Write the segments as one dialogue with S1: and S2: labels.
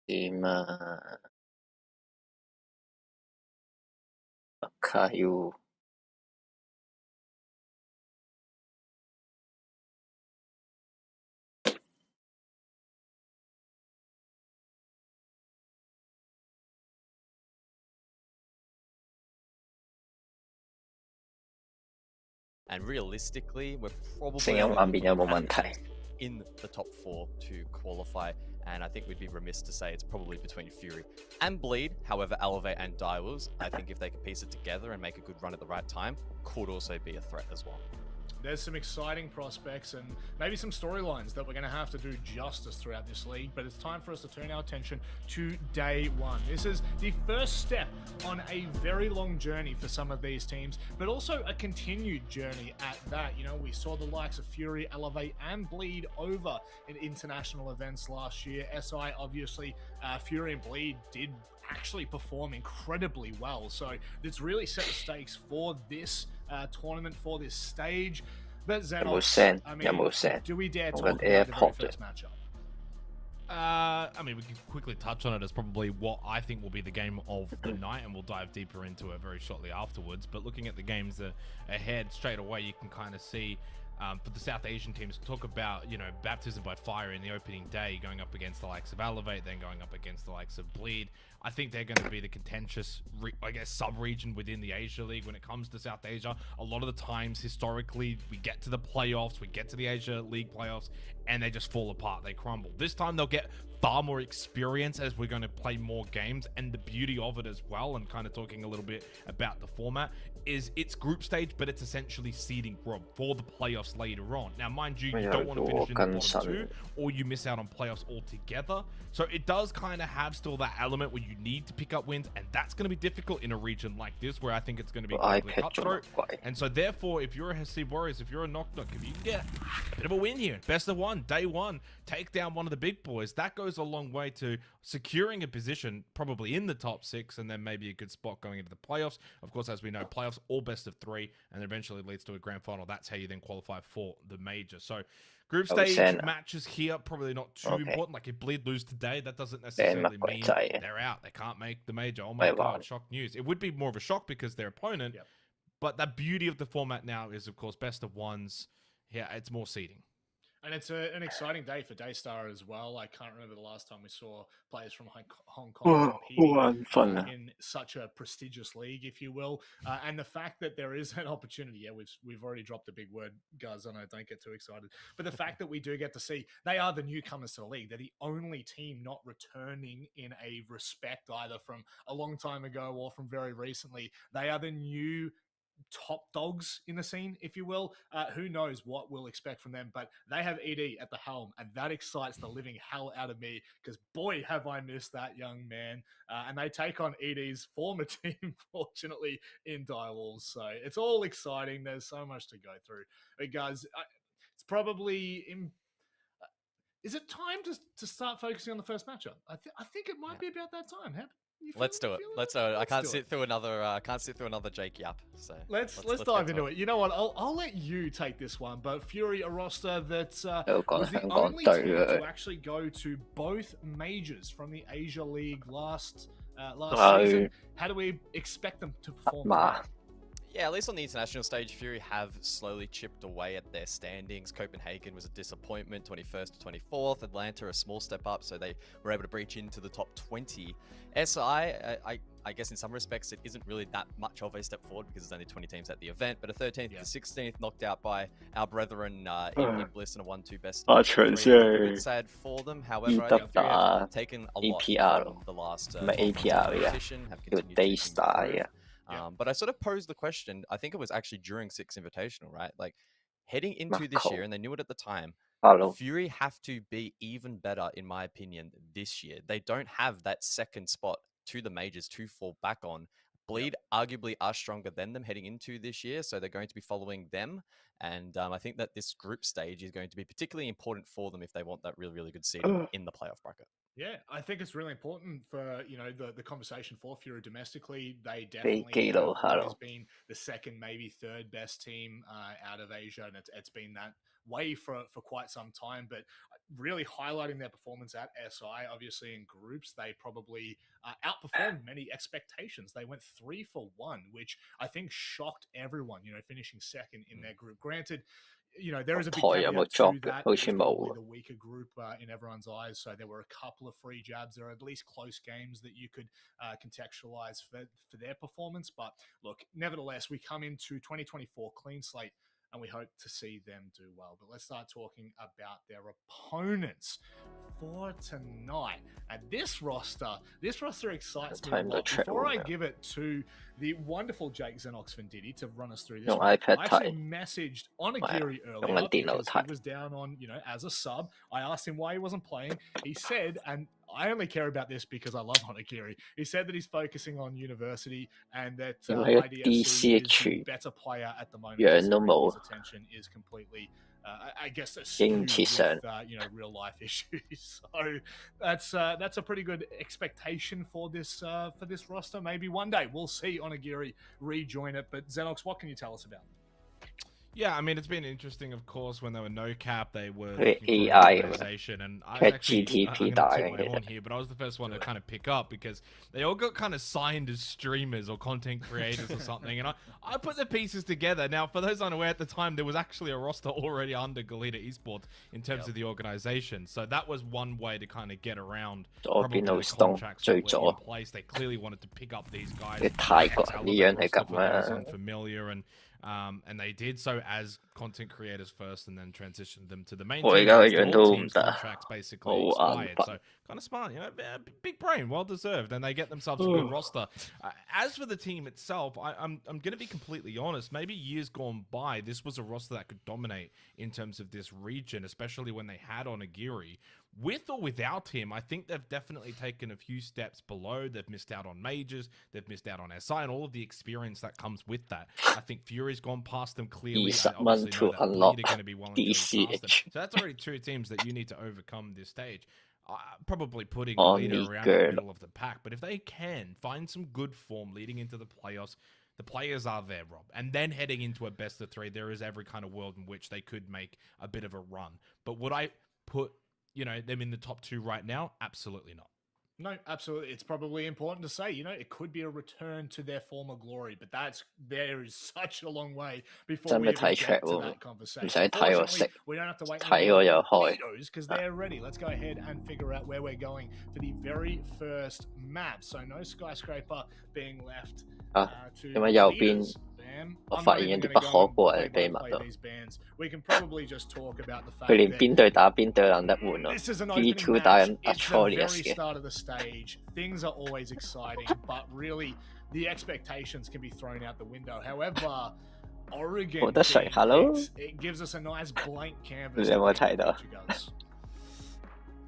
S1: 點啊？卡要
S2: And realistically, we're probably
S1: 聲音畫面有冇問題？
S2: in the top 4 to qualify, and I think we'd be remiss to say it's probably between Fury and Bleed. However, Elevate and Direwolves, I think if they can piece it together and make a good run at the right time, could also be a threat as well.
S3: There's some exciting prospects and maybe some storylines that we're going to have to do justice throughout this league, but it's time for us to turn our attention to day one. This is the first step on a very long journey for some of these teams, but also a continued journey at that. You know, we saw the likes of Fury, Elevate, and Bleed over in international events last year. SI, obviously, Fury and Bleed did actually perform incredibly well. So it's really set the stakes for this tournament, for this stage. But Xenos, I mean, do we dare talk about the very first matchup?
S4: I mean, we can quickly touch on it as probably what I think will be the game of the night, and we'll dive deeper into it very shortly afterwards. But looking at the games ahead straight away, you can kind of see for the South Asian teams, talk about, you know, baptism by fire in the opening day, going up against the likes of Elevate, then going up against the likes of Bleed. I think they're going to be the contentious, I guess, sub-region within the Asia League when it comes to South Asia. A lot of the times, historically, we get to the playoffs, we get to the Asia League playoffs, and they just fall apart, they crumble. This time, they'll get far more experience as we're going to play more games, and the beauty of it as well, and kind of talking a little bit about the format, is it's group stage, but it's essentially seeding for the playoffs later on. Now, mind you, you don't want to finish in the bottom 2, or you miss out on playoffs altogether. So it does kind of have still that element where you need to pick up wins, and that's going to be difficult in a region like this, where I think it's going to be cutthroat. And so therefore, if you're a Hasib Warriors, if you're a Knock Knock, if you can get a bit of a win here, best of one, day one, take down one of the big boys, that goes a long way to securing a position probably in the top 6, and then maybe a good spot going into the playoffs. Of course, as we know, playoffs all best of 3, and eventually leads to a grand final. That's how you then qualify for the major. So group stage matches here, probably not too important. Like if Bleed lose today, that doesn't necessarily mean they're out. They can't make the major. Oh my God, shock news. It would be more of a shock because their opponent, but the beauty of the format now is, of course, best of ones. Yeah, it's more seeding.
S3: And it's an exciting day for Daystar as well. I can't remember the last time we saw players from Hong Kong competing in such a prestigious league, if you will. And the fact that there is an opportunity, we've already dropped a big word, guys. I know, don't get too excited. But the fact that we do get to see, they are the newcomers to the league. They're the only team not returning in a respect either from a long time ago or from very recently. They are the new top dogs in the scene, if you will. Who knows what we'll expect from them, but they have ED at the helm, and that excites the living hell out of me because boy, have I missed that young man. And they take on ED's former team, fortunately, in Direwolves. So it's all exciting. There's so much to go through. But guys, it's probably is it time to start focusing on the first matchup? I think it might be about that time.
S2: Let's do it. Let's do it. I can't sit through another Jake Yap. So
S3: let's dive into it. You know what? I'll let you take this one. But Fury, a roster that was the only team to actually go to both majors from the Asia League last season. How do we expect them to perform?
S2: Yeah, at least on the international stage, Fury have slowly chipped away at their standings. Copenhagen was a disappointment, 21st to 24th. Atlanta, a small step up, so they were able to breach into the top 20. SI, I guess in some respects, it isn't really that much of a step forward because there's only 20 teams at the event, but a 13th to 16th knocked out by our brethren in Bliss and a 1-2 best. Good sad for them. However, I think Fury have taken a lot from the last competition, have continued Daystar, but I sort of posed the question, I think it was actually during Six Invitational, right? Like heading into this year, and they knew it at the time, Fury have to be even better, in my opinion, this year. They don't have that second spot to the majors to fall back on. Bleed arguably are stronger than them heading into this year, so they're going to be following them. And I think that this group stage is going to be particularly important for them if they want that really, really good seeding in the playoff bracket.
S3: Yeah, I think it's really important for, you know, the conversation for Fury domestically. They definitely have always been the second, maybe third best team out of Asia, and it's been that way for quite some time. But really highlighting their performance at SI. Obviously, in groups, they probably outperformed many expectations. They went 3 for 1, which I think shocked everyone, finishing second in their group. Granted, there is a big caveat to that. It was probably the weaker group in everyone's eyes. So there were a couple of free jabs. There are at least close games that you could contextualize for their performance. But look, nevertheless, we come into 2024 clean slate, and we hope to see them do well. But let's start talking about their opponents for tonight. And this roster excites me a lot. Before I give it to the wonderful Jake Xenox Venditti to run us through this, I actually messaged Onigiri earlier because he was down on, as a sub. I asked him why he wasn't playing. He said, and I only care about this because I love Onigiri. He said that he's focusing on university and that IDFC is the better player at the moment. His attention is completely, I guess, skewed with real life issues. So that's a pretty good expectation for this roster. Maybe one day we'll see Onigiri rejoin it. But Xenox, what can you tell us about them?
S4: Yeah, I mean, it's been interesting, of course, when they were no cap, they were
S1: AI
S4: organization, and I actually, I'm going to on here, but I was the first one to kind of pick up because they all got kind of signed as streamers or content creators or something, and I put the pieces together. Now, for those unaware, at the time, there was actually a roster already under Galita Esports in terms of the organization, so that was one way to kind of get around probably the contracts that were in place. They clearly wanted to pick up these guys. Was unfamiliar, and they did so as content creators first, and then transitioned them to the main team. All teams' contracts basically expired, so kind of smart, big brain, well deserved, and they get themselves a good roster. As for the team itself, I'm going to be completely honest. Maybe years gone by, this was a roster that could dominate in terms of this region, especially when they had Onigiri. With or without him, I think they've definitely taken a few steps below. They've missed out on majors, they've missed out on SI, and all of the experience that comes with that. I think Fury's gone past them clearly. I obviously know that Bleed are going to be well and truly past them. So that's already 2 teams that you need to overcome this stage. Probably putting Galita around the middle of the pack. But if they can find some good form leading into the playoffs, the players are there, Rob. And then heading into a best of 3, there is every kind of world in which they could make a bit of a run. But would I put them in the top 2 right now? Absolutely not.
S3: No, absolutely. It's probably important to say, it could be a return to their former glory, but there is such a long way before we even get to that conversation. Unfortunately, we don't have to wait because they're ready. Let's go ahead and figure out where we're going for the very first map. So no skyscraper being left to leaders.
S1: I 發現一啲不可過嘅秘密咯。
S3: We can probably just talk about the fact
S1: 佢連邊隊打邊隊都撚得換咯。B2 打緊 Atrolius 嘅。
S3: start of the stage. Things are always exciting, but really the expectations can be thrown out the window. However, Oregon it gives us a nice blank canvas.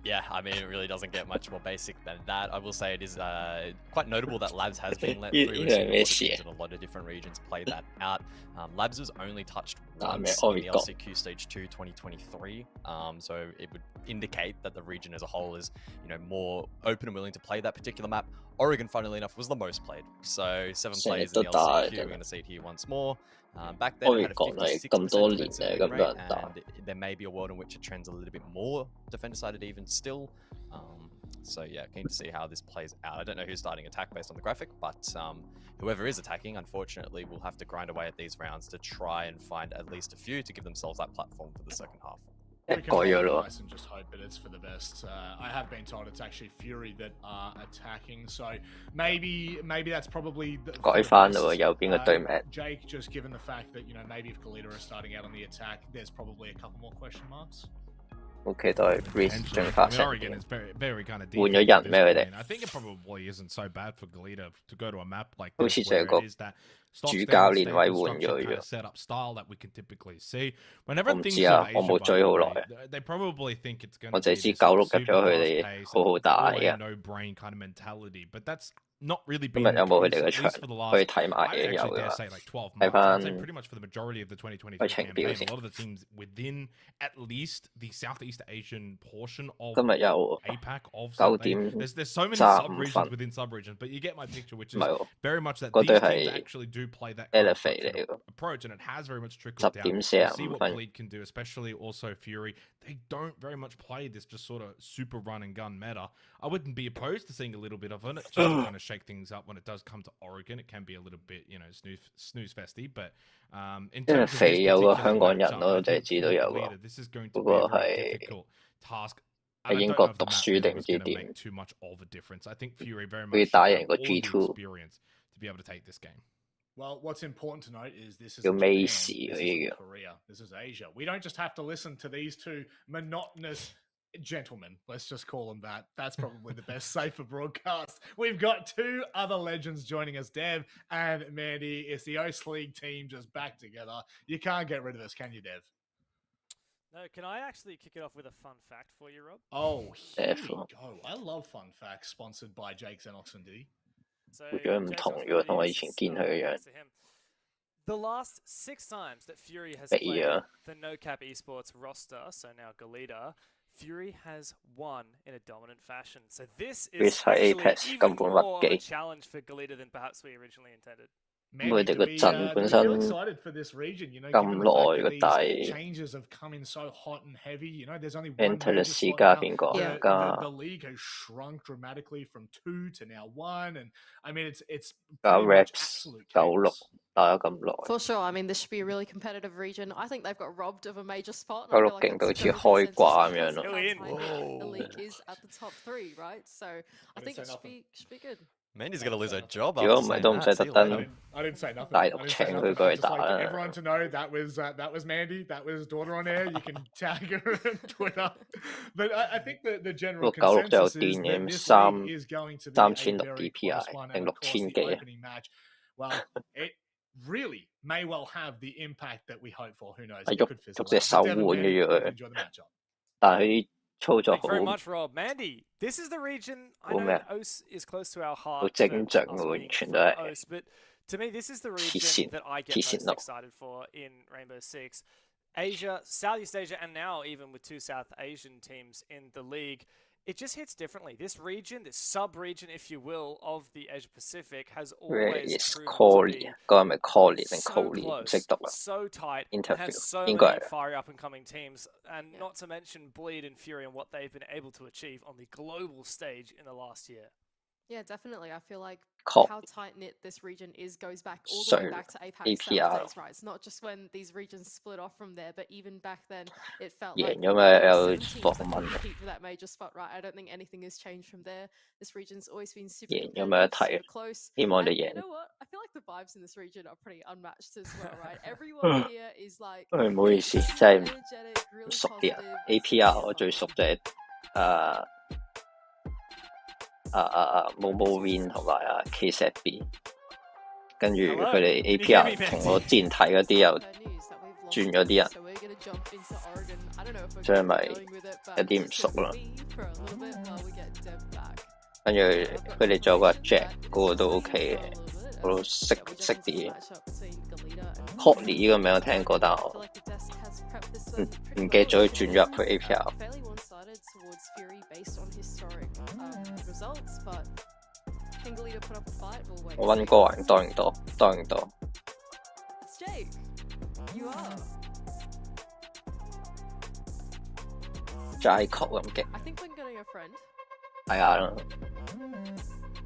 S2: Yeah, I mean, it really doesn't get much more basic than that. I will say it is quite notable that Labs has been let through. In a lot of different regions play that out. Labs was only touched once in the LCQ Stage 2 2023, so it would indicate that the region as a whole is, more open and willing to play that particular map. Oregon, funnily enough, was the most played. So 7 players in the LCQ. We're going to see it here once more. Back then, it had a 56% defensive rate, and there may be a world in which it trends a little bit more defender-sided even still. So yeah, keen to see how this plays out. I don't know who's starting attack based on the graphic, but whoever is attacking, unfortunately, will have to grind away at these rounds to try and find at least a few to give themselves that platform for the second half.
S3: We can nice and just hope that it's for the best. I have been told it's actually Fury that are attacking, so maybe that's probably Jake, just given the fact that maybe if Galita are starting out on the attack, there's probably a couple more question marks.
S1: OK 都係 Breeze 進發成。
S4: Oregon is very kind of deep.
S1: 換咗人咩佢哋？
S4: I think it probably isn't so bad for Galita to go to a map like
S1: 好
S4: this
S1: 似就係個
S4: where it is that
S1: 主教練位換咗
S4: kind
S1: 樣。
S4: of setup style that we can typically see. Whenever
S1: 我唔
S4: things
S1: 知啊，
S4: are
S1: 我冇追好耐。
S4: they probably think it's going
S1: 我
S4: to
S1: 淨
S4: be
S1: 係知
S4: this
S1: 96入
S4: super
S1: 咗佢
S4: fast
S1: 哋
S4: pace,
S1: 好好打
S4: all
S1: 嘅。
S4: no brain kind of mentality, but that's not really
S1: 今
S4: been
S1: 日有
S4: the
S1: 冇佢
S4: case,
S1: 哋嘅
S4: at
S1: 場
S4: least for the
S1: 可以
S4: last,
S1: 睇埋
S4: I
S1: 嘅？有
S4: actually
S1: 嘅
S4: dare
S1: 話
S4: say like 12
S1: 睇
S4: months. I'd say
S1: 翻
S4: pretty much for the majority of the 2023
S1: 個情表
S4: campaign, a
S1: 先。
S4: lot of the teams within at least the Southeast Asian portion of
S1: 今日有
S4: APAC of
S1: 9
S4: South Asia.
S1: 點
S4: There's so many
S1: 35
S4: sub-regions
S1: 分，
S4: within sub-regions, but you get my picture, which
S1: 唔
S4: is
S1: 係喎，
S4: very much that
S1: 嗰
S4: these
S1: 隊
S4: teams
S1: 係
S4: actually do play that kind of
S1: Elevate
S4: structured
S1: 嚟嘅，
S4: approach, and it has very much
S1: 10
S4: trickled down.
S1: 點
S4: We'll see
S1: 45
S4: what
S1: 分。
S4: Bleed can do, especially also Fury. They don't very much play this just sort of super run and gun meta. I wouldn't be opposed to seeing a little bit of it, just to kind of shake things up when it does come to Oregon. It can be a little bit, you know, snooze festy, but in
S1: 因為
S4: terms of this
S1: 肥有個
S4: particular
S1: 香港人
S4: matchup,
S1: 咯，
S4: I
S1: 我就係
S4: think
S1: 知道
S4: for
S1: 有個
S4: Galita, this is going
S1: 嗰
S4: to
S1: 個
S4: be a very
S1: 係
S4: difficult task.
S1: 喺
S4: And I
S1: 英
S4: don't
S1: 國
S4: know if
S1: 讀
S4: the map
S1: 書
S4: really
S1: 定唔
S4: was
S1: 知
S4: going to
S1: 點，
S4: make too much of a difference. I think Fury very
S1: 佢
S4: much
S1: 打
S4: should
S1: 贏
S4: have
S1: 個
S4: all the
S1: G2，
S4: experience to be able to take this game.
S3: Well, what's important to note is this
S1: 叫
S3: isn't Japan,
S1: Macy
S3: this
S1: 嗰
S3: isn't
S1: 啲叫。
S3: Korea, this is Asia. We don't just have to listen to these two monotonous gentlemen. Let's just call them that. That's probably the best safer broadcast. We've got two other legends joining us, Dev and Mandy. It's the OS League team just back together. You can't get rid of us, can you, Dev?
S5: No, can I actually kick it off with a fun fact for you, Rob?
S3: Oh, here we
S1: Definitely.
S3: go. I love fun facts sponsored by Jake Xenox and Diddy.
S5: So,
S1: 個樣唔
S5: Jason,
S1: 同
S5: I'll
S1: 咗，
S5: go
S1: 同我
S5: to
S1: 以
S5: you.
S1: 前
S5: This is,
S1: 見佢嘅樣
S5: thanks to him. The last 6 times that Fury has
S1: 肥
S5: played
S1: 啊！
S5: the No-Cap Esports roster, so now Galita, Fury has won in a dominant fashion. So this is
S1: Chris 喺
S5: actually
S1: Apex
S5: even
S1: 根本
S5: more of a
S1: 屈機。
S5: challenge for Galita than perhaps we originally intended.
S1: 佢
S3: Mandy,
S1: 哋
S3: do
S1: 個
S3: we,
S1: 陣
S3: do
S1: 本
S3: we
S1: 身
S3: feel excited for this region? You know,
S1: 咁
S3: given the fact
S1: 耐
S3: that
S1: 個
S3: these
S1: 底
S3: changes have come in so hot and heavy. You know, there's only one
S1: banter
S3: major
S1: 史
S3: spot
S1: 加
S3: now.
S1: 邊個
S3: The,
S1: 加
S3: the league has shrunk dramatically from 2 to now 1, and I mean it's
S1: 加
S3: pretty much
S1: Raps
S3: absolute
S1: 96
S3: chaos.
S1: 打咗咁耐，
S6: For sure. I mean, this should be a really competitive region. I think they've got robbed of a major spot.
S1: 96
S6: And I feel like
S1: 勁到好
S6: that's
S1: 似
S6: very
S1: 開
S6: consensus
S1: 掛咁
S6: because
S1: 樣咯。
S6: of how
S5: Go in.
S6: tight the league
S5: Whoa.
S6: is at the top 3, right? So I think
S3: say
S6: it should
S3: nothing.
S6: be good.
S2: Mandy's going to lose her job
S1: 如果
S2: after
S1: 唔係
S2: saying
S1: 都唔
S2: that.
S1: 使
S2: See
S1: 特
S2: you
S1: 登
S2: later.
S3: I didn't say nothing.
S1: 大
S3: I
S1: 陸
S3: didn't
S1: 請
S3: say
S1: 佢
S3: nothing.
S1: 過
S3: I
S1: 去
S3: just
S1: 打
S3: like
S1: 啦。
S3: everyone to know that was Mandy. That was daughter on air. You can tag her on Twitter. But I think the general
S1: 個96都有
S3: consensus is
S1: 癲
S3: that
S1: 嘅，
S3: this
S1: 三
S3: league is going to be
S1: 三
S3: a
S1: 千六
S3: very
S1: DPI
S3: close one.
S1: 定
S3: And
S1: 六
S3: of course,
S1: 千
S3: the
S1: 幾啊？
S3: opening match, well, it really may well have the impact that we hope for. Who knows?
S1: 係
S3: It
S1: 喐
S3: could
S1: 喐
S3: fizzle
S1: 隻
S3: out.
S1: 手
S3: But Devin,
S1: 換
S3: Mandy,
S1: 咗
S3: hope you
S1: 佢，
S3: enjoy the matchup.
S1: 但係佢啲操作
S5: Thank
S1: 好
S5: you very much, Rob. Mandy, this is the region. I
S1: 好
S5: know
S1: 咩？
S5: OS is close to our
S1: 好
S5: heart
S1: 精
S5: for
S1: 準
S5: us
S1: 喎，完
S5: being
S1: 全
S5: from
S1: 都係
S5: OS, but to me, this is the
S1: 黐
S5: region
S1: 線
S5: that I
S1: 黐
S5: get
S1: 線
S5: most
S1: 佬。
S5: excited for in Rainbow Six. Asia, Southeast Asia, and now even with 2 South Asian teams in the league, it just hits differently. This region, this sub-region, if you will, of the Asia Pacific has always
S1: Yes,
S5: proven to
S1: Coley
S5: be
S1: 嗰個係咪 Coley 定
S5: so
S1: Coley 唔識
S5: close,
S1: 讀啊
S5: so tight, and
S1: ？Interview
S5: has so
S1: 應該
S5: many
S1: 係
S5: fiery up-and-coming teams, and
S6: Yeah.
S5: not to mention Bleed and Fury and what they've been able to achieve on the global stage in the last year.
S6: Yeah, definitely. I feel like
S1: Cop
S6: how tight-knit this region is goes back all the
S1: So,
S6: way back to APAC
S1: APR
S6: sales days, right? It's not just when these regions split off from there, but even back then, it felt
S1: 贏
S6: like
S1: 咗咪
S6: there
S1: 有
S6: were 7 teams
S1: 防
S6: that could
S1: 蚊，
S6: compete for that major spot, right? I don't think anything has changed from there. This region's always been super
S1: 贏咗咪有
S6: competitive,
S1: 睇，
S6: super close.
S1: 希望你
S6: And you
S1: 贏。
S6: know what? I feel like the vibes in this region are pretty unmatched as well, right? Everyone here is like
S1: 唔好意思，
S6: super
S1: 真係
S6: energetic,
S1: 唔
S6: really
S1: 熟啲啊
S6: positive. It's！APR super
S1: 我最
S6: fun.
S1: 熟就係Momo Win 同埋K-Set B，跟住
S5: Hello,
S1: 佢哋
S5: can you hear
S1: APR
S5: me,
S1: 同
S5: Mandy?
S1: 我之前睇嗰啲又
S6: Bad news that we've lost
S1: 轉咗啲人，
S6: so we're gonna jump into Oregon. I don't know if we're
S1: 所以
S6: gonna
S1: 咪
S6: be going with it,
S1: 有
S6: but
S1: 啲唔
S6: it's
S1: 熟
S6: gonna
S1: 啦。
S6: be me for a little bit while we get Dev back.
S1: 跟住
S6: I've got
S1: 佢哋仲有個
S6: confirmation
S1: Jack
S6: that
S1: 嗰個
S6: this
S1: 都
S6: is me
S1: OK
S6: for a
S1: 嘅，
S6: little bit,
S1: 我都
S6: and
S1: 識
S6: yeah, we're
S1: 識
S6: jumping
S1: 啲
S6: into the
S1: 嘢。
S6: matchup between Galita and
S1: Courtney
S6: Fury.
S1: 呢個名我聽過，但
S6: I
S1: 我
S6: feel like the desk has prepped this
S1: 唔
S6: one pretty
S1: 唔記得
S6: well.
S1: 咗佢
S6: It's
S1: 轉咗入
S6: been
S1: 去 APR。
S6: fairly one-sided towards Fury based on historic results, but can Galita put up a fight? We'll wait.
S1: 我溫哥華多唔多？多唔多？
S6: It's Jake. You are.
S1: 齋曲咁勁，
S6: I think we're getting your friend.
S1: 係啊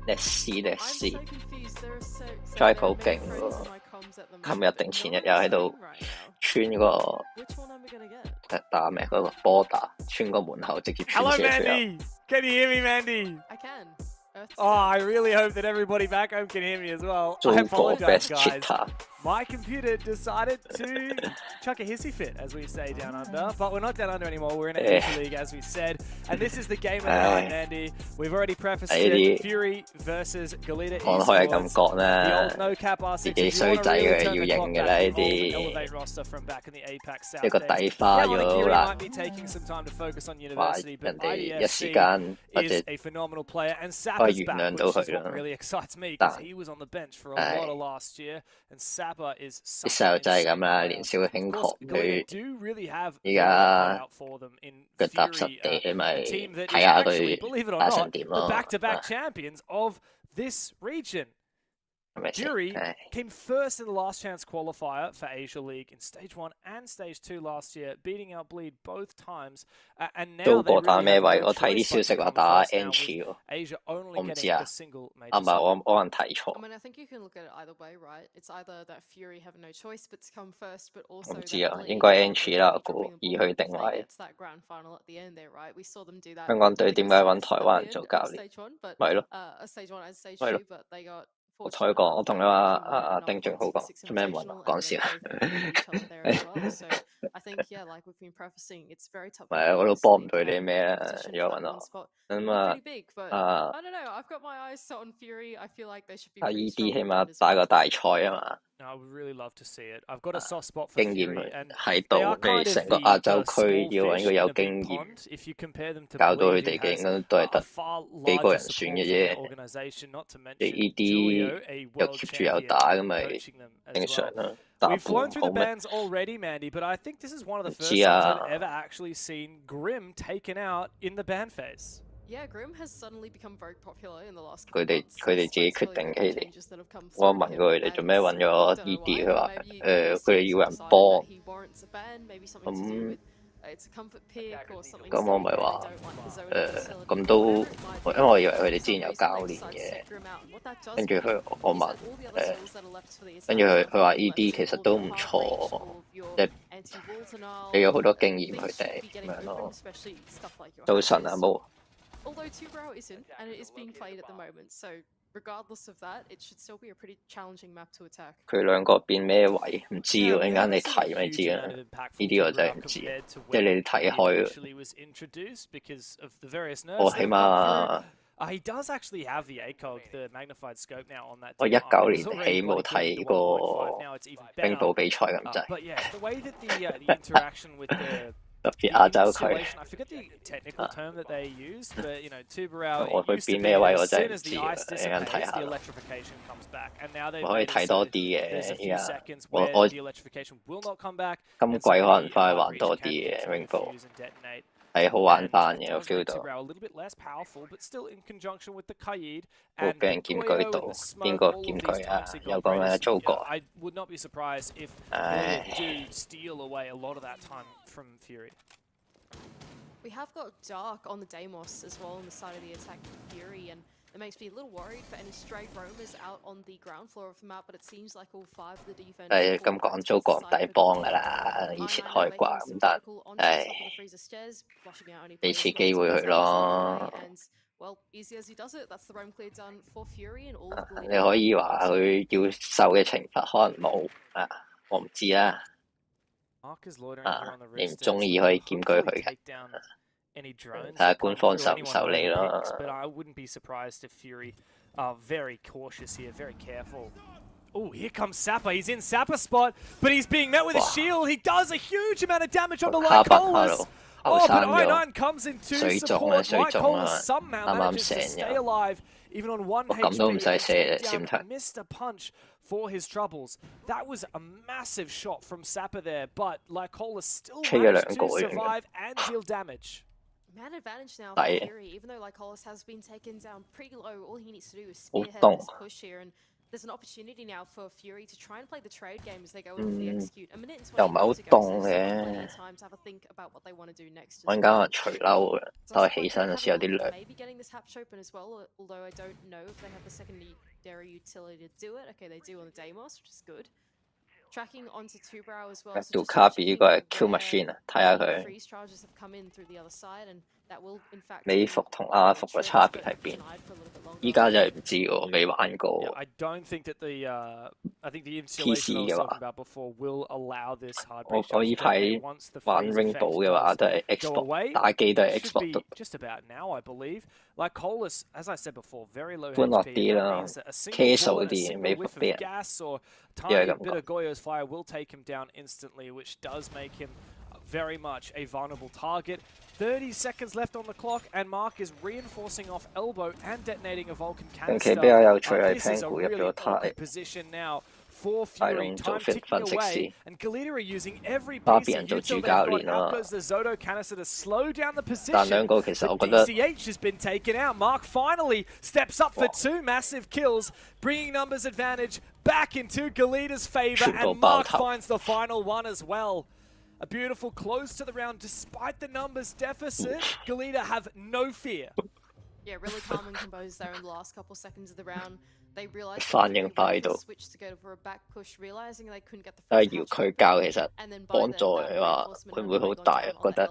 S1: ，Let's see，Let's
S6: I'm
S1: see。
S6: so confused. There are so
S1: Jake
S6: many
S1: 好勁
S6: friends
S1: 喎
S6: in my comms at the
S1: 琴
S6: moment,
S1: 日定
S6: but
S1: 前
S6: no
S1: 日又喺
S6: one's
S1: 度
S6: saying right now.
S1: 穿嗰個
S6: Which one am we gonna get?
S1: 打咩嗰個波打，穿個門口直接穿
S5: Hello,
S1: 射出入。
S5: Mandy. Can you hear me, Mandy?
S6: I can. Earth to
S5: Oh,
S6: South.
S5: I really hope that everybody back home can hear me as well.
S1: 做
S5: I
S1: 個
S5: apologize,
S1: best
S5: guys.
S1: cheater，
S5: my computer decided to chuck a hissy fit, as we say down under. But we're not down under anymore. We're in an Asia League, as we said. And this is the game of the night, Andy. We've already prefaced it. Fury versus Galita Esports. The old no cap R6. If you want to really turn the clock back, the old Elevate roster from back in the APAC South days. Yeah, Fury might be taking some time to focus on university, but IDFC is a phenomenal player. And Sapper's back, which is what really excites me, because he was on the bench for a lot of last year. And Sapper is such an insane player. Of course, Galita do really have cut out for them in Fury, a team that is actually, believe it or not, the back-to-back champions of this region. Fury came first in the last chance qualifier for Asia League in Stage 1 and Stage 2 last year, beating out Bleed both times. And now they really have no choice but to come first now with Asia only getting the single major.
S6: I mean, I think you can look at it either way, right? It's either that Fury have no choice but to come first, but also that it's that grand final at the end there, right? We saw them do that.
S1: 香港隊點解揾台灣人做教練？咪咯。
S6: Stage 1 and Stage 2, but they got.
S1: 我同佢講，我同你話阿丁俊浩講，做咩問？講笑。唔係，我都幫唔到你咩啦，如果揾我。咁啊，阿 ED 起碼打個大賽啊嘛。
S5: I would really love to see it. I've got a soft spot for
S1: 經驗
S5: Fury, and
S1: 喺度，你成個亞洲區要揾個有經驗，教到佢哋嘅應該都係得幾個人選嘅啫。你 ED 又 keep 住有打咁咪正常啦。
S5: We've flown through the bans already, Mandy, but I think this is one of the first times I've ever actually seen Grim taken out in the ban phase.
S6: Yeah, Grim has suddenly become very popular in the last
S1: 佢哋自己決定嘅。我問過佢哋做咩揾咗 ED， 佢話佢哋要人幫。咁我咪話咁都，因為我以為佢哋之前有教練嘅，跟住我問跟住佢話 ED 其實都唔錯，即係你有好多經驗佢哋咁樣咯。早晨啊，冇。
S6: Although Two-Brow isn't, and it is being played at the moment, so regardless of that, it should still be a pretty challenging map to attack.
S1: 佢兩個變咩位？唔知喎，陣間你睇咪知啦。呢啲我真係唔知，即係你睇開。我起碼。
S5: He does actually have the ACOG, the magnified scope now on that.
S1: 我19年起冇睇過冰島比賽咁滯。
S5: But yeah, the way that the interaction with the
S1: 特別亞洲區。
S5: I forget the technical term that they used, but you know, Tubarão
S1: 我佢變咩位我真係唔知，
S5: 陣間睇下。我
S1: 可以睇多啲嘅，依家我今季可能翻去玩多啲嘅 Rainbow。係好玩翻嘅，我 feel 到。會俾人檢舉到，邊個檢舉啊？有講咩糟過？唉。
S6: We have got Dark on the Deimos as well on the side of the attack for Fury, and it makes me a little worried for any stray roamers out on the ground floor of the map, but it seems like all 5 of the defenders
S1: 係咁講糟過唔抵幫㗎啦，以前開掛咁但唉，俾次機會佢咯。
S6: Well, easy as he does it, that's the roam clear done for Fury and all of the
S1: 你可以話佢要受嘅懲罰可能冇啊，我唔知啊。你唔中意可以檢舉佢嘅，睇下官方受唔受理咯。
S5: But I wouldn't be surprised if Fury are very cautious here, very careful. Oh, here comes Sapper. He's in Sapper's spot, but he's being met with a shield. He does a huge amount of damage onto Lycolas. Oh, but I9 comes in to support. Lycolas somehow manages to stay alive, even on 1 HP. Missed a punch for his troubles. That was a massive shot from Sapper there, but Lycolas still managed to survive and deal damage.
S6: Man advantage now for Fury, even though Lycolas has been taken down pretty low. All he needs to do is spearhead this push here, and there's an opportunity now for Fury to try and play the trade game as they go into the execute. A minute and 20 minutes to go, so plenty of time to have a think about what they want to do next.
S1: 我陣間除褸嘅，等我起身嗰時有啲涼。
S6: Maybe getting this hatch open as well, although I don't know if they have the secondary utility to do it. Okay, they do on the Deimos, which is good. Tracking onto Two-Brow as well.
S1: 杜卡比呢個係 Q machine 啊，睇下佢。美服同亞服嘅差別喺邊？依家就係唔知喎，未玩過。
S5: Yeah, I don't think that I think the installation I was talking about before will allow this hard break.
S1: 我依排玩 Rainbow 嘅話都係 Xbox， 打機都係 Xbox。Just
S5: about now, I believe. Like Colas, as I said before, very low
S1: HP. 歡樂啲啦 ，casual 啲，未必俾人。
S5: Gas or tiny bit of Goyo's fire will take him down instantly, which does make him very much a vulnerable target. 30 seconds left on the clock, and Mark is reinforcing off elbow and detonating a Vulcan canister.
S1: 比較有趣係
S5: This is a
S1: Pengu 入
S5: really
S1: 咗太
S5: awkward position now for Fury. Time ticking away, and Galita are using every
S1: 巴
S5: piece
S1: 別
S5: of
S1: 人做
S5: util
S1: 主
S5: they've
S1: 教
S5: got.
S1: 練啊
S5: Out goes the Zoto canister to slow down the
S1: 但
S5: position.
S1: 兩個其實
S5: But
S1: 我覺得
S5: DCH has been taken out. Mark finally steps up for 2 massive kills, bringing numbers advantage back into Galita's favor, and Mark finds the final one as well. A beautiful close to the round despite the numbers deficit. Galita have no fear.
S6: Yeah, really calm and composed there in the last couple seconds of the round. They realized
S1: 反應快到。
S6: switch to go for a back push, realizing they couldn't get the
S1: 但係搖佢教其實幫助嘅話，會唔會好大啊？覺得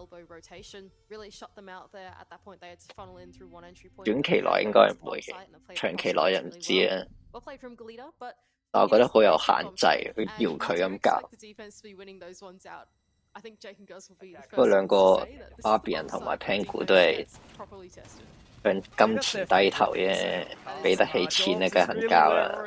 S6: really shut them out there at that point. They had to funnel in through one entry point.
S1: 短期內應該唔會嘅，長期內就唔知啊。
S6: Well played from Galita, but
S1: 但我覺得好有限制，佢搖佢咁教。
S6: I think Jake and Gus will be the first
S1: 不過兩個
S6: to say that this
S1: 巴
S6: is
S1: 別人
S6: the
S1: 同埋
S6: offside
S1: Pengu 都係
S6: gets properly tested.
S1: 向金錢低頭啫，俾得起錢咧梗係肯教啦。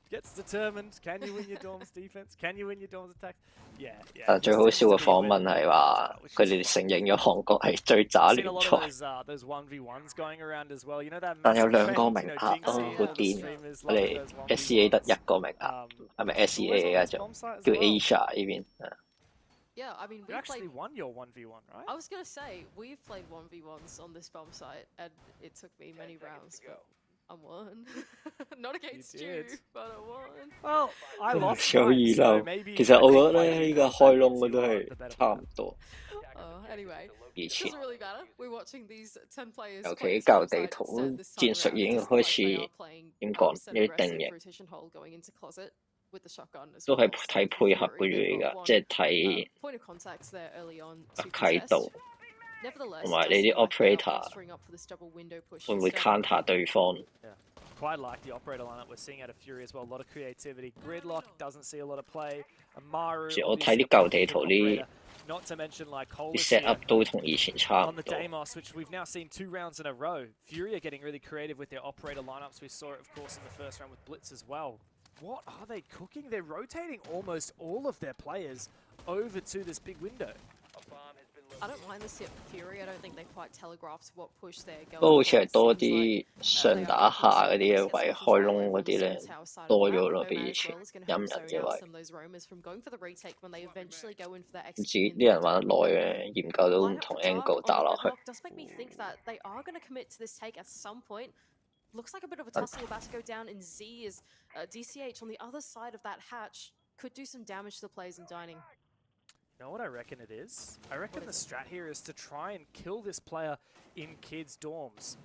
S5: Gets determined. Can you win your Dorms defense? Can you win your Dorms attack? Yeah, yeah.
S1: 但最好笑嘅訪問係話，佢哋承認咗韓國係最渣聯賽。
S5: Those 1v1s going around as well. You know that
S1: 但有兩個名額，好癲！我哋 SEA 得一個名額，係咪 SEA 啊？仲叫 Asia 呢邊。
S6: Yeah, I mean,
S5: you actually won your 1v1, right?
S6: I was gonna say we've played 1v1s on this bomb site, and it took me many rounds, but I won. Not against you, but I won.
S5: Well, I lost.
S1: 所以就其實我覺得咧，呢個開窿嘅都係差唔多。
S6: Anyway,
S1: 以前
S6: doesn't really matter. We're watching these 10 players.
S1: 尤其舊地圖戰術已經開始點講有啲定型。 都係睇配合嘅嘢㗎，即係睇契度，同埋你啲 operator 會唔會 counter 對方。
S5: Quite like the operator lineup we're seeing out of Fury as well. A lot of creativity. Gridlock doesn't see a lot of play. Amaru.
S1: 我睇啲舊地圖啲
S5: Not to mention like
S1: set up 都同以前差唔
S5: on the
S1: 多。
S5: Deimos, which we've now seen 2 rounds in a row. Fury are getting really creative with their operator lineups. We saw it, of course, in the first round with Blitz as well. What are they cooking? They're rotating almost all of their players over to this big window.
S6: I don't mind this yet for Fury. I don't think they quite telegraphed what push they're going.
S1: 都好似係多啲上打下嗰啲位開窿嗰啲咧，多咗咯，比以前陰人嘅位。唔知啲人玩得耐嘅，研究到唔同 angle 打落去。
S6: Looks like a bit of a tussle about to go down in Z as DCH on the other side of that hatch could do some damage to the players in dining.
S5: You know what I reckon it is? I reckon the strat here is to try and kill this player in kids' dorms.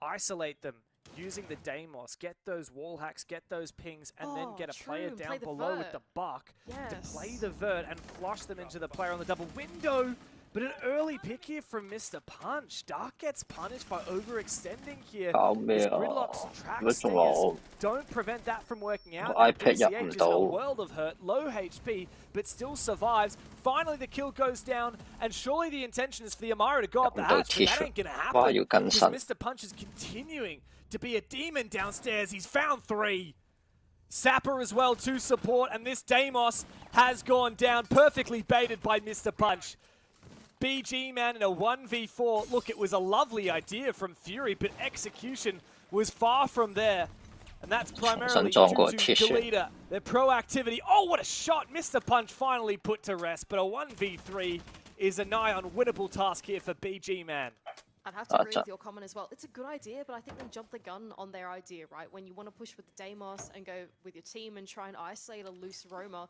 S5: Isolate them using the Deimos, get those wall hacks, get those pings, and then get a player down below with the buck to play the vert and flush them into the player on the double window. But an early pick here from Mr. Punch. Dark gets punished by overextending here. His Gridlock's track stairs don't prevent that from working out. DCH is in a world of hurt, low HP, but still survives. Finally, the kill goes down, and surely the intention is for the Amara to go up the hatch, but that ain't gonna happen. Because Mr. Punch is continuing to be a demon downstairs. He's found 3. Sapper as well to support, and this Deimos has gone down, perfectly baited by Mr. Punch. BG man in a 1v4. Look, it was a lovely idea from Fury, but execution was far from there. And that's primarily due to Galita. Their proactivity. Oh, what a shot! Mr. Punch finally put to rest, but a 1v3 is a nigh unwinnable task here for BG man.
S6: I'd have to agree with your comment as well. It's a good idea, but I think they jumped the gun on their idea, right? When you want to push with the Deimos and go with your team and try and isolate a loose roamer,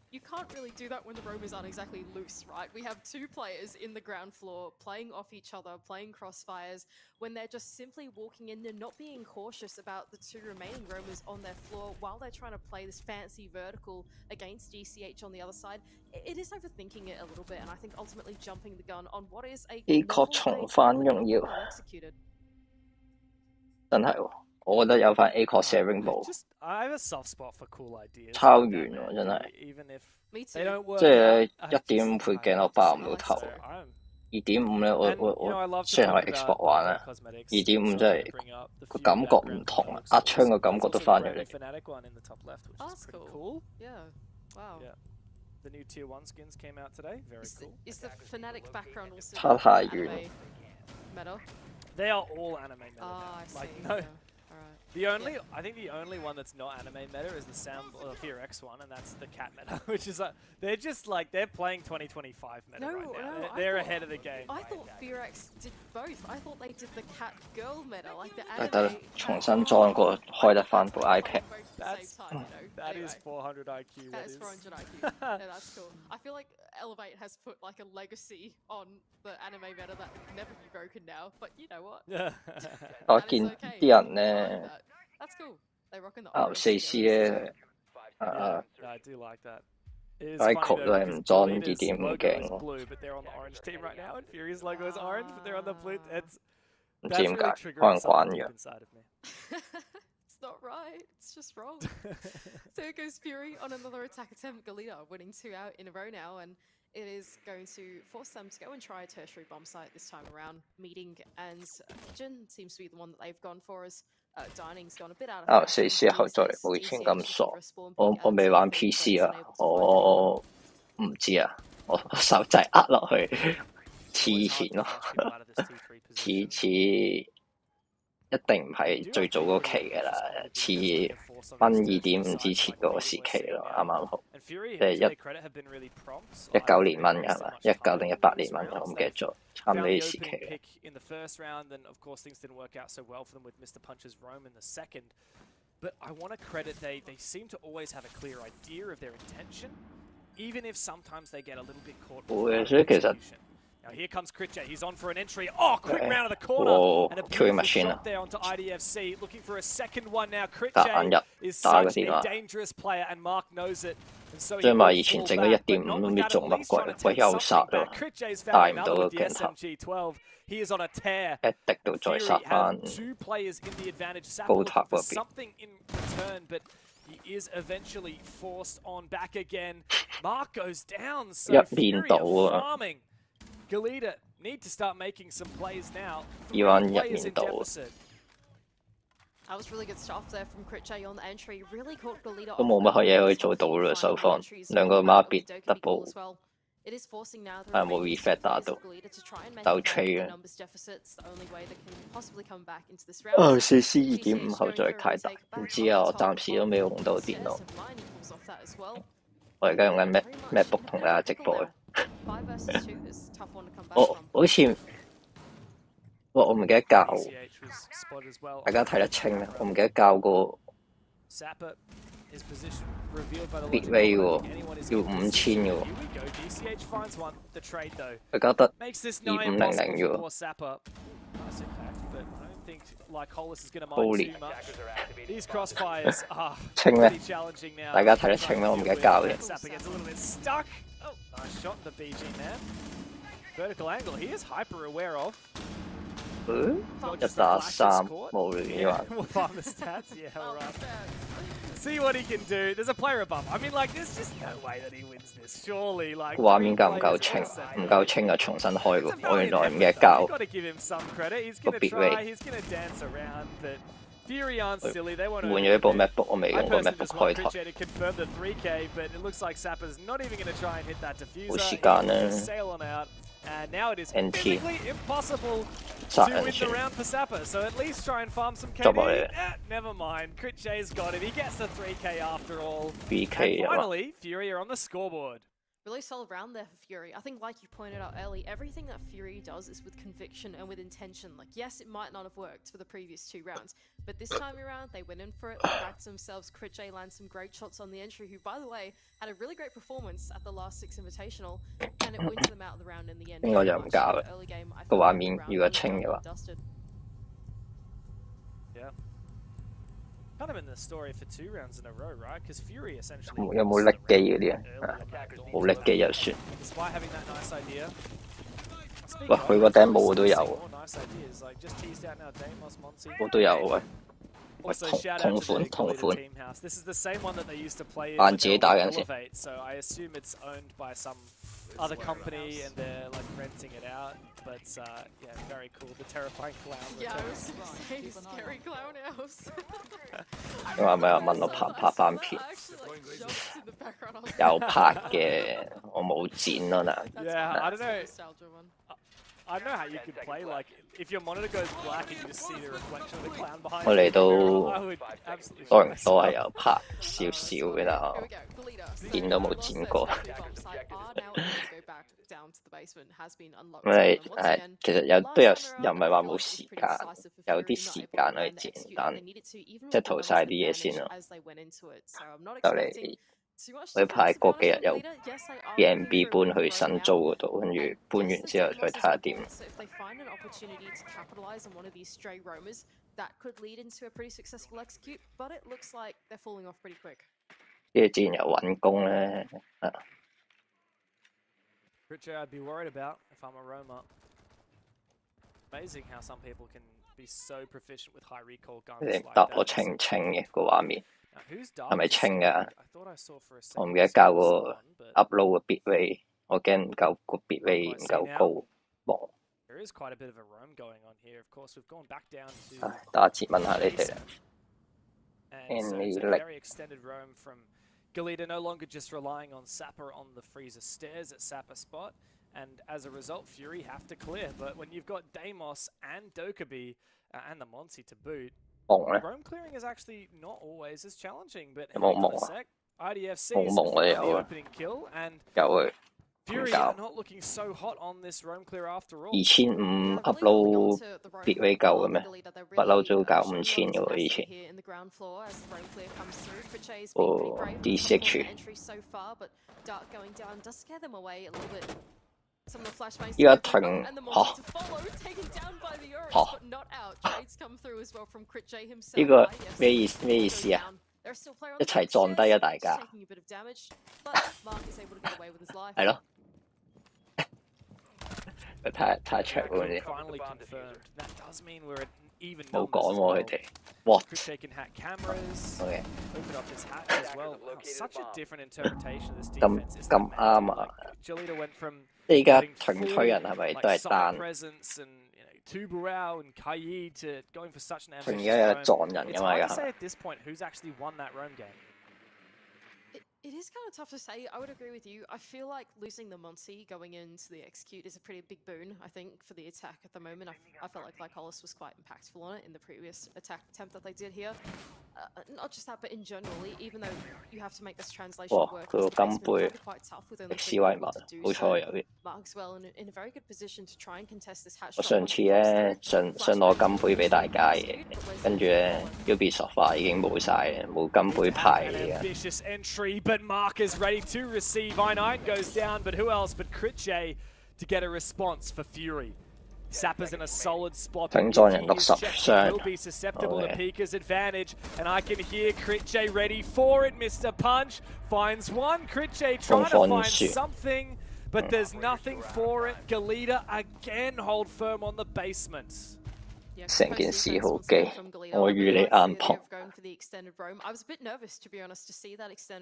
S6: you can't really do that when the roamers aren't exactly loose, right? We have 2 players in the ground floor playing off each other, playing crossfires, when they're just simply walking in and not being cautious about the 2 remaining roamers on their floor while they're trying to play this fancy vertical against GCH on the other side. It is overthinking it a little bit, and I think ultimately jumping the gun on what is a
S1: 的確重返重要，真係喎！我覺得有翻 A Core Sharing 部
S5: I have a soft spot for cool ideas.
S1: 超遠喎，真係。即係1.5倍鏡我爆唔到頭。2.5咧，我雖然係 Xbox 玩啦，2.5真係個感覺唔同啊，壓槍個感覺都翻咗嚟。
S6: That's cool. Yeah. Wow.
S5: The new Tier 1 skins came out today. Very cool.
S6: Is the Fnatic background also
S1: 差太遠。
S5: Meta? They are all anime meta.
S6: I see.
S5: Like, no.
S6: Alright.
S5: I think the only one that's not anime meta is the Fear X one, and that's the cat meta, which is they're playing 2025 meta right now. They're ahead of the game.
S6: I thought Fear X did both. I thought they did the cat girl meta, like the
S1: 得
S6: anime.
S1: 重新裝過開得翻部 iPad。
S5: That is 400 IQ.
S6: That is 400 IQ. Yeah, that's cool. I feel like Elevate has put like a legacy on the anime meta that will never be broken now. But you know what?
S1: 我見啲人咧
S6: That's cool. They rock in the
S1: 4C 咧
S5: I do like that.
S1: Icon 都係唔裝2.5鏡咯。
S5: blue, but they're on the orange team right now, and Fury's logo is orange, but they're on the blue.
S1: 唔知點解，可能慣咗。
S6: It's not right. It's just wrong. So it goes Fury on another attack attempt. Galita winning 2 out in a row now, and it is going to force them to go and try a tertiary bomb site this time around. Meeting and Jin seems to be the one that they've gone for as Dining's gone a bit out of
S1: 4C 後再嚟冇以前咁傻。我未玩 PC 啊，我唔知啊，我手掣壓落去似以前咯，似一定唔係最早嗰期嘅啦，似分2.5之前嗰個時期咯，啱啱好，即係19年蚊嘅係嘛？19定18年蚊，我唔記得咗，差唔多呢時期。
S5: But I want to credit they seem to always have a clear idea of their intention, even if sometimes they get a little bit caught.
S1: 所以其實
S5: Now here comes Critche, he's on for an entry. Oh, quick round of the corner.
S1: Whoa,
S5: and a
S1: killing
S5: beautiful
S1: machine.
S5: shot there onto IDFC. Looking for a second one now. Critche is such a dangerous player, and Mark knows it. And so he will fall back, but not without at least trying to take something back. Critche's found another with the SMG-12. He is on a tear. Fury has 2 players in the advantage. Sapper looking for something in return, but he is eventually forced on back again. Mark goes down, so Fury are farming. Galita need to start making some plays now.
S1: players in deficit.
S6: That was really good stuff there from Critche on the entry. Really caught Galita
S1: 都冇乜嘢可以做到啦，收方兩個孖別 double。 係冇 reflect 打到，鬥 trade 啊！4C 2.5後再太大，唔知啊，我暫時都未用到電腦。我而家用緊 MacBook 同大家直播嘅。我好似我唔記得教，大家睇得清咩？我唔記得教過 bitrate 喎，要5000嘅喎，佢交得2500嘅喎。Holy 清咩？大家睇得清咩？我唔記得教嘅。
S5: Vertical angle, he is hyper aware of.
S1: 1打3冇亂話。
S5: We'll farm the stats, yeah, right. See what he can do. There's a player above. I mean, like, there's just no way that he wins this. Surely, like.
S1: 畫面夠唔夠清？唔夠清啊！重新開個。我原來唔記得教。
S5: Got to give him some credit. He's gonna try. He's gonna dance around, but Fury aren't silly. They won't.
S1: 換咗一部 MacBook， 我未用過 MacBook 開台。
S5: to confirm the 3K, but it looks like Sapper's not even gonna try and hit that diffuser.
S1: 冇時間啦。
S5: Sail on out. And now it is
S1: NT
S5: physically impossible to win the round for Sapper, so at least try and farm some KD. Never mind, Critche's got it. He gets the 3K after all.
S1: 3K,
S5: and finally, Fury are on the scoreboard.
S6: Really solid round there for Fury. I think, like you pointed out early, everything that Fury does is with conviction and with intention. Like, yes, it might not have worked for the previous 2 rounds, but this time around, they went in for it, they backed themselves. Critche lands some great shots on the entry, who, by the way, had a really great performance at the last 6 Invitational, and it wins them out of the round in the end.
S1: 應該就唔教啦。個畫面如果清嘅話。
S5: Yeah. Kind of in the story for 2 rounds in a row, right? Because Fury essentially.
S1: 有冇叻機嗰啲啊？冇叻機就算。
S5: Despite having that nice idea.
S1: 喂，佢個頂帽都有。我都有喂。
S5: Also, shout out to the Galita team house. This is the same one that they used to play in when they were Elevate, so I assume it's owned by some other company and they're like renting it out. But yeah, very cool. The terrifying clown.
S6: Yeah, I was saying scary clown house.
S1: 因為咪話問我拍翻片，有拍嘅，我冇剪咯嗱。
S5: Yeah, I don't know. I don't know how you could play, like, if your monitor goes black and you just see the reflection of the clown behind you.
S1: 我哋都
S5: I would absolutely
S1: 多唔多係有拍少少嘅啦，剪都冇剪過。因為其實都有又唔係話冇時間，有啲時間去剪，但即係塗晒啲嘢先咯。就嚟佢排過幾日有 B&B 搬去新租嗰度，跟住搬完之後再睇下點。跟住之前又揾工咧，Richard,
S5: I'd be worried about if I'm a Roma. Amazing how some people can be so proficient with high recoil guns like that.
S1: 答我清唔清嘅個畫面？係咪清㗎？ 我唔記得校個 upload 個 bit rate， 我驚唔夠個 bit rate 唔夠高，望。
S5: There is quite a bit of a roam going on here. Of course, we've gone back down to.
S1: 打字問下你哋啦。
S5: And so it's a very extended roam from Galita, no longer just relying on Sapper on the freezer stairs at Sapper spot, and as a result, Fury have to clear. But when you've got Deimos and Dokkaebi and the Monty to boot, roam clearing is actually not always as challenging. But in a sec, IDF sees the opening kill, and Fury are not looking so hot on this roam clear after all.
S1: 2500 upload bit rate 夠嘅咩？不嬲都搞5000嘅喎以前。Decisive。依家停呢個咩意思啊？一齊撞低啊大家。係咯。太長嗰啲，冇講喎佢哋。What？ 咁啱啊！即係依家停推人係咪都係單？佢而家有撞人㗎嘛？而家。
S6: It is kind of tough to say. I would agree with you. I feel like losing the Monty going into the execute is a pretty big boon, I think, for the attack at the moment. I felt like Lycolis was quite impactful on it in the previous attack attempt that they did here. Not just that, but in general, even though you have to make this translation work, it's quite tough with only 3 people to do so. Mark's well in a very good position to try and contest this hatch.
S1: 我上次咧想攞金杯俾大家嘅，跟住咧 Ubisoft 話已經冇晒，冇金杯派嘅。
S5: Ambitious entry, but Mark is ready to receive. I9 goes down, but who else but Critche to get a response for Fury. Sapper's in a solid spot. Will be susceptible to Pika's advantage, and I can hear Critche ready for it. Mr. Punch finds one. Critche trying to find something, but there's nothing for it. Galita again hold firm on the basement.
S1: 成件事好機，我與你眼碰。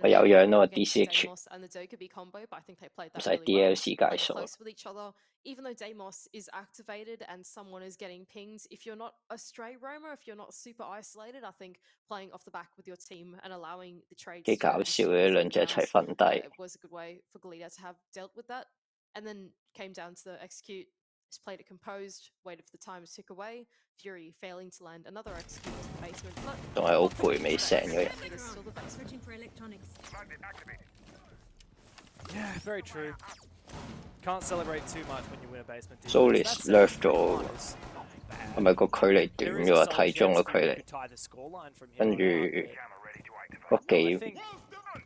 S1: 我有樣咯 ，DCH 唔使 DLC 解數。
S6: Even though Deimos is activated and someone is getting pinged, if you're not a stray roamer, if you're not super isolated, I think playing off the back with your team and allowing the trades
S1: 幾搞笑嘅，兩隻一齊瞓低。
S6: Was a good way for Galita to have dealt with that, and then came down to the execute. Just played it composed, waited for the time to tick away. Fury failing to land another execute into the basement.
S1: 仲係好攰，未醒嘅人。
S5: Yeah, very true. Can't celebrate too much when you win a basement.
S1: Solis nerf 咗，係咪個距離短咗？睇中個距離，跟住個幾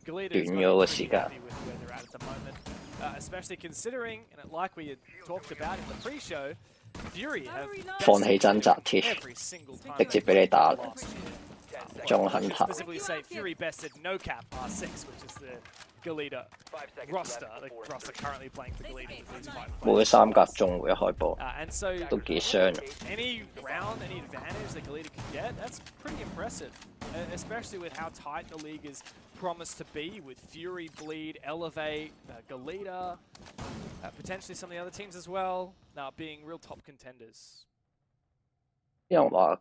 S1: 短咗個時間。
S5: Especially considering, and like we had talked about in the pre-show, Fury have
S1: 放棄掙扎貼，直接俾你打，仲肯彈。
S5: Specifically say Fury bested no cap R6, which is the Galita roster, the roster currently playing for Galita.
S1: 每個三格中會一開波
S5: And so
S1: 都幾傷。
S5: any round, any advantage that Galita could get, that's pretty impressive, especially with how tight the league is promised to be with Fury, Bleed, Elevate, Galita, potentially some of the other teams as well, being real top contenders.
S1: 有人話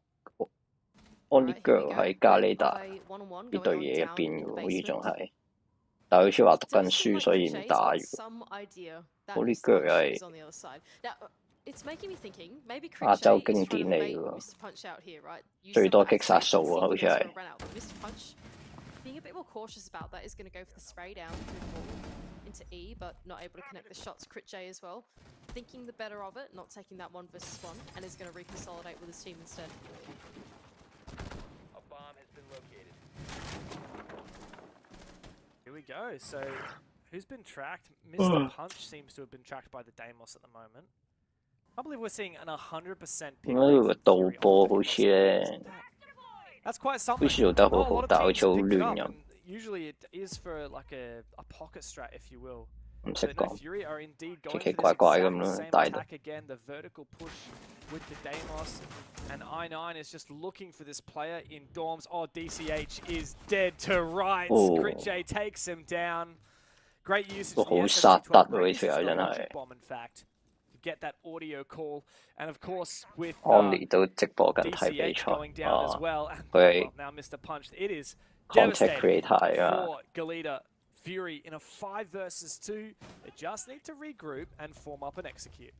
S1: Only Girl 喺Galita呢隊嘢入邊喎，好似仲係，但係好似話讀緊書，所以唔打。Only Girl 係亞洲經典嚟嘅喎，最多擊殺數喎，好似係。
S6: Being a bit more cautious about that is going to go for the spray down into E, but not able to connect the shots. Crit J as well, thinking the better of it, not taking that 1 versus 1, and is going to reconsolidate with his team instead.
S7: A bomb has been located.
S5: Here we go. So, who's been tracked? Mr. Punch seems to have been tracked by the Deimos at the moment. I believe we're seeing an 100% pick rate for Fury on the That's quite something. Usually it is for like a pocket strat, if you will. But no, Fury are indeed going for this exact same attack again. The vertical push with the Deimos. And I9 is just looking for this player in dorms. Oh, DCH is dead to rights. Crit J takes him down. Great usage of the SMG-12. Bomb, in fact. Get that audio call, and of course with DCH going down as well, and now Mr. Punch, it is devastating for Galita. Fury in a 5 versus 2. They just need to regroup and form up and execute.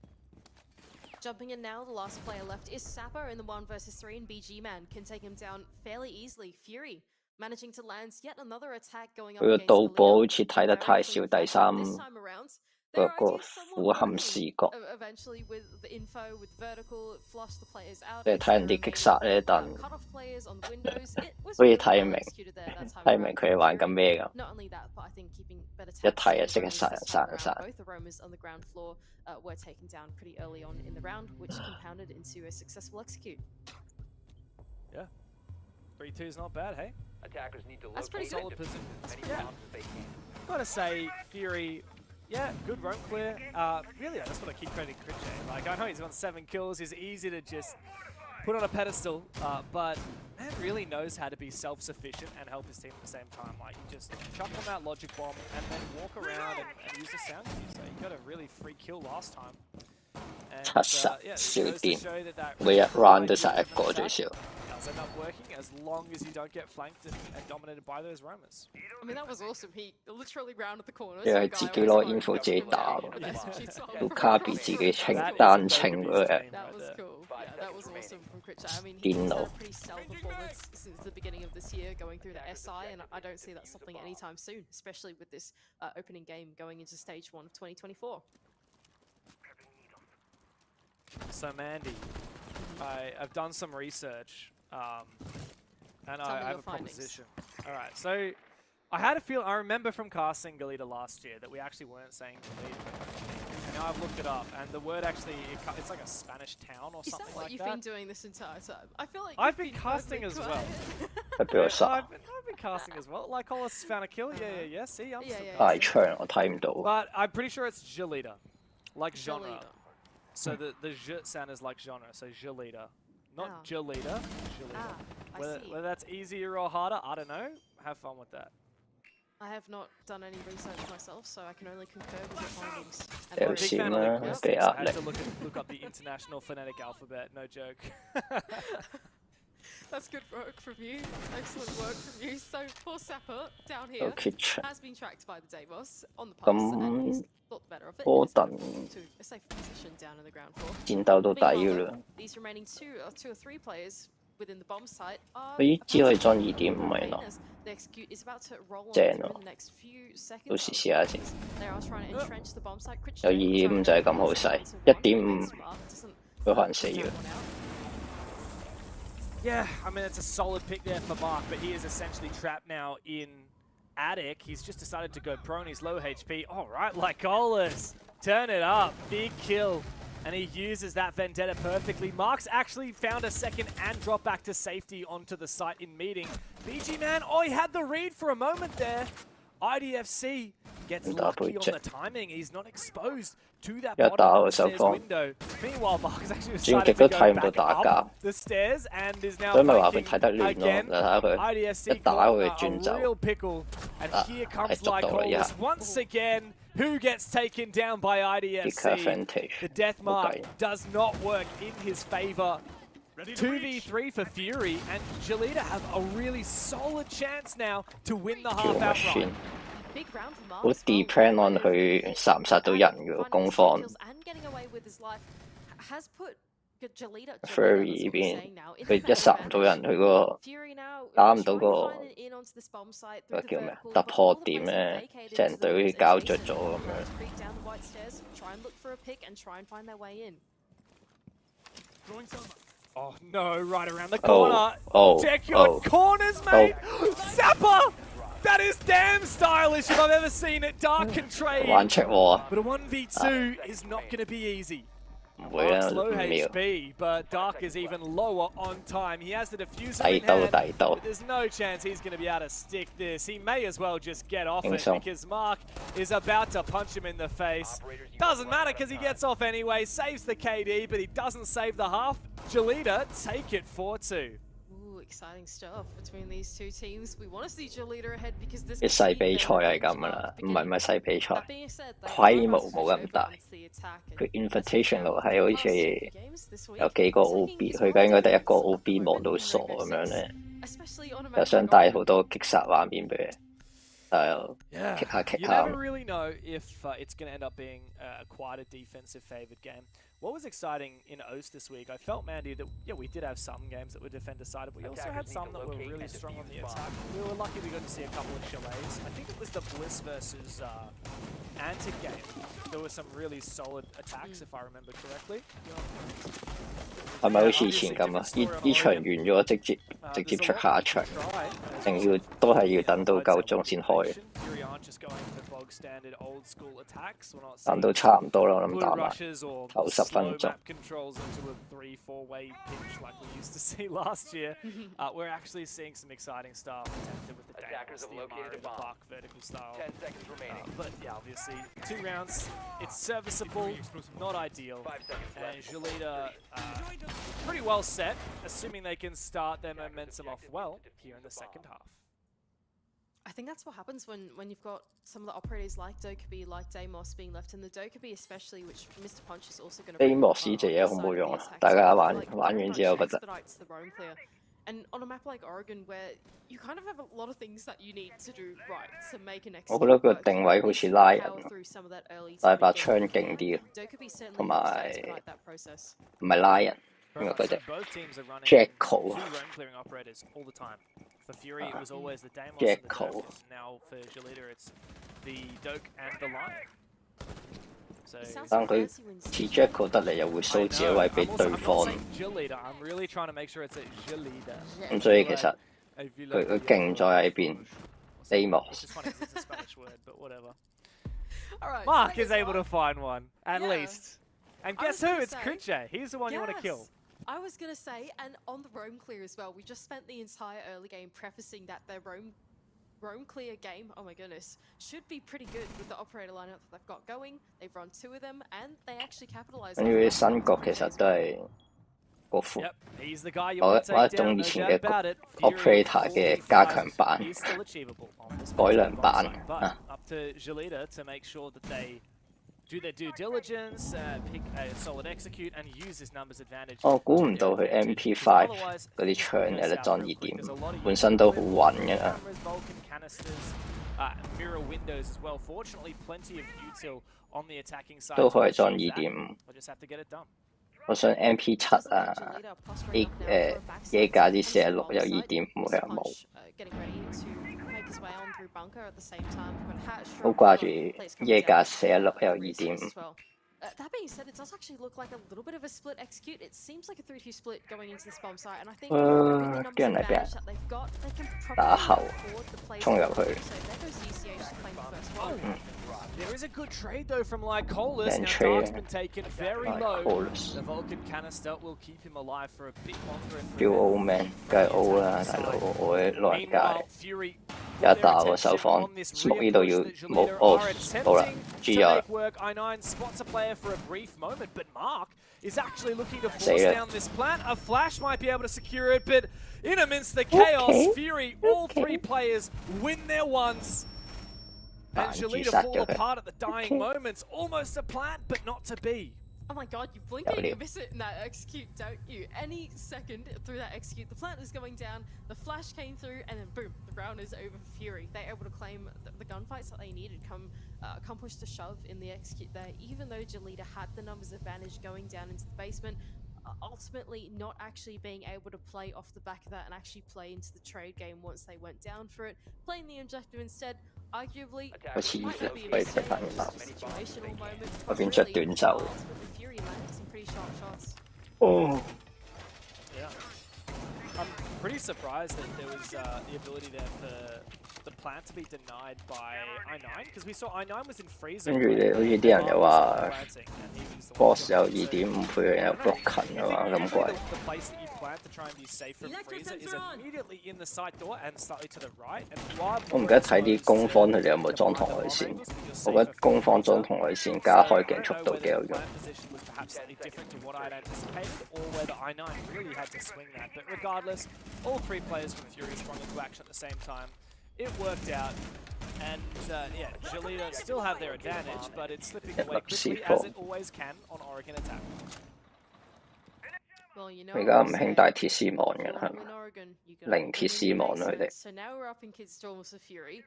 S6: Jumping in now, the last player left is Sapper in the 1 versus 3, and BG Man can take him down fairly easily. Fury managing to land yet another attack going up against Galita.
S1: 好似睇得太少第三。 個俯瞰視覺，即係睇人啲擊殺咧，但好似睇唔明佢哋玩緊咩咁，一睇就即刻殺人。
S5: Yeah, 3-2 is not bad, hey?
S7: Attackers need to
S5: That's pretty solid position. Yeah. Gotta say, Fury. Yeah, good roam clear. Really, I just want to keep crediting Crit J. Like, I know he's got 7 kills. He's easy to just put on a pedestal, but man really knows how to be self-sufficient and help his team at the same time. Like, you just chuck on that logic bomb and then walk around and use the sound cue. So he got a really free kill last time. And, yeah, it goes to show that
S1: 每日 round 都殺一個最少。
S5: does end up working as long as you don't get flanked and dominated by those roamers.
S6: I mean, that was awesome. He literally rounded the corner.
S1: 你係自己攞 info 自己打喎，要卡比自己清單清嗰日。
S6: That was cool. Yeah, that was awesome from Crit J. I mean, he's had a pretty stellar performance since the beginning of this year, going through the SI, and I don't see that stopping anytime soon, especially with this opening game going into stage 1 of 2024.
S5: So Mandy, I've done some research, and I have a proposition. All right, so I had a feel. I remember from casting Galita last year that we actually weren't saying Galita. And now I've looked it up, and the word actually, it's like a Spanish town or something like that.
S6: Is that what you've been doing this entire time? I feel like
S5: I've been casting as well. I've been casting as well. Like, Hollis found a kill. Yeah. See, I'm But I'm pretty sure it's Galita, like genre. So the j sound is like genre, so Galita. Not Galita. Whether that's easier or harder, I don't know. Have fun with that.
S6: I have not done any research myself, so I can only concur with your findings.
S5: I had to look up the international phonetic alphabet, no joke.
S6: That's good work from you. Excellent work from you. So poor Sapper down here has been tracked by the Deimos on the pass, and he's thought the better of it. To a safe position down in the ground floor. Meanwhile, these remaining two or three players within the bomb site are the execute is about to roll on through the next few seconds. They are trying to entrench the bomb site. Crit J
S5: Yeah, I mean, it's a solid pick there for Mark, but he is essentially trapped now in Attic. He's just decided to go prone. He's low HP. All right, Lycolis, turn it up. Big kill. And he uses that Vendetta perfectly. Mark's actually found a second and dropped back to safety onto the site in meeting. BG Man, oh, he had the read for a moment there. IDFC gets lucky on the timing. He's not exposed to that
S1: 一打
S5: bottom
S1: 我手
S5: stairs
S1: 方，
S5: window. Meanwhile, Mark's actually
S1: 轉
S5: decided
S1: 極
S5: to
S1: 都
S5: go
S1: 睇唔到
S5: back
S1: 打
S5: up
S1: 交，
S5: the stairs and is now
S1: 所以咪話佢
S5: flanking
S1: 睇得亂咯。
S5: again.
S1: 你睇下佢
S5: IDFC
S1: 一打
S5: caught
S1: 佢
S5: a
S1: 轉走，
S5: real pickle, and here comes
S1: 捉到啦一下
S5: Lycolis once again. Who gets taken down by
S1: kick
S5: IDFC?
S1: advantage，
S5: The death
S1: 冇
S5: mark
S1: 計。
S5: does not work in his favor. 2v3 for Fury, and Galita have a really solid chance now to win the
S1: 叫
S5: half
S1: 乜
S5: outright.
S1: 算？
S6: Big round for Mark
S1: 好
S6: as well.
S1: depend on 佢殺唔殺到人嘅喎，攻方。
S6: And getting away with his life has put Galita
S1: Furry 呢邊佢一殺唔到人，佢個
S6: Fury now
S1: 打唔到個
S6: trying to find an in onto this bomb site
S1: 個
S6: through the
S1: 叫咩
S6: vertical,
S1: 突
S6: but
S1: 破
S6: all the
S1: 點
S6: places
S1: 咧，
S6: vacated
S1: 成
S6: to the
S1: 隊
S6: north
S1: 搞着
S6: adjacent.
S1: 咗咁
S6: Trying
S1: 樣。
S6: to creep down the white stairs, try and look for a pick and try and find their way in.
S5: Oh no, right around the corner.
S1: Oh,
S5: Check your
S1: oh,
S5: corners, mate. Zappa! That is damn stylish if I've ever seen it. Dark can trade.
S1: 玩赤喎啊！
S5: But a 1v2 is not going to be easy.
S1: 唔會啊，
S5: Mark's low
S1: 唔要。
S5: HP, but Dark is even lower on time. He has the diffuser
S1: 第
S5: in
S1: 刀
S5: hand,
S1: 第刀
S5: but，there's no chance he's going to be able to stick this. He may as well just get off it
S1: 輕鬆
S5: because Mark is about to punch him in the face. Doesn't matter because he gets off anyway, saves the KD, but he doesn't save the half. Galita take it 4-2.
S6: Ooh, exciting stuff between these two teams. We want to see Galita ahead because this
S1: 啲細比賽係咁噶啦，唔係細比賽，規模冇咁大。佢 invitational 係好似有幾個 OB， 佢而家應該得一個 OB 望到傻咁樣咧，又想帶好多擊殺畫面俾佢，但係又 kick 下 kick
S5: You
S1: 下
S5: never。really know if it's going to end up being quite a defensive favored game. What was exciting in OST this week, I felt, Mandy, that we did have some games that were defender-sided, but we also had some that were really strong on the attack. We were lucky we got to see a couple of chalets. I think it was the Bliss versus Antic game. There were some really solid attacks, if I remember correctly.
S1: 係咪好似以前咁啊？呢場完咗直接出下一場，定都係要等到夠鐘先開。等到差唔多啦，我諗打埋頭10分鐘。
S5: We're actually seeing some exciting stuff attempted with the
S7: Attackers have located a bomb.
S5: Buck vertical style.
S7: 10 seconds remaining.
S5: But yeah, obviously, 2 rounds, it's serviceable, not ideal.
S7: 5 seconds
S5: And
S7: left.
S5: Galita pretty well set, assuming they can start their momentum off well here in the second half.
S6: I think that's what happens when you've got some of the operators like Dokkaebi, like Deimos being left, and the Dokkaebi especially, which Mr. Punch is also going to
S1: Deimos 呢隻嘢好冇用啊！大家玩完之後覺得。
S6: And on a map like Oregon, where you kind of have a lot of things that you need to do right to make an execute.
S1: 我覺得佢定位好似拉人，拉把槍勁啲，
S6: Dokkaebi
S1: 同埋
S6: expedite that process.
S1: 唔係拉人，因為
S5: So
S1: 嗰隻
S5: both teams are running
S1: Jacko.
S5: 2 roam clearing operators all the time. For Fury, it was always the Deimos and the
S1: Jacko.
S5: Doke. Now for Galita, it's the Doke and the Lion. So
S1: 當佢似 Jacko 得嚟，又會 show 自己位俾對方，
S5: Galita. I'm really trying to make sure it's a Galita.
S1: 咁所以其實佢勁在喺邊 Deimos。
S5: It's just funny 'cause it's a Spanish word, but whatever.
S6: Alright,
S5: Mark
S6: so
S5: is able to find one, at
S6: Yeah.
S5: least. And
S6: I
S5: guess
S6: was
S5: who?
S6: gonna
S5: It's
S6: say-
S5: Kritche. He's the one you want to kill.
S6: I was going to say, and on the roam clear as well, we just spent the entire early game prefacing that their roam clear game, oh my goodness, should be pretty good with the operator lineup that they've got going. They've run 2 of them, and they actually capitalized.
S1: 跟住啲新角其實都係個副
S5: Yep, he's the guy you
S1: 我
S5: want to
S1: 我一
S5: take
S1: 種
S5: down,
S1: 以
S5: no
S1: 前
S5: doubt
S1: 嘅
S5: about it.
S1: operator 嘅加強版
S5: He's still achievable on this
S1: 改良版
S5: but
S1: 啊，
S5: up to Galita to make sure that they do their due diligence, pick a solid execute, and use his numbers advantage.
S1: 我估唔到佢 MP5 嗰啲槍有得裝2點，本身都好穩嘅啦。
S5: Cameras, Vulcan canisters, mirror windows as well. Fortunately, plenty of util on the attacking side.
S1: 都可以
S5: to
S1: 裝
S5: achieve that.
S1: 2.5。
S5: We'll just have to get it done.
S1: 我想 MP7 啊，耶加啲46有2.5，佢又冇。 好掛住耶加46有2.5。
S6: That being said, it does actually look like a little bit of a split execute. It seems like a 3-2 split going into this bomb site, and I think with the numbers
S1: 啲人嚟俾人
S6: advantage that they've got, they can
S1: 打
S6: probably
S1: 後
S6: afford the plays.
S1: 衝入去。
S6: So there goes ECH to claim the first one.
S5: There is a good trade though from Lycolis.
S1: Then
S5: Now
S1: trade.
S5: Dark's been taken very low.
S1: Lycolis
S5: The Vulcan canister will keep him alive for a bit longer. And
S1: Feel old man，梗係 old 啦，大佬，我啲老人家
S5: Meanwhile, Fury put their
S1: 打個
S5: attention
S1: 手放
S5: on this
S1: smoke
S5: rear
S1: 呢度
S5: push
S1: 要
S5: that
S1: 冇
S5: Galita
S1: 哦
S5: are
S1: 好啦
S5: attempting
S1: ，G
S5: to
S1: 啊
S5: make work. I9 spots a player for a brief moment, but Mark is actually looking to
S1: 死
S5: force
S1: 啦
S5: down this plant. A flash might be able to secure it, but in amidst the chaos, Fury, all three players win their ones. And Galita fall apart at the dying moments. Almost a plant, but not to be.
S6: Oh my god, you blink and you miss it in that execute, don't you? Any second through that execute, the plant is going down, the flash came through, and then boom, the round is over for Fury. They're able to claim the gunfights that they needed come push to shove in the execute there, even though Galita had the numbers advantage going down into the basement. Ultimately not actually being able to play off the back of that and actually play into the trade game once they went down for it, playing the objective instead, arguably might not be a mistake, just a situational moment, but really, ultimately Fury landed some pretty sharp shots.
S5: Yeah. I'm pretty surprised that there was the ability there for the plant to be denied by I9, because we saw I9 was in freezer.
S1: 跟住你好似啲人又話 boss 有2.5倍有 block 近啊嘛，咁貴。
S5: The place that you plant to try and be safe from freezer is immediately in the side door and slightly to the right. And
S1: 我唔記得睇啲攻方佢哋有冇裝同類線，我覺得攻方裝同類線加開鏡速度幾有用。
S5: perhaps slightly different to what I'd anticipated, or whether I9 really had to swing that. But regardless, all three players from Fury sprung into action at the same time. It worked out, and yeah, Galita still have their advantage, but it's slipping away quickly as it always can on Oregon attack.
S6: Well, you know,
S1: 而家唔興帶鐵絲網嘅啦，係咪？零鐵絲網啦佢哋。
S6: So now we're up in Kid Storms for Fury.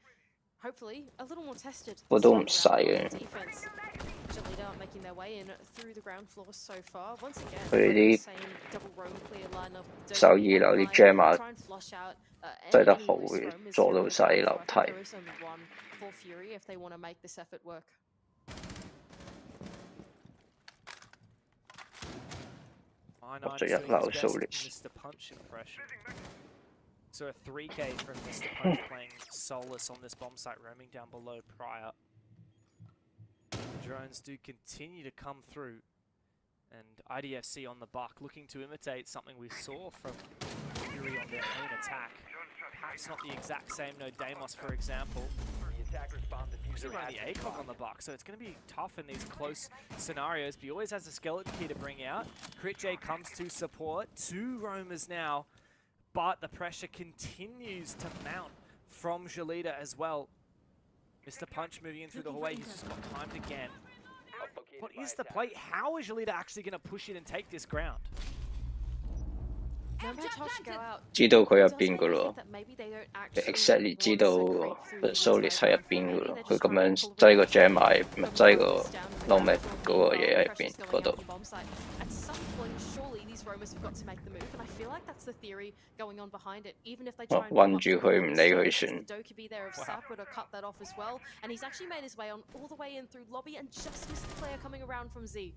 S6: Hopefully, a little more tested.
S1: 不過都唔使嘅。
S6: Galita making their way in through the ground floor so far. Once again,
S1: 佢哋
S6: same double roam clear lineup.
S1: 手二樓啲 jam 啊
S6: Try and flush out
S1: 擠得
S6: any
S1: 好
S6: loose
S1: 嘅，
S6: roamers
S1: 做
S6: here
S1: 到
S6: on the
S1: 晒
S6: ground
S1: 樓
S6: floor. I
S1: 梯
S6: think。 there is only one for Fury if they want to make this effort work.
S5: I9
S1: 就一
S5: doing
S1: 樓
S5: his
S1: 數
S5: best
S1: 列。
S5: Mr. Punch impression. So a 3K from Mr. Punch playing Solus on this bomb site, roaming down below prior. Drones do continue to come through, and IDFC on the buck, looking to imitate something we saw from Fury on their own attack. Perhaps not the exact same, no Deimos for example. Usually run the ACOG on the buck, so it's going to be tough in these close scenarios, but he always has a skeleton key to bring out. Crit J comes to support, 2 roamers now, but the pressure continues to mount from Galita as well. Mr. Punch moving in through the hallway, he's just got timed again. What is the play? How is Galita actually going to push it and take this ground?
S1: 知道佢入邊噶咯 ，exactly 知道 Solis 喺入邊噶咯，佢咁樣擠個 jam 埋，咪擠個 nomad 嗰個嘢喺入邊嗰度。
S6: roamers have got to make the move, and I feel like that's the theory going on behind it. Even if they try and
S1: 韞住佢唔理佢算。
S6: Doki there of Sap would have cut that off as well, and he's actually made his way on all the way in through lobby and just missed the player coming around from Z.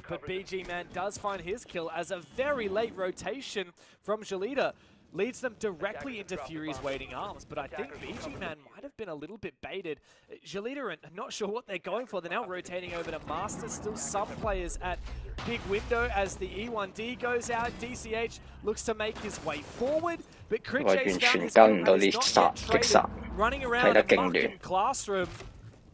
S5: But BG Man does find his kill as a very late rotation from Galita leads them directly into Fury's waiting arms, but I think BG Man might have been a little bit baited. Galita are not sure what they're going for. They're now rotating over to Master. Still some players at big window as the E1D goes out. DCH looks to make his way forward, but Critch's found his kill and is not yet traded. Running around a fucking classroom.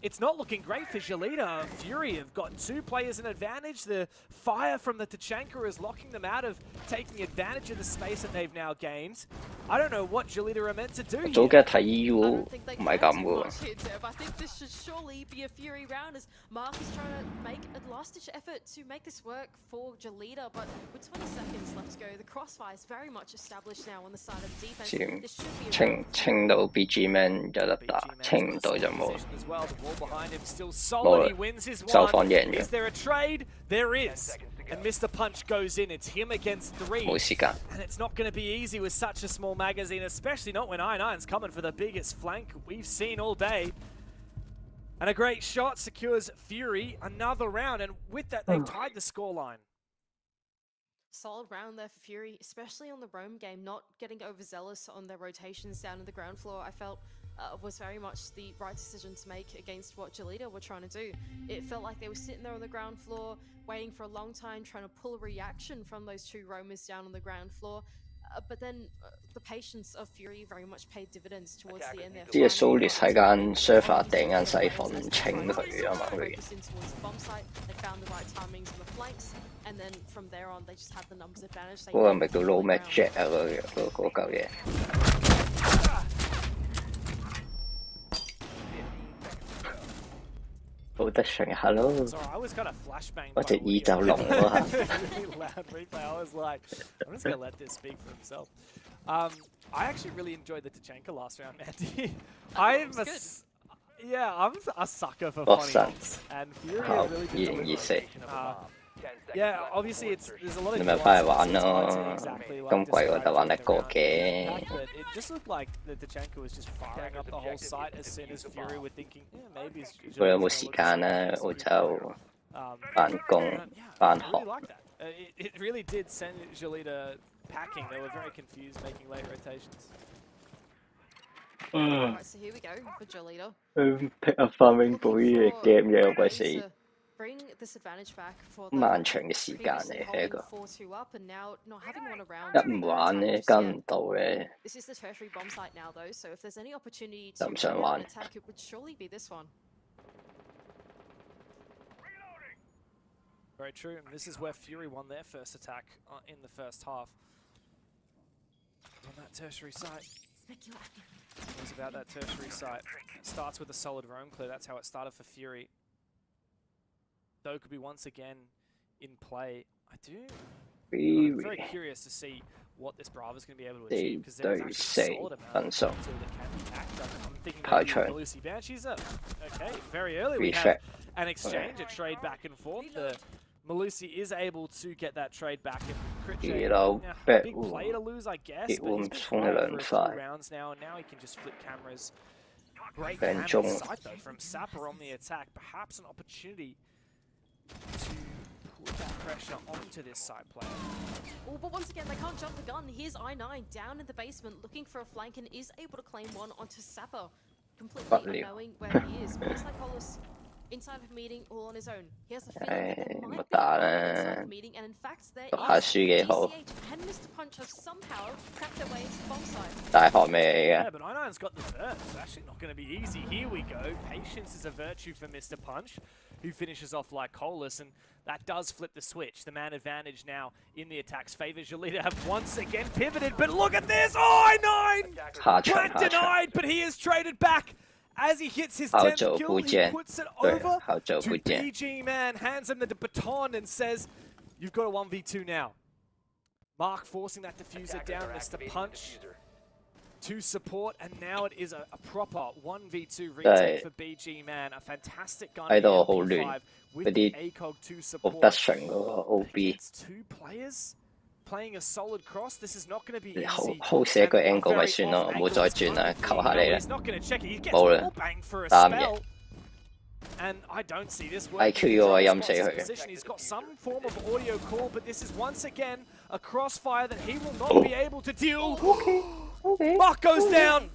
S5: It's not looking great for Galita. Fury have got 2 players in advantage. The fire from the Tachanka is locking them out of taking advantage of the space that they've now gained. I don't know what Galita are meant to do here.
S1: 早幾日睇 EU 唔係咁嘅喎。
S6: I think this should surely be a Fury round as Mark is trying to make a last-ditch effort to make this work for Galita, but with 20 seconds left to go, the crossfire is very much established now on the side of defense. This should be
S1: 清到 BG Man 有得打，清唔到就冇。
S5: Behind him, still solid. He wins his one. Is there a trade? There is. And Mr. Punch goes in. It's him against 3. And it's not going to be easy with such a small magazine, especially not when I9's coming for the biggest flank we've seen all day. And a great shot secures Fury another round. And with that, they've tied the scoreline.
S6: Solid round there for Fury, especially on the roam game, not getting overzealous on their rotations down in the ground floor. I felt was very much the right decision to make against what Galita were trying to do. It felt like they were sitting there on the ground floor, waiting for a long time, trying to pull a reaction from those 2 roamers down on the ground floor. But then the patience of Fury very much paid dividends towards the end there.
S1: 啲嘢蘇列喺間 server 頂間細房清佢啊嘛佢。嗰個咪叫 low magic 啊嗰嚿嘢。好得上下咯，我隻耳就聾咯嚇。
S5: I actually really enjoyed the Tachanka last round, Mandy. I'm a sucker for funny ops, and Fury really did yeah, obviously there's a lot of
S1: 你咪翻嚟玩咯，
S5: exactly
S1: 今季我就玩得過嘅。
S5: But it just looked like the Tachanka was just firing up the whole site as soon as Fury were thinking, maybe it's
S1: 我有冇時間啊？澳洲翻工翻學。
S5: It really did send Galita packing. They were very confused making late rotations.
S6: Right, so here we go for Galita.
S1: pick up 翻 Rainbow 呢隻 game 嘢好鬼死
S6: Bring this advantage back for
S1: 漫長嘅時間嚟係一個。 一唔玩咧跟唔到咧，
S6: This is the tertiary bomb site now though, so if there's any opportunity
S1: 就
S6: to
S1: 唔想玩。
S6: attack, it would surely be this one.
S5: Very true, and this is where Fury won their first attack in the first half. On that tertiary site. It was about that tertiary site. It starts with a solid roam clear, that's how it started for Fury. Though could be once again in play. I'm very curious to see what this Bravo's going to be able to achieve, because there's actually a solid amount of that can be backed up. I'm thinking maybe Malusi Banshees up. Okay, very early we have an exchange, a trade back and forth. The Malusi is able to get that trade back and crit trade. Big play to lose, I guess, but he's been playing for a few rounds now, and now he can just flip cameras. Great camera sight though from Sapper on the attack. Perhaps an opportunity to put that pressure onto this side player.
S6: Oh, but once again, they can't jump the gun. Here's I9 down in the basement looking for a flank and is able to claim one onto Sapper, completely unknowing where he is. But it's like Hollis inside of a meeting all on his own. He has a feeling that there might be a inside of a meeting, and in fact, there is. DCH and Mr. Punch have somehow cracked their way into the bomb site.
S5: Yeah, but I9's got the vert. It's actually not going to be easy. Here we go. Patience is a virtue for Mr. Punch, who finishes off like Colas, and that does flip the switch. The man advantage now in the attacks favor Galita have once again pivoted, but look at this! Oh, I9! Plant denied, but he is traded back. As he hits his 10th kill, he puts it over to BG Man, hands him the baton and says, you've got a 1v2 now. Mark forcing that diffuser down, Mr. Punch to support, and now it is a proper 1v2 retake for BG Man. A fantastic gun MP5 with the ACOG to support. It's two players playing a solid cross. This is not going to be easy.
S1: 好寫個 angle 咪算咯，唔好再轉啦，求下你啦。
S5: 冇啦，
S1: 啱嘅。
S5: And I don't see this working.
S1: IQ 個位陰死佢。
S5: He's got some form of audio call, but this is once again a crossfire that he will not be able to deal. Mark goes down.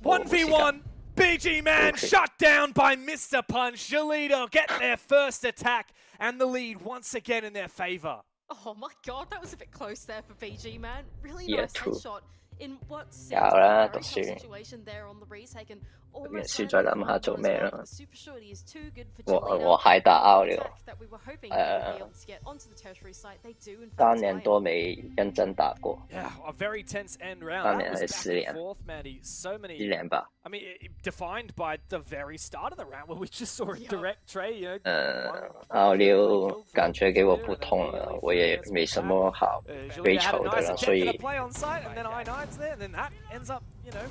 S5: 1v1. BG Man shut down by Mr. Punch. Galita get their first attack and the lead once again in their favor.
S6: Oh my god, that was a bit close there for BG Man. Really nice headshot in what seems like a very tough situation there on the retake, and almost
S1: 輸再諗下做咩啦。
S6: super shorty is too good for
S1: 我係打 out 了。
S6: that we were hoping they would be able to get onto the tertiary site. They do in fact.
S1: 單年多未認真打過。
S5: Yeah, a very tense end round.
S1: 單年
S5: That
S1: 係
S5: was
S1: 4
S5: back
S1: 年。
S5: and forth, Mandy. So many.
S1: 4年吧。
S5: I mean, defined by the very start of the round where we just saw a direct trade. You know.
S1: out 了，感覺給我不通了，我也沒什麼好追求的了，所以。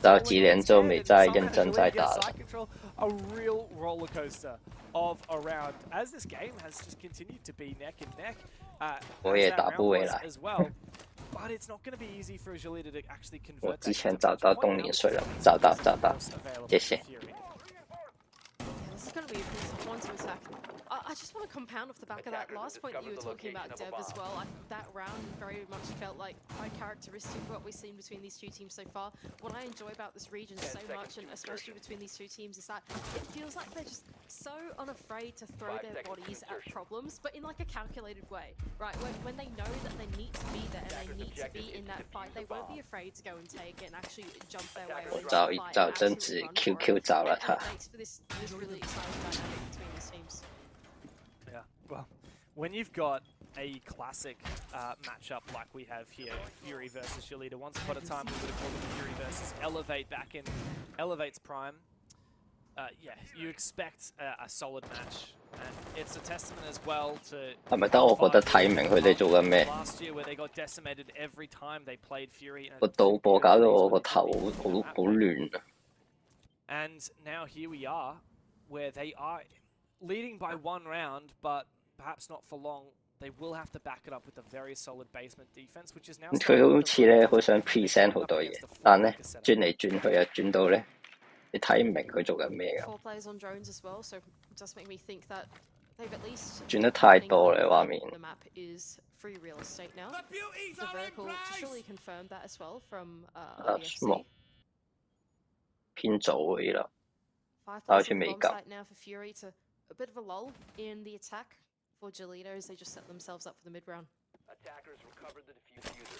S1: 到幾年之後未再認真再打了。
S5: A real roller coaster of a round, as this game has just continued to be neck and neck.
S1: 我也打不回來。
S5: As well, but it's not going to be easy for Galita to actually convert.
S1: 我之前找到凍齡水了，找到，謝謝。
S6: This is going to be a piece of one to attack. I just want to compound off the back of that last point that you were talking about, Deb, as well. That round very much felt like quite characteristic of what we've seen between these two teams so far. What I enjoy about this region so much, and especially between these two teams, is that it feels like they're just so unafraid to throw their bodies at problems, but in like a calculated way, right? When they know that they need to be there and they need to be in that fight, they won't be afraid to go and take it and actually jump their way on.
S1: 就真子 QQ 走啦他。
S6: Makes for this really exciting dynamic between these teams.
S5: Yeah, well, when you've got a classic matchup like we have here, Fury versus Galita. Once upon a time, we would have called it Fury versus Elevate back in Elevate's prime. Yeah, you expect a solid match, and it's a testament as well to.
S1: 係咪得我覺得睇唔明佢哋做緊咩？
S5: Last year, where they got decimated every time they played Fury.
S1: 個導播搞到我個頭好亂啊！
S5: And now here we are, where they are leading by one round, but perhaps not for long. They will have to back it up with a very solid basement defense, which is now.
S1: 佢好似咧好想 present 好多嘢，但咧轉嚟轉去啊，轉到咧你睇唔明佢做緊咩㗎。
S6: 4 players on drones as well, so it does make me think that they've at least
S1: 轉得太多啦畫面。
S6: The map is free real estate now. The vertical to surely confirm that as well from IBFC.
S1: 偏早嗰啲啦，
S6: 5
S1: 好
S6: players
S1: 似
S6: on
S1: 未
S6: bomb
S1: 夠。
S6: site now for Fury to a bit of a lull in the attack for Galita as they just set themselves up for the mid round.
S7: Attackers recovered the defused user.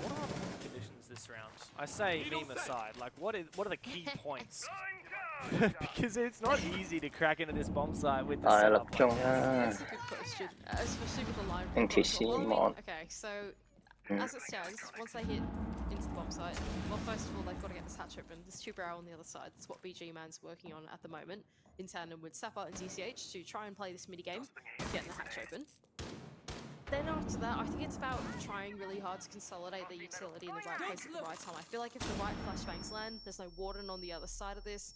S5: What are the conditions this round? I say meme aside, like what are the key points? Because it's not easy to crack into this bomb site with the
S1: 大粒
S5: setup.
S1: 鐘啊！
S6: That's a good question, especially with the line.
S1: NTC
S6: Well, I mean,
S1: mon.
S6: okay, so as it stands, once they hit into the bomb site, well, first of all, they've got to get this hatch open. There's 2 barrel on the other side. That's what BG Man's working on at the moment, in tandem with Sapper and DCH to try and play this mini game, getting the hatch open. Then after that, I think it's about trying really hard to consolidate the utility in the right place at the right time. I feel like if the right flashbangs land, there's no Warden on the other side of this.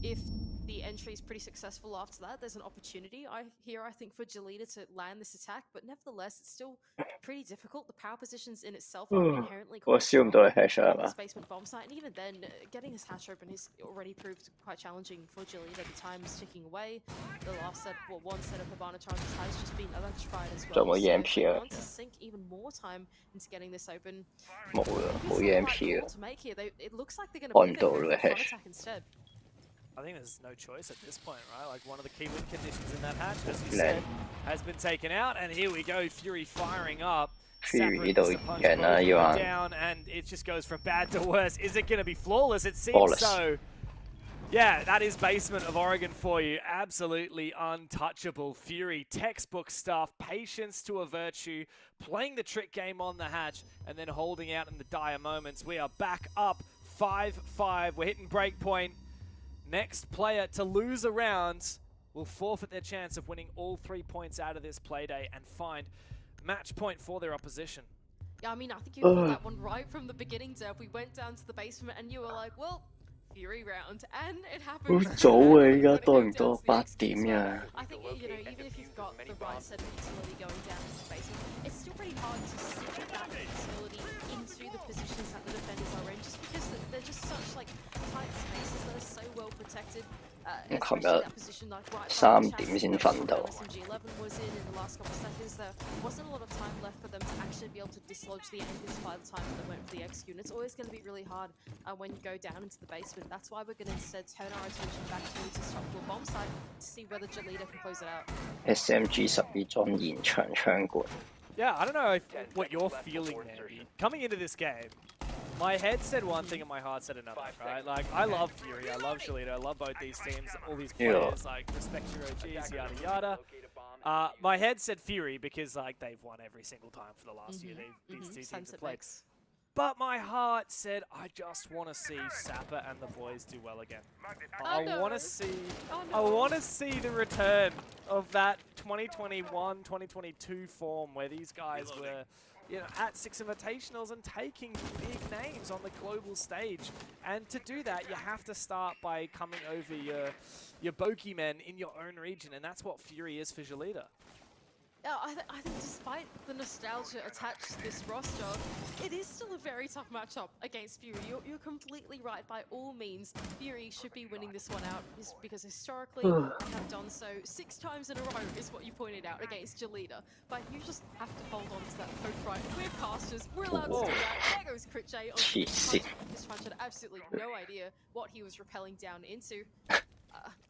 S6: If the entry is pretty successful after that, there's an opportunity I think, for Galita to land this attack, but nevertheless, it's still pretty difficult. The power positions in itself are inherently
S1: 我
S6: quite
S1: 燒唔到佢 hash 係
S6: on
S1: 嘛
S6: this？ basement bomb site, and even then, getting his hatch open has already proved quite challenging for Galita. The time is ticking away. The last set, well, one set of Havana charges has just been electrified as well.
S1: 仲有冇
S6: So
S1: EMP
S6: they
S1: 啊？
S6: want to sink even more time into getting this open.
S1: 冇啊，冇
S6: It's the
S1: EMP
S6: right
S1: 啊
S6: call！to make here. It looks like they're going to
S1: 按唔
S6: pivot
S1: 到
S6: and go
S1: 啦
S6: for a front
S1: hash。
S6: attack instead.
S5: I think there's no choice at this point, right? Like one of the key win conditions in that hatch, as you said, has been taken out, and here we go, Fury firing up.
S1: Fury
S5: Sapper
S1: 呢度
S5: gets the punch
S1: 贏啦
S5: both
S1: 要
S5: of
S1: 硬
S5: them down, and it just goes from bad to worse. Is it going to be flawless? It seems
S1: Flawless.
S5: so. Yeah, that is basement of Oregon for you. Absolutely untouchable. Fury, textbook stuff, patience to a virtue, playing the trick game on the hatch, and then holding out in the dire moments. We are back up 5-5. We're hitting break point. Next player to lose a round will forfeit their chance of winning all 3 points out of this playday and find match point for their opposition.
S6: Yeah, I mean, I think you called that one right from the beginning, Deb. We went down to the basement and you were like, well, Fury round, and it happened.
S1: 好早啊！而家
S6: When it
S1: 多
S6: came
S1: 唔
S6: down
S1: 多
S6: to the
S1: ？8
S6: XP
S1: 點
S6: as well,
S1: 呀！
S6: I think, even if you've got the right set of utility going down into the basement, it's still pretty hard to switch that utility into the positions that the defenders are in, just because they're just such like tight spaces that are so well protected. Especially that position like right
S1: 3點先瞓到。
S6: SMG11 was in the last couple of seconds. There wasn't a lot of time left for them to actually be able to dislodge the anchors by the time they went for the execute. And it's always going to be really hard when you go down into the basement. That's why we're going to instead turn our attention back to this top floor bomb site to see whether Galita can close it out.
S1: SMG 12裝延長槍管。
S5: Yeah, I don't know what you're feeling there. Coming into this game, my head said one thing and my heart said another, right? Like, I love Fury, I love Galita, I love both these teams, all these players, like, respect your OGs, yada yada. My head said Fury because, like, they've won every single time for the last year these two teams have played. But my heart said, I just want to see Sapper and the boys do well again. I want to see, I want to see the return of that 2021, 2022 form where these guys were, you know, at 6 Invitationals and taking big names on the global stage. And to do that, you have to start by coming over your bogeymen in your own region, and that's what Fury is for Galita.
S6: I think despite the nostalgia attached to this roster, it is still a very tough matchup against Fury. You're completely right. By all means, Fury should be winning this one out because historically they have done so 6 times in a row, is what you pointed out, against Galita. But you just have to hold on to that poke right. We're casters, we're allowed to do that. There goes Critchay on this punch had absolutely no idea what he was repelling down into.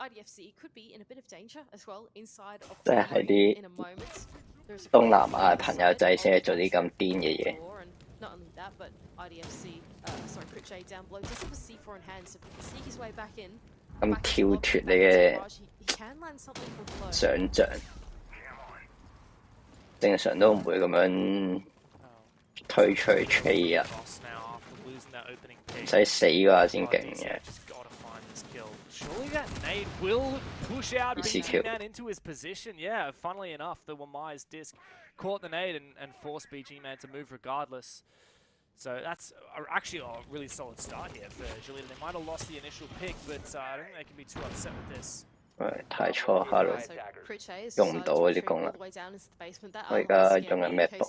S6: IDFC could be in a bit of danger as well inside of the lane in a moment.
S1: 東南亞朋友仔先係做啲咁癲嘅嘢。
S6: Not only that, but IDFC, sorry, Critchay down below does have a C4 in hand, so if he can sneak his way back in.
S1: 咁跳脱你嘅想像，正常都唔會咁樣推出去 trade 啊，唔使死嘅話先勁嘅。
S5: Surely that nade will push out BG Man into his position. Yeah, funnily enough, the Wamai's disc caught the nade and forced BG Man to move regardless. So that's actually a really solid start here for Galita. They might have lost the initial pick, but I don't think they can be too upset with this.
S1: 太錯下咯，用唔到嗰啲功能。我而家用緊咩毒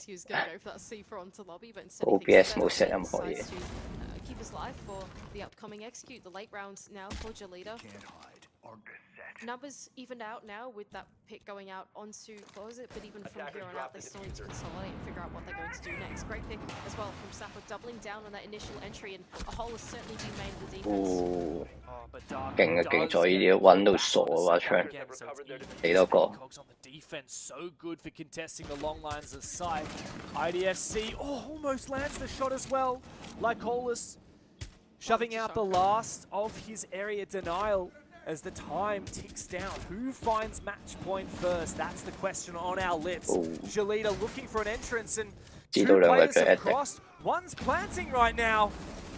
S1: ？OBS 冇 set 任何嘢。
S6: Keep his life for the upcoming execute. The late rounds now for Galita. Numbers evened out now with that pick going out onto Closet, but even from here on out, they still need to consolidate and figure out what they're going to do next. Great pick as well from Sapper, doubling down on that initial entry, and a hole has certainly been made in the defense.
S1: 勁啊勁咗呢啲揾到傻啊槍，幾多個？
S5: So good for contesting the long lines of sight. IDFC almost lands the shot as well. Lycolis shoving out the last of his area denial as the time ticks down. Who finds match point first? That's the question on our lips. Galita looking for an entrance, and 2 players have crossed. One's planting right now.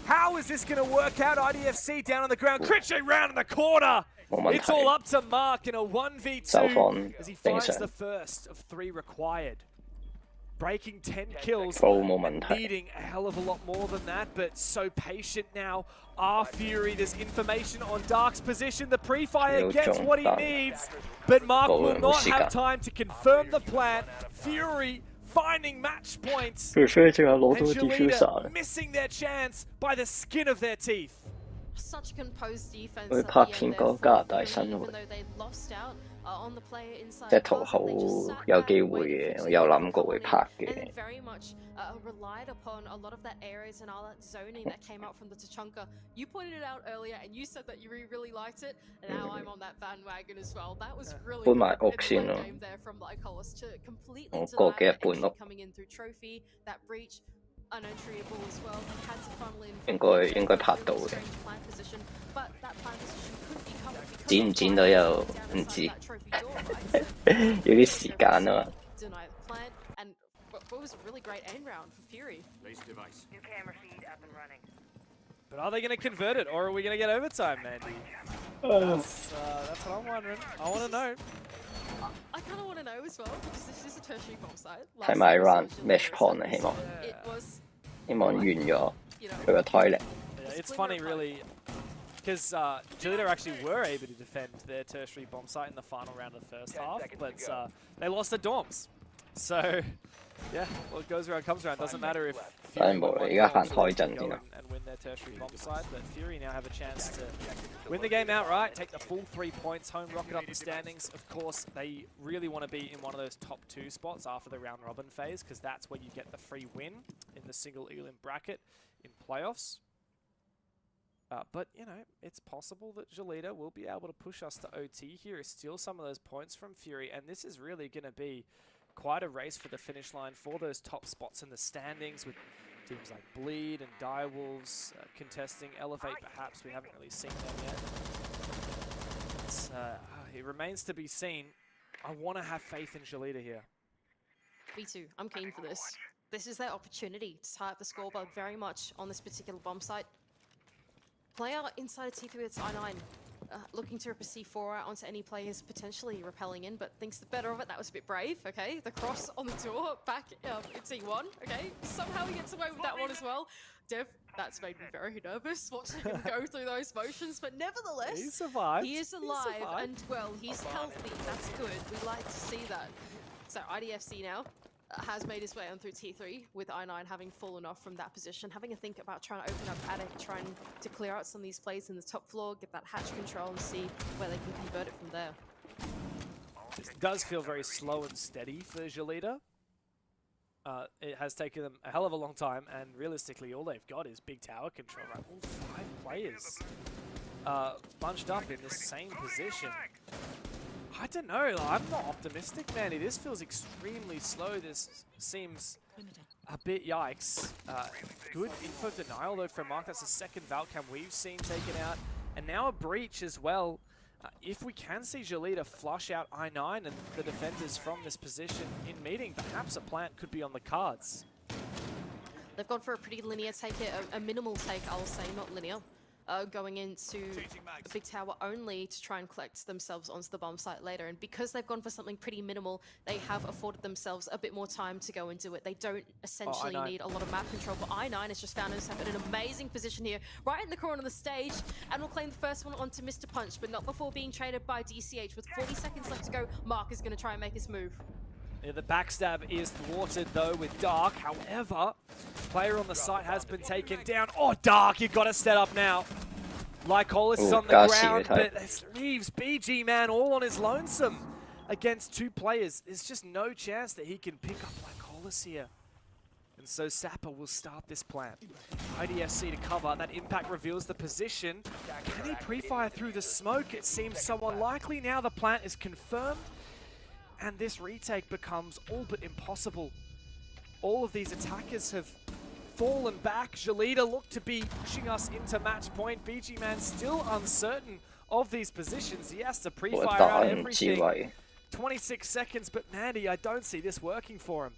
S5: How is this going to work out? IDFC down on the ground. Critchay round in the corner. It's all up to Mark in a 1v2 as he finds the first of 3 required. Breaking 10 kills, needing a hell of a lot more than that, but so patient now. Fury, there's information on Dark's position. The pre-fire gets what he needs, but Mark will not have time to confirm the plan. Fury finding match points, and Galita missing their chance by the skin of their teeth.
S6: Such composed defense.
S1: 會拍片講加拿大生活，即係圖好有機會嘅，我有諗過會拍嘅。
S6: relied upon a lot of that areas and all that zoning that came out from the Tachanka. You pointed it out earlier, and you said that you really liked it, and now I'm on that bandwagon as well. That was really good in the game there from Lycolis to completely deny that entry coming in through trophy, that breach. Unentryable as well. He had to funnel in
S1: 應該拍到嘅。
S6: but that plan position couldn't be covered because
S1: 剪唔剪到又唔知，有啲時間啊嘛。
S6: Deny the plan, and what was a really great aim round for Fury.
S7: New camera feed up and running.
S5: But are they going to convert it, or are we going to get overtime, Mandy? That's what I'm wondering. I want to know.
S6: I kind of want to know as well, because this is a tertiary bomb site.
S1: 睇埋 run match point 啊，希望完咗佢個體力。
S5: It's funny, really, because Galita actually were able to defend their tertiary bomb site in the final round of the first half, but they lost the dorms. So, yeah, what goes around comes around. Doesn't matter if Fury and win their tertiary bomb site, but Fury now have a chance to win the game outright, take the full 3 points home, rocket up the standings. Of course, they really want to be in one of those top 2 spots after the round robin phase, because that's where you get the free win in the single elim bracket in playoffs. But, you know, it's possible that Galita will be able to push us to OT here, steal some of those points from Fury, and this is really going to be quite a race for the finish line for those top spots in the standings, with teams like Bleed and Direwolves contesting. Elevate, perhaps. We haven't really seen them yet. It remains to be seen. I want to have faith in Galita here.
S6: Me too. I'm keen for this. This is their opportunity to tie up the scoreboard very much on this particular bomb site. Player inside T3 with I9. Looking to rip a C4 out onto any players potentially repelling in, but thinks the better of it. That was a bit brave, okay? The cross on the door, back in T1, okay? Somehow he gets away with that one as well. Dev, that's made me very nervous watching him go through those motions, but nevertheless,
S5: he survived.
S6: He is alive, and well, he's healthy. That's good. We like to see that. So IDFC now has made his way on through T3 with I9 having fallen off from that position, having a think about trying to open up attic, trying to clear out some of these plays in the top floor, get that hatch control and see where they can convert it from there.
S5: This does feel very slow and steady for Galita. It has taken them a hell of a long time, and realistically all they've got is big tower control, right? All 5 players bunched up in the same position. I don't know, I'm not optimistic, Manny. This feels extremely slow. This seems a bit yikes. Good info denial though from Mark. That's the second Valcam we've seen taken out. And now a breach as well. If we can see Galita flush out I9 and the defenders from this position in meeting, perhaps a plant could be on the cards.
S6: They've gone for a pretty linear take here, a minimal take, I'll say, not linear. Going into a big tower only to try and collect themselves onto the bomb site later. And because they've gone for something pretty minimal, they have afforded themselves a bit more time to go and do it. They don't essentially need a lot of map control, but I9 has just found himself in an amazing position here, right in the corner of the stage, and will claim the first one onto Mr. Punch, but not before being traded by DCH. With 40 seconds left to go, Mark is going to try and make his move.
S5: Yeah, the backstab is thwarted though with Dark. However, player on the site has been taken down. Oh, Dark, you've got to set up now. Lycolis is on the ground, but this leaves BG Man all on his lonesome against 2 players. There's just no chance that he can pick up Lycolis here. And so Sapper will start this plant. IDFC to cover. That impact reveals the position. Can he pre-fire through the smoke? It seems so unlikely. Now the plant is confirmed. And this retake becomes all but impossible. All of these attackers have fallen back. Galita look to be pushing us into match point. BG Man still uncertain of these positions. He has to pre-fire out everything. 26 seconds, but Mandy, I don't see this working for him.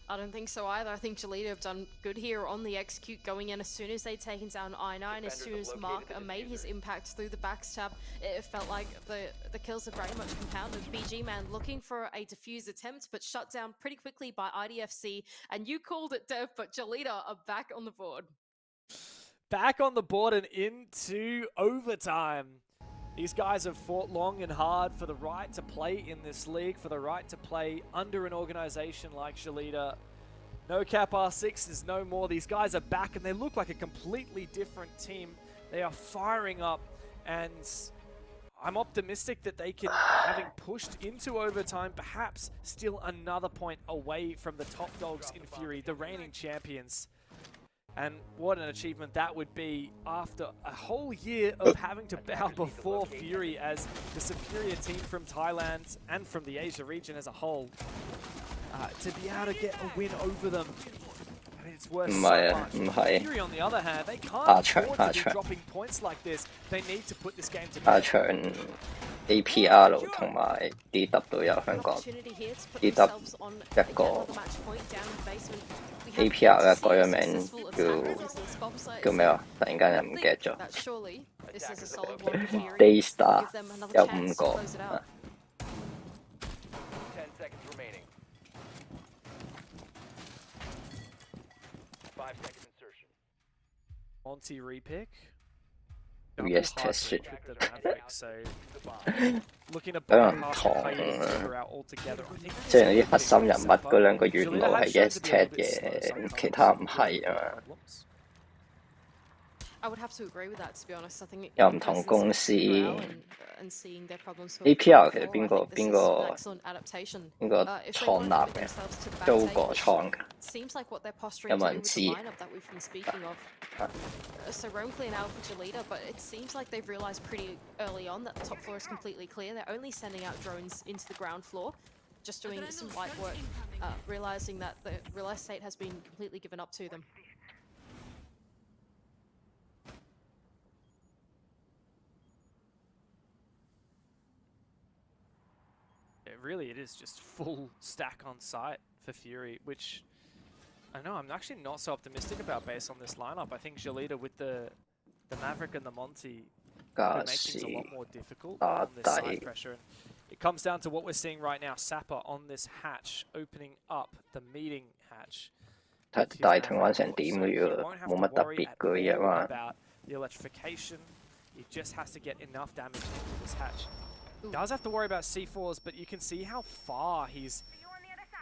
S6: I don't think so either. I think Galita have done good here on the execute, going in as soon as they'd taken down I9, as soon as Mark made his impact through the backstab. It felt like the kills have very much compounded. BG Man looking for a defuse attempt, but shut down pretty quickly by IDFC. And you called it, Dev, but Galita are back on the board.
S5: Back on the board and into overtime. These guys have fought long and hard for the right to play in this league, for the right to play under an organization like Galita. No Cap R6 is no more. These guys are back and they look like a completely different team. They are firing up, and I'm optimistic that they can, having pushed into overtime, perhaps still another point away from the top dogs in Fury, the reigning champions. And what an achievement that would be after a whole year of having to bow before Fury as the superior team from Thailand and from the Asia region as a whole. To be able to get a win over them, I mean, it's worth so much. Fury, on the other hand, they can't afford to be dropping points like this. They need to put this game to bed.
S1: APR 同埋 DW 都有香港 DW 一個 APR 改咗名叫咩啊？突然間又唔記得咗。Daystar 有5個。
S5: Monty repick.
S1: Yes, test it.
S5: So looking to bypass out altogether.
S1: 即係啲核心人物嗰兩個元老係 yes test 嘅，其他唔係啊嘛。
S6: I would have to agree with that, to be honest. I think
S1: 有唔同公司
S6: and seeing their problems
S1: APR 其實邊個創立嘅？都個創㗎。
S6: Seems like what they're posturing
S1: 有
S6: to
S1: 冇
S6: do
S1: 人
S6: with
S1: 知
S6: the lineup that we've been speaking of. So roam clear now for Galita, but it seems like they've realized pretty early on that the top floor is completely clear. They're only sending out drones into the ground floor, just doing some light work, realizing that the real estate has been completely given up to them.
S5: Really, it is just full stack on site for Fury, which I know I'm actually not so optimistic about based on this lineup. I think Galita with the Maverick and the Monty make things a lot more difficult on this side pressure. And it comes down to what we're seeing right now. Sapper on this hatch, opening up the meeting hatch.
S1: 大同玩成點嘅喎，冇乜特別嘅嘢嘛。
S5: About the electrification, it just has to get enough damage into this hatch. Does have to worry about C4s, but you can see how far he's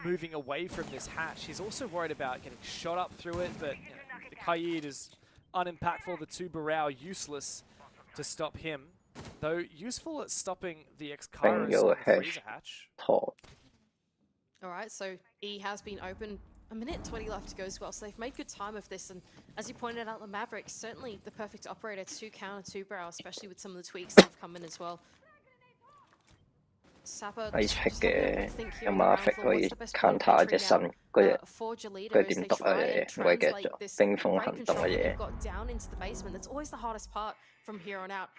S5: moving away from this hatch. He's also worried about getting shot up through it, but you know, the Kaid is unimpactful. The 2 Barao useless to stop him, though useful at stopping the X-Kairos on the freezer hatch.
S6: Alright, so E has been open. A minute 20 left to go as well, so they've made good time of this, and as you pointed out, the Mavericks, certainly the perfect operator to counter 2 Barao, especially with some of the tweaks that have come in as well. Sapper,
S1: Ice pick 嘅有冇 effect 可以 counter 隻新嗰隻佢點讀啊嘢，我嘅冰封行動嘅嘢。
S6: From here on out,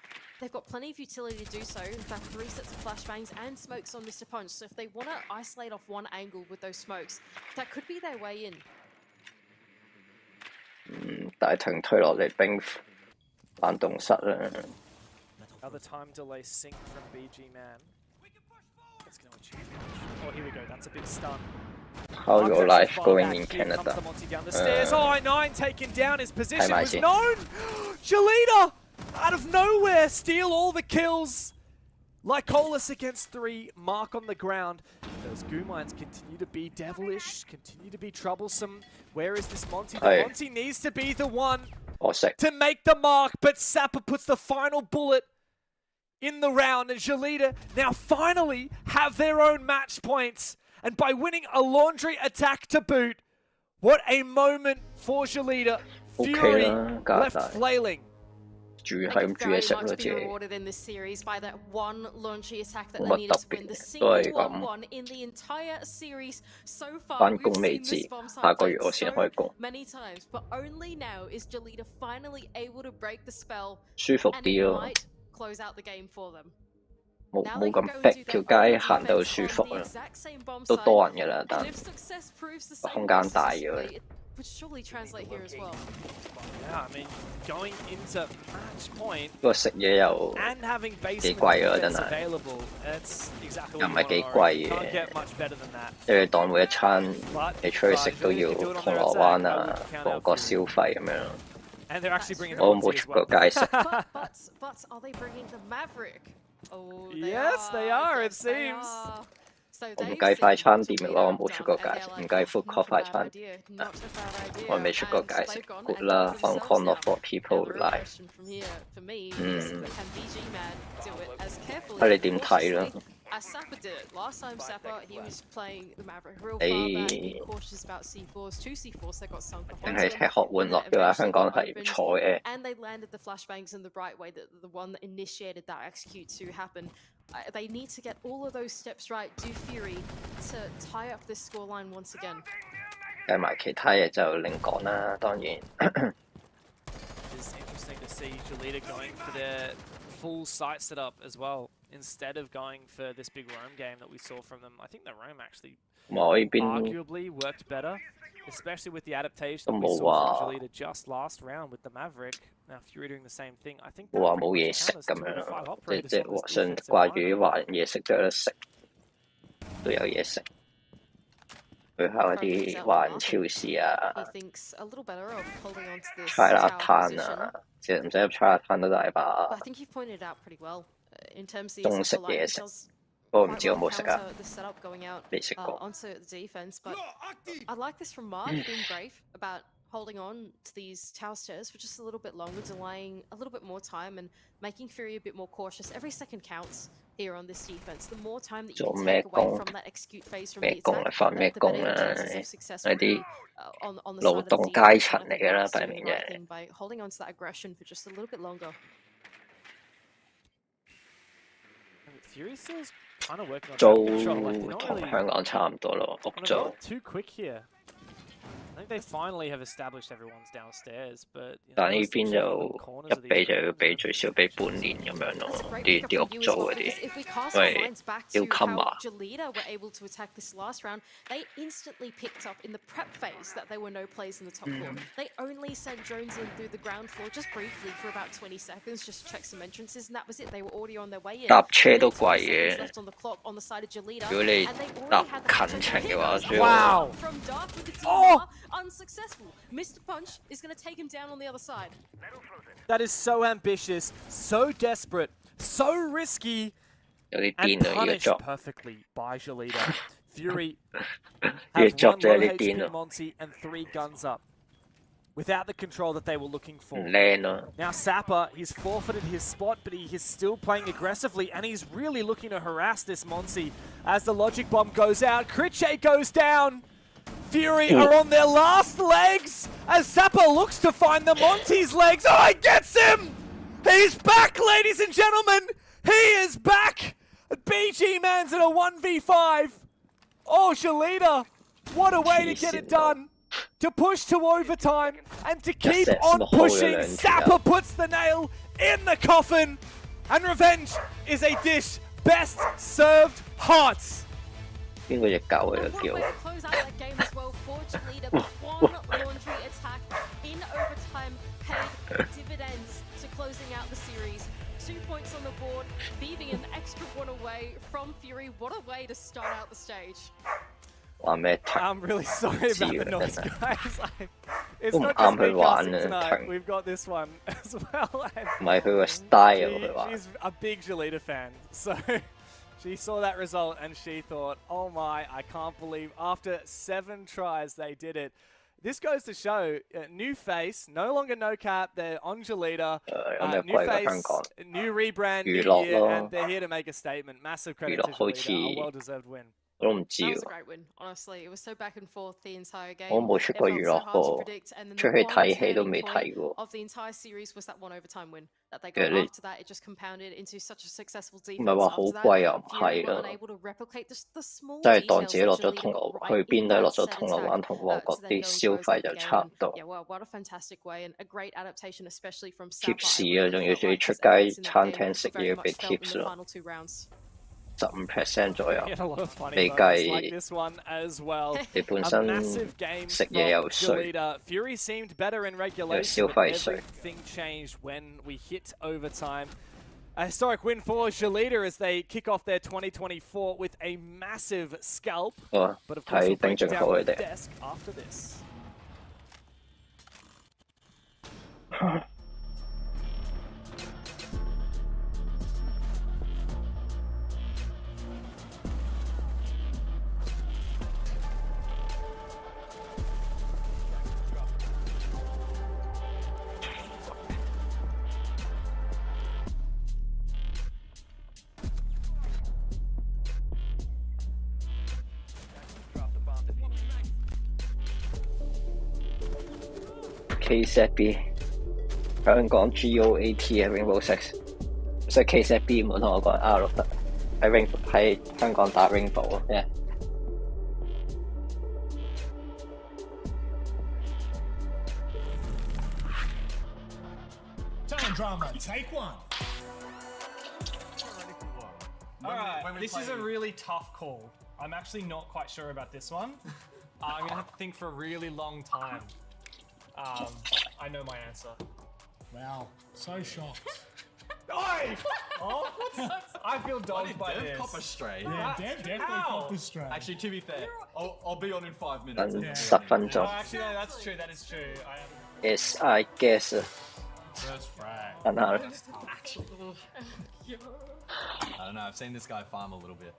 S6: they've got plenty of utility to do so. In fact, 3 sets of flashbangs and smokes on Mr. Punch. So if they want to isolate off one angle with those smokes, that could be their way in.
S1: 大停推落嚟冰冷凍室啦。
S5: Other time delay sync from BG Man. That's going to achieve. Oh, here we go. That's a big stun.
S1: How your life going in Canada?
S5: Down the stairs. I9 taken down. His position was known. Galita! Out of nowhere, steal all the kills. Lycolis against 3, mark on the ground. Those goo mines continue to be devilish, continue to be troublesome. Where is this Monty? The Monty needs to be the one to make the mark, but Sapper puts the final bullet in the round, and Galita now finally have their own match points. And by winning a laundry attack to boot, what a moment for Galita. Fury left flailing.
S6: Very much been rewarded in this series by that one launching attack that they needed to win. The single 1-1 in the entire series so far. We've seen this bomb site so many times, but only now is Galita finally able to break the spell, and it might close out the game for them.
S1: 冇咁逼，條街行到舒服啦，都多人㗎啦，但空間大咗。
S6: Would surely translate here as well.
S5: Yeah, I mean, going into match point and having basic defense available, that's exactly what you want. Can't get much better than that.
S1: 因為當每一餐你出去食都要銅鑼灣啊，旺角消費咁樣。
S5: And they're actually bringing.
S1: 我冇出過街食。
S6: But are they bringing the Maverick? Oh,
S5: yes, they are. It seems.
S1: 我唔計快餐店嘅話，我冇出過街食，唔計 food court 快餐店。我未出過街食 ，good 啦 ，Hong Kong not for people life。睇你點睇啦？
S6: As Sapper did it. Last time Sapper, he was playing the Maverick real far back, being cautious about C4s, 2 C4s that got sunk off.
S1: 定係吃喝玩樂嘅話，香港係唔錯嘅。
S6: And they landed the flashbangs in the right way, the one that initiated that execute to happen. They need to get all of those steps right, do Fury, to tie up this scoreline once again.
S1: 計埋其他嘢就另講啦，當然。
S5: It's interesting to see Galita going for their full site setup as well, instead of going for this big roam game that we saw from them. I think the roam actually arguably worked better, especially with the adaptation that we saw from Galita just last round with the Maverick. Now Fury doing the same thing. I think
S1: 冇嘢食咁樣，即係掛住華人嘢食都有得食，都有嘢食。去下嗰啲華人超市啊，Chinatown啊，其實唔使入 Chinatown 都大把中式嘢食。不過唔知有冇食啊？未食過。
S6: I like this from Mark being brave about holding on to these tower stairs for just a little bit longer, delaying a little bit more time and making Fury a bit more cautious. Every second counts here on this defense. The more time that you can take away from that execute phase from the attack, the better the chances of success will be on the side of the defense. By holding on to that aggression for just a little bit longer.
S5: Fury still's kind of working on
S1: 租同香港差唔多咯，屋租。
S5: Too quick here. I think they finally have established everyone's downstairs, but
S1: 但呢邊就一俾就要俾最少俾半年咁樣咯，啲屋租嗰啲，因為要 cover。Galita
S6: were able to attack this last round. They instantly picked up in the prep phase that there were no plays in the top floor. They only sent drones in through the ground floor just briefly for about 20 seconds just to check some entrances, and that was it. They were already on their way in.
S1: 搭車都貴嘅，
S6: left on the clock on the side of Galita,
S1: 如果你搭近程嘅話，主要
S5: Wow!
S6: From Dark with the team unsuccessful. Mr. Punch is going to take him down on the other side.
S5: That is so ambitious, so desperate, so risky, and punished perfectly by Galita. Fury
S1: 越
S5: have
S1: 作
S5: one
S1: 就
S5: low
S1: 係你
S5: HP
S1: 癲咯，
S5: Monty and 3 guns up without the control that they were looking
S1: 唔
S5: for.
S1: 靚咯。
S5: Now Sapper, he's forfeited his spot, but he is still playing aggressively, and he's really looking to harass this Monty as the Logic Bomb goes out. Critche goes down. Fury are on their last legs as Sapper looks to find the Monty's legs. Oh, he gets him! He's back, ladies and gentlemen! He is back! BG Man's in a 1v5. Oh, Galita, what a way to get it done. To push to overtime and to keep on pushing. Sapper puts the nail in the coffin. And revenge is a dish best served hot.
S1: 邊個隻狗嚟叫？
S6: close out that game as well for Galita, but one laundry attack in overtime paid dividends to closing out the series. 2 points on the board, leaving an extra one away from Fury. What a way to start out the stage.
S1: 話咩
S5: I'm really sorry about the noise, guys. It's
S1: 都唔
S5: not
S1: 啱
S5: just me
S1: 佢玩
S5: cussing
S1: 啊
S5: tonight. We've got this one as well. And
S1: 唔係佢個 style 佢話。
S5: she's a big Galita fan, so she saw that result and she thought, "Oh my, I can't believe after 7 tries they did it." This goes to show new face, no longer no cap. They're on Galita,
S1: 有咩
S5: new
S1: 貴過
S5: face,
S1: 香港？
S5: new rebrand, new
S1: 娛樂
S5: year,
S1: 咯
S5: and they're here to make a statement. Massive credit to
S1: 娛樂好
S5: Galita, a
S1: 似
S5: well-deserved win.
S1: 我都唔知
S6: That was a
S1: 喎，
S6: great win, honestly. It was so back and forth the entire game.
S1: 我冇出
S6: It
S1: 過
S6: felt
S1: 娛
S6: so
S1: 樂
S6: hard to
S1: 喎，
S6: predict, and then
S1: 出
S6: the
S1: 去
S6: one
S1: 睇戲都
S6: turning
S1: 未
S6: point
S1: 睇過。
S6: of the entire series was that one overtime win that they
S1: 其實
S6: got.
S1: 你
S6: After that, it just compounded into such a successful
S1: 唔
S6: defense.
S1: 係話好
S6: After
S1: 貴又
S6: that,
S1: 唔
S6: Fury
S1: 係
S6: were
S1: 啦，
S6: unable to replicate the small
S1: 真係當自
S6: details
S1: 己落
S6: that
S1: 咗
S6: Galita
S1: 銅
S6: got
S1: 鑼，
S6: right
S1: 去邊
S6: in
S1: 都係落
S6: that
S1: 咗
S6: set
S1: 銅鑼灣
S6: attack
S1: 同旺
S6: to
S1: 角
S6: then
S1: 啲
S6: go and
S1: 消
S6: close
S1: 費
S6: out
S1: 就
S6: the
S1: 差
S6: game.
S1: 唔多。
S6: Yeah, well, what a fantastic way and a great adaptation, especially from Sapper.
S1: tips
S6: It
S1: 啊，
S6: really
S1: 仲要
S6: felt
S1: 仲要
S6: like
S1: 出
S6: his
S1: 街
S6: efforts in that
S1: 餐
S6: game
S1: 廳食
S6: were very
S1: 嘢俾
S6: much felt in
S1: tips
S6: the
S1: 咯，
S6: final 2 rounds.
S1: 15% 左右，
S5: We had a lot of funny
S1: 未
S5: moments like
S1: 計
S5: this one as well.
S1: 你本
S5: A
S1: 身
S5: massive game
S1: 食
S5: from
S1: 嘢又衰，
S5: Galita. Fury seemed better in
S1: 又
S5: regulation,
S1: 消
S5: but
S1: 費稅。
S5: everything changed when we hit overtime. A historic win for Galita as they kick off their 2024 with a massive scalp.
S1: 哇！
S5: But of course,
S1: 睇
S5: we'll
S1: 丁
S5: break
S1: 俊
S5: it
S1: 浩
S5: down
S1: 佢
S5: on the
S1: 哋。
S5: desk after this.
S1: KZB 香港 GOAT 嘅 Rainbow Six，所以 KZB 唔好同我講 R 得喺香港打 Rainbow 啊，咩？
S3: Talent drama, take 1.
S8: Alright, this is a really tough call. I'm actually not quite sure about this one. I'm gonna have to think for a really long time. I know my answer.
S3: Wow, so shocked.
S8: Oi! Oh, I feel dogged by this.
S9: Copper stray.
S3: Yeah, Dev definitely
S8: How?
S3: popped this straight.
S9: Actually, to be fair, I'll be on in 5 minutes.
S1: 等10分
S8: Oh,
S1: 鐘
S8: actually, no, that's true. That is true. I am.，Yes
S1: I guess 啊，
S8: First frag.
S1: 等下啦。
S9: I don't know. I've seen this guy farm a little bit.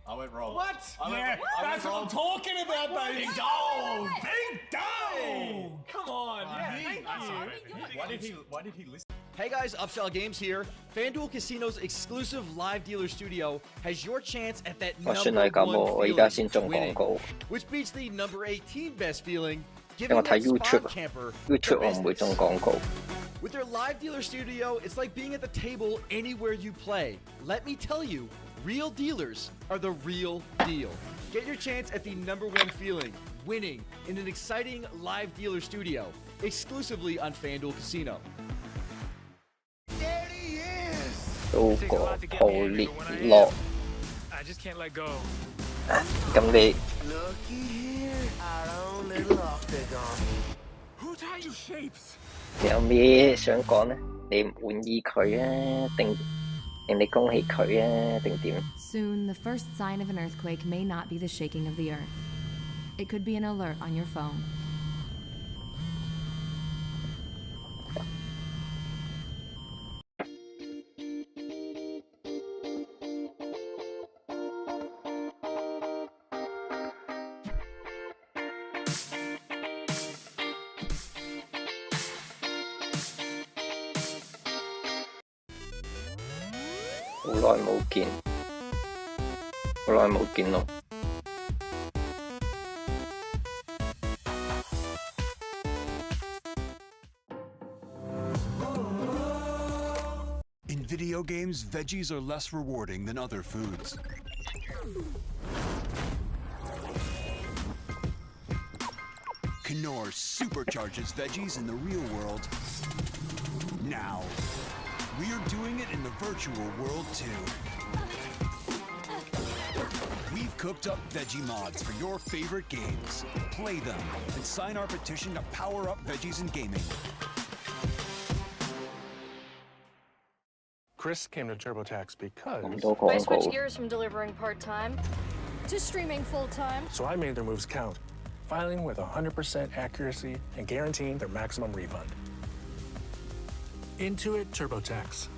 S9: I went wrong.
S8: What?
S9: I went,
S3: Yeah,
S9: I went
S3: that's what I'm
S9: wrong.
S3: talking about, baby.
S8: dog!
S3: Big dog!
S8: Come on. Yeah,
S3: Big
S8: thank
S3: dog.
S8: you.
S9: Why did he listen?
S10: Hey guys, Upsell Games here. FanDuel Casino's exclusive live dealer studio has your chance at that
S1: 我算
S10: number
S1: 係咁喎，
S10: one
S1: 我而家
S10: feeling,
S1: 先中廣
S10: winning,
S1: 告，
S10: which beats the number 18 best feeling,
S1: 因
S10: giving
S1: 為我睇
S10: that spawn
S1: YouTube
S10: camper
S1: YouTube
S10: the
S1: 我唔會
S10: business.
S1: 中廣告。
S10: With their live dealer studio, it's like being at the table anywhere you play. Let me tell you, real dealers are the real deal. Get your chance at the number one feeling, winning, in an exciting live dealer studio, exclusively on FanDuel Casino.
S1: 都個好烈落，
S8: I just can't let go.
S1: 咁你
S8: Who taught you shapes?
S1: 有咩想講呢？你唔滿意佢啊，定你恭喜佢啊，定點？
S11: Soon, the first sign of an earthquake may not be the shaking of the earth. It could be an alert on your phone.
S1: 好耐冇見，好耐冇見咯。
S12: In video games, veggies are less rewarding than other foods. Knorr supercharges veggies in the real world now. We are doing it in the virtual world too. We've cooked up veggie mods for your favorite games. Play them and sign our petition to power up veggies in gaming.
S13: Chris came to TurboTax because
S7: I switched gears from delivering part-time to streaming full-time.
S13: So I made their moves count, filing with 100% accuracy and guaranteeing their maximum refund. Intuit TurboTax.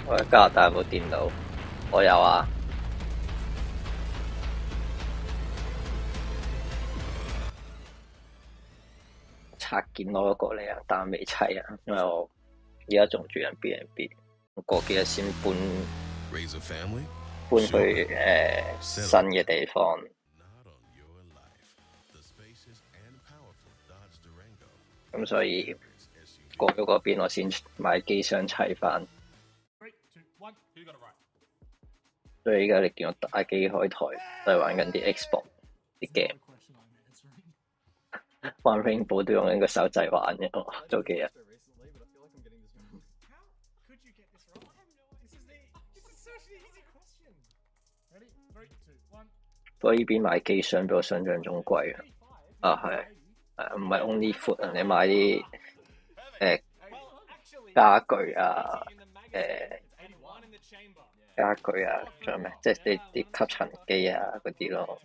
S1: I 我喺加拿大有冇電腦？我有啊。拆件攞咗過嚟啊，但未砌啊，因為我而家仲住緊 B&B， 過幾日先搬去新嘅地方。咁所以過咗嗰邊我先買機箱砌翻。所以而家你見我打機開台都係玩緊啲 Xbox 啲 game。玩 Rainbow 都用緊個手掣玩嘅，早幾日。不過依邊買機箱比我想象中貴啊！係唔係 Only Food 啊？你買啲家具啊，家具啊，仲有咩？即係啲吸塵機啊嗰啲咯，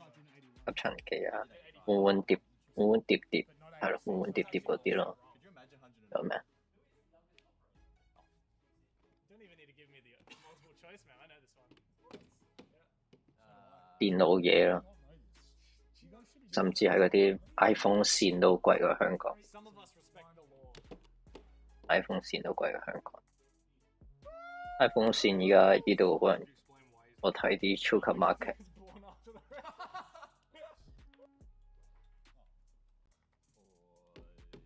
S1: 吸塵機啊，碗碟係咯，碗碟嗰啲咯，有咩？電腦嘢咯，甚至係嗰啲 iPhone 線都貴過香港 ，iPhone 線都貴過香港。iPhone 線而家呢度可能我睇啲超級 market，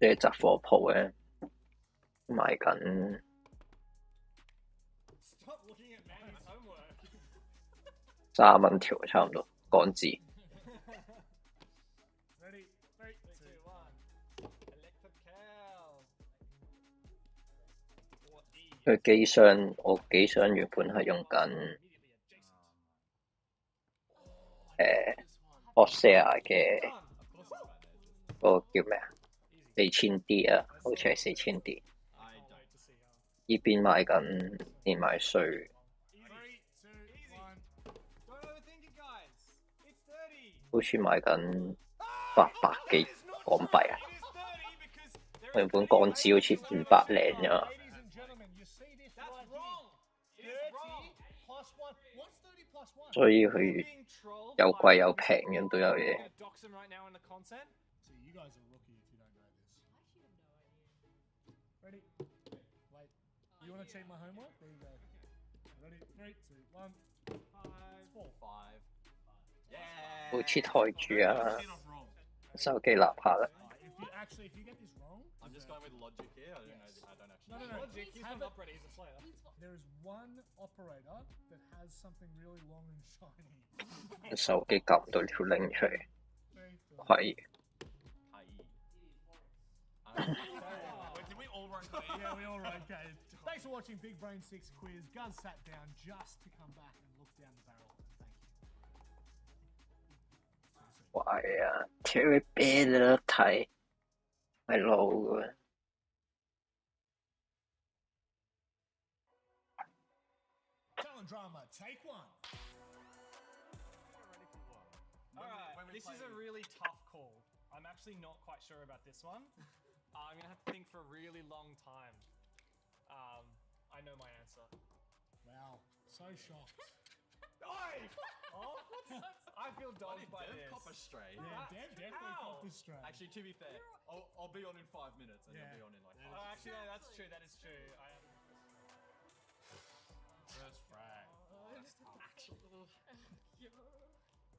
S1: 即係雜貨鋪咧賣緊30蚊條，差唔多港紙。佢機箱，我機箱原本係用緊Osea 嘅嗰個叫咩啊？4000D 啊，好似係4000D。依邊買緊連埋稅，好似買緊800幾港幣啊！原本港紙好似500零啫。所以佢有貴有平咁都有嘢。好似台柱啊，手機立下啦。手機撳唔到條 link 出嚟，係。
S3: Thanks for watching Big Brain 6 Quiz. Gun sat down just to come back and look down the barrel. Thank you.
S1: 壞啊 ，Terry 啤你都睇，係老嘅。
S3: Talent drama, take one.
S8: Alright, this is a really tough call. I'm actually not quite sure about this one. I'm going to have to think for a really long time. I know my answer.
S3: Wow. So shocked.
S8: I feel dogged by this.
S9: Cop a stray.
S3: Yeah, Dev definitely copped a stray.
S9: Actually, to be fair, I'll be on in 5 minutes and you'll be on in like 5
S8: Actually, no, that's true. That is true. I am.
S3: First frag.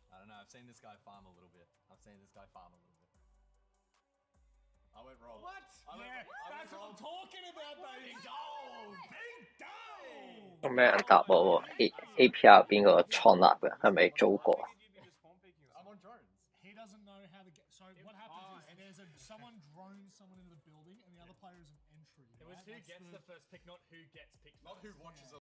S9: I don't know. I've seen this guy farm a little bit. I went Rob.
S3: What? That's what I'm talking about, baby. Big goal! Big goal!
S1: 咁咩人答我喎？APR 邊個創立嘅？係咪祖國啊？
S9: I'm on drones.
S3: He doesn't know how to get. So what happens is someone drones someone into the building, and the other player is an entry.
S8: It was who gets the first pick, not who gets picked.
S9: Not who watches a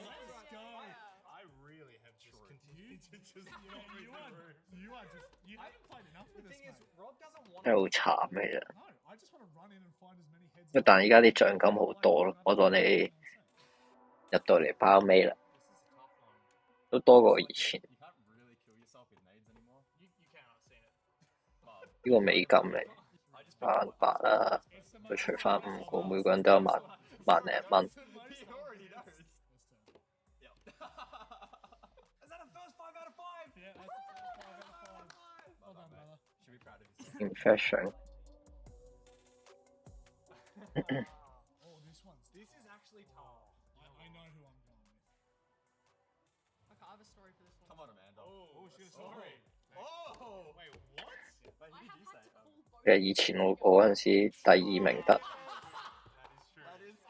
S3: Let's go. I really have just continued to just you haven't played enough with this, mate.
S8: Rob doesn't want
S1: 真係好慘嘅啫。
S3: No, I just want to run in and find as many heads.
S1: 但係而家啲獎金好多咯，我當你入到嚟包尾啦，都多過以前。呢個美金嚟，800啦，佢除翻5個，每個人都有萬零蚊。Infection.
S3: Oh, this is actually tough. I know who I'm going with.
S6: Okay, I have a story for this one.
S9: Come on, Amanda.
S3: Oh, she's got a story.
S9: Oh!
S3: Wait, what?
S9: Wait, who did you say?
S1: 其實以前我嗰陣時第2名得。
S8: I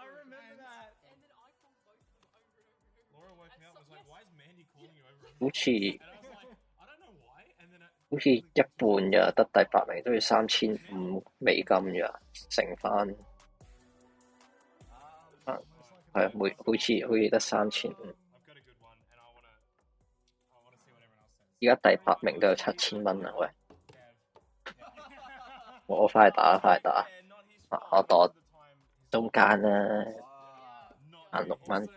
S8: remember that.
S6: And then I called both of them over and over and over.
S4: Laura woke me up and was like, why is Mandy calling you over?
S1: 好似
S4: And I was like, I don't know why. And then
S1: 好似一半咋，得第8名都要3500美金咋，乘翻係好似得3500。而家第8名都有7000蚊啦，喂！我快打，我度中間啦，行6蚊。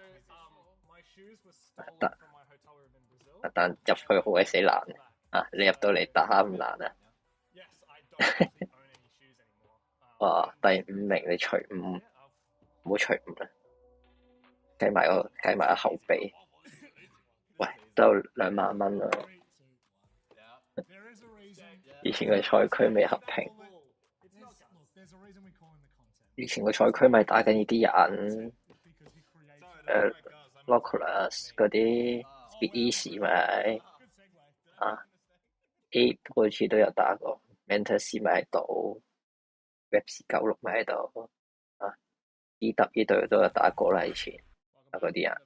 S1: 但入去好鬼死難啊！你入到嚟打唔難啊？哇！第5名你除5，唔好除5啦，計埋個後備，喂，都有2萬蚊啦。以前個賽區未合併，以前個賽區咪打緊呢啲人，Loculus 嗰啲 Speed 咪啊 ，A 好似都有打過 ，banter 咪喺度 ，Webs 96咪喺度，啊 ，EW 呢隊都有打過啦，以前啊嗰啲人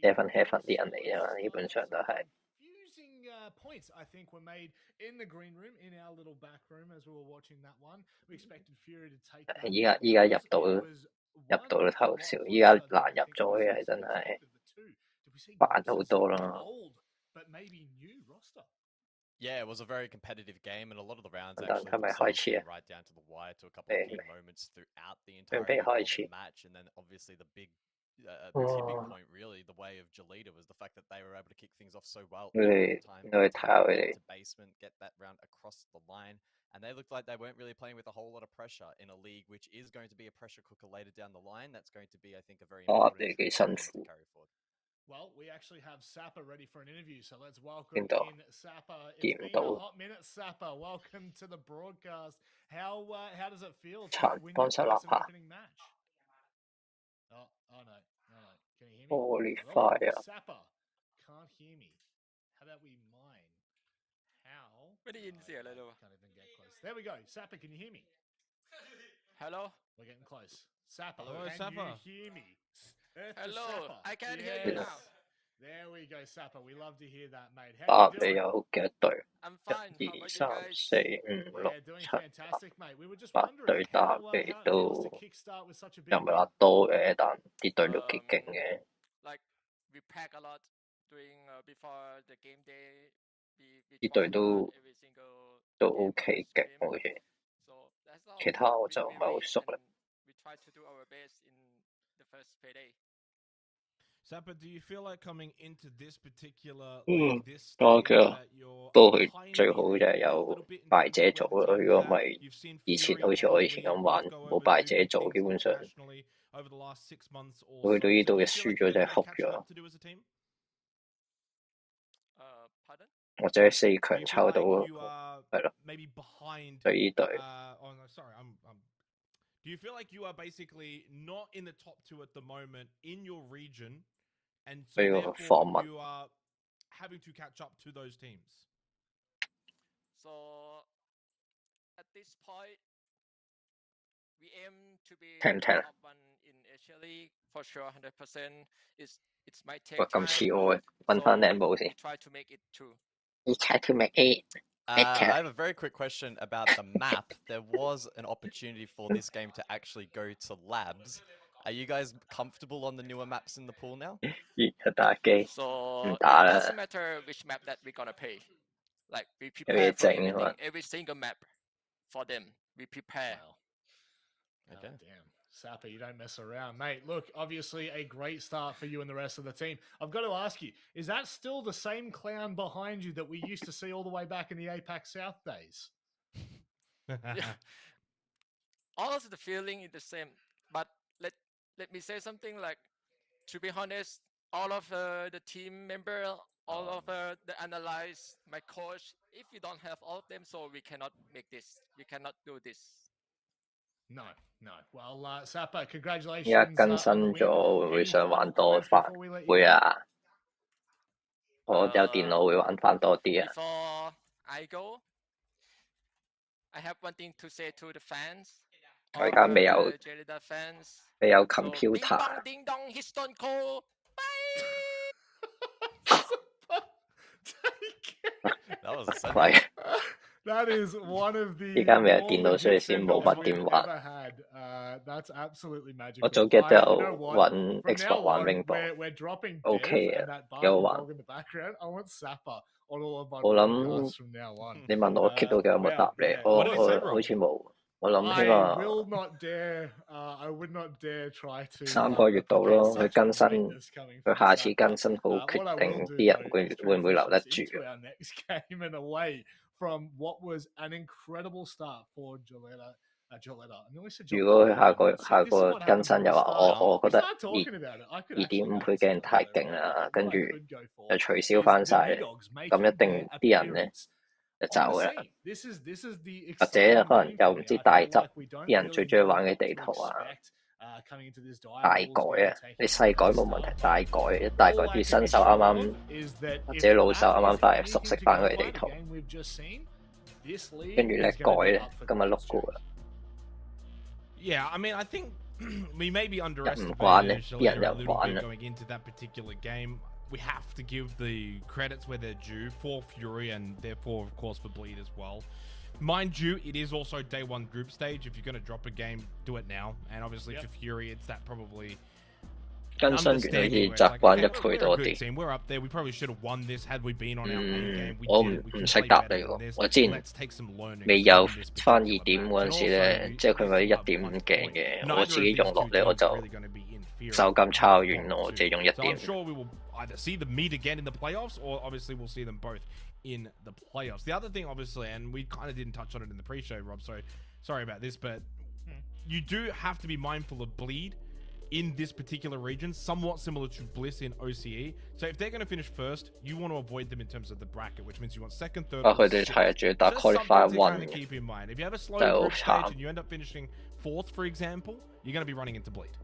S1: ，Heaven 啲人嚟啫嘛，基本上都係。
S3: Points I think were made in the green room in our little back room as we were watching that one. We expected Fury to take that.
S1: 依家入到頭笑，依家難入咗嘅真係煩好多啦。
S3: But maybe new roster.
S2: Yeah, it was a very competitive game, and a lot of the rounds
S1: actually
S2: right down to the wire to a couple of key moments throughout the entire match, and then obviously the big tipping point, really, the way of Galita was the fact that they were able to kick things off so well. To basement, get that round across the line, and they looked like they weren't really playing with a whole lot of pressure in a league which is going to be a pressure cooker later down the line. That's going to be, I think, a very important thing to carry forward.
S3: Well, we actually have Sapper ready for an interview, so let's welcome in Sapper. It's been a hot minute, Sapper. Welcome to the broadcast. How does it feel to win your first opening match? Oh no. Can you hear me?
S1: Holy fire.
S3: Sapper can't hear me. How about we mine? How?
S14: Can't even
S3: get close. There we go. Sapper, can you hear me?
S14: Hello?
S3: We're getting close. Sapper,
S4: Hello,
S3: can
S4: Sapper.
S3: you hear me?
S14: Hello,
S3: Sapper.
S14: I can hear you now.
S3: There we go, Sapper. We love to hear that, mate.
S1: How
S3: you doing?
S1: 你有幾多隊
S14: ？I'm fine.
S1: 1、2、3、4、5、6、Yeah,
S3: doing fantastic, mate. We were just
S1: 8
S3: wondering
S1: 隊打
S3: how
S1: 嘅
S3: it
S1: 都
S3: feels to kickstart with such a big
S1: 又唔係話多嘅，但啲隊都幾勁嘅。
S14: Like we pack a lot during before the game day.
S1: 啲隊都
S14: every single
S1: 都 OK 勁好似，
S14: So that's all.
S1: 其他我就唔係好熟啦。
S14: We try to do our best in the first payday.
S4: Sapper, do you feel like coming into this particular
S1: 我覺得都佢最好就係有敗者組咯。如果唔係以前好似我以前咁玩冇敗者組，基本上去到呢度嘅輸咗就係哭咗。或者4強抽到係咯，對呢隊。
S4: Do you feel like you are basically not in the top 2 at the moment in your region, and so therefore you are having to catch up to those teams?
S14: So at this point, we aim to be top 1 in Asia League for sure, 100%. It's my take time.
S1: 咁似我嘅，揾翻靚帽先。
S14: Try to make it through.
S1: You try to make it.
S2: I have a very quick question about the map. There was an opportunity for this game to actually go to labs. Are you guys comfortable on the newer maps in the pool now?
S14: So it doesn't matter which map that we're gonna play. Like we prepare for every single map for them. We prepare.
S3: Okay. Oh, damn. Sapper, you don't mess around. Mate, look, obviously a great start for you and the rest of the team. I've got to ask you, is that still the same clown behind you that we used to see all the way back in the APAC South days?
S14: Yeah. Also, the feeling is the same. But let me say something, like, to be honest, all of the team member, all of the analyze, my coach, if you don't have all of them, so we cannot make this. We cannot do this.
S3: No. Well, Sapper, congratulations.
S1: 而家更新咗，會唔會想玩多翻？會啊，我有電腦會玩翻多啲啊。
S14: Before I go, I have one thing to say to the fans.
S1: 我而家未有
S14: Galita fans.
S1: 未有 computer。Ding
S14: dong, his stone cold.
S2: That was a
S1: Right.
S3: That is one of the
S1: 而家未有電腦，所以先冇乜點玩。
S3: That's absolutely magical.
S1: 我早幾日都有揾 Xbox 玩 Rainbow。
S3: We're dropping
S1: OK 嘅，幾好玩。我諗你問我 keep 到幾有冇答你？我好似冇。我諗起碼3個月到咯，佢更新，佢下次更新好決定啲人會唔會留得住。
S3: From what was an incredible start for Galita.
S1: 如果佢下個更新又話我覺得2.5倍鏡太勁啦，跟住就取消翻晒，咁一定啲人咧就走㗎啦。或者可能又唔知大執啲人最中意玩嘅地圖啊，大改啊，你細改冇問題，大改啲新手啱啱或者老手啱啱翻嚟熟悉翻佢哋地圖，跟住咧改咧，今日碌過啦。
S4: Yeah, I mean, I think we may be underestimating going into that particular game. We have to give the credits where they're due for Fury and therefore, of course, for Bleed as well. Mind you, it is also day 1 group stage. If you're going to drop a game, do it now. And obviously for Fury, it's that probably
S1: 更新完好似習慣1倍多啲。
S4: We're up there. We probably should have won this had we been on our main game.
S1: 我唔識答你喎。我之前未有翻2.5嗰陣時咧，即係佢咪1.5鏡嘅，我自己用落咧我就手感差遠咯，我自己用1.5。
S4: I'm sure we will either see them meet again in the playoffs, or obviously we'll see them both in the playoffs. The other thing, obviously, and we kind of didn't touch on it in the pre-show, Rob. Sorry about this, but you do have to be mindful of Bleed in this particular region, somewhat similar to Bliss in OCE. So if they're going to finish first, you want to avoid them in terms of the bracket, which means you want second, third, or
S1: just something to
S4: keep in mind. If you have a slow group stage and you end up finishing 4th, for example, you're going to be running into Bleed.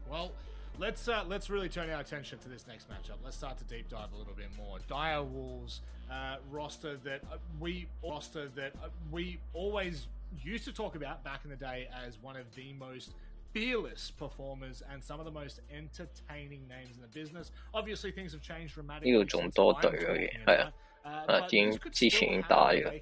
S3: Well, let's really turn our attention to this next matchup. Let's start to deep dive a little bit more. Dire Wolves roster that we always used to talk about back in the day as one of the most fearless performers and some of the most entertaining names in the business. Obviously, things have changed dramatically.
S1: 呢度仲多隊嘅，係啊，之前已經打嘅。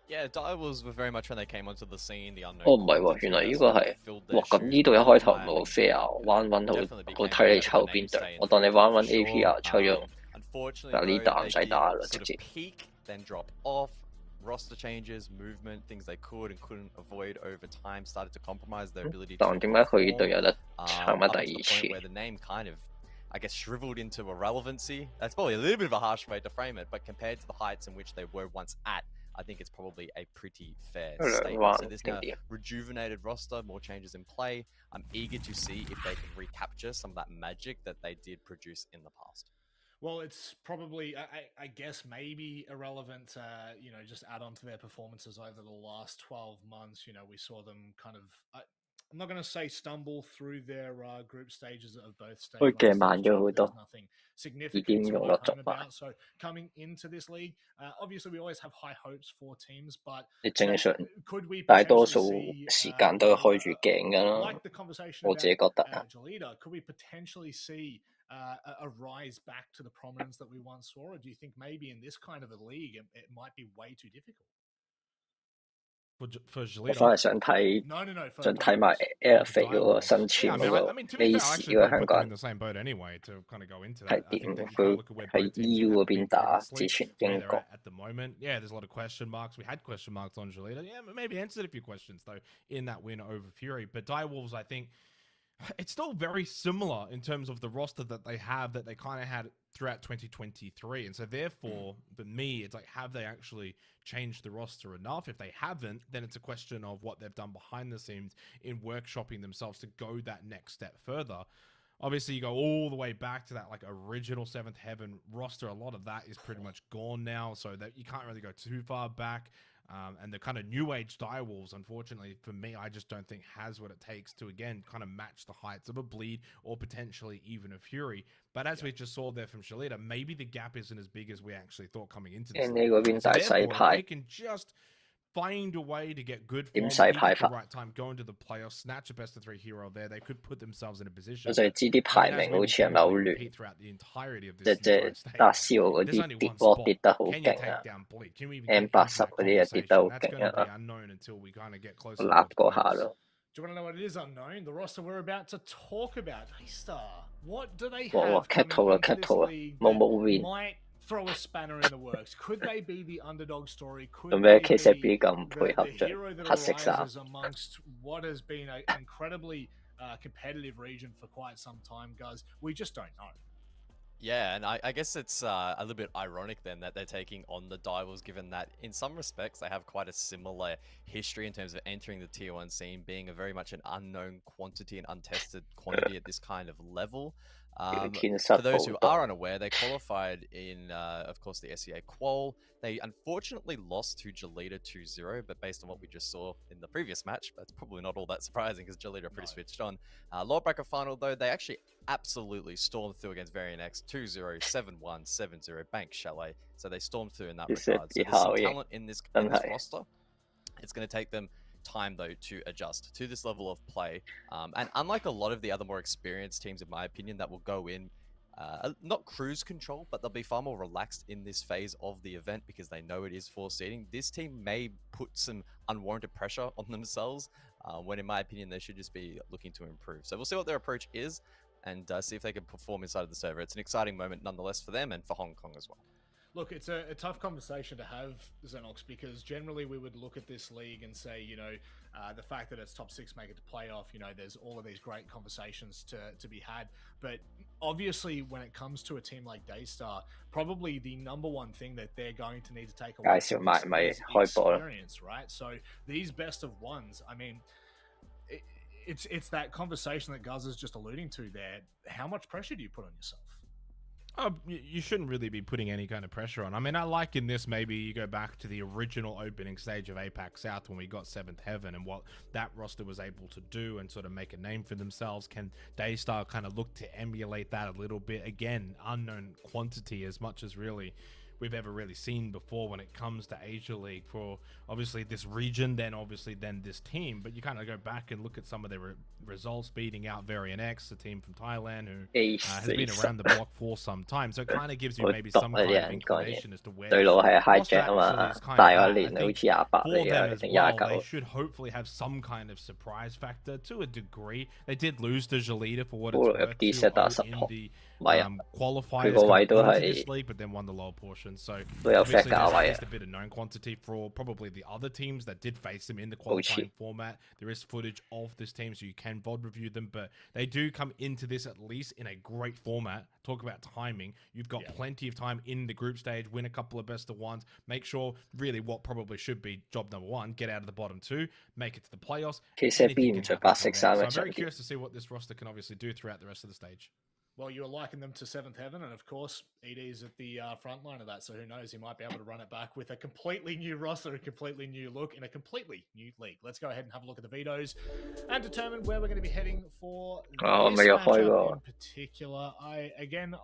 S2: Yeah, Dire Wolves were very much when they came onto the scene, the unknown.
S1: 唔係喎，原來呢個係，哇！咁呢度一開頭唔係好 fair，玩好睇你抽邊隊，我當你玩 AP 啊，抽咗 Galita 唔使打啦，直接。
S2: Then drop off. roster changes, movement, things they could and couldn't avoid over time started to compromise their ability to
S1: 但點解佢呢度有得
S2: up
S1: 參加
S2: to
S1: 第
S2: the
S1: 二
S2: point
S1: 次？
S2: where the name kind of, I guess, shriveled into irrelevancy. That's probably a little bit of a harsh way to frame it, but compared to the heights in which they were once at, I think it's probably a pretty fair statement. So there's now rejuvenated roster, more changes in play. I'm eager to see if they can recapture some of that magic that they did produce in the past.
S3: Well, it's probably, I guess, maybe irrelevant, you know, just add on to their performances over the last 12 months. You know, we saw them kind of, I'm not going to say stumble through their group stages of both stages. There's nothing significant to write home about. So coming into this league, obviously we always have high hopes for teams, but could we potentially see, like the conversation about Galita, could we potentially see a rise back to the prominence that we once saw, or do you think maybe in this kind of a league it might be way too difficult?
S4: For
S1: 我反而想睇埋 Airfit 嗰個新簽嗰個 Mace 嗰個香港人係點？佢喺 EU 嗰邊打之前英國。
S4: At the moment, yeah, there's a lot of question marks. We had question marks on Galita. Yeah, maybe answered a few questions though in that win over Fury. But Direwolves, I think, it's still very similar in terms of the roster that they have that they kind of had throughout 2023. And so therefore, for me, it's like, have they actually changed the roster enough? If they haven't, then it's a question of what they've done behind the scenes in workshopping themselves to go that next step further. Obviously, you go all the way back to that like original Seventh Heaven roster. A lot of that is pretty much gone now, so that you can't really go too far back. And the kind of new age Direwolves, unfortunately, for me, I just don't think has what it takes to, again, kind of match the heights of a Bleed or potentially even a Fury. But as we just saw there from Galita, maybe the gap isn't as big as we actually thought coming into this.
S1: And therefore, if
S4: they can just find a way to get good form at the right time, go into the playoffs, snatch a best of 3 hero there, they could put themselves in a position.
S1: 我就知啲排名好似係咪好亂？即達斯奧嗰啲跌波跌得好勁啊 ，M80 嗰啲又跌得好勁啊，我立過下咯。
S3: Do you want to know what it is unknown? The roster we're about to talk about. Daystar, what do they
S1: 哇
S3: have
S1: cat 圖啦 cat 圖啦，冇 win。
S3: might throw a spanner in the works? Could they be the underdog story? Could
S1: 做咩
S3: they
S1: KCB
S3: be
S1: 咁配合
S3: the hero
S1: 着
S3: that
S1: 黑色衫？
S3: arises amongst what has been an incredibly competitive region for quite some time, guys? We just don't know.
S2: Yeah, and I guess it's a little bit ironic then that they're taking on the Direwolves, given that in some respects they have quite a similar history in terms of entering the Tier 1 scene, being a very much an unknown quantity and untested quantity at this kind of level. For those who are unaware, they qualified in, of course, the SEA Qual. They unfortunately lost to Galita 2-0, but based on what we just saw in the previous match, that's probably not all that surprising because Galita are pretty switched on. Lower bracket final, though, they actually absolutely stormed through against Varian X 2-0, 7-1, 7-0, Bank Chalet. So they stormed through in that regard. So there's some talent in this roster. It's going to take them time though to adjust to this level of play, and unlike a lot of the other more experienced teams, in my opinion, that will go in not cruise control, but they'll be far more relaxed in this phase of the event because they know it is 4 seeding. This team may put some unwarranted pressure on themselves, when in my opinion they should just be looking to improve. So we'll see what their approach is and see if they can perform inside of the server. It's an exciting moment nonetheless for them and for Hong Kong as well.
S3: Look, it's a tough conversation to have, Xenox, because generally we would look at this league and say, you know, the fact that it's top 6 make it to playoff, you know, there's all of these great conversations to be had. But obviously when it comes to a team like Daystar, probably the number one thing that they're going to need to take away from this is experience, right? So these best of ones, I mean, it's that conversation that Guz is just alluding to there. How much pressure do you put on yourself?
S4: You shouldn't really be putting any kind of pressure on. I mean, I like in this, maybe you go back to the original opening stage of APAC South when we got 7th Heaven and what that roster was able to do and sort of make a name for themselves. Can Daystar kind of look to emulate that a little bit? Again, unknown quantity as much as really we've ever really seen before when it comes to Asia League for obviously this region, then this team. But you kind of go back and look at some of their results, beating out Varian X, a team from Thailand who has been around the block for some time. So it kind of gives you maybe some kind of inclination as to where the roster actually is kind of at. I think for them as well, they should hopefully have some kind of surprise factor to a degree. They did lose to Galita for what it's worth in the qualifiers coming into this league, but then won the lower portion options. So
S1: Well,
S4: obviously
S1: fair,
S4: there's
S1: yeah.
S4: just a bit of known quantity for probably the other teams that did face them in the qualifying format. There is footage of this team, so you can VOD review them, but they do come into this at least in a great format. Talk about timing. You've got plenty of time in the group stage, win a couple of best of ones, make sure really what probably should be job number one, get out of the bottom two, make it to the playoffs. Anything can happen from there. So I'm very curious to see what this roster can obviously do throughout the rest of the stage.
S3: Well, you were liking them to seventh heaven, and of course, ED's at the front line of that. So who knows? He might be able to run it back with a completely new roster, a completely new look, in a completely new league. Let's go ahead and have a look at the vetoes and determine where we're going to be heading for this matchup in particular. Nighthaven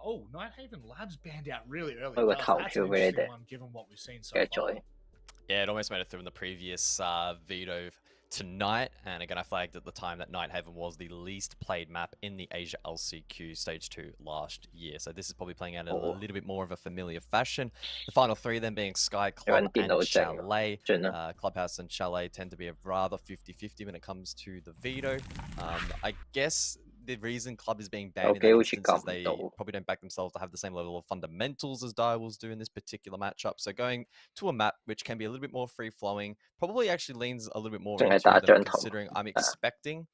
S3: Labs banned out really early. That's an interesting one, given what we've seen so far.
S2: Yeah, it almost made it through in the previous veto tonight, and again I flagged at the time that Nighthaven was the least played map in the Asia LCQ Stage 2 last year, so this is probably playing out in a little bit more of a familiar fashion. The final three then being Sky, Club and Chalet. Clubhouse and Chalet tend to be a rather 50-50 when it comes to the veto. I guess the reason Club is being banned in that instance is they probably don't back themselves to have the same level of fundamentals as Direwolves do in this particular matchup. So going to a map which can be a little bit more free-flowing probably actually leans a little bit more into them, considering I'm expecting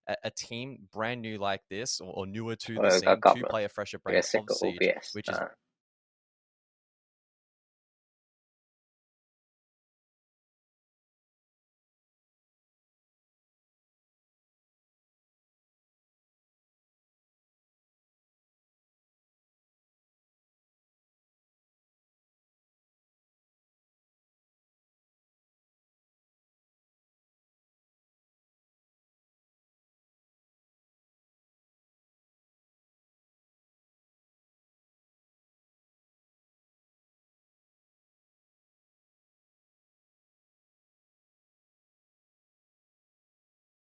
S2: a team brand new like this, or newer to the scene, to play a fresher brand of Siege, which is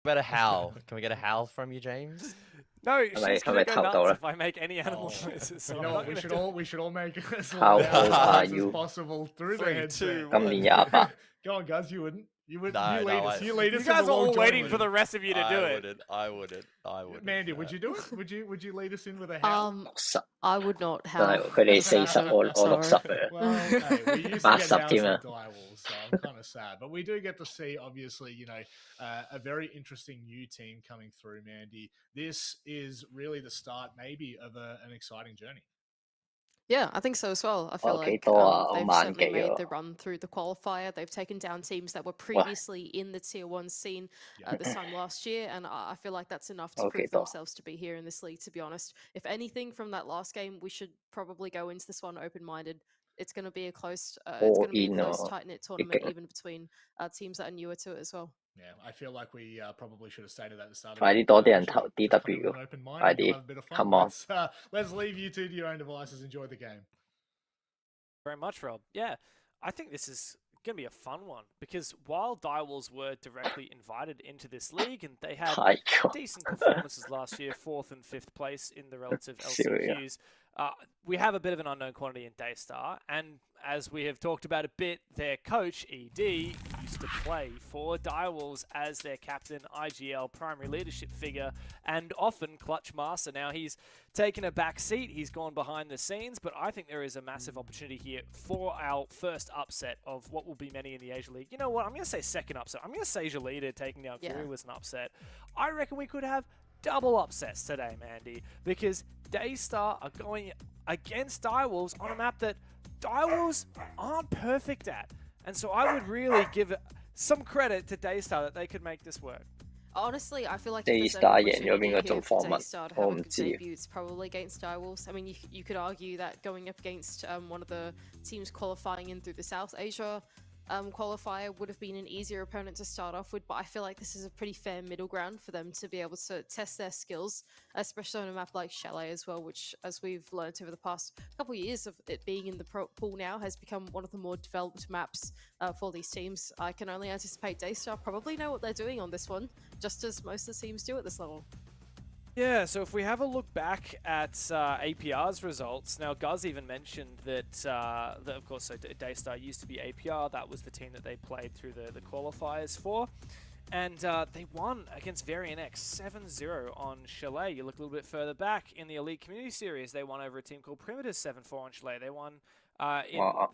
S2: about a howl. Can we get a howl from you, James?
S5: No, she's gonna go nuts if I make any animal noises. So
S3: you know what? We should all make as
S1: loud
S3: noises as possible through the headset. Go on, guys. You wouldn't. You lead us. You lead us.
S5: You guys are all waiting for the rest of you to do it.
S2: I wouldn't.
S3: Mandy, would you do it? Would you lead us in with a howl?
S6: I would not have.
S1: Well, hey, we used to get down to
S3: Direwolves, so I'm kind of sad. But we do get to see, obviously, a very interesting new team coming through, Mandy. This is really the start, maybe, of an exciting journey.
S6: Yeah, I think so as well. I feel like they've certainly made the run through the qualifier. They've taken down teams that were previously in the Tier 1 scene this time last year, and I feel like that's enough to prove themselves to be here in this league, to be honest. If anything from that last game, we should probably go into this one open-minded. It's going to be a close, tight-knit tournament, even between teams that are newer to it as well.
S3: Yeah, I feel like we probably should have stated that at the start.
S1: 快啲多啲人投 DW， 快啲 ，come on！
S3: Let's leave you two to your own devices. Enjoy the game.
S5: Very much, Rob. Yeah, I think this is going to be a fun one, because while Direwolves were directly invited into this league and they had decent performances last year, 4th and 5th place in the relative LCQs, we have a bit of an unknown quantity in Daystar, and as we have talked about a bit, their coach, ED, used to play for Direwolves as their captain, IGL, primary leadership figure, and often clutch master. Now, he's taken a back seat, he's gone behind the scenes, but I think there is a massive opportunity here for our first upset of what will be many in the Asia League. You know what, I'm going to say second upset. I'm going to say Galita taking down Fury was an upset. I reckon we could have double upsets today, Mandy, because Daystar are going against Direwolves on a map that Direwolves aren't perfect at. And so I would really give some credit to Daystar that they could make this work.
S6: Honestly, I feel like if there's any opportunity here for Daystar to have a good debut, it's probably against Direwolves. I mean, you could argue that going up against one of the teams qualifying in through the South Asia qualifier would have been an easier opponent to start off with, but I feel like this is a pretty fair middle ground for them to be able to test their skills, especially on a map like Chalet as well, which, as we've learned over the past couple of years of it being in the pool now, has become one of the more developed maps for these teams. I can only anticipate Daystar probably know what they're doing on this one, just as most of the teams do at this level.
S5: Yeah, so if we have a look back at APR's results, now Guz even mentioned that of course, so Daystar used to be APR, that was the team that they played through the qualifiers for, and they won against Varian X 7-0 on Chalet. You look a little bit further back in the Elite Community Series, they won over a team called Primitive 7-4 on Chalet. They won
S1: 哇，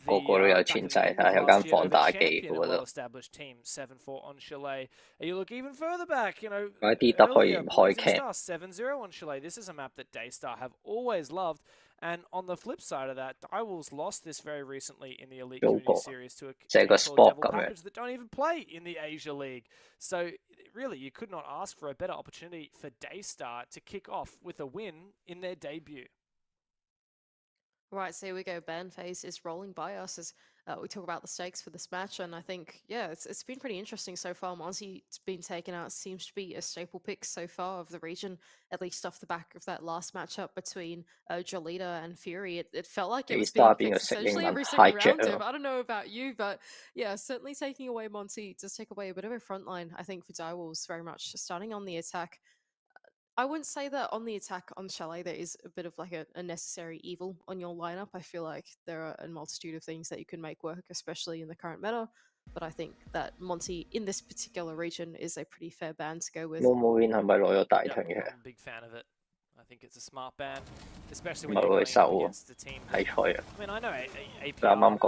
S1: 個個都有錢仔，但係有間房打機嗰度。
S5: well-established team 7-4 on Chile. You look even further back, you know.
S1: 嗰啲得可以唔開 cam。
S5: 7-0 on Chile. This is a map that Daystar have always loved. And on the flip side of that, Direwolves lost this very recently in the Elite Community Series to a team called Devil Package that don't even play in the Asia League. So really, you could not ask for a better opportunity for Daystar to kick off with a win in their debut.
S6: Right, so here we go. Ban phase is rolling by us as we talk about the stakes for this match, and I think, yeah, it's been pretty interesting so far. Monty's been taken out, seems to be a staple pick so far of the region, at least off the back of that last matchup between Galita and Fury. It felt like it was being picked essentially every single round. I don't know about you, but yeah, certainly taking away Monty does take away a bit of a front line, I think, for Direwolves, very much starting on the attack. I wouldn't say that on the attack on Chalet there is a bit of like a necessary evil on your lineup. I feel like there are a multitude of things that you can make work, especially in the current meta. But I think that Monty in this particular region is a pretty fair ban to go with.
S1: I'm
S5: a big fan of it. I think it's a smart ban, especially when you're going against the team. I mean, I know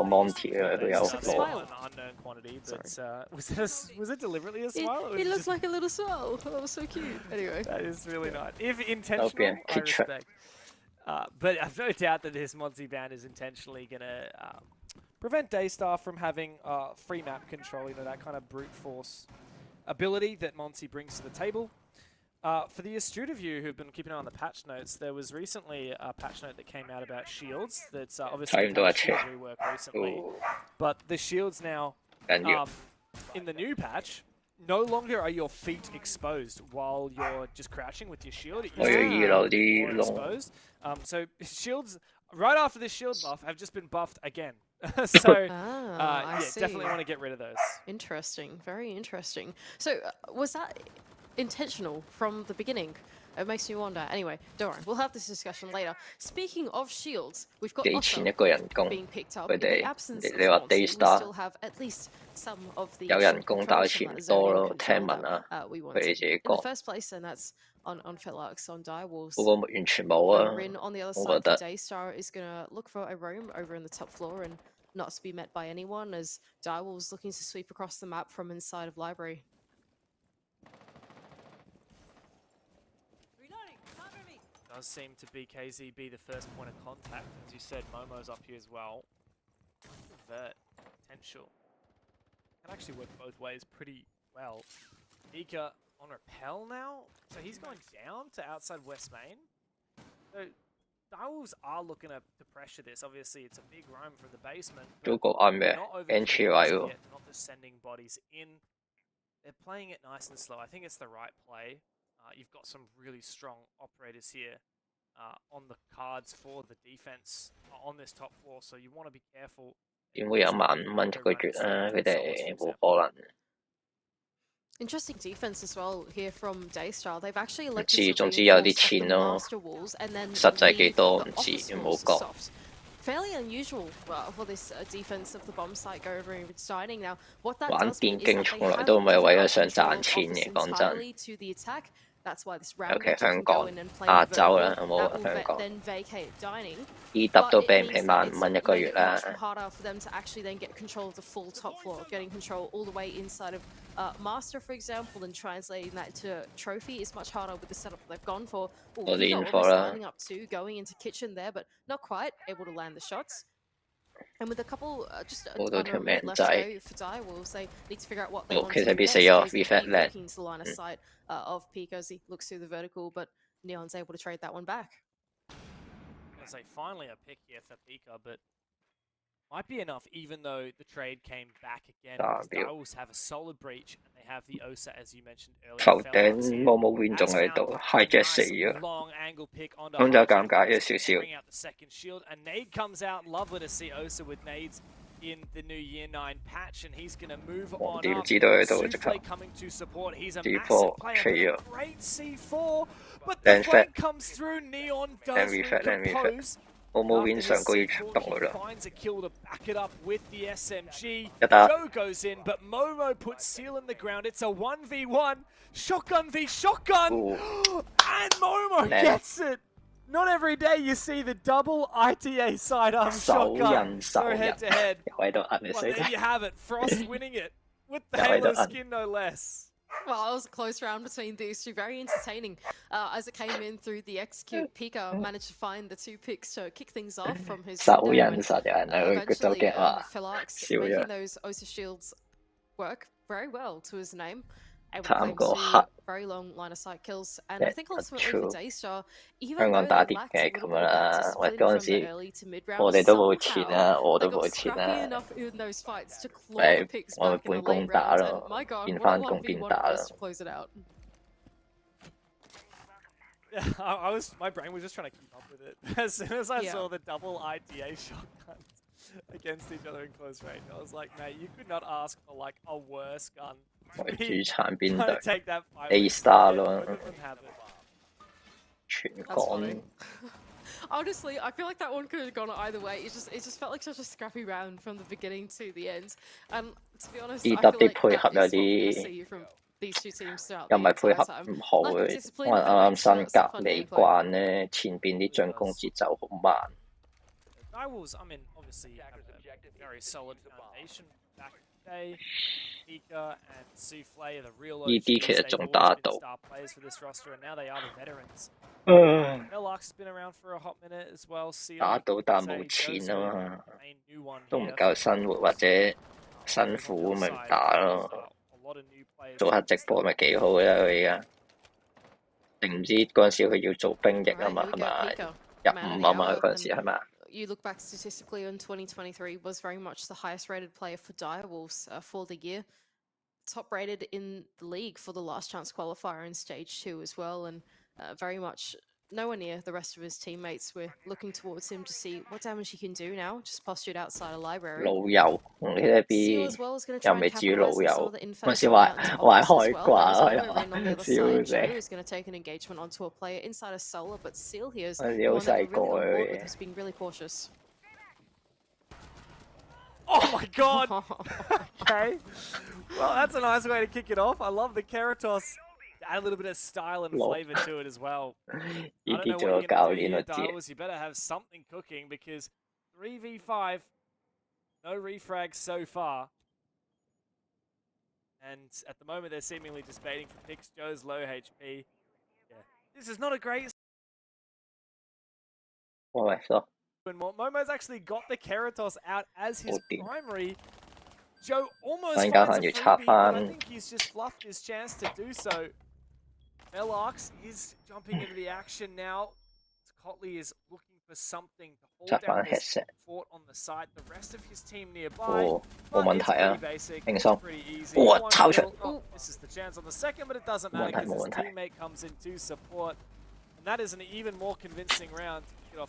S1: Monty
S5: an unknown quantity, but was it deliberately a smile?
S6: It looks like a little swirl. That was so cute. Anyway,
S5: that is really nice. If intentional, I respect. But I've no doubt that this Monty ban is intentionally going to prevent Daystar from having free map control. You know, that kind of brute force ability that Monty brings to the table. For the astute of you who've been keeping an eye on the patch notes, there was recently a patch note that came out about shields that's obviously rework recently. But the shields now, in the new patch, no longer are your feet exposed while you're just crouching with your shield. It used to be more exposed. So shields, right after this shield buff, have just been buffed again. So, yeah, definitely want to get rid of those.
S6: Interesting. Very interesting. So, was that intentional from the beginning? It makes me wonder. Anyway, don't worry. We'll have this discussion later. Speaking of shields, we've got Osso being picked up. In the absence of Monty, we still have at least some of the shield controls from that zoning control that we wanted in the first place, and that's on Felix, on Direwolves. Rin on the other side for Daystar is going to look for a roam over in the top floor and not to be met by anyone, as Direwolves looking to sweep across the map from inside of Library.
S5: Does seem to be KZ be the first point of contact. As you said, Momo's up here as well. Vert potential. Can actually work both ways pretty well. Ika on Repel now. So he's going down to outside West Main. So Direwolves are looking to pressure this. Obviously, it's a big roam from the basement. Not just sending bodies in. They're playing it nice and slow. I think it's the right play. You've got some really strong operators here on the cards for the defense on this top floor, so you want to be careful.
S6: Interesting defense as well here from Daystar. They've actually elected to reinforce the master walls and then leave the office walls soft. Fairly unusual for this defense of the bomb site go over in dining. Now, what that does mean is that they have entirely to the attack. That's why this round can go in and play vertical. That will then vacate dining. But it means that it's much harder for them to actually then get control of the full top floor, getting control all the way inside of Master, for example, and translating that to Trophy is much harder with the setup they've gone for. Lining up too, going into kitchen there, but not quite able to land the shots. And with a couple, just under a minute left to go for Direwolves, they need to figure out what they want to do next. Looking to the line of sight of Pico as he looks through the vertical, but Neon's able to trade that one back.
S5: I'm going to say finally a pick here for Pico, but might be enough, even though the trade came back again. Direwolves have a solid breach, and they have the Osa, as you mentioned earlier. Long angle pick onto bring out the second shield. A nade comes out. Lovely to see Osa with nades in the new Year 9 patch, and he's going to move on up. Souffle coming to support. He's a massive player, but a great C4, but the flank comes through. Neon does recompose. Finds a kill to back it up with the SMG. Joe goes in, but Momo puts Seal in the ground. It's a 1v1. Shotgun v shotgun. And Momo gets it. Not every day you see the double ITA sidearm shotgun go head to head. Well, there you have it. Frost winning it with the Halo skin, no less.
S6: Well, it was a close round between these two. Very entertaining. As it came in through the execute, Pika managed to find the 2 picks to kick things off from his window. And, eventually, Philarx making those Osa shields work very well to his name. Able to claim 2 very long line of sight kills, and I think ultimately for Daystar, even though they lacked a little bit of that discipline from the early to mid round, somehow they got scrappy enough in those fights to claw the picks back in the late round, and my god, what a 1v1 it was to close it out.
S5: Yeah, my brain was just trying to keep up with it. As soon as I saw the double ITA shotguns against each other in close range, I was like, mate, you could not ask for like a worse gun.
S1: 主場邊隊
S5: Daystar
S1: 咯，全港。
S6: Honestly, I feel like that one could have gone either way. It just felt like such a scrappy round from the beginning to the end. And to be honest, I feel like that is what we're going to see from these two teams throughout the entire time.
S1: 唔好嘅，可能啱新隔離慣咧，前邊啲進攻節奏好慢。
S5: Direwolves, I mean, obviously have a very solid foundation back in the day. Pika and Souffle are the real OGs. They've always been star players for this roster, and now they are the veterans. Philarx has been around for a hot minute as well.
S1: 打到但冇錢啊嘛，都唔夠生活或者辛苦咪唔打咯。做下直播咪幾好嘅佢而家，定唔知嗰陣時佢要做兵役啊嘛係咪？入伍啊嘛佢嗰陣時係咪？
S6: You look back statistically on 2023 was very much the highest rated player for Direwolves for the year. Top rated in the league for the last chance qualifier in stage 2 as well, and very much nowhere near the rest of his teammates. We're looking towards him to see what damage he can do now, just postured outside a library.
S1: 老友同呢一邊又未至於老友，嗰時話開掛笑死。
S6: is going to take an engagement onto a player inside a solo, but Seal here is
S1: 好細個
S6: 嘅，he's being really cautious.
S5: Oh my god! Okay. Well, that's a nice way to kick it off. I love the Keratos. Add a little bit of style and flavor to it as well. I don't know what you're going to do here, Darwis. You better have something cooking because 3v5, no refrags so far. And at the moment, they're seemingly just baiting for picks. Joe's low HP. Yeah. This is not a great... When Momo's actually got the Keratos out as his primary. Joe almost finds a freebie, but I think he's just fluffed his chance to do so. Philarx is jumping into the action now. Cotley is looking for something to hold down this fort on the side. The rest of his team nearby. But it's pretty basic. It's pretty easy. This is the chance on the second, but it doesn't matter because his teammate comes in to support. And that is an even more convincing round.
S6: Yeah,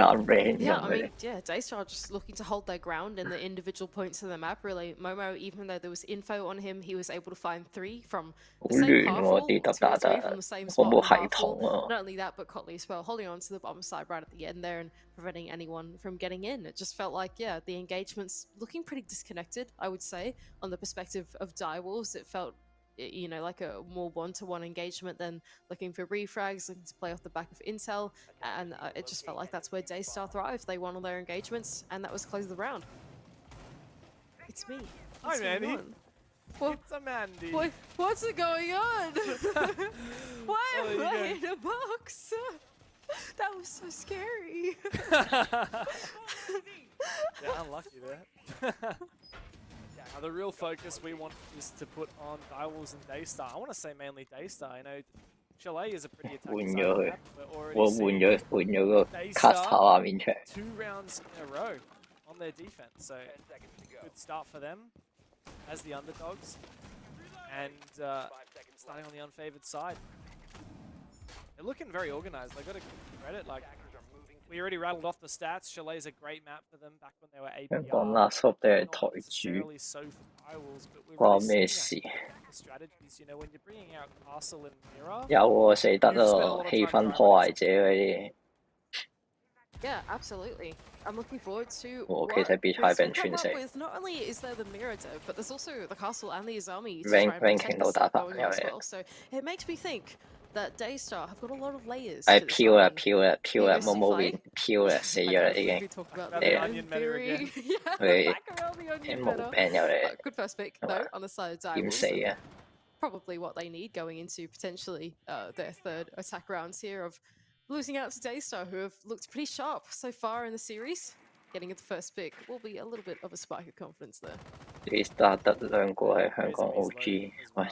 S6: I mean, Daystar just looking to hold their ground in the individual points of the map, really. Momo, even though there was info on him, he was able to find 3 from the same half-wall, 2 or 3 from the same spot on the half-wall. Not only that, but Cotley as well, holding on to the bottom side right at the end there and preventing anyone from getting in. It just felt like, yeah, the engagement's looking pretty disconnected, I would say, on the perspective of Direwolves. It felt, you know, like a more one-to-one engagement than looking for refrags, looking to play off the back of intel, and it just felt like that's where Daystar thrived. They won all their engagements, and that was close of the round. It's me.
S5: Hi, Mandy. It's a Mandy.
S6: What's going on? Why am I in a box? That was so scary.
S5: Yeah, unlucky there. Now, the real focus we want is to put on Direwolves and Daystar. I want to say mainly Daystar. You know, Chalet is a pretty attacking side. We're already seeing Daystar 2 rounds in a row on their defense. So, good start for them as the underdogs. And starting on the unfavored side. They're looking very organized. They've got to give credit. Like, we already rattled off the stats. Chalet's a great map for them back when they were APR.
S1: 香港垃圾都係台主，關咩事？有喎，死得咯，氣氛破壞者嗰啲。
S6: Yeah, absolutely. I'm looking forward to not only is there the mirror dev, but there's also the castle and the Izami to try and protect us going on as well. So it makes me think, that Daystar have got a lot of layers.
S1: 飄啦，冇變飄啦，死咗啦已經。佢冇病有嚟。
S6: Good first pick though on the side of Dire
S1: 點死啊？
S6: Probably what they need going into potentially their third attack rounds here of losing out to Daystar, who have looked pretty sharp so far in the series. Getting it the first pick will be a little bit of a spike of confidence there.
S1: Daystar 得2個喺香港 OG， 喂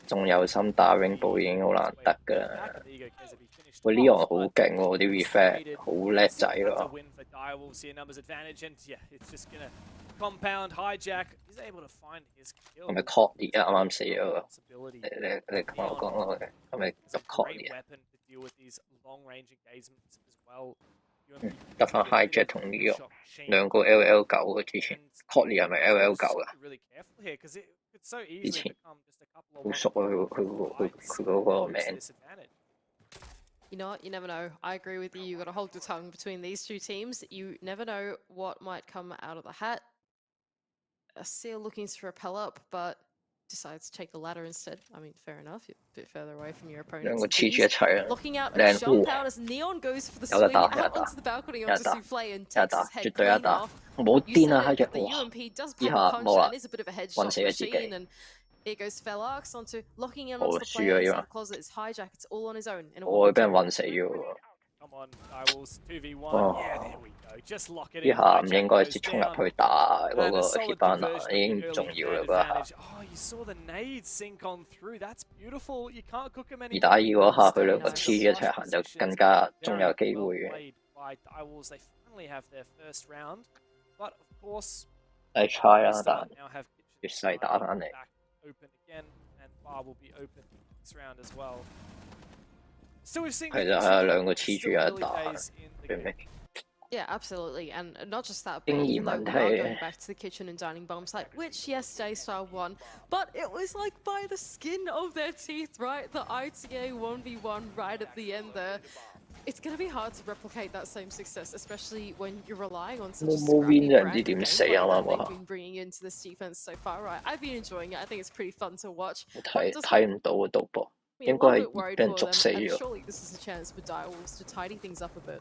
S1: 仲有心打 Rainbow 已經好難得㗎啦。喂 Leon 好勁喎，啲 reflect 好叻仔咯。
S5: Compound hijack is able to find his kill.
S1: 係咪 Cody 啊？啱啱死咗個。你同我講咯，係咪入 Cody 啊？得翻 hijack 同 Leon 兩個 LL 9嘅之前 ，Cody 係咪 LL 9㗎？以前好熟啊，佢嗰個名。
S6: You know what? You never know. I agree with you. You got to hold your tongue between these two teams. You never know what might come out of the hat. A Seal looking to rappel up, but decides to take the ladder instead. I mean, fair enough. You're a bit further away from your opponent. Looking out a jump out as Neon goes for the swing out onto the balcony onto Souffle and takes his head clean off. You said it, the UMP does pop a punch and is a bit of a headshot machine. And here goes Felarx onto locking in onto the player inside the closet. It's hijack. It's all on his own.
S1: 我俾人暈死咗喎。
S5: Come on, Direwolves 2v1. Yeah, there we go. Just lock it in.
S1: 呢下唔應該直衝入去打嗰個 Hibana， 已經唔重要啦嗰下。
S5: Oh, you saw the nades sink on through. That's beautiful. You can't cook them anymore.
S1: 2打2嗰下，佢兩個黐一齊行就更加仲有機會嘅。
S5: By Direwolves, they finally have their first round, but of course,
S1: 係 try 啦，但越細打翻嚟。
S5: Open again, and Bar will be open this round as well. So we've seen
S1: 係就係兩個黐住一打，最尾。
S6: Yeah, absolutely, and not just that, but even though we are going back to the kitchen and dining bomb site, which yes, Daystar won, but it was like by the skin of their teeth, right? The ITA 1v1 right at the end there. It's going to be hard to replicate that same success, especially when you're relying on such a scrappy brand of gameplay that they've been bringing into this defense so far, right? I've been enjoying it. I think it's pretty fun to watch.
S1: 睇唔到啊，賭博應該係俾人捉死咗。
S6: Surely this is a chance for Direwolves to tidy things up a bit.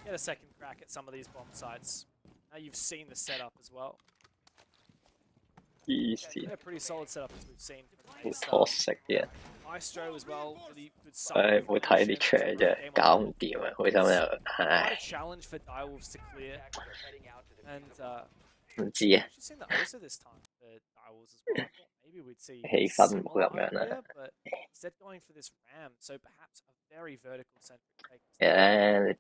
S5: Get a second crack at some of these bomb sites. Now you've seen the setup as well.
S1: Easy.
S5: They're pretty solid setup as we've seen.
S1: 好可惜嘅。
S5: Maestro as well, really good
S1: 唉，冇睇啲場啫，搞唔掂啊！開心又唉。
S5: challenge for Direwolves to clear. And
S1: 唔知啊。
S5: seen the Osa this time for Direwolves as well. Maybe we'd see
S1: 氣氛唔好咁樣啦。
S5: but instead going for this ram, so perhaps a very vertical centric take.
S1: 你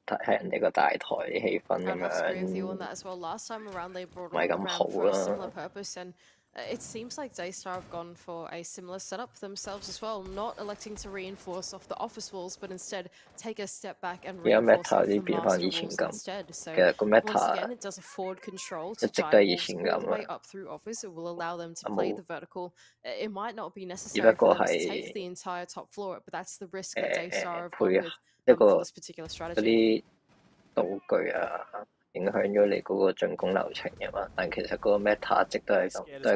S1: 睇人哋個大台啲氣氛咁樣，
S6: agree with you on that as well. Last time around, they brought
S1: 唔係
S6: on the
S1: 咁
S6: ram
S1: 好
S6: for a
S1: 啦。
S6: similar purpose, and it seems like Daystar have gone for a similar setup themselves as well, not electing to reinforce off the office walls, but instead take a step back and reinforce off the master walls instead. So once again, it does afford control to Direwolves all the way up through office. It will allow them to play the vertical. It might not be necessary for them to take the entire top floor, but that's the risk that Daystar have gone with for this particular strategy.
S1: 道具啊，影響咗你嗰個進攻流程嘅嘛。但其實嗰個 meta 一直都係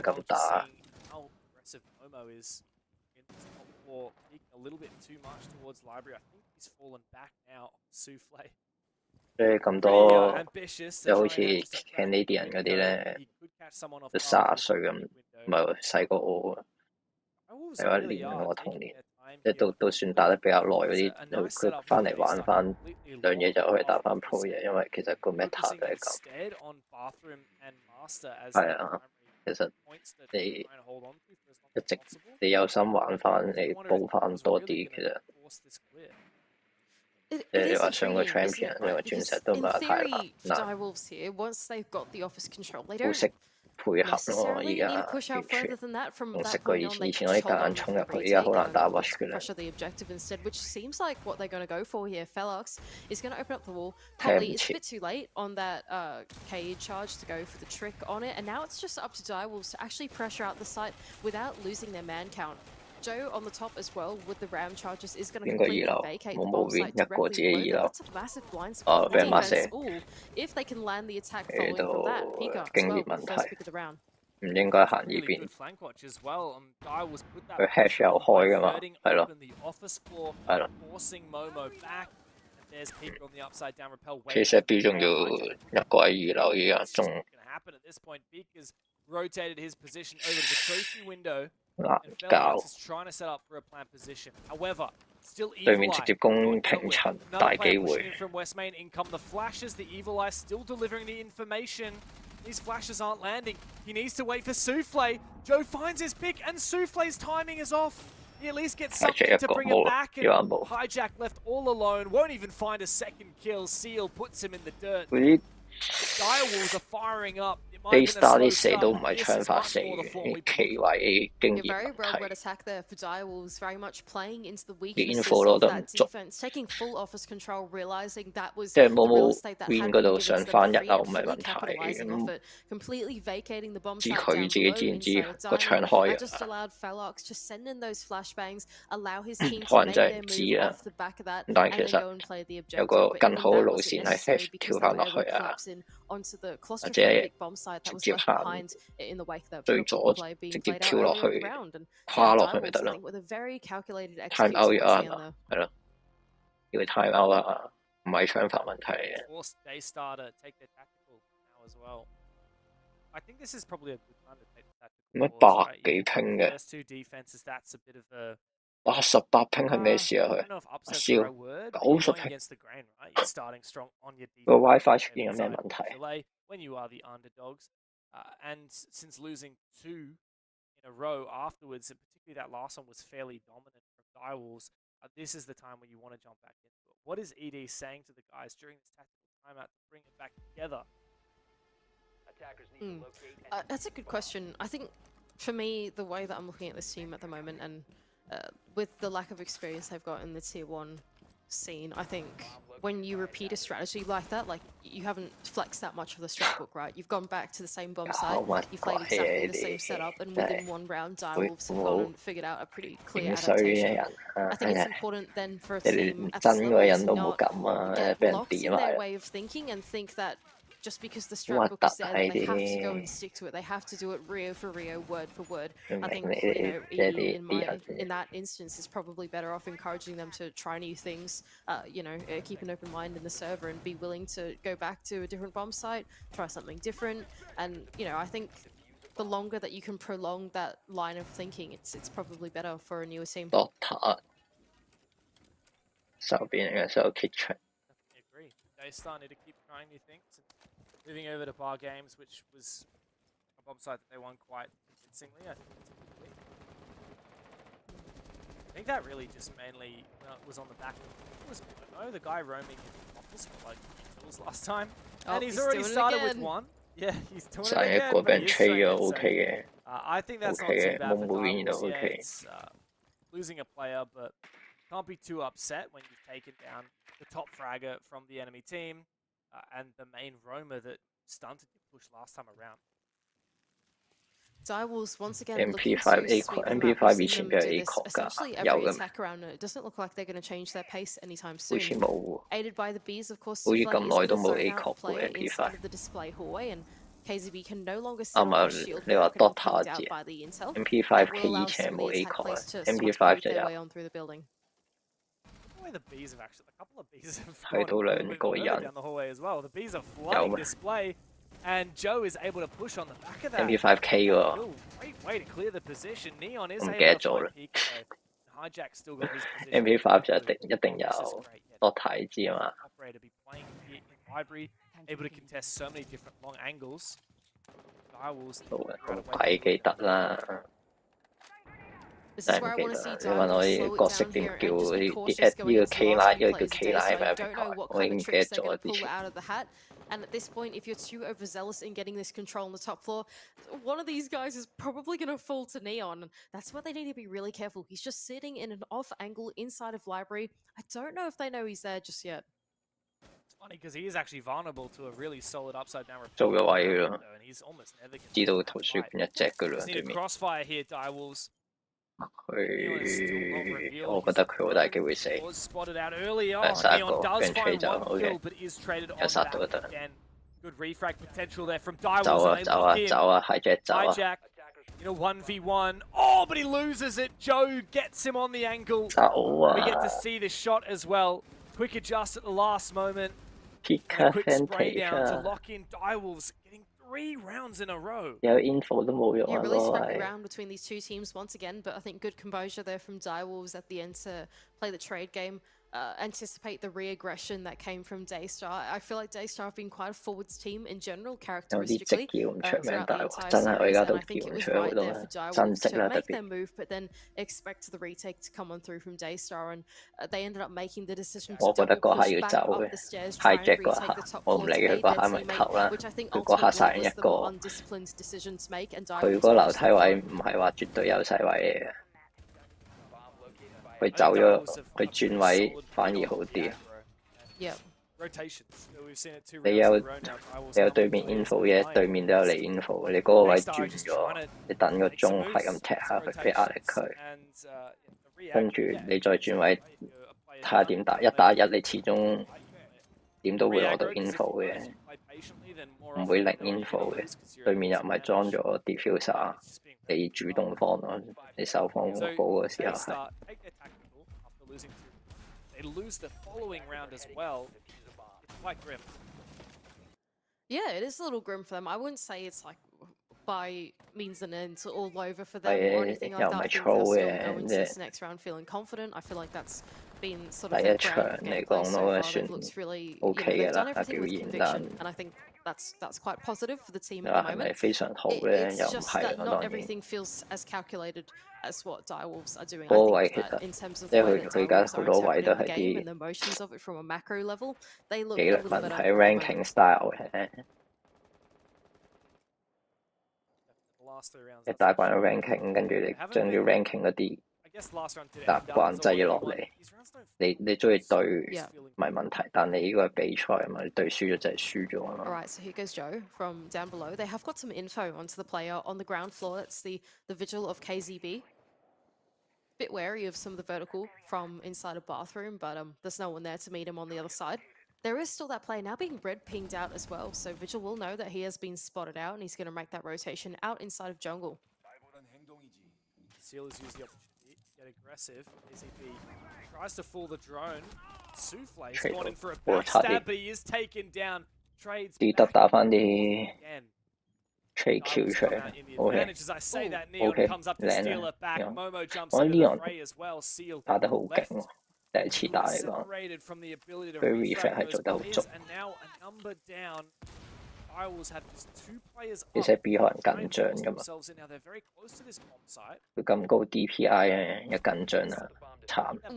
S1: 咁打。 所以咁多，就好似 Canadian 嗰啲咧，都30歲咁，唔係細過我啊。係話年我同年，即係都算打得比較耐嗰啲，佢翻嚟玩翻兩嘢就可以打翻 Pro 嘢，因為其實個 meta 都係咁。係啊，其實你一直你有心玩翻，你煲翻多啲，其實。 你話上個 champion， 你話鑽石都唔係太難。好識配合咯，而家完全唔識過以前。以前我啲夾硬衝入去，而家好難打 watch 嘅啦。
S6: Which seems like what they're going to go for here. Felarx is going to open up the wall. Probably it's a bit too late on that Cade charge to go for the trick on it, and now it's just up to Direwolves to actually pressure out the site without losing their man count. Joe on the top as well with the ram charges is going to completely vacate the bomb site directly below. That's a massive blind spot for defense. If they can land the attack following from that, Pika as well, first pick of the round.
S1: 唔應該行呢
S5: Really
S1: 邊。
S5: good flank watch as well. Guy was put that
S1: 佢 hash 又開㗎嘛， 係咯，
S5: open the office floor,
S1: 係咯。
S5: forcing Momo back. And there's Peak on the upside down rappel.
S1: KCB 仲要一個喺2樓而家仲
S5: Going to happen at this point. Peak has rotated his position over to the trophy window.
S1: 難
S5: And
S1: 搞。
S5: Felix is trying to set up for a plant position. However, still
S1: 對
S5: Evil
S1: 面
S5: Eye
S1: 直接攻平層大機
S5: pushing
S1: 會
S5: in。 from West Main. In come the flashes. The Evil Eye still delivering the information. These flashes aren't landing. He needs to wait for Souffle. Joe finds his pick, and Souffle's timing is off. He at least gets something to bring it back, and Hijack left all alone. Won't even find a second kill. Seal puts him in the dirt. Direwolves are firing up.
S1: Daystar 啲射都唔係槍法射嘅，企位經驗
S6: very well read
S1: 問題。
S6: attack there for Direwolves, very much playing into the weaknesses
S1: info
S6: of
S1: 攞得
S6: that
S1: 唔足。
S6: defense, taking full office control, realizing that was
S1: 即係
S6: the
S1: 冇
S6: real
S1: 冇
S6: estate that
S1: win
S6: had
S1: 嗰
S6: been
S1: 度
S6: given to
S1: 上
S6: them
S1: 翻一
S6: free
S1: 樓
S6: and
S1: 唔係
S6: fully
S1: 問題。
S6: capitalizing off
S1: 咁
S6: it, completely vacating the bomb
S1: 知
S6: site
S1: 佢
S6: down
S1: 自己
S6: below
S1: 知唔知
S6: inside
S1: 個
S6: of
S1: 槍
S6: Diamond.
S1: 開
S6: I
S1: 啊？
S6: just allowed Felox to send in those flashbangs, allow his team
S1: 可
S6: to
S1: 能
S6: make
S1: 真
S6: their
S1: 係唔知
S6: move
S1: 啦。
S6: off the back of that
S1: 但
S6: and
S1: 係其
S6: then
S1: 實
S6: go and play the
S1: 有
S6: objective.
S1: 個
S6: But
S1: 更
S6: even
S1: 好嘅
S6: that
S1: 路
S6: wasn't
S1: 線係
S6: necessary because
S1: 跳
S6: they
S1: 翻
S6: were
S1: 落
S6: able
S1: 去
S6: to
S1: 啊，
S6: collapse in onto the
S1: 或者
S6: claustrophobic bomb site that
S1: 直
S6: was
S1: 接
S6: left
S1: 行
S6: behind in the wake of
S1: 最
S6: the
S1: 左
S6: play being
S1: 直接
S6: played
S1: 跳
S6: out
S1: 落
S6: earlier in
S1: 去
S6: the round. And
S1: 跨
S6: yeah,
S1: 落去咪
S6: Direwolves,
S1: 得
S6: I
S1: 咯。
S6: think, with a very calculated
S1: time
S6: execute
S1: out
S6: towards the
S1: 啊
S6: end there.
S1: 係咯，要 time out 啊，唔係槍法問題嚟嘅。
S5: Forced Daystar to take their tactical now as well. I think this is probably a good time to take the tactical
S1: 乜
S5: pause,
S1: 百
S5: right?
S1: 幾拼嘅？
S5: First two defenses, that's a bit of a
S1: 88拼係咩事啊？
S5: I
S1: 佢
S5: don't know if
S1: 阿
S5: upset's the
S1: 蕭
S5: right word, but you're
S1: 90
S5: going
S1: 拼，
S5: against the grain, right? You're starting strong on your
S1: 個
S5: defense.
S1: WiFi 出現有咩
S5: Side
S1: 問題？
S5: delay when you are the underdogs, and since losing two in a row afterwards, and particularly that last one was fairly dominant from Direwolves, this is the time when you want to jump back into it. What is ED saying to the guys during this tactical timeout to bring it back together?
S6: That's a good question. I think for me, the way that I'm looking at this team at the moment, and with the lack of experience they've got in the tier 1 scene, I think when you repeat a strategy like that, like you haven't flexed that much of the strat book, right? You've gone back to the same bomb site, you played exactly the same setup, and within one round, Direwolves have gone and figured out a pretty clear adaptation. I think it's important then for a team at this level to not get locked in their way of thinking and think that just because the strat book is there, that they have to go and stick to it. They have to do it Rio for Rio, word for word. I think, you know, Edie in that instance is probably better off encouraging them to try new things, you know, keep an open mind in the server and be willing to go back to a different bomb site, try something different. And, you know, I think the longer that you can prolong that line of thinking, it's probably better for a newer team.
S1: kitchen.
S5: I agree. Daystar need to keep trying new things. Moving over to Bar Games, which was a bomb site that they won quite convincingly, I think. I think that really just mainly was on the back of the guy roaming in the office for like kills last time.
S6: Oh,
S5: And he's already started with one. Yeah, he's doing it again.
S1: 個
S5: But
S1: 俾
S5: he
S1: 人
S5: is
S1: 吹
S5: training,
S1: 咗
S5: so,
S1: OK 嘅
S5: I think that's not
S1: ，OK
S5: too
S1: 嘅，
S5: bad
S1: 冇
S5: for
S1: 冇 win 就
S5: Direwolves. Yeah,
S1: OK。
S5: it's losing a player, but can't be too upset when you've taken down the top fragger from the enemy team and the main roamer that stunted your push last time around.
S6: Direwolves once again
S1: MP5
S6: looking to sweep them up. We've
S1: MP5 以
S6: seen
S1: 前
S6: them
S1: 嘅
S6: do
S1: A
S6: this
S1: 確㗎，
S6: essentially
S1: 有
S6: every
S1: 嘅咩？
S6: attack around it. It doesn't look like they're going to change their pace anytime
S1: 好
S6: soon.
S1: 似冇喎，
S6: Aided by the bees, of course,
S1: 好似
S6: Souffle
S1: 咁
S6: is
S1: 耐
S6: going
S1: 都
S6: to
S1: 冇
S6: zone
S1: A
S6: out
S1: 確
S6: player
S1: 嘅
S6: inside
S1: MP5。of
S6: the display hallway, and KZB can no longer sit
S1: 啱
S6: on
S1: 啊，
S6: his shield
S1: 你話
S6: without getting
S1: Dota
S6: pinged out
S1: 字
S6: by the intel.
S1: MP5
S6: That will
S1: 期
S6: allow
S1: 以前
S6: some
S1: 冇
S6: of the
S1: A
S6: attack
S1: 確
S6: players to
S1: 啊
S6: start to
S1: ，MP5
S6: weave
S1: 就
S6: their
S1: 有
S6: way on through the building.
S5: The way the bees have actually, a couple of bees have
S1: 睇
S5: gone
S1: 到
S5: a little
S1: 兩
S5: bit
S1: 個
S5: further
S1: 人
S5: down the hallway as well. The bees are
S1: 有
S5: flooding
S1: 咩
S5: display, and Joe is able to push on the back of that.？MP5K
S1: 喎，
S5: Oh, great way to clear the position. Neon is
S1: 我唔記
S5: able
S1: 得
S5: to
S1: 咗
S5: find
S1: 啦。
S5: Pika though. Hijack still got his position.
S1: MP5 就一定
S5: This is
S1: 有
S5: great. Yeah,
S1: Dota 知啊嘛。
S5: operator be playing here in library, able to contest so many different long angles. Direwolves
S1: 好嘅，咁鬼記得啦。
S6: This
S1: 真
S6: is
S1: 係
S6: where
S1: 唔
S6: I
S1: 記
S6: want to
S1: 得
S6: see
S1: 啦。你問我
S6: Direwolves
S1: 啲
S6: slow
S1: 角
S6: it
S1: 色
S6: down
S1: 點
S6: here
S1: 叫
S6: and just be
S1: 啲
S6: cautious going
S1: 呢個
S6: into the
S1: K 拉
S6: last
S1: 呢
S6: few
S1: 個叫
S6: plays of
S1: K
S6: the
S1: 拉
S6: day,
S1: 係
S6: so
S1: 咩
S6: I
S1: 平
S6: don't
S1: 台？
S6: know what
S1: 我已
S6: kind
S1: 經
S6: of
S1: 唔記得
S6: tricks they're
S1: 咗
S6: going to
S1: 之
S6: pull
S1: 前。
S6: out of the hat. And at this point, if you're too overzealous in getting this control on the top floor, one of these guys is probably going to fall to Neon. That's where they need to be really careful. He's just sitting in an off angle inside of library. I don't know if they know he's there just yet.
S5: It's funny because he is actually vulnerable to a really solid upside down
S1: 做
S5: repel.
S1: 嘅位咯，
S5: And he's almost never
S1: 知道圖書館一隻㗎啦
S5: Just need
S1: 對
S5: a
S1: 面。
S5: crossfire here, Direwolves.
S1: 佢我覺得佢好大機會死。
S5: Was spotted out early
S1: 誒
S5: on.
S1: 殺一
S5: Neon
S1: 個，
S5: does
S1: 跟住
S5: find
S1: 就
S5: one
S1: OK，
S5: kill, but is traded
S1: 有
S5: on
S1: 殺
S5: back
S1: 到就得。
S5: again. Good refrag potential there from Dywalls.
S1: 走啊走啊走啊，係隻走啊！
S5: Hijack in a 1v1. Oh, but he loses it. Joe gets him on the ankle.
S1: 走啊！
S5: We get to see this shot as well. Quick adjust at the last moment. And a quick spray down to lock in Dywalls, getting 3 rounds in a row.
S1: 有 info 都冇用
S6: Yeah,
S1: 啊，
S6: really
S1: 都
S6: scrappy
S1: 係。
S6: round between these two teams once again, but I think good composure there from Direwolves at the end to play the trade game. Anticipate the re-aggression that came from Daystar. I feel like Daystar have been quite a forwards team in general, characteristically, throughout the entire series, and I think it was right there for Direwolves to make their move, but then expect the retake to come on through from Daystar, and they ended up making the decision to double push back up the stairs, try and retake the top floor to aid their teammate, which I think ultimately was the more undisciplined decision to make, and
S1: 佢個樓梯位唔係話絕對優勢位嚟嘅。 佢走咗，佢轉位反而好啲。你有對面 info 嘅，對面都有你 info， 你嗰個位轉咗，你等個鐘係咁踢下佢，俾壓力佢，跟住你再轉位睇下點打，1打1你始終點都會攞到 info 嘅，唔會零 info 嘅。對面又唔係裝咗 diffuser， 你主動方咯，你守方好嘅時候係。
S5: They lose the following round as well. It's quite grim.
S6: Yeah, it is a little grim for them. I wouldn't say it's like by means and ends all over for them or anything like that. I think they'll still go into this next round feeling confident. I feel like that's been sort of their brand of gameplay so far. They've looked really, they've done everything with conviction, and I think that's quite positive for the team at the moment. It's just that not everything feels as calculated as what Direwolves are doing. I think that in terms of the way that Direwolves are interpreting the game and the motions of it from a macro level, they look a little bit better.
S1: ranking style 嘅。 你打慣咗 ranking， 跟住你將啲 ranking 嗰啲習慣擠落嚟，你中意對唔係問題，但你呢個係比賽啊嘛，你對輸咗就係輸咗啊嘛。
S6: Alright, so here goes Joe from down below. They have got some info onto the player on the ground floor. That's the vigil of KZB. Bit wary of some of the vertical from inside a bathroom, but there's no one there to meet him on the other side. There is still that player now being red pinged out as well, so Vigil will know that he has been spotted out and he's going to make that rotation out inside of jungle.
S5: Sealers use the opportunity to get aggressive. KZB tries to fool the drone. Souffle's gone in for a backstab, but he is taken down. Trades
S1: 打返啲 trade Q 出嚟 ，OK， 靚啊！我Leon 打得好勁喎。 第一次打嚟講，佢 reflect 係做得好足。其實 B 可能緊張㗎嘛，佢咁高 DPI 咧，一緊張啊，慘。我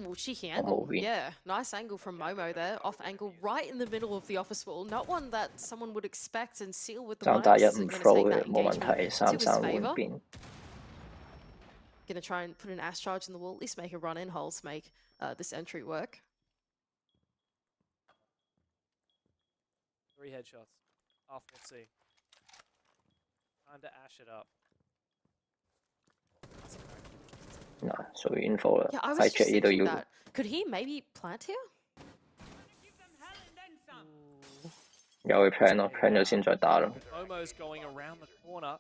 S1: 冇 win。
S6: Yeah, nice angle from Momo there, off angle right in the middle of the office wall. Not one that someone would expect, and Seal with the
S1: 3打1唔 flow 嘅冇問題，3-3換邊。
S6: Gonna try and put an Ash charge in the wall, at least make a run in hole to make this entry work.
S5: 3 headshots. Off, let's see. Time to Ash it up.
S1: 嗱，屬於 info 啦，
S6: Yeah, I was
S1: 喺
S6: just
S1: check 呢度
S6: thinking
S1: 要
S6: that. Could he maybe plant here?
S1: 有去 plan 咯 ，plan 咗先再打咯。
S5: Momo's going around the corner.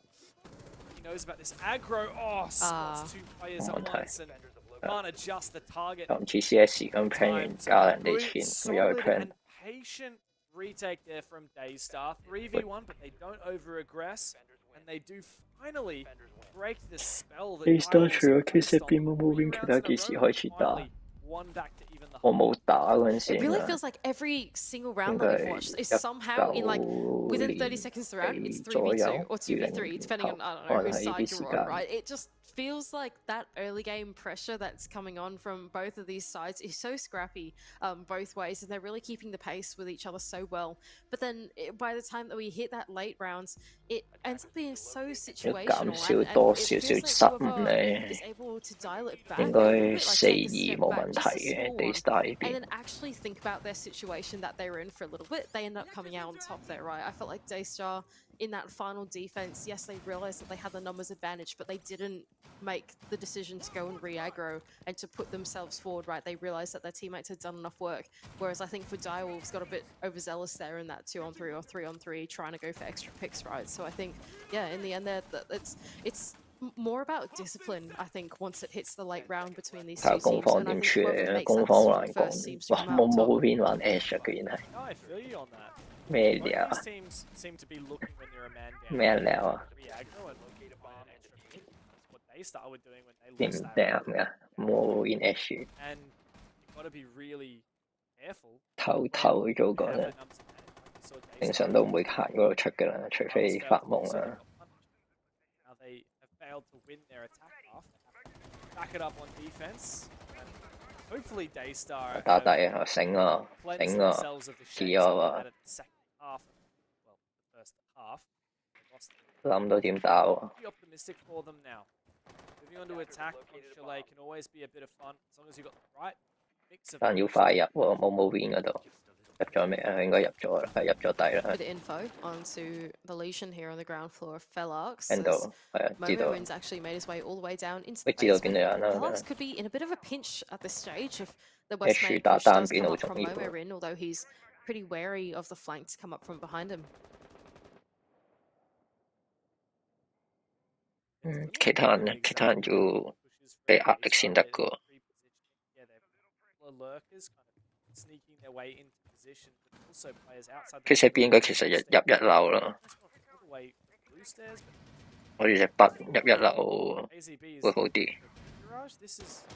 S5: He knows about this aggro. Oh, spots 2 players at once and can't adjust the target.
S1: 唔似 CS 咁 plan 完加人哋錢，咁有去 plan。
S5: Patient retake there from Daystar. 3v1, but they don't over-aggress, and they do finally break the spell that
S1: Daystar 除咗 KCB 冇 win， 其他幾時開始打？ 我冇打嗰陣時。
S6: It really feels like every single round that we've watched is somehow in like within 30 seconds of the round, it's 3v2 or 2v3, depending on, I don't know, whose side you're on, right? It just feels like that early game pressure that's coming on from both of these sides is so scrappy both ways, and they're really keeping the pace with each other so well. But then by the time that we hit that late rounds, it ends up being so situational, and it feels like whoever is able to dial it back,
S1: 應該4-2冇問題嘅 Daystar 呢邊。
S6: and then actually think about their situation that they were in for a little bit, they end up coming out on top there, right? I felt like Daystar in that final defense, yes, they realized that they had the numbers advantage, but they didn't make the decision to go and re-aggro and to put themselves forward, right? They realized that their teammates had done enough work. Whereas I think for Direwolves got a bit overzealous there in that 2-on-3 or 3-on-3, trying to go for extra picks, right? So I think, yeah, in the end there, it's more about discipline, I think, once it hits the late round between these two teams. And I think whoever makes that decision first seems to come out top.
S1: 冇邊玩 Ash 居然係
S5: No, I feel you on that.
S1: 咩
S5: Both
S1: 料
S5: these teams seem to be looking when they're a man down.
S1: 咩料啊？
S5: Re-aggro and looking to find an extra pick. That's what Daystar were doing when they
S1: 點
S5: lost that
S1: 掟
S5: round.
S1: 㗎？冇 in Ash
S5: And you've got to be really careful.
S1: 偷咗個咧，正常都唔會行嗰度出㗎啦，除非發夢啊。
S5: Now they have failed to win their attack half. They have to back it up on defense. And hopefully Daystar
S1: 打底啊，醒啊，
S5: cleanse
S1: 醒啊，
S5: themselves of the
S1: 似
S5: shakes
S1: 我
S5: that they
S1: 啊
S5: had at the second half. Well, the first half. They lost it.
S1: 諗到點打喎？
S5: Be optimistic for them now. Moving on to attack on Chalet can always be a bit of fun as long as you've got the right mix of.
S1: 但要快入喎，冇 Movin 嗰度。 入咗未啊？應該入咗啦，係入咗底啦。
S6: Bit of info onto the Legion here on the ground floor of Felarx.
S1: 聽到係啊，知道。
S6: Momowin's actually made his way all the way down into
S1: 佢
S6: the
S1: 知道
S6: basement.
S1: 邊度人啦。
S6: Felarx could be in a bit of a pinch at this stage if the West
S1: Ash
S6: main
S1: 打
S6: push
S1: 單
S6: does
S1: 邊
S6: come
S1: 好
S6: up from
S1: 重要喎。
S6: Momo in, although he's pretty wary of the flank to come up from behind him.
S1: 其他人要俾壓力先得㗎喎。
S5: Sneaking their way into position, but also players outside.
S1: 佢寫邊應該其實入一樓啦。 我哋隻筆入一樓會好啲。
S5: This is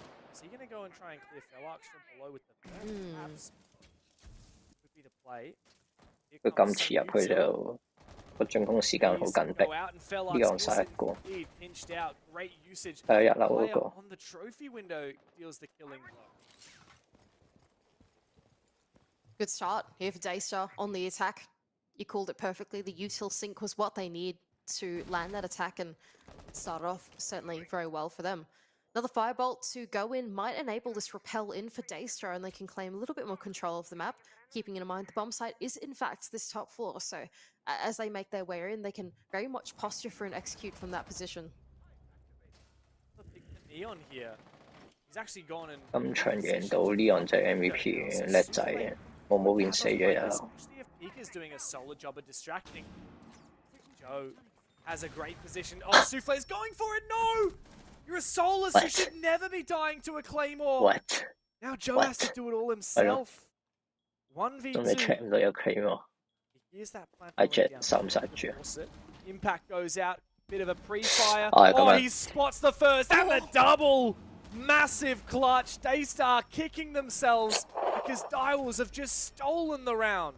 S5: he going to go and try and clear Felarx from below with the perhaps would be the play.
S1: 佢今次入去就個進攻時間好緊迫，呢個用晒一個。係一樓嗰個。
S5: On the trophy window deals the killing blow.
S6: Good start here for Daystar on the attack. You called it perfectly. The util sync was what they need to land that attack and start off certainly very well for them. Another firebolt to go in might enable this repel in for Daystar and they can claim a little bit more control of the map, keeping in mind the bomb site is in fact this top floor. So as they make their way in, they can very much posture for and execute from that position.
S5: Neon here. He's actually gone and
S1: 咁長贏到 Leon 就 MVP 叻仔嘅。 我冇變死咗呀！
S5: Pika's doing a solid job of distracting. Joe has a great position. Oh, Souffle's going for it. No, you're a soulless. You should never be dying to a claymore.
S1: What?
S5: Now Joe has to do it all himself. 1v2.
S1: 仲你 check 唔到有 claymore？
S5: Here's that plant.
S1: I jet 殺唔殺住？
S5: Impact goes out. Bit of a pre-fire.
S1: 係咁
S5: Oh,
S1: 樣。
S5: he spots the first and the double. Massive clutch. Daystar kicking themselves because Direwolves have just stolen the round.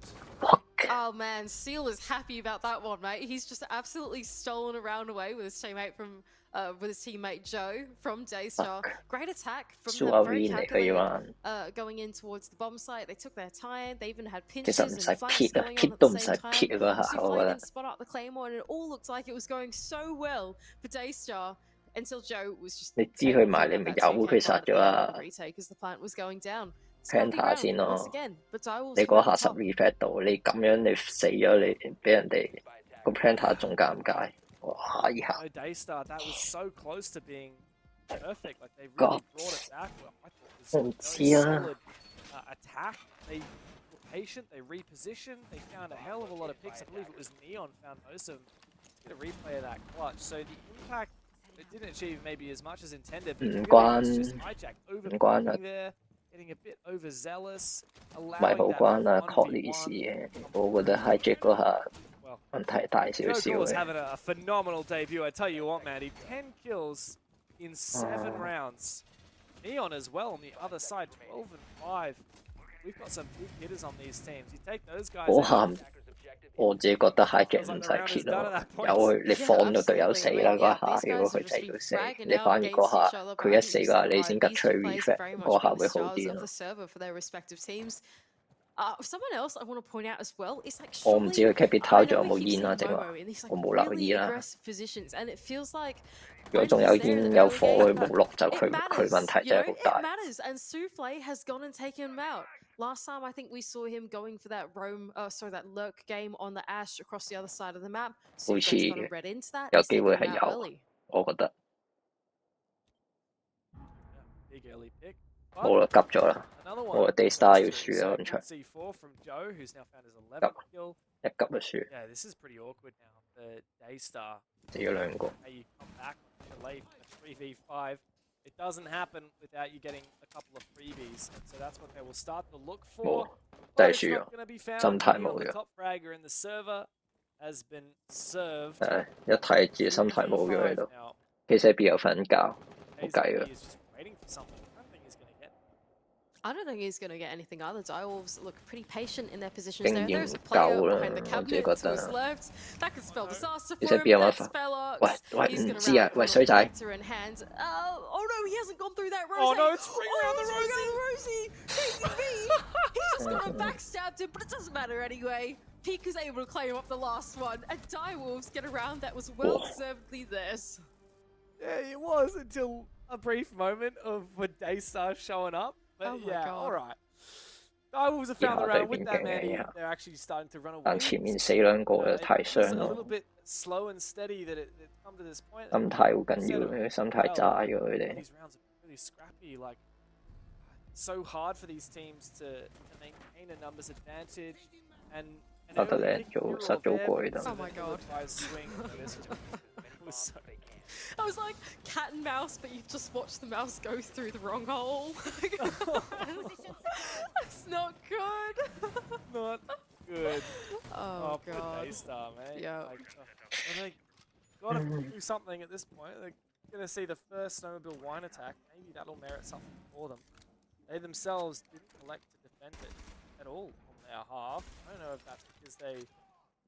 S6: Oh man, Seal is happy about that one, mate. He's just absolutely stolen a round away with his teammate Joe from Daystar. Great attack from them, very calculated. Going in towards the bomb site, they took their time. They even had pinches and flanks going on at the same time. Souffle didn't spot out the claymore, and it all looked like it was going so well for Daystar. Until Joe was just
S1: 你知佢埋你咪由佢殺咗啊
S6: as the plant was going down.！Panther
S1: 先咯，你嗰下10 reflect 到，你咁樣你死咗，你俾人哋個 Panther 仲尷尬。哇！以下
S5: Daystar, that was so close to being perfect. Like they really brought it back. I thought it was a very solid attack. They were patient. They repositioned. They found a hell of a lot of picks. I believe it was Neon found most of them. Get a replay of that clutch. So the impact. It didn't achieve maybe as much as intended, but it was just hijacked, overplaying there, getting a bit overzealous, allowing that
S1: 關啊，確呢事嘅，我覺得 hijack 嗰下問題大少少
S5: Joe was
S1: 嘅。
S5: having a phenomenal debut, I tell you what, man. 10 kills in 7 rounds. Neon as well on the other side, 12 and 5. We've got some big hitters on these teams. You take those guys
S1: 嗰
S5: out.
S1: 下我自己覺得 hijack 唔使撇咯，有佢你放到隊友死啦嗰下，如果佢仔要死，你反而嗰下佢一死嘅話，你先急出 reflect， 嗰下會好啲咯。
S6: Someone else I want to point out as well is like
S1: 我唔知佢 capital 仲有冇煙啦，正話我冇留意啦。 如果仲有煙有火佢冇落就佢問題真係好大。
S6: It matters, and Souffle has gone and taken him out. Last time, I think we saw him going for that that lurk game on the Ash across the other side of the map.
S1: 好似
S6: Sudo's kind of read into that.
S1: 有
S6: He's
S1: 機
S6: taken
S1: 會
S6: him
S1: 係
S6: out
S1: 有，
S6: early.
S1: 我覺得
S5: Big early pick.
S1: 冇啦，急咗啦，
S5: Another
S1: 我
S5: one.
S1: Daystar 要輸
S5: So
S1: 啦
S5: good
S1: 咁場，
S5: C4 from Joe, who's now found his 11th kill.
S1: 一急就輸，
S5: Yeah, this is pretty awkward now for Daystar.
S1: 死咗兩個。
S5: How you come back to late in a 3v5. It doesn't happen without you getting a couple of freebies, and so that's what they will start to look for.
S1: 真
S5: But
S1: 係
S5: it's
S1: 輸
S5: not
S1: 咗，
S5: going to be found.
S1: 心態
S5: He
S1: 冇
S5: on the
S1: 咗。
S5: top fragger in the server has been served.
S1: 一睇自己心態冇咗喺度。KCB 又瞓覺，冇計啦。
S5: He's just waiting for something. I don't think he's going to get.
S6: I don't think he's going to get anything either. Direwolves look pretty patient in their positions there.
S1: 經驗
S6: There's a player
S1: 夠啦，
S6: behind the
S1: 我自己
S6: cabinet
S1: 覺
S6: to his
S1: 得。
S6: left. That could spell disaster for
S1: KCB
S6: him.
S1: 有乜
S6: That's
S1: 法？
S6: Spellox.
S1: 喂
S6: He's
S1: 唔
S6: going
S1: 知
S6: to
S1: 啊，
S6: round
S1: 喂
S6: the
S1: 衰仔。
S6: Galita in hand. Oh no, he hasn't gone through that Rose.
S5: Oh no, it's ring around the
S6: Rosie. KCB. He just got a backstabbed him, but it doesn't matter anyway. Pika's able to claim up the last one, and Direwolves get around that was well deservedly theirs.
S5: Yeah, it was until a brief moment of Daystar showing up. But
S6: Oh my
S5: yeah,
S6: God.
S5: all right. Direwolves have found the round with that man. They're actually starting to run away.
S1: 但前面死兩個就太
S5: It's
S1: 傷
S5: a little
S1: 咯，
S5: bit slow and steady that it's come to this point.
S1: 心態好緊要，心態渣咗佢哋。
S5: These rounds are really scrappy. Like, so hard for these teams to maintain a numbers advantage. And
S1: 得得咧，做實做過呢
S6: Oh my god. I was like cat and mouse, but you've just watched the mouse go through the wrong hole. That's not good.
S5: Not good.
S6: Oh,
S5: poor
S6: God.
S5: Daystar, mate.
S6: Yeah.
S5: Like, they gotta do something at this point. They're gonna see the first snowmobile wine attack. Maybe that'll merit something for them. They themselves didn't elect to defend it at all on their half. I don't know if that's because they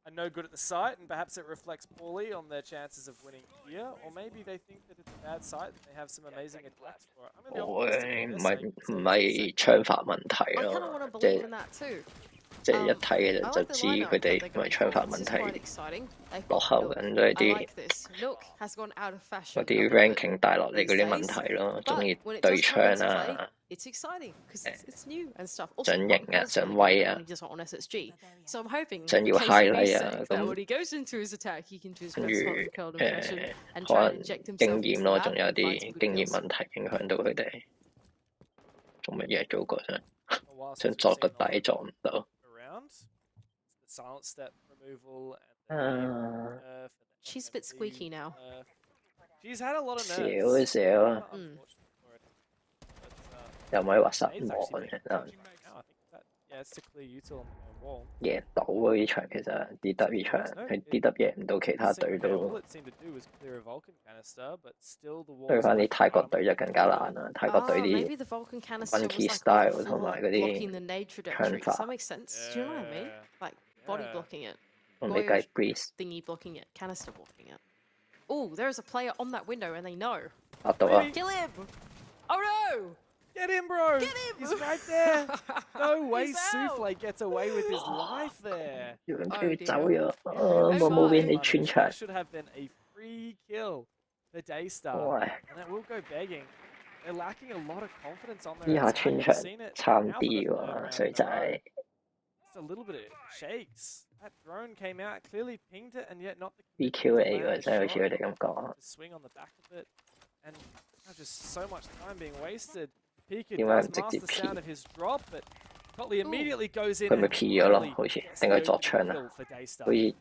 S5: are no good at the site and perhaps it reflects poorly on their chances of winning here, or maybe they think that it's a bad site and they have some amazing attacks for it. I'm really
S1: 我
S5: optimistic for
S1: 唔
S5: their
S1: 係槍法問題
S6: I kind of
S1: 咯
S6: want to，
S1: 即
S6: believe
S1: 係
S6: in that too.
S1: 即係一睇嘅
S6: I
S1: 就
S6: like the
S1: 知
S6: lineup
S1: 佢
S6: that
S1: 哋
S6: they're
S1: 唔係
S6: going
S1: 槍
S6: for.
S1: 法
S6: This
S1: 問
S6: is quite
S1: 題，
S6: exciting. They've
S1: 落
S6: got
S1: 後
S6: Nook.
S1: 緊都係
S6: I
S1: 啲
S6: like this. Nook has gone out of fashion.
S1: 嗰啲 ranking 帶落嚟嗰啲問題咯，中意
S6: But when it
S1: 對
S6: does come
S1: 槍
S6: into play,
S1: 啊，
S6: it's exciting because it's new and stuff. Also,
S1: 想
S6: Nook
S1: 型啊，
S6: has
S1: 想
S6: really
S1: 威
S6: good
S1: 啊
S6: when，he does it on SSG. So I'm hoping
S1: 想
S6: for
S1: 要
S6: KCB's
S1: highlight 啊，
S6: sake that
S1: 咁
S6: when he goes into his attack, he can do his
S1: 跟
S6: best
S1: 住
S6: hot and curled impression and
S1: 可
S6: try
S1: 能
S6: and inject
S1: 經
S6: himself
S1: 驗
S6: into
S1: 咯，
S6: the
S1: 仲
S6: map
S1: 有
S6: and find
S1: 啲
S6: some good
S1: 經驗
S6: kills.
S1: 問題影響到佢哋，做乜嘢做過想
S5: A while
S1: 想
S5: since we've
S1: 作
S5: seen
S1: 個
S5: Nolan
S1: 底作唔到。
S5: around. The silent step removal and the nerf and the
S6: She's a bit
S5: SMG
S6: squeaky now.
S5: nerf. She's had a lot of
S1: 少
S5: nerfs.
S1: 少
S5: Kinda
S1: 啊，
S5: unfortunate for it. But,
S1: 又唔可以話失
S5: Nade's
S1: 望
S5: actually
S1: 嘅，
S5: making
S1: 可
S5: a
S1: 能
S5: judgment now. I think that, yeah, it's to clear util on the wall.
S1: 贏到啊呢場其實 DW 呢場係 DW 贏唔到其他隊
S5: All
S1: 都
S5: it seemed to do was clear a Vulcan canister, but still the wall
S1: 對
S5: was
S1: 翻啲
S5: left
S1: 泰國
S5: bottom.
S1: 隊就更加難啦，泰國隊
S6: Maybe
S1: 啲
S6: the Vulcan canister was
S1: funky
S6: like
S1: style
S6: on
S1: 同
S6: the
S1: 埋
S6: floor
S1: 嗰
S6: blocking
S1: 啲
S6: the nade
S1: 槍
S6: trajectory. Does that
S1: 法，
S6: make sense? Do you know what I mean? Like body
S5: Yeah.
S6: blocking it.
S1: 同你計
S6: Goyo
S1: breeze
S6: thingy blocking it. Canister blocking it. Oh, there's a player on that window and they know.
S1: 壓到啊！
S6: Kill him! Oh no!
S5: Get him, bro!
S6: Get him!
S5: He's right there! No way
S6: He's out!
S5: Souffle gets away with his life there!
S1: 要人
S6: Oh
S1: 俾佢
S6: dear.
S1: 走咗，啊
S6: Oh
S1: 我冇俾
S6: my.
S1: 你穿牆
S5: That，should have been a free kill for Daystar.
S1: 喂，
S5: And that will go begging. They're lacking a lot of confidence on
S1: 呢
S5: their
S1: 下
S5: attack.
S1: 穿
S5: We've
S1: 牆
S5: seen it
S1: 差
S5: now for
S1: 啲
S5: the third
S1: 喎，
S5: round
S1: 衰
S5: in a row.
S1: 仔。
S5: Just a little bit of shakes. That drone came out, clearly pinged it, and yet not the
S1: BQ 嚟喎，
S5: land
S1: 真係好
S5: shot.
S1: 似佢哋咁講。
S5: To swing on the back of it, and just so much time being wasted. Pika
S1: 點解
S5: does
S1: 唔直
S5: mask
S1: 接
S5: the
S1: 撇？
S5: sound of his drop, but Cotley immediately goes in
S1: 佢咪
S5: and
S1: 撇咗咯？
S5: really
S1: 好似
S5: gets
S1: 定
S5: the
S1: 佢作
S5: opening
S1: 槍啊？
S5: kill for Daystar.
S1: 好似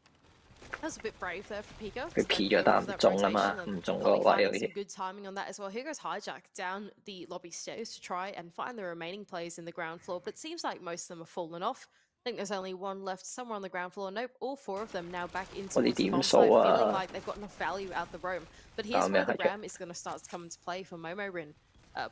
S6: That was a bit brave there for Pika.
S1: 佢撇咗但唔中啊嘛，唔中嗰個位好
S6: Some
S1: 似。
S6: good timing on that as well. Here goes Hijack down the lobby stairs to try and find the remaining players in the ground floor, but it seems like most of them have fallen off. I think there's only one left somewhere on the ground floor. Nope, all four of them now back into the bomb site, feeling like they've got enough value out the roam. But here's where the ram is going to start to come into play for Momo Rin.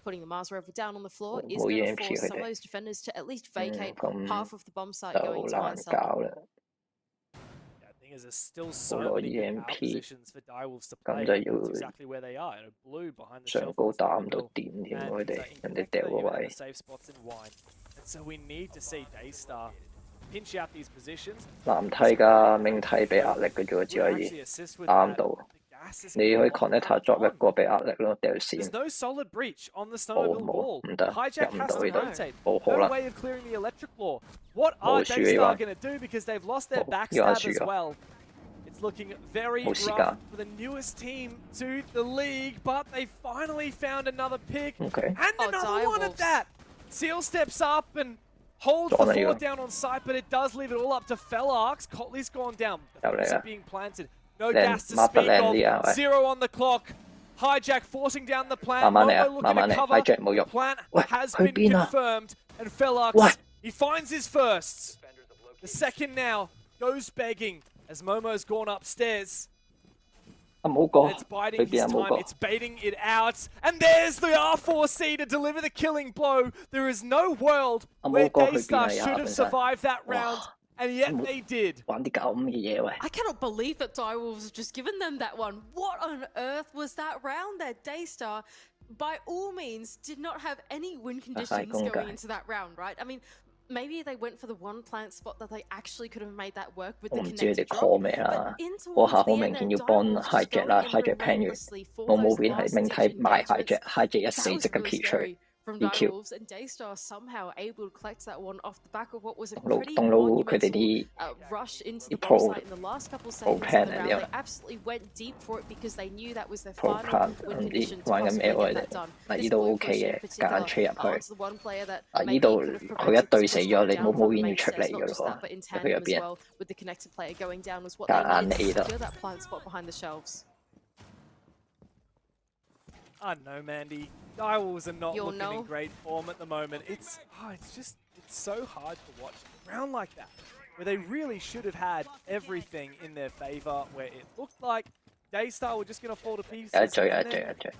S6: Putting the Mars rover down on the floor is going to force some of those defenders to at least vacate half of the bomb site going to one side.
S5: I think there's still so many good out positions for Direwolves to play.
S1: 咁就
S5: That's
S1: 要
S5: exactly where they are. Blue behind the
S1: 上
S5: shelf.
S1: 高打唔到點添，
S5: And
S1: 佢哋
S5: in
S1: 人哋掉個
S5: even in
S1: 位
S5: the。safe spots in wine. And so we need to see Daystar pinch out these positions.
S1: 藍梯㗎，明梯俾壓力嘅啫喎，只可以
S5: Actually assist with
S1: 打唔
S5: that.
S1: 到。
S5: The gas
S1: 你可以 connect 下作一個俾壓力咯，掉線。
S5: There's no solid breach on the snowmobile wall.
S1: 唔得，入
S5: Hijack
S1: 唔
S5: has
S1: 到
S5: to
S1: 呢度，
S5: rotate.
S1: 冇可
S5: No
S1: 能。
S5: way of clearing the electric wall. What are
S1: 冇輸
S5: Daystar
S1: 啊！
S5: going to do because they've lost their
S1: 要
S5: backstab
S1: 輸
S5: as
S1: 啊！
S5: well? It's looking very
S1: 冇時
S5: rough
S1: 間。
S5: for the newest team to the league, but they finally found another pick.
S1: Okay.
S5: And another one at that! Seal steps up and holds the
S1: John, are you-
S5: fort down on site, but it does leave it all up to Felarx. Cotley's gone down. The
S1: Out
S5: fuse
S1: there.
S5: are being planted. No
S1: Then
S5: gas to
S1: Martha
S5: speak
S1: Landy out,
S5: of.
S1: right?
S5: 0 on the clock. Hijack forcing down the plant.
S1: 慢慢嚟啊，
S5: Momo
S1: 慢慢
S5: looking
S1: 嚟
S5: to cover.
S1: ，hijack 冇
S5: The
S1: 用。
S5: plant
S1: 喂，
S5: has
S1: 去
S5: been
S1: 邊啊？
S5: confirmed. And Felarx,
S1: 喂，
S5: he finds his first. The second now goes begging as Momo's gone upstairs.
S1: 啊冇過，
S5: It's
S1: 去
S5: biding
S1: 邊
S5: his
S1: 啊冇
S5: time,
S1: 過。
S5: it's baiting it out, and there's the R4C to deliver the killing blow. There is no world where Daystar should have survived that round, and yet they did.
S1: 玩啲咁嘅嘢喂。
S6: I cannot believe that Direwolves have just given them that one. What on earth was that round there? Daystar, by all means, did not have any win conditions going into that round, right? I mean, maybe they went for the one plant spot that they actually could have made that work with
S1: 我
S6: the
S1: 唔知你哋
S6: connected
S1: call
S6: drop.
S1: 咩啦
S6: But in
S1: 嗰下
S6: towards
S1: 好
S6: the
S1: 明
S6: end,
S1: 顯
S6: there,
S1: 要幫
S6: Direwolves just
S1: hijack
S6: going
S1: 啦
S6: in
S1: ，hijack 拼完，
S6: relentlessly for
S1: 我冇
S6: those
S1: 變係
S6: last
S1: 明
S6: ditch
S1: 睇埋
S6: engagements.
S1: hijack 一
S6: That
S1: 死
S6: was
S1: 即刻
S6: really
S1: 撇出
S6: scary from
S1: EQ。
S6: Direwolves, and Daystar somehow able to collect that one off the back of what was a
S1: 東
S6: pretty
S1: 佬佢哋
S6: monumental
S1: 啲
S6: rush into
S1: 啲
S6: the
S1: pro
S6: bomb site in the last couple seconds of
S1: plan
S6: the
S1: 嚟
S6: round.
S1: 嘅
S6: They absolutely went deep for it because they knew that was their
S1: pro
S6: final
S1: plan
S6: win
S1: 唔知
S6: condition to
S1: 玩緊
S6: possibly
S1: 咩
S6: get
S1: 位
S6: that
S1: 啫？
S6: done.
S1: 嗱
S6: This
S1: 呢度
S6: blue
S1: OK
S6: push in
S1: 嘅，夾
S6: particular
S1: 硬吹入去。
S6: onto the one player that
S1: 嗱呢
S6: maybe
S1: 度
S6: could have
S1: 佢一
S6: prevented
S1: 對死
S6: Swiss
S1: 咗，你
S6: down
S1: 冇
S6: from
S1: 冇
S6: the
S1: 煙
S6: main
S1: 出
S6: stairs.
S1: 嚟
S6: Not
S1: 㗎
S6: just
S1: 咯
S6: that, but in
S1: 喎，佢入
S6: tandem as
S1: 邊
S6: well with the connected player going down was what
S1: 夾
S6: they
S1: 硬
S6: needed
S1: 嚟
S6: to
S1: 啦。
S6: secure that plant spot behind the shelves.
S5: I don't know, Mandy. Direwolves are not
S6: You'll
S5: looking
S6: know.
S5: in great form at the moment. It's so hard to watch a round like that, where they really should have had everything in their favor, where it looked like Daystar were just going to fall to pieces.
S1: 有一追有一
S5: and
S1: 追
S5: then
S1: 有一追有一追。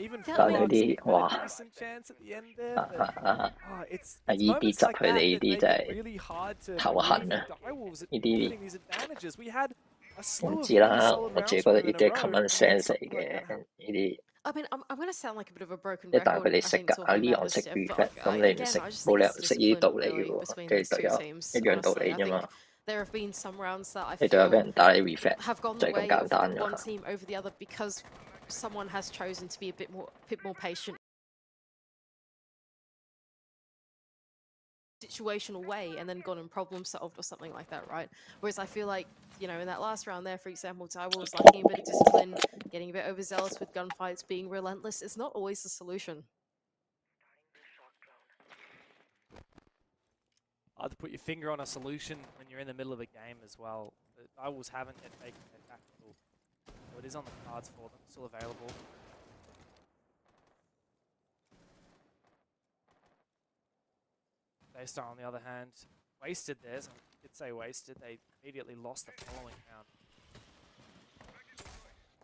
S5: even
S1: 但係嗰
S5: Felarx
S1: 啲
S5: had
S1: 哇
S5: a decent chance at the end there.
S1: 啊
S5: But,
S1: 啊啊！
S5: it's
S1: 啊！依啲
S5: moments
S1: 執
S5: like
S1: 佢
S5: that
S1: 哋呢
S5: that
S1: 啲
S5: make
S1: 真
S5: it
S1: 係
S5: really hard to
S1: 頭
S5: believe
S1: 痕
S5: the
S1: 啊！
S5: Direwolves at
S1: 呢啲
S5: getting these advantages. We had a
S1: 唔
S5: slew of
S1: 知
S5: really
S1: 啦，
S5: solid
S1: 我自己
S5: rounds
S1: 覺
S5: from
S1: 得
S5: them
S1: 呢
S5: in a
S1: 啲係
S5: row,
S1: common
S5: and then
S1: sense 嚟
S5: something like
S1: 嘅
S5: that.
S1: 呢啲。
S6: I mean, I'm going to sound like a bit of a broken
S1: 一但係佢
S6: record,
S1: 哋
S6: I
S1: 識
S6: think,
S1: 㗎，
S6: to
S1: 阿
S6: offend
S1: 呢
S6: that
S1: 樣
S6: this
S1: 識
S6: step,
S1: reflect，
S6: but
S1: 咁你唔
S6: again,
S1: 識
S6: I just
S1: 冇
S6: think
S1: 理由
S6: it's
S1: 唔識呢啲
S6: discipline
S1: 道理嘅
S6: really
S1: 喎，
S6: between
S1: 跟
S6: these
S1: 住隊
S6: two
S1: 友
S6: teams.
S1: 一樣道
S6: Honestly,
S1: 理
S6: I
S1: 啫
S6: think
S1: 嘛。
S6: there have been some rounds that I
S1: 你隊友俾
S6: feel
S1: 人打你 reflect
S6: have gone
S1: 就
S6: the
S1: 係咁
S6: way
S1: 簡
S6: of
S1: 單㗎
S6: one
S1: 啦。
S6: team over the other because someone has chosen to be a bit more patient. Situational way and then gone and problem solved or something like that, right? Whereas I feel like, you know, in that last round there, for example, Direwolves lacking a bit of discipline, getting a bit overzealous with gunfights, being relentless is not always the solution.
S5: Hard to put your finger on a solution when you're in the middle of a game as well. The Direwolves haven't yet taken their tactical, so it is on the cards for them, still available. Daystar, on the other hand, wasted theirs. I did say wasted. They immediately lost the following round.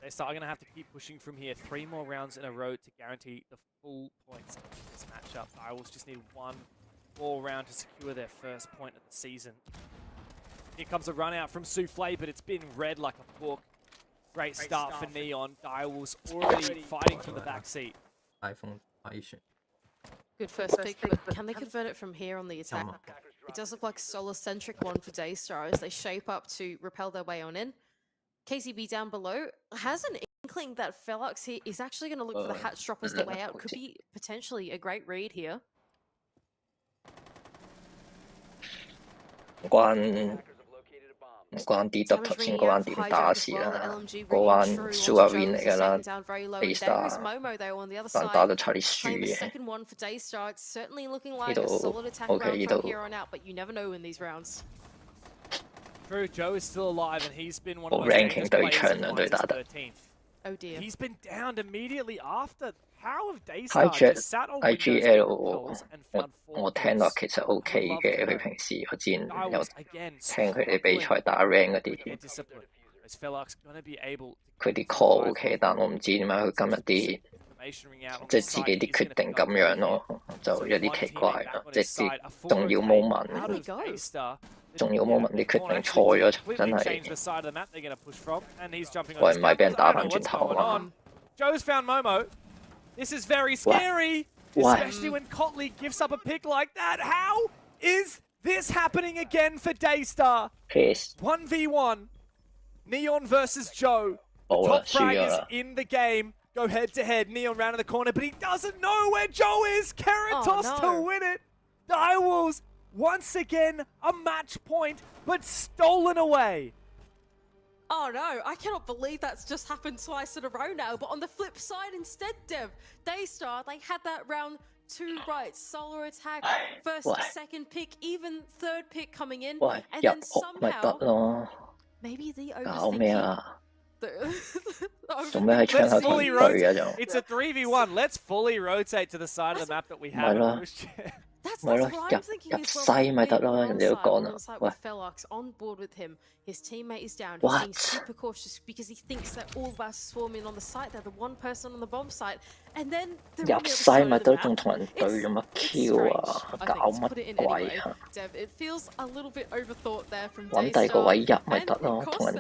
S5: Daystar are going to have to keep pushing from here. 3 more rounds in a row to guarantee the full points of this matchup. Direwolves just need 1 more round to secure their first point of the season. Here comes a run out from Souffle, but it's been read like a book. Great start for Neon. Direwolves already fighting from the backseat.
S1: iPhone 可以選。
S6: Good first pick, but can they convert it from here on the attack? It does look like a solo-centric one for Daystar as they shape up to repel their way on in. KCB down below has an inkling that Felarx here is actually going to look for the hatch drop as the way out. Could be potentially a great read here.
S1: 唔關啲得頭先嗰彎點打事啦，嗰彎 Sua win 嚟㗎啦 ，Daystar， 但打到差啲輸嘅。
S6: second one for Daystar. It's certainly looking like a
S1: 呢度
S6: solid attack
S1: OK，
S6: round
S1: 呢
S6: from
S1: 度
S6: here on out, but you never know in these rounds.
S5: True, Joe is still alive and he's been one of
S1: 冇
S5: the most
S1: ranking
S5: dangerous
S1: 對
S5: players
S1: 唱
S5: in
S1: 啊，對
S5: Minus
S1: 打得。
S5: 13th.
S6: Oh dear.
S5: He's been downed immediately after. How have Daystar
S1: hijack
S5: just sat on Windows
S1: IGL
S5: kills and found 4
S1: 我聽落
S5: kills?
S1: 其實 OK 嘅，佢平時我之前有
S5: Direwolves again
S1: 聽佢哋比賽打 rank 嗰
S5: with their
S1: 啲，
S5: discipline. Is Felarx gonna be able
S1: 佢啲 call OK，但我唔知點解佢今日啲
S5: information ring out on
S1: 即
S5: the
S1: 係自
S5: site?
S1: 己啲
S5: He's
S1: 決
S5: gonna
S1: 定
S5: pick
S1: 咁
S5: up
S1: 樣
S5: the
S1: 咯，就
S5: So
S1: 有啲
S5: one
S1: 奇
S5: teammate
S1: 怪
S5: back
S1: 咯，
S5: on
S1: 即
S5: his
S1: 係
S5: side, a
S1: 啲
S5: full
S1: 重要
S5: rotate
S1: moment，
S5: out of Daystar.
S1: 重要 moment 啲決
S5: Corner
S1: 定
S5: actually
S1: 錯咗，
S5: completely
S1: 真
S5: changed
S1: 係
S5: the side of the map they're gonna push from, and he's jumping on
S1: 喂
S5: his
S1: 唔係俾人
S5: campus.
S1: 打
S5: I
S1: 返
S5: don't know
S1: 轉
S5: what's
S1: 頭
S5: going
S1: 啊！
S5: on. Joe's found Momo. This is very scary, especially when Cotley gives up a pick like that. How is this happening again for Daystar?
S1: Case
S5: 1v1. Neon versus Joe. The top frag is in the game. Go head to head. Neon round in the corner, but he doesn't know where Joe is. Keratos to win it. Direwolves, once again, a match point, but stolen away.
S6: Oh no, I cannot believe that's just happened twice in a row now. But on the flip side instead, Dev, Daystar, they had that round 2 right. Solo attack, first, second pick, even third pick coming in. And then somehow, maybe the overthinking.
S5: Let's fully rotate. It's a 3v1. Let's fully rotate to the side of the map that we have.
S6: That's what I'm thinking as well. With Felox on board with him, his teammate is down. He's being super cautious because he thinks that all of us swarm in on the site. They're the one person on the bomb site, and then they're on the other side of the map. It's strange. I think to put it in anyway. Dev, it feels a little bit overthought there from Daystar. And of course,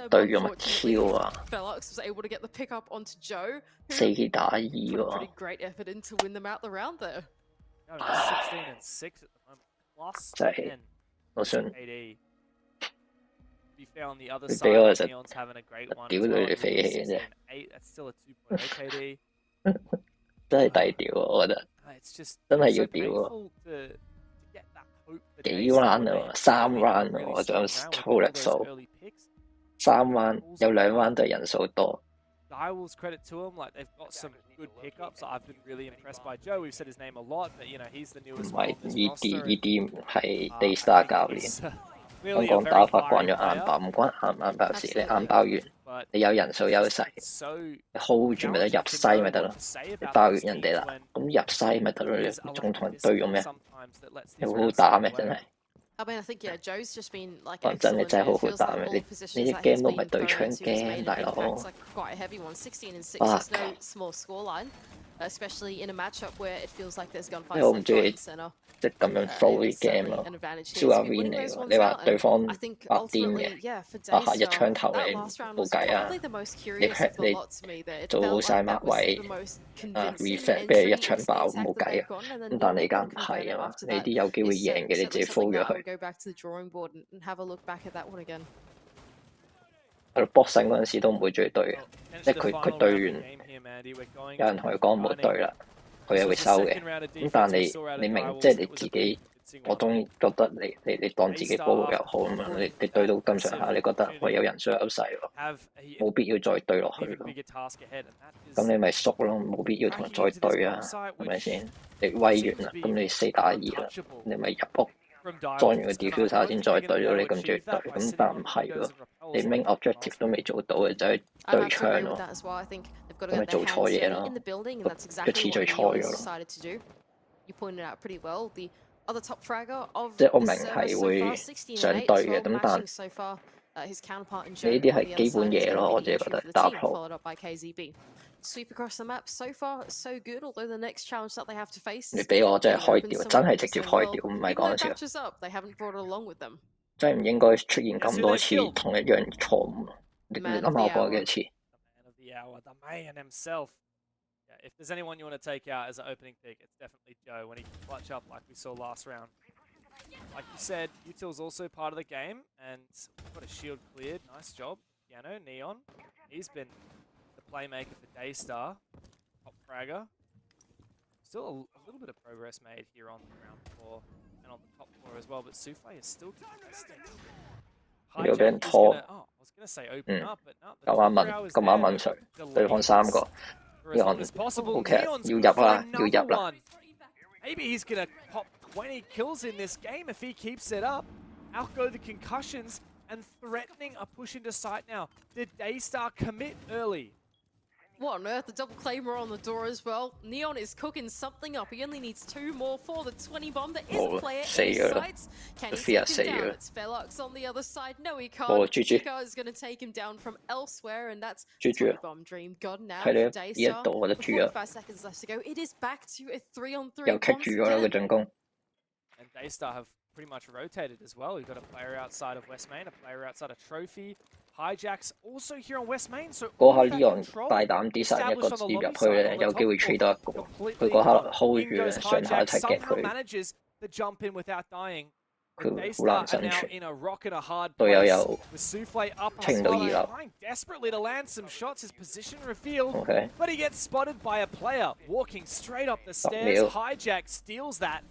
S6: Felox was able to get the pickup onto Joe, who put a pretty great effort in to win them out the round there.
S5: 16 and 6 at the moment. Plus 10. KD. To be fair, on the other side, Neon's having a great one. 16 and 8. That's still a 2.0 KD.
S1: 真係抵屌啊！我覺得 真係要屌啊！幾 round 啊？3 round 啊！我想粗略數，3 round 有2 round 都係人數多。
S5: Direwolves, credit to him, like they've got some good pickups. I've been really impressed by Joe. We've said his name a lot, but you know he's the newest one on this roster.
S1: 呢啲係 Daystar 教練，香港打法慣咗硬爆，唔關硬爆事。你硬爆完，你有人數優勢，你 hold 住咪得入西咪得咯。你爆完人哋啦，咁入西咪得咯。你仲同人對用咩？你好好打咩？真係。
S6: I mean, I think Joe's just been like.
S1: 講真，你真係好好打咩？你啲 game 都唔係對槍 game， 大佬。
S6: Quite a heavy one, 16 and 6 is no small scoreline, especially in a matchup where it feels like there's gunfights.
S1: 我唔中意即係咁樣 flow 啲 game 咯，超下 win 嚟喎。你話對方白癲嘅，下一槍頭你冇計啊！你做好晒乜位reset 俾你一槍爆冇計啊！咁但你而家唔係啊嘛，你啲有機會贏嘅你自己 fold 咗佢。喺度搏勝嗰陣時都唔會最對嘅，即係佢對完，有人同佢講唔好對啦，佢又會收嘅。咁但係你明，即係你自己，我當然覺得你當自己波又好咁樣，你對到咁上下，你覺得喂有人數優勢喎，冇必要再對落去咯。咁你咪縮咯，冇必要同人再對啊，係咪先？你威完啦，咁你4打2啦，你咪入屋。裝完個 diffuser 先再對咗你咁絕對，咁但唔係喎，你 main objective 都未做到嘅，就係對槍咯，咁咪做錯嘢咯，個次序錯咗咯。即係我明係會想對嘅，咁但呢啲係基本嘢咯，我自己覺得打破。
S6: Sweep across the map. So far, so good. Although the next challenge that they have to face
S1: 你俾我真係開掉，真係直接開掉，唔係講
S6: 笑。They haven't brought it along with them.
S1: 真係唔應該出現咁多次同一樣錯誤。你諗下我講幾多次
S5: ？Man of the hour, the man himself. Yeah, if there's anyone you want to take out as an opening pick, it's definitely Joe when he can clutch up like we saw last round. Like you said, Util's also part of the game, and got a shield cleared. Nice job, Piano, Neon. He's been playmaker for Daystar, top fragger. Still a little bit of progress made here on the ground floor and on the top floor as well, but Souffle is still contesting.
S1: I was
S5: gonna say open up, but no.
S1: 咁啱問誰？對方3個。OK， 要入啦，要入啦。
S5: Maybe he's gonna pop 20 kills in this game if he keeps it up. Outgo the concussions and threatening a push into site now. Did Daystar commit early?
S6: What on earth? The double claimer on the door as well. Neon is cooking something up. He only needs 2 more for the 20 bomb. There is a player in sights. Can he take him down? It's Felox on the other side. No, he can't. Chico is going to take him down from elsewhere, and that's 20 bomb dream gone now for Daystar. 45 seconds left to go. It is back to a 3-on-3 once again.
S5: And Daystar have pretty much rotated as well. We've got a player outside of West Main, a player outside of Trophy. Hijacks also here on West Main, so
S1: 嗰下Leon大膽啲殺一個接入去咧，有機會 trade 到一個。佢嗰刻 hold 住上下一齊夾佢。
S5: manages the jump in without dying.
S1: 佢好難生存。
S5: in a rock and a hard
S1: 隊友
S5: place
S1: 又
S5: with Souffle up on
S1: 清到二
S5: spot,
S1: 樓。
S5: trying desperately to land some shots. His position revealed,
S1: Okay.
S5: but he gets spotted by a player walking straight up the stairs. Hijack steals that,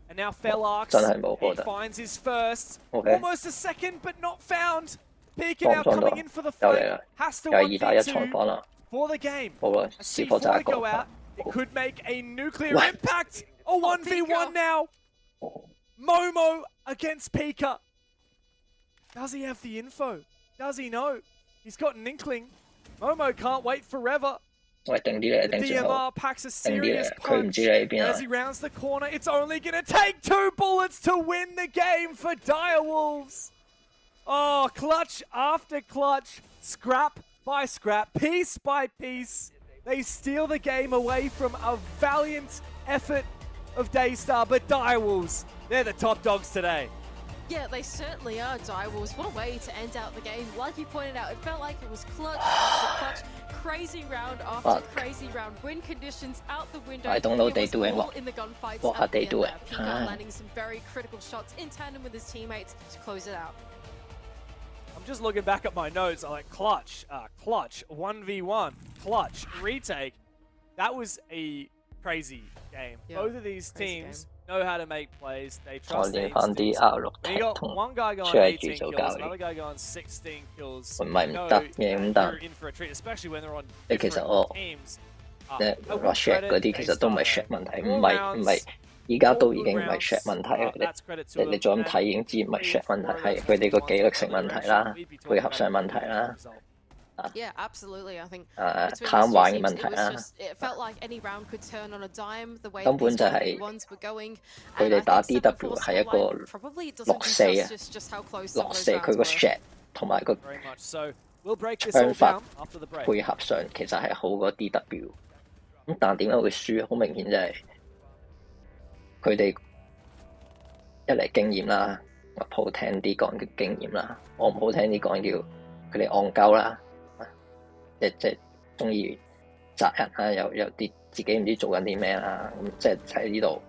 S5: and now Felarx,
S1: 真係冇
S5: he
S1: 覺得。
S5: finds his first,
S1: Okay.
S5: almost a second, but not found. Pika
S1: 幫
S5: now
S1: 唔幫到？
S5: coming in for the
S1: 又嚟
S5: fight,
S1: 啦！
S5: has to
S1: 又係2打1裁
S5: 1v2
S1: 判啦。
S5: for the game.
S1: 好啦，
S5: A
S1: 是否就係
S5: C4
S1: 一個
S5: go out, it could make a nuclear
S1: 喂
S5: impact. A 1v1 now. Momo against Pika. Does he have the info? Does he know? He's got an inkling. Momo can't wait forever.
S1: 喂，定啲嚟，
S5: The
S1: 定住好。
S5: DMR packs a
S1: 定啲
S5: serious
S1: 嚟，佢唔
S5: punch.
S1: 知你喺邊
S5: As
S1: 啊
S5: he！ rounds the corner, it's only going to take 2 bullets to win the game for Direwolves. Oh, clutch after clutch, scrap by scrap, piece by piece. They steal the game away from a valiant effort of Daystar, but Direwolves, they're the top dogs today.
S6: Yeah, they certainly are, Direwolves. What a way to end out the game. Like you pointed out, it felt like it was clutch after clutch, crazy round after crazy round. Win conditions out the window.
S1: I don't know
S6: It
S1: they
S6: was
S1: doing
S6: all
S1: what.
S6: in the gunfights
S1: What
S6: at
S1: are
S6: the
S1: they
S6: end
S1: doing?
S6: there. Pika landing some very critical shots in tandem with his teammates to close it out.
S5: I'm just looking back at my notes. I'm like, clutch, 1v1, clutch, retake. That was a crazy game.
S6: Yeah,
S5: Both of these teams know how to make plays. They
S1: 我
S5: trust
S1: 練
S5: their
S1: 翻啲
S5: instincts.
S1: R6
S5: When you got
S1: 同
S5: one guy going
S1: 出嚟
S5: 18
S1: 住做
S5: kills,
S1: 教
S5: another
S1: 練。
S5: guy going 16 kills,
S1: 唔係
S5: you
S1: 唔
S5: know
S1: 得嘅，咁
S5: that
S1: 但
S5: you're in for a treat, especially when they're on
S1: 即係其實
S5: different
S1: 我
S5: teams.
S1: 即係
S5: I
S1: 話
S5: will
S1: share
S5: credit
S1: 嗰啲其實都唔係
S5: Daystar
S1: share
S5: there.
S1: 問題，
S5: All
S1: 唔係
S5: rounds,
S1: 而家都
S5: all
S1: 已
S5: good
S1: 經唔係 share
S5: rounds.
S1: 問題嚟嘅。
S5: That's credit to
S1: 你
S5: them.
S1: 再咁
S5: And
S1: 睇已經知唔係 share 問題，
S5: through
S1: 係
S5: those
S1: 佢哋個
S5: ones
S1: 紀
S5: in
S1: 律性
S5: the
S1: 問題
S5: direction,
S1: 啦，
S5: we'd be
S1: 配
S5: talking
S1: 合
S5: about
S1: 上
S5: a
S1: 問題
S5: really
S1: 啦
S5: good result.
S6: Yeah, absolutely. I think
S1: 貪
S6: between
S1: 玩
S6: these
S1: 嘅
S6: two
S1: 問
S6: teams,
S1: 題
S6: it was
S1: 啦。
S6: just it felt like any round could turn on a dime the way
S1: 根
S6: that
S1: 本
S6: these
S1: 就係
S6: 1v1s were going.
S1: 佢
S6: And
S1: 哋
S6: I
S1: 打
S6: think
S1: DW 係一個
S6: 7-4 probably doesn't do
S1: 6-4啊，
S6: justice just how close some of
S1: 6-4
S6: those
S1: 佢
S6: rounds
S1: 個
S6: were.
S1: share 同埋個
S5: Very much so. We'll break this
S1: 槍
S5: all
S1: 法
S5: down after the break.
S1: 配合上其實係好過 DW。咁但點解會輸？好明顯就係佢哋一嚟經驗啦，我好聽啲講叫經驗啦，我唔好聽啲講叫佢哋戇鳩啦，即中意責人啦，有啲自己唔知做緊啲咩啦，咁即係喺呢度，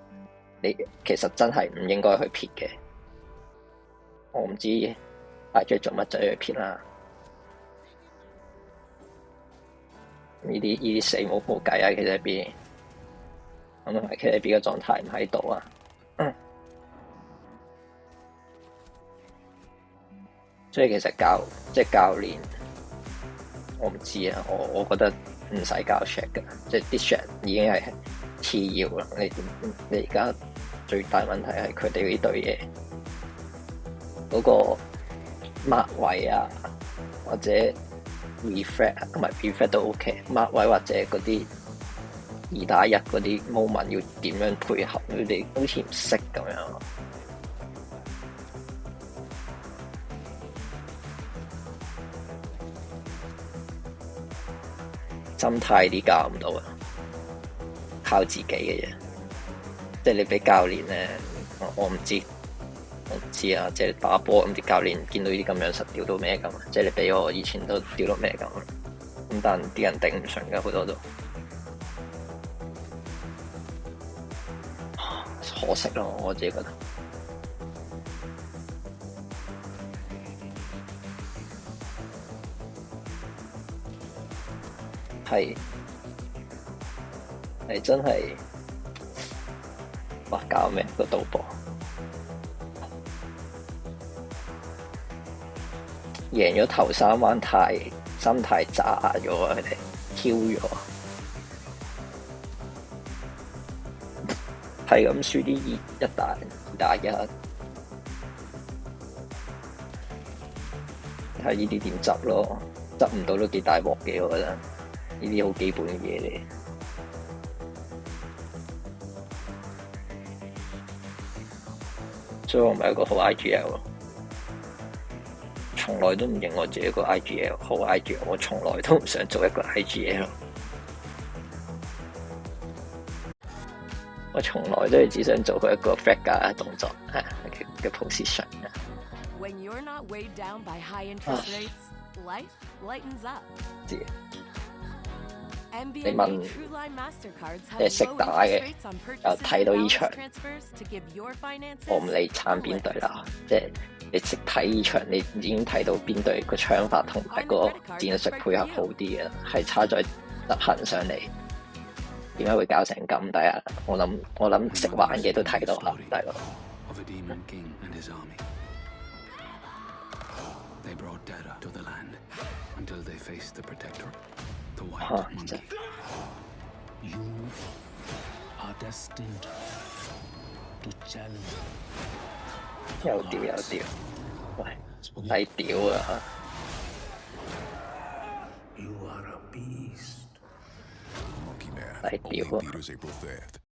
S1: 你其實真係唔應該去撇嘅。我唔知大 J 做乜仔去撇啦。呢啲死冇計啊 ！KTB 咁同埋 KTB 嘅狀態唔喺度啊！所以其實教練，我唔知啊，我覺得唔使教 check 嘅，即係啲 check 已經係次要啦。你而家最大問題係佢哋呢隊嘢嗰個 mark 位啊，或者 reflect 同埋 reflect 都 OK，mark 位或者嗰啲2打1嗰啲 moment 要點樣配合，佢哋好似唔識咁樣。心態啲教唔到啊，靠自己嘅嘢。即係你俾教練咧，我唔知啊。即係打波咁啲教練見到呢啲咁樣實屌到咩咁，即係你俾我以前都屌到咩咁。咁但啲人頂唔順㗎，好多都可惜咯，我自己覺得。係真係，哇！搞咩個賭博？贏咗頭3彎心態炸咗啊！佢哋 Q 咗，係咁輸啲2打1，睇呢啲點執咯？執唔到都幾大鑊嘅，我覺得。呢啲好基本嘅嘢嚟，所以我唔係一個好 IGL， 從來都唔認我自己一個 IGL 好 IGL， 我從來都唔想做一個 IGL， 我從來都係只想做佢一個 fragger 嘅動作嘅 position。When
S11: you're not weighed down by high interest rates, life lightens up.
S1: 你問即係識打嘅，又睇到呢場，我唔理撐邊隊啦，即係你識睇呢場，你已經睇到邊隊個槍法同埋個戰術配合好啲嘅，係差在執行上嚟。點解會搞成咁？第一，我諗識玩嘅都睇到啦，大佬。嚇！真〜又屌又屌，喂，抵屌啊！抵屌啊！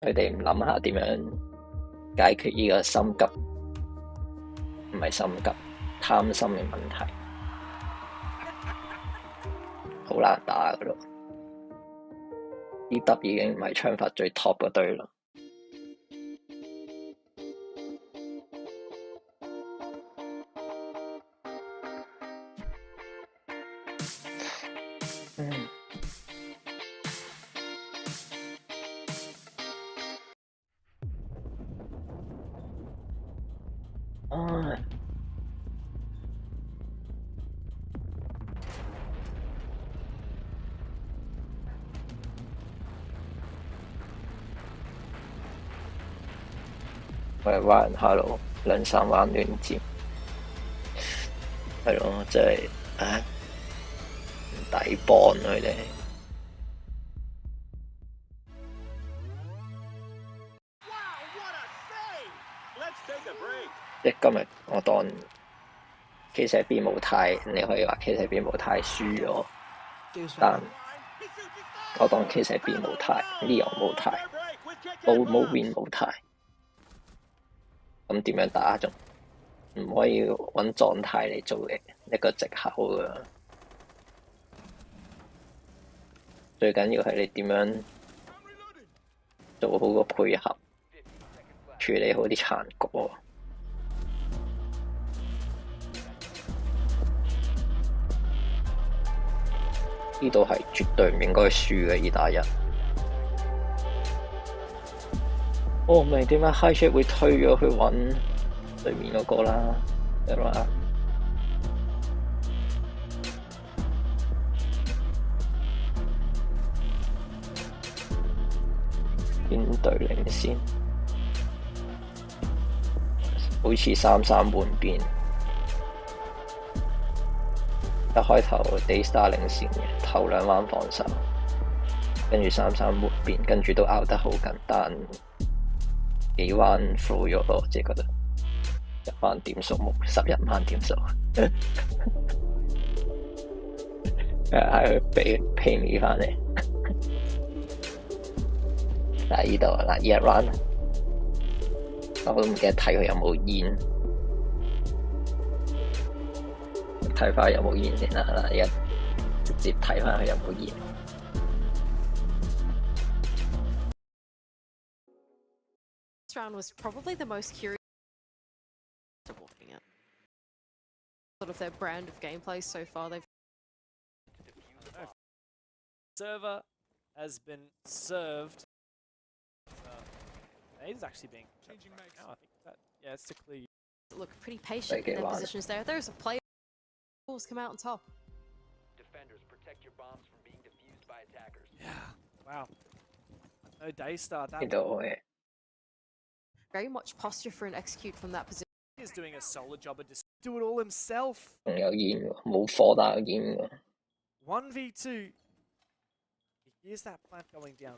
S1: 佢哋唔諗下點樣解決呢個心急，唔係心急，貪心嘅問題，好難打噶咯。呢揼已經唔係槍法最 top 嗰隊啦。我係玩Hello 2-3玩亂戰，係咯，即係唔抵幫佢哋。即係今日我當 K4B 冇太，你可以話 K4B 冇太輸咗，但我當 K4B 冇太 ，Leon 冇太，冇 win 冇太。咁點樣打仲唔可以揾狀態嚟做嘅一個藉口㗎？最緊要係你點樣做好個配合，處理好啲殘局。呢度係絕對唔應該輸嘅2打1。我唔明點解 High Ship 會推咗去揾對面嗰個啦，係嘛？邊隊領先？好似3-3換邊。一開頭 Daystar 領先嘅，頭2彎防守，跟住3-3換邊，跟住都拗得好緊，但幾彎 through 咗咯，即係覺得1萬點數冇11萬點數，係佢俾你翻嚟。嗱呢度嗱呢一 round，我都唔記得睇佢有冇煙，睇翻有冇煙先啦。嗱，而家直接睇翻佢有冇煙。
S6: This round was probably the most curious walking it. Sort of their brand of gameplay so far. They've
S5: server has been served. Nade's actually being changing mags. I think that it's typically
S6: look pretty patient in their positions there. There's a player who's come out on top.
S15: Defenders, protect your bombs from being defused by attackers.
S5: Yeah. Wow. No Daystar. That
S6: very much posture for an execute from that position.
S5: He's doing a solid job of just do it all himself.
S1: 有煙喎，冇火但有煙喎。
S5: 1v2. Here's that plant going down.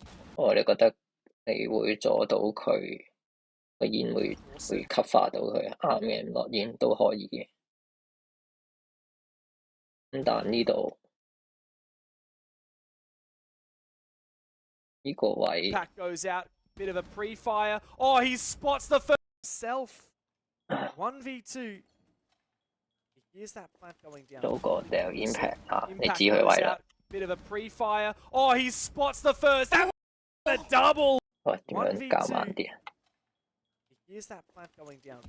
S1: 你覺得你會阻到佢個煙會吸化到佢？啱嘅，唔落煙都可以嘅。咁但呢度呢個位
S5: Pack goes out, bit of a pre-fire. Oh, he spots the first self. 1v2. Here's that plant going down.
S1: 做個掉 impact 你知佢位啦。
S5: Bit of a pre-fire. Oh, he spots the first. That a double.
S1: 喂，點樣搞慢啲啊？
S5: Here's that plant going down.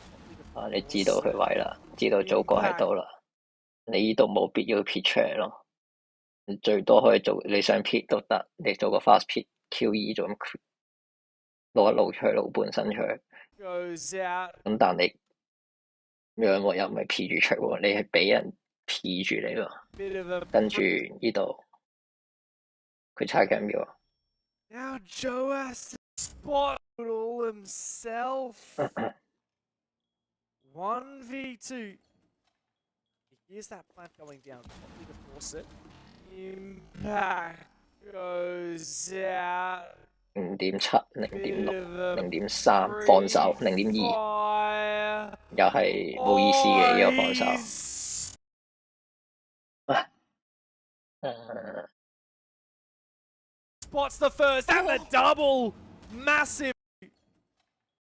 S1: 你知道佢位啦，知道祖國喺度啦，你呢度冇必要撇出嚟咯。最多可以做你想撇都得，你做個 fast 撇 QE 就咁攞一路出去，攞半身出去。咁但你樣喎又唔係 P 住出喎，你係俾人 P 住你喎。跟住呢度佢差緊秒啊！
S5: Now Joe has to spot all himself. 1v2. Here's that plant going down. Probably to force it. Impact goes out.
S1: 0.7、0.6、0.3放手，0.2又係冇意思嘅呢個放手。
S5: Spots the first and the double. Massive.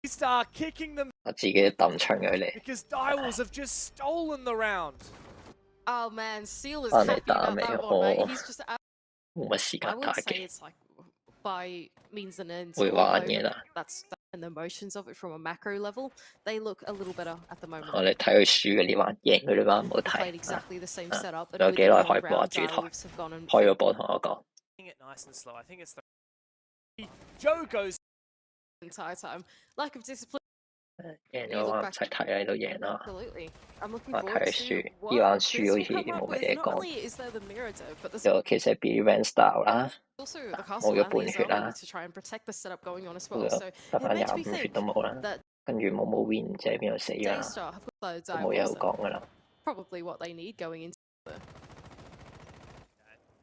S5: Daystar kicking them
S1: 我自己抌槍佢嚟。
S5: because Direwolves have just stolen the round.
S6: Oh man, Seal is
S1: 翻嚟
S6: happy
S1: 打
S6: about
S1: 未？
S6: that
S1: 我
S6: one, mate. He's just.
S1: 冇乜時
S6: I
S1: 間打
S6: wouldn't say
S1: 機，
S6: it's like by means and ends.
S1: 會玩嘢啦。
S6: That's and the motions of it from a macro level. They look a little better at the moment.
S1: 我哋睇佢輸嘅呢彎，贏佢呢彎冇
S6: Played
S1: 睇。
S6: exactly the same setup.
S1: 仲有幾耐開波啊？主台開咗波同我講。
S5: It nice and slow. I think it's the Joe goes
S6: entire time. Lack of discipline.
S1: 贏咗話唔使睇喺度贏啦。
S6: Absolutely. I'm looking
S1: 我
S6: forward
S1: 睇佢
S6: to
S1: 輸，呢
S6: what
S1: 彎
S6: this
S1: 輸好
S6: will
S1: 似
S6: come
S1: 冇
S6: up
S1: 乜
S6: with.
S1: 嘢
S6: Not
S1: 講。
S6: only is there the narrative, but there's
S1: 就其實 B Van Style 啦，
S6: also the
S1: 冇
S6: castle
S1: 咗
S6: alley
S1: 半
S6: as
S1: 血
S6: well.
S1: 啦
S6: Need，to try and protect the setup going on as
S1: 得
S6: well. So it
S1: 翻
S6: makes
S1: 25
S6: me
S1: 血
S6: think
S1: 都冇啦。
S6: that
S1: 跟住冇 win 即係邊度死啊？
S6: Daystar have got those
S1: 都冇嘢好
S6: Direwolves
S1: 講噶啦。
S6: probably what they need going into the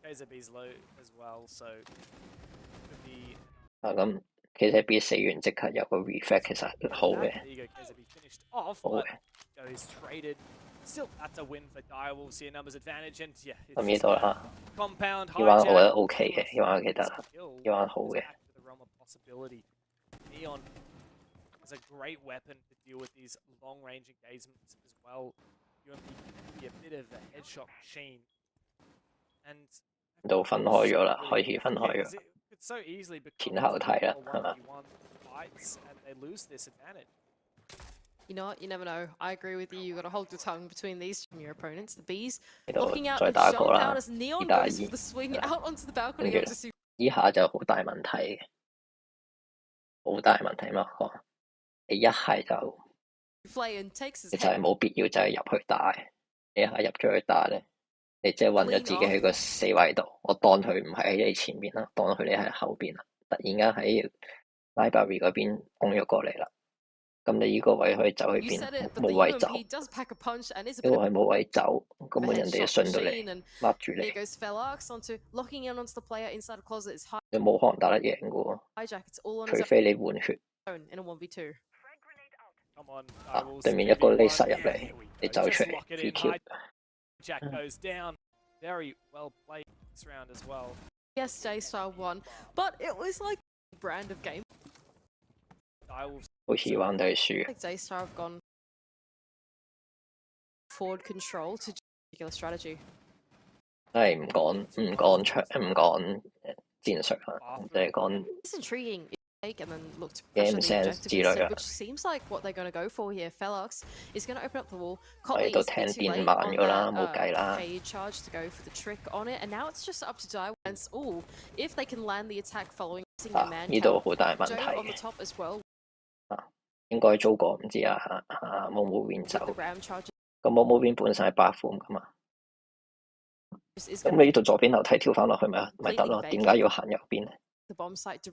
S5: KZB's low as well, so could be
S1: 啊咁，其實 B 死完即刻有個 reflect 其實好嘅。
S5: There you go, KZB finished off,
S1: Oh,
S5: but
S1: yeah.
S5: goes traded. Still, that's a win for Direwolves here. Numbers advantage, and yeah,
S1: 咁呢度啦，
S5: compound
S1: 呢彎我覺得
S5: hijack.
S1: OK 嘅，呢彎我記得啦，呢彎好嘅。
S5: Back to the realm of possibility. Neon is a great weapon to deal with these long-range engagements as well. UMP can be a bit of a headshot machine, and
S1: 都分開咗啦，開始分開
S5: yeah,
S1: 咗。
S5: it could so easily become
S1: 前後睇啦，係嘛？
S5: 1v1 fights, and they lose this advantage.
S6: You know what? You never know. I agree with you. You got to hold your tongue between these from your opponents. The Bees
S1: 呢度
S6: looking out
S1: 再
S6: and
S1: 打
S6: jump
S1: 過啦，
S6: out as Neon
S1: 2打
S6: goes
S1: 2
S6: for the swing out onto the
S1: 跟
S6: balcony
S1: 住
S6: of the
S1: 呢下就好大問題嘅，好大問題嘛。你一係就
S6: Flay and takes his
S1: 其實係
S6: head
S1: 冇必要就係入去打嘅，你一下入咗去打咧，你即係韞咗自己喺個死位度。我當佢唔係喺你前面啦，當佢你喺後邊啦，突然間喺 library 嗰邊攻咗過嚟啦。咁你呢個位可以走去
S6: You
S1: 邊？
S6: said it, but
S1: 冇
S6: the
S1: 位走，
S6: UMP does pack a punch and is a
S1: 因
S6: bit
S1: 為
S6: of
S1: 冇位走，根
S6: a
S1: 本人哋就
S6: headshot
S1: 順到
S6: machine.
S1: 你，
S6: And
S1: 抹住
S6: there
S1: 你，
S6: goes Felarx onto locking in onto the player inside a closet. It's
S1: 你冇可能打得贏嘅喎，
S6: hijack. It's all on
S1: 除
S6: his
S1: 非你換血。
S6: own in a 1v2.
S5: Come on,
S1: 啊，
S5: Direwolves
S1: 對面一個
S5: 2v1.
S1: 匿實入
S5: Yeah,
S1: 嚟
S5: here we，
S1: 你
S5: go.
S1: 走
S5: Just
S1: 出嚟
S5: lock it
S1: ，free
S5: in.
S1: kill。
S5: Jack goes down. Very well played this round as well.
S6: Yes, Daystar won, but it was like a brand of game.
S5: Direwolves
S1: 好似玩都係
S6: I
S1: 輸。
S6: think Daystar have gone forward control to particular strategy.
S1: 真係唔講戰術啊，即係講
S6: It's intriguing. Take and then look to
S1: game
S6: pressure the
S1: sense
S6: objective
S1: 之類
S6: instead,
S1: 啊。
S6: which seems like what they're going to go for here. Felarx is going to open up the wall.
S1: 我
S6: Cotley
S1: 哋都
S6: is a
S1: 聽
S6: bit too
S1: 電
S6: late
S1: 慢
S6: on
S1: 咗啦，冇
S6: that
S1: 計啦。
S6: fade charge to go for the trick on it, and now it's just up to Direwolves. Oh, if they can land the attack following using their man
S1: 呢度
S6: count.
S1: 好大問
S6: Joe
S1: 題
S6: on the
S1: 嘅，
S6: top as well
S1: 應該租過唔知啊冇 win
S6: with the
S1: 走。
S6: ram charge.
S1: 咁冇 win 本身係8款噶嘛，
S6: Is
S1: 咁
S6: going
S1: 你
S6: to
S1: 呢度左邊樓梯跳翻落去咪得
S6: completely
S1: 咯？
S6: vacate
S1: 點解要行右邊咧？
S6: the bomb site to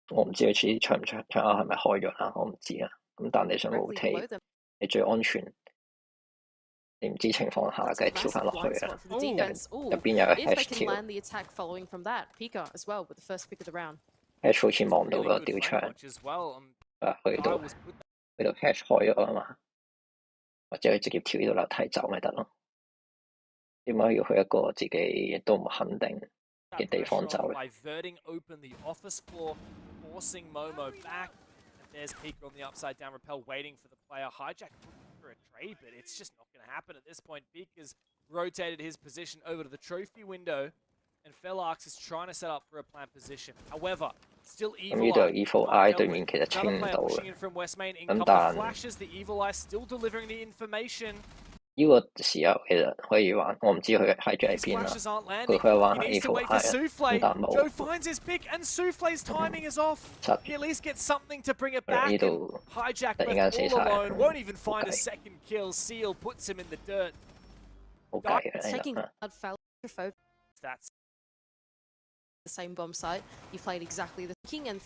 S1: 我唔知佢似唱唔唱係咪開咗啦，我唔知啊。咁但你想
S6: directly below
S1: rotate，
S6: them.
S1: 你最安全，你唔知情況下
S6: That's
S1: 梗
S6: a
S1: 係跳翻
S6: massive
S1: 落
S6: blind
S1: 去
S6: spot
S1: 啊。
S6: for the defense. Ooh,
S1: 入邊有個
S6: if they
S1: hash
S6: can
S1: 跳
S6: land the attack following from that, Pika as well with the first pick of the round.，hash
S1: 好似望到
S5: really
S1: 個
S5: good
S1: 吊
S5: flank
S1: 槍，
S5: watch as well.
S1: 去到
S5: Direwolves put
S1: 去到 hash 開咗啊嘛，或者佢直接跳呢度樓梯走咪得咯。點解要去一個自己都唔肯定
S5: that
S1: 嘅地
S5: pressure
S1: 方
S5: on
S1: 走咧？
S5: by verting open the office floor, forcing Momo back. And there's Pika on the upside down rappel, waiting for the player. Hijack looking for a trade, but it's just not going to happen at this point. Pika's rotated his position over to the trophy window, and Felarx is trying to set up for a plant position. However, still
S1: 咁
S5: Evil
S1: 呢度有
S5: Eye.
S1: Evil
S5: not
S1: Eye
S5: dealt
S1: 對
S5: with.
S1: 面其實清
S5: Another
S1: 唔
S5: player
S1: 到
S5: pushing
S1: 嘅，
S5: in from West Main. In
S1: 咁
S5: couple
S1: 但
S5: flashes, the Evil Eye still delivering the information.
S1: 呢個時候其實可以玩，我唔知佢 hijack 喺邊啦。佢可以玩 A4 咁但冇。
S5: Joe finds his pick and Souffle's timing is off. He at least gets something to bring it back. Hijack left all alone. Won't even find a second kill. Seal puts him in the dirt.
S6: Taking blood fell. That's the same bomb site. You played exactly the king and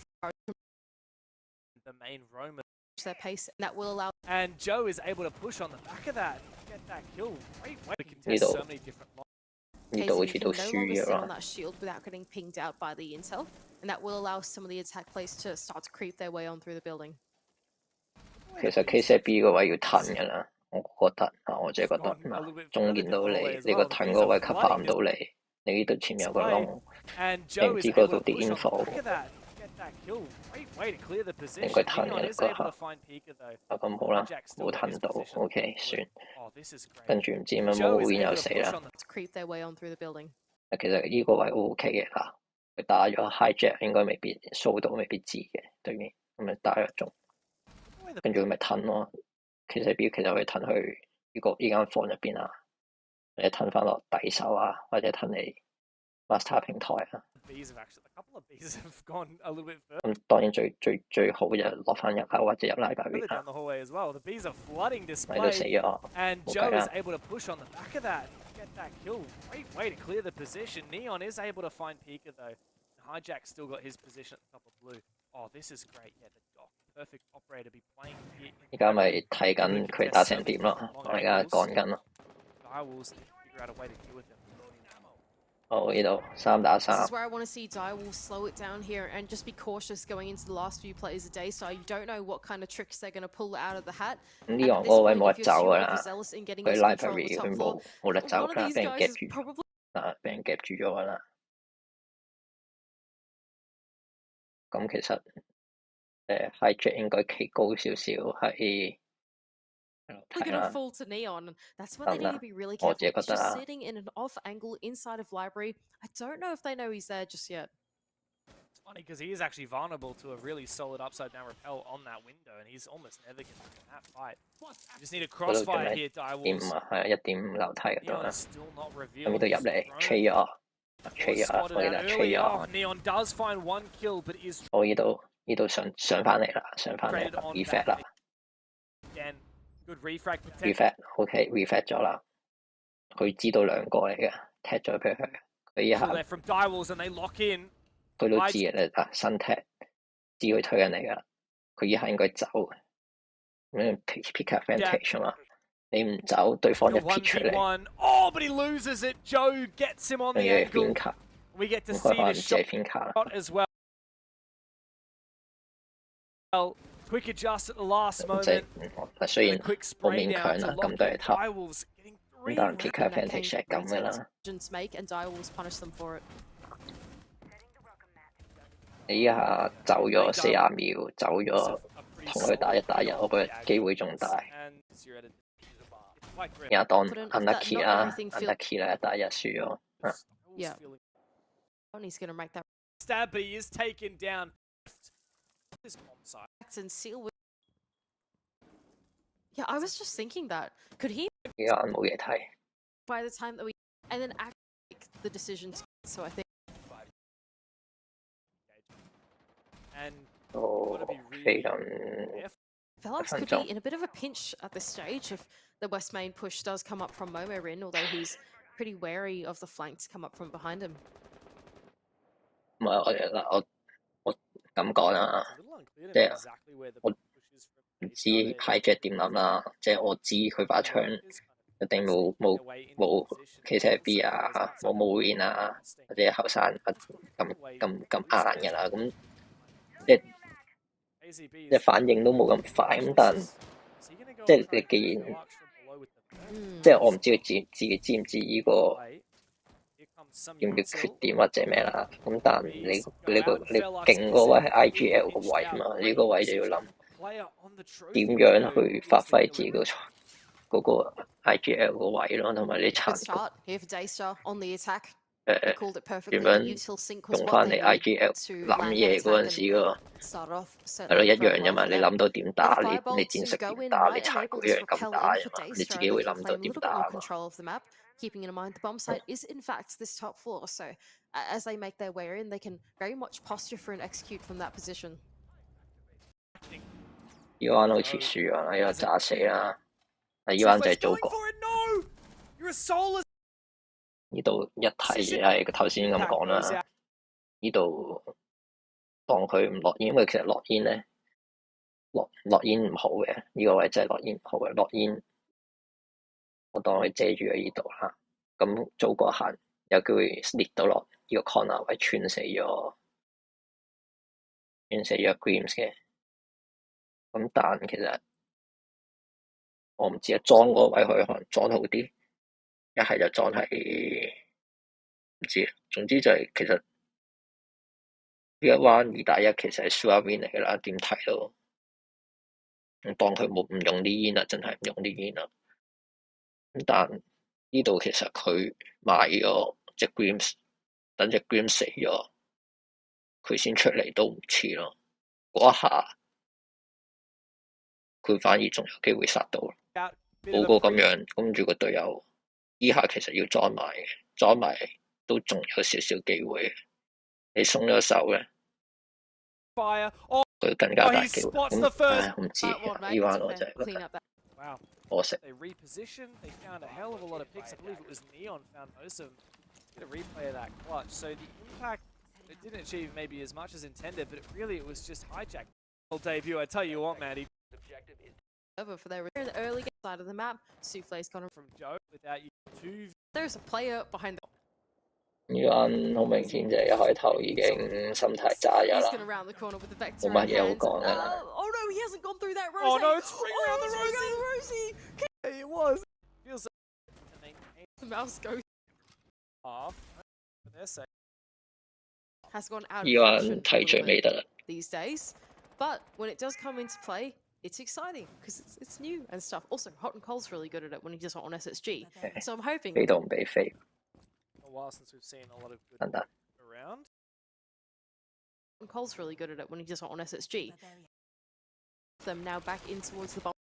S5: the main Roman.
S6: Their pace, and that will allow.
S5: And Joe is able to push on the back of that. Get that kill. Great way to contest so many different lines.
S6: You can no longer sit on that shield without getting pinged out by the intel, and that will allow some of the attack plays to start to creep their way on through the building.
S1: 其實 KCB 個位要褪㗎啦，我覺得我自己覺得中見到你個褪個位吸發唔到你，你呢度前面有個窿，你唔知嗰度啲 info。 應該褪嘅嗰下，咁好啦，冇褪到 ，OK 算。跟住唔知點解冇 win 又死啦。其實呢個位 OK 嘅嗱，佢打咗 hijack 應該未必掃到，未必知嘅對面，咁咪打咗中，跟住咪褪咯。其實其實可以褪去呢間房入邊啊，或者褪翻落底手啊，或者褪嚟 Master 平台啊。咁當然最好就落翻入口或者入拉大邊啦。咪都死咗，冇計啦。而家咪睇緊佢打成點咯，我而家講緊咯。哦，呢度3打3。
S6: This is where I want to see Dai will slow it down here and just be cautious going into the last few plays of Daystar. You don't know what kind of tricks they're going to pull out of the hat.
S1: 呢樣嗰個位冇得走㗎啦，佢 library 佢冇得走㗎，俾人夾住，俾人夾住咗㗎啦。咁其實hijack 應該企高少少係。
S6: They're going to fall to Neon. That's where they need to be really careful. He's just sitting in an off angle inside of library. I don't know if they know he's there just yet.
S5: It's funny because he is actually vulnerable to a really solid upside down repel on that window, and he's almost never going to win that fight. You just need a crossfire here, Direwolves.
S1: 1.5樓梯嗰度啦。
S5: Still not
S1: 咁呢度入嚟 trade 咗，我記得 trade 咗。
S5: Neon does find one kill, but is
S1: 我呢度上翻嚟啦，上翻嚟 reflect 啦。
S5: Good refract
S1: OK reflect 咗啦，佢知道兩個嚟嘅，踢咗俾佢，佢一下佢都知嘅啦，新踢知佢推緊嚟噶，佢一下應該走，咁 pick up advantage 啊嘛，你唔走，對方一 pick 出嚟。
S5: Oh, but he loses it. Joe gets him on the ankle. We get to see the shot as well. Quick adjust at the last moment.
S1: 雖然好勉強啦，咁都係偷。咁但 pick up advantage 係咁噶啦。你依下走咗40秒，走咗同佢打1打1，我覺得機會仲大。而家當 unlucky 啦 ，unlucky 啦，1打1輸咗。
S6: Yeah. He's gonna make that
S5: stab, but he is taken down.
S6: And Seal. Yeah, I was just thinking that. Could he?
S1: Yeah,冇嘢睇。
S6: By the time that we and then actually make the decision. So I think.
S5: And
S6: Velox could be in a bit of a pinch at this stage if the West Main push does come up from Momo Rin, although he's pretty wary of the flanks come up from behind him.
S1: 唔係我咁講啦，即係我唔知 hijack 點諗啦，即係我知佢把槍一定冇 KCB 啊，冇 win 啊，或者後生咁硬嘅啦，咁即係反應都冇咁快，咁但即係你既然即係我唔知佢自己知唔知呢個叫唔叫缺點或者咩啦，咁但你勁嗰位係 IGL 個位嘛，呢個位就要諗點樣去發揮自己嗰個 IGL 個位咯，同埋你殘點樣用翻你 IGL 諗嘢嗰陣時個係咯，一樣啫嘛。你諗到點打，你戰術點打，你殘局一樣咁打啫嘛。你自己會諗到點打啊嘛。
S6: Keeping in mind the bomb site is in fact this top floor, so as they make their way in, they can very much posture for and execute from that position.
S1: 伊安好似輸啊，呢個炸死啦！伊安就係祖國。呢度一睇係頭先咁講啦，呢度當佢唔落煙，因為其實落煙咧，落煙唔好嘅，呢個位真係落煙唔好嘅，落煙我當佢遮住喺呢度啦。咁祖國行有機會裂到落呢個 corner 位穿死咗 Greaves 嘅。咁但其實我唔知啊，裝嗰個位可能裝好啲，一係就裝係唔知，總之就係其實呢一彎2打1其實係 sure win 嚟㗎啦，點睇都當佢唔用啲煙啦，真係唔用啲煙啦。咁但呢度其實佢賣咗隻 Greaves， 等隻 Greaves 死咗，佢先出嚟都唔遲咯。嗰一下佢反而仲有機會殺到，好過咁樣跟住個隊友。依下其實要裝埋嘅，裝埋都仲有少少機會。你鬆咗手咧，佢更加大機會。咁唔知呢彎我就係覺得可惜。
S5: They repositioned, they found a hell of a lot of picks. I believe it was Neon found most of them. Get a replay of that clutch. So the impact, it didn't achieve maybe as much as intended, but it was just hijacked. Debut, I tell you what, Maddie.
S6: Over for their in the early side of the map, Souffle's gone
S5: from Joe without you two.
S6: There's a player behind the
S1: 呢彎好明顯就係一開頭已經心態炸咗啦，冇乜嘢好講㗎啦。
S6: Oh no, he hasn't gone through that Rosie.
S5: Oh no, it's spring around the Rosie. It was. Feels like
S6: the mouse goes
S5: off. For their sake.
S6: Has gone out
S1: of fashion
S6: these days, but when it does come into play, it's exciting because it's new and stuff. Also, Hot and Cold's really good at it when he does it on SSG. So I'm hoping.
S1: 飛到唔俾飛。
S5: A while since we've seen a lot of good around.
S6: And Cole's really good at it when he does it on SSG. Them now back in towards the bomb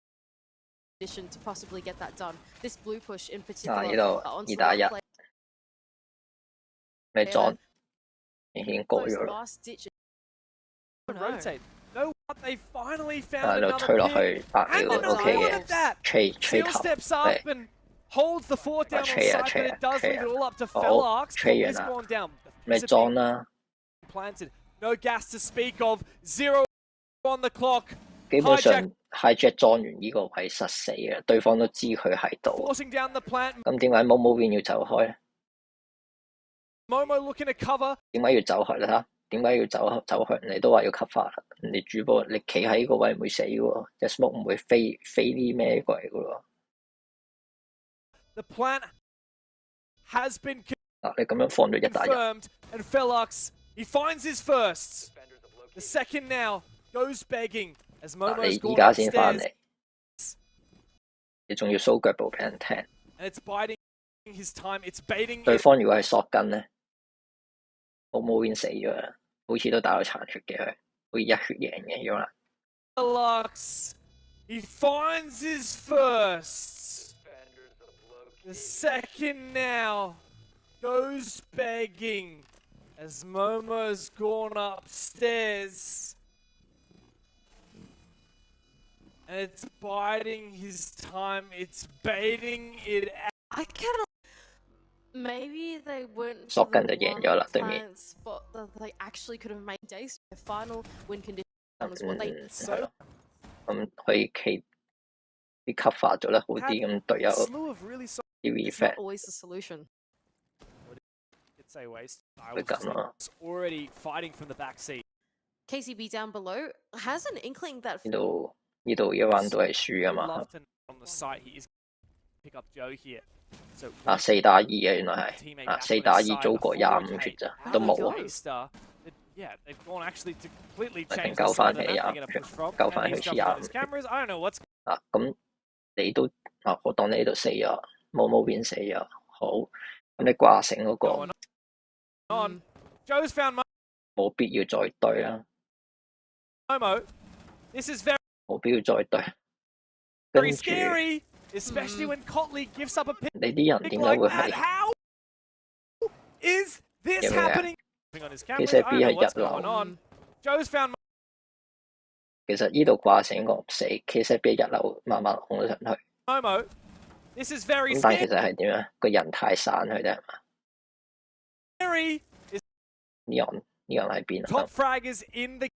S6: position to possibly get that done. This blue push in particular.
S1: 呢度2打1，咩裝？已經過咗啦。
S5: Rotate. No, they finally found
S1: 就推落去8秒 OK 嘅，吹頭。
S5: Holds the fort down on side, but it does leave it all up to Felarx. He's gone down.
S1: 咩裝啦？
S5: Planted. No gas to speak of. 0 on the clock.
S1: 基本上 hijack 裝完呢個位實死嘅，對方都知佢喺度。
S5: Forcing down the plant.
S1: 咁點解 Momo Win 要走開咧
S5: ？Momo looking to cover.
S1: 點解要走開咧？點解要走開？你都話要 cover 啦，你主播你企喺呢個位唔會死嘅喎，隻 smoke 唔會飛啲咩過嚟嘅喎。
S5: The plant has been
S1: 你咁樣放咗1打1
S5: and Felarx, he finds his first. The second now goes begging as Momo's gone
S1: 你而家先翻嚟，你仲要 show 腳步俾人聽。
S5: And it's biding his time. It's baiting.
S1: 對方如果係索根咧，冇 win 死咗啦，好似都打到殘血嘅佢，好似1血贏嘅咁啦。
S5: Felarx, he finds his first. The second now goes begging as Momo's gone upstairs. And it's biding his time. It's baiting it out.
S6: I cannot. Maybe they weren't.
S1: 索根就贏咗啦，對面。
S6: But they actually could have made Daystar the final win condition was what they so.
S1: 咁可以企啲 cover 做得好啲，咁隊友。
S6: It's not always the solution.
S5: It's a waste. I was already fighting from the back seat.
S6: KCB down below has an inkling that
S1: 呢度一彎都係輸啊嘛。
S5: On the site, he is pick up Joe here. So
S1: 4打2嘅原來係4打2，祖國25血咋，都冇啊。
S5: Yeah, they've gone actually to completely change
S1: 救翻起25血，救翻佢似25血。
S5: I don't know what's
S1: 咁你都我當你呢度死咗。 冇變死咗，好咁你掛繩嗰個冇必要再對啦。
S5: Momo, this is very
S1: 目標再對，跟住
S5: scary, especially when Cotley gives up a pick
S1: 你啲人點解
S5: like
S1: 會
S5: that.
S1: 係
S5: How is this
S1: 有咩啊？
S5: happening? On his
S1: 其
S5: cameras,
S1: 實
S5: I
S1: B
S5: don't
S1: 係
S5: know what's
S1: 一
S5: going
S1: 樓，
S5: on. Joe's found
S1: 其實呢度掛醒個唔死，其實 B 一樓慢慢拱上去。
S5: Momo. This is very
S1: 咁但係
S5: scary.
S1: 其實係點啊？個人太散佢哋係嘛？呢人喺邊啊？
S5: Top frag is in the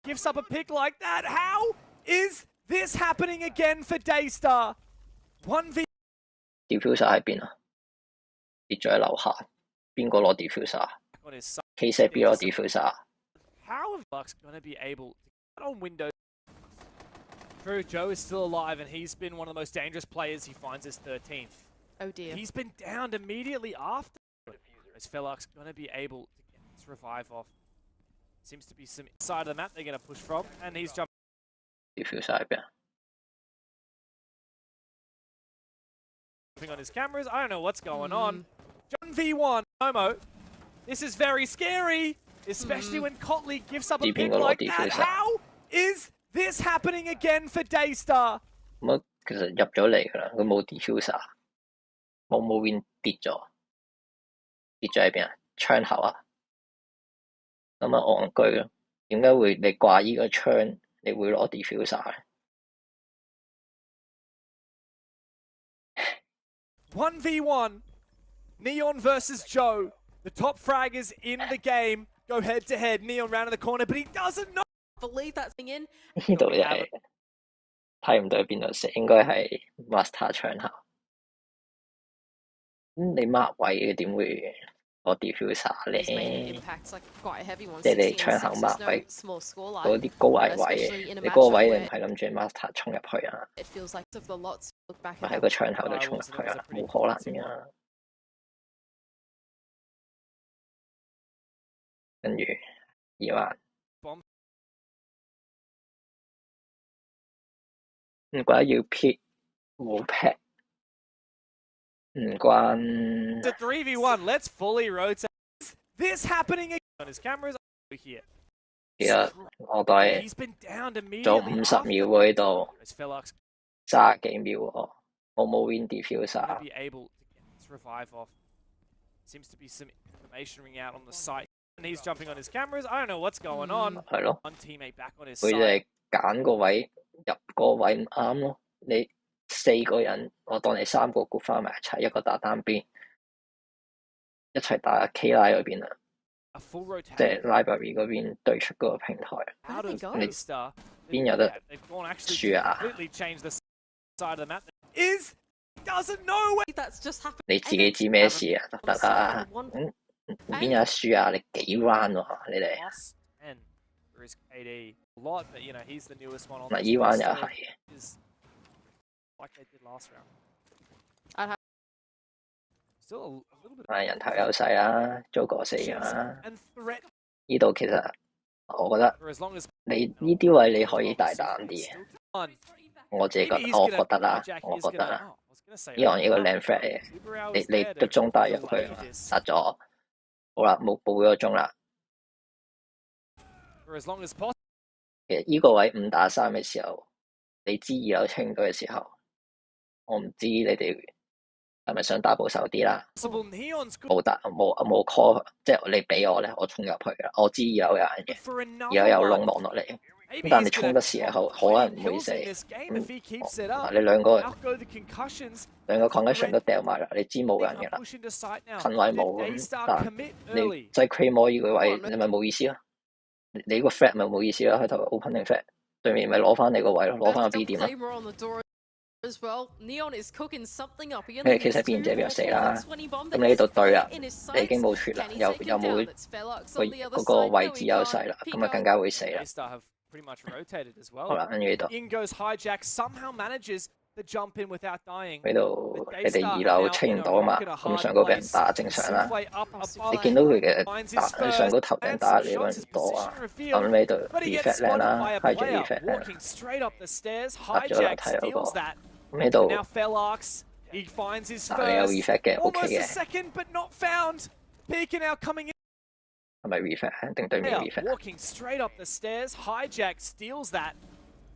S5: gives up a pick like that. How is this happening again for Daystar? 1v
S1: diffuser 喺邊啊？跌咗喺樓下，邊個攞 diffuser？K 邊攞 diffuser？
S5: How are Bucks going to be able to get on Windows? True, Joe is still alive and he's been one of the most dangerous players. He finds his 13th.
S6: Oh dear.
S5: He's been downed immediately after. Is Felux going to be able to get this revive off? Seems to be some side of the map they're going to push from, and he's jumping.
S1: diffuser 喺邊啊？
S5: On his cameras, I don't know what's going on. John V1, Momo. This is very scary, especially when Cotley gives up a pick like that. How is this happening again for Daystar?
S1: 咁其實入咗嚟㗎啦，佢冇 diffuser， 冇 win 跌咗喺邊啊？窗口啊？咁啊戇居咯，點解會你掛依個窗，你會攞 diffuser 咧？
S5: 1v1, Neon versus Joe. The top frag is in the game. Go head to head. Neon round in the corner, but he doesn't know.
S6: Believe that thing in.
S1: 呢度又係睇唔到喺邊度射，應該係 master 窗口。你 mark 位嘅點會攞 diffuser 咧？即係你窗口 mark 位嗰啲高危位，你嗰個位你唔係諗住 master 衝入去啊？咪喺個窗口度衝入去啊？冇可能㗎。跟住2萬。唔怪要撇，冇劈，唔關。
S5: The 3v1, let's fully rotate. Is this happening on his cameras here?
S1: 其實我哋做50秒喎呢度，30幾秒喎，我冇 win diffuser。
S5: Seems to be some information ring out on the site. And he's jumping on his cameras. I don't know what's going on.
S1: 係咯，
S5: One teammate back on his
S1: 佢就
S5: side.
S1: 係揀個位入個位唔啱咯。你4個人，我當你3個 group 翻埋一齊，一個打單邊，一齊打 K 拉嗰邊啊，即係 library 嗰邊對出嗰個平台。你邊有得輸啊？你自己知咩事啊？得啊？邊有得輸啊？你幾 round 喎？你哋？
S5: Risk AD a lot, but you know he's the newest one on.
S1: 嗱，依彎又係。
S5: Like they did last round. Still a little bit.
S1: 係人頭優勢啊，租過4啊。呢度其實我覺得你呢啲位你可以大膽啲。我自己覺得，我覺得啦。呢個靚 flag 嚟嘅，你個鐘帶入去殺咗，好啦，冇報咗個鐘啦。 其實呢個位5打3嘅時候，你知2樓清咗嘅時候，我唔知你哋係咪想打保守啲啦？冇 call， 即係你俾我咧，我衝入去啦。我知2樓有人嘅，2樓有窿望落嚟，咁但係你衝得時候可能唔會死。嗱，你兩個 concussion 都掉埋啦，你知冇人嘅啦，近位冇咁，但你即係 claim 呢個位，你咪冇意思咯。 你個 flat 咪冇意思啦，開頭 opening flat 對面咪攞翻你個位咯，攞翻個 B 點咯。你其實邊隻邊又死啦，咁你呢度對啦，你已經冇血啦，又冇嗰個位置優勢啦，咁啊更加會死啦。好啦，跟住呢度。 喺度，你哋2樓清唔到啊嘛，咁上高俾人打正常啦。你見到佢嘅打，你上高頭頂打你嗰人唔多啊。咁呢度 effect 靚啦 ，high jack effect 靚，搭咗樓梯嗰個。咁呢度你有 effect 嘅 ，OK 嘅。係咪 reflect 定對面 reflect？
S5: Walking straight up the stairs, Hijack steals that,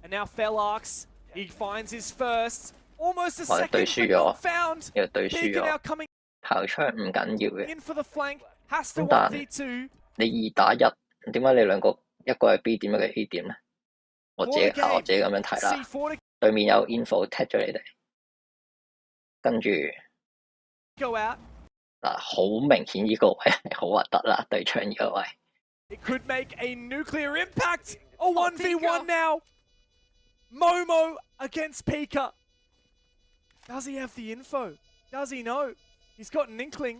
S5: and now Felarx, he finds his first, almost a
S1: 我哋對
S5: second,
S1: 輸
S5: but not
S1: 咗，
S5: found.
S1: 又對輸
S5: Pika now
S1: 咗，
S5: coming
S1: 跑槍唔緊要嘅。
S5: in for the flank, has to
S1: 咁但
S5: 1v2.
S1: 你2打1，點解你兩個一個係 B 點，一個係 A 點咧？我自己咁樣睇啦。
S5: C4
S1: 對面有 info 踢咗你哋，跟住
S5: go out.
S1: 嗱好明顯呢個位係好核突啦，對槍呢個位。
S5: It could make a nuclear impact. A 1v1 now. Momo against Pika. Does he have the info? Does he know? He's got an inkling.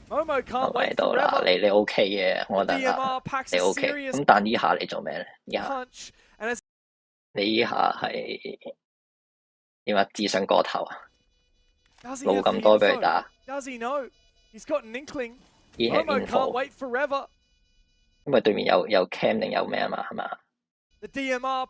S5: Momo can't
S1: 我
S5: wait
S1: 到啦，
S5: forever.
S1: 你 OK 嘅，我覺得
S5: DMR packs
S1: 你
S5: a
S1: OK。
S5: serious
S1: 咁但呢下你做咩咧？呢下
S5: punch, and as
S1: 你呢下係點啊？自信過頭啊！
S5: does he
S1: 路
S5: have
S1: 咁
S5: the
S1: 多俾佢
S5: info?
S1: 打，
S5: Does he know? He's got an inkling.
S1: 依係
S5: Momo can't
S1: info，
S5: wait forever.
S1: 因為對面有 cam 定有咩啊嘛，係嘛？
S5: The DMR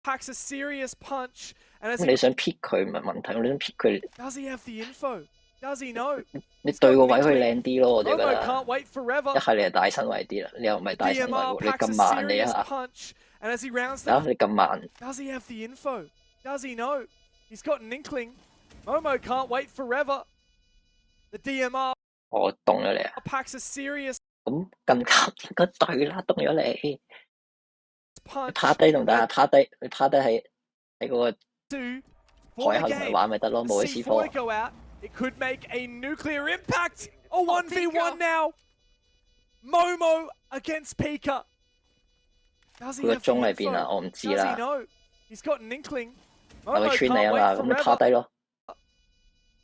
S5: packs a serious punch, and as
S1: 咁
S5: he
S1: 你想撇佢唔係問題，你想撇佢，
S5: does he have the info? Does he know?
S1: 你對個位佢靚啲咯，我就覺
S5: Momo
S1: 得。
S5: can't wait
S1: 一
S5: forever.
S1: 係你係大身位啲啦，你又唔係大身位
S5: DMR
S1: 喎，你
S5: packs
S1: 咁
S5: a
S1: 慢你一
S5: serious
S1: 下，
S5: punch, and as he rounds
S1: 啊
S5: the
S1: 你咁慢，
S5: does he have the info? Does he know? He's got an inkling. Momo can't wait forever. The DMR
S1: 我凍咗你啊！
S5: packs a serious
S1: 咁更加應該對啦，凍咗你。
S5: punch.
S1: 趴低仲得啊，趴低你趴低喺嗰個
S5: Two
S1: 海
S5: for
S1: 口
S5: the
S1: 同佢
S5: game.
S1: 玩咪得咯，冇
S5: C4
S1: 啲 C4。
S5: to go out. It could make a nuclear impact. A 1v1 now. Momo against Pika. Does he
S1: 佢個
S5: have the
S1: 鐘喺邊啊？
S5: info?
S1: 我唔知
S5: Does he
S1: 啦。
S5: know? He's got an inkling.
S1: 係咪
S5: Momo
S1: 穿你
S5: can't
S1: 啊
S5: wait
S1: 嘛？咁你趴
S5: forever.
S1: 低咯，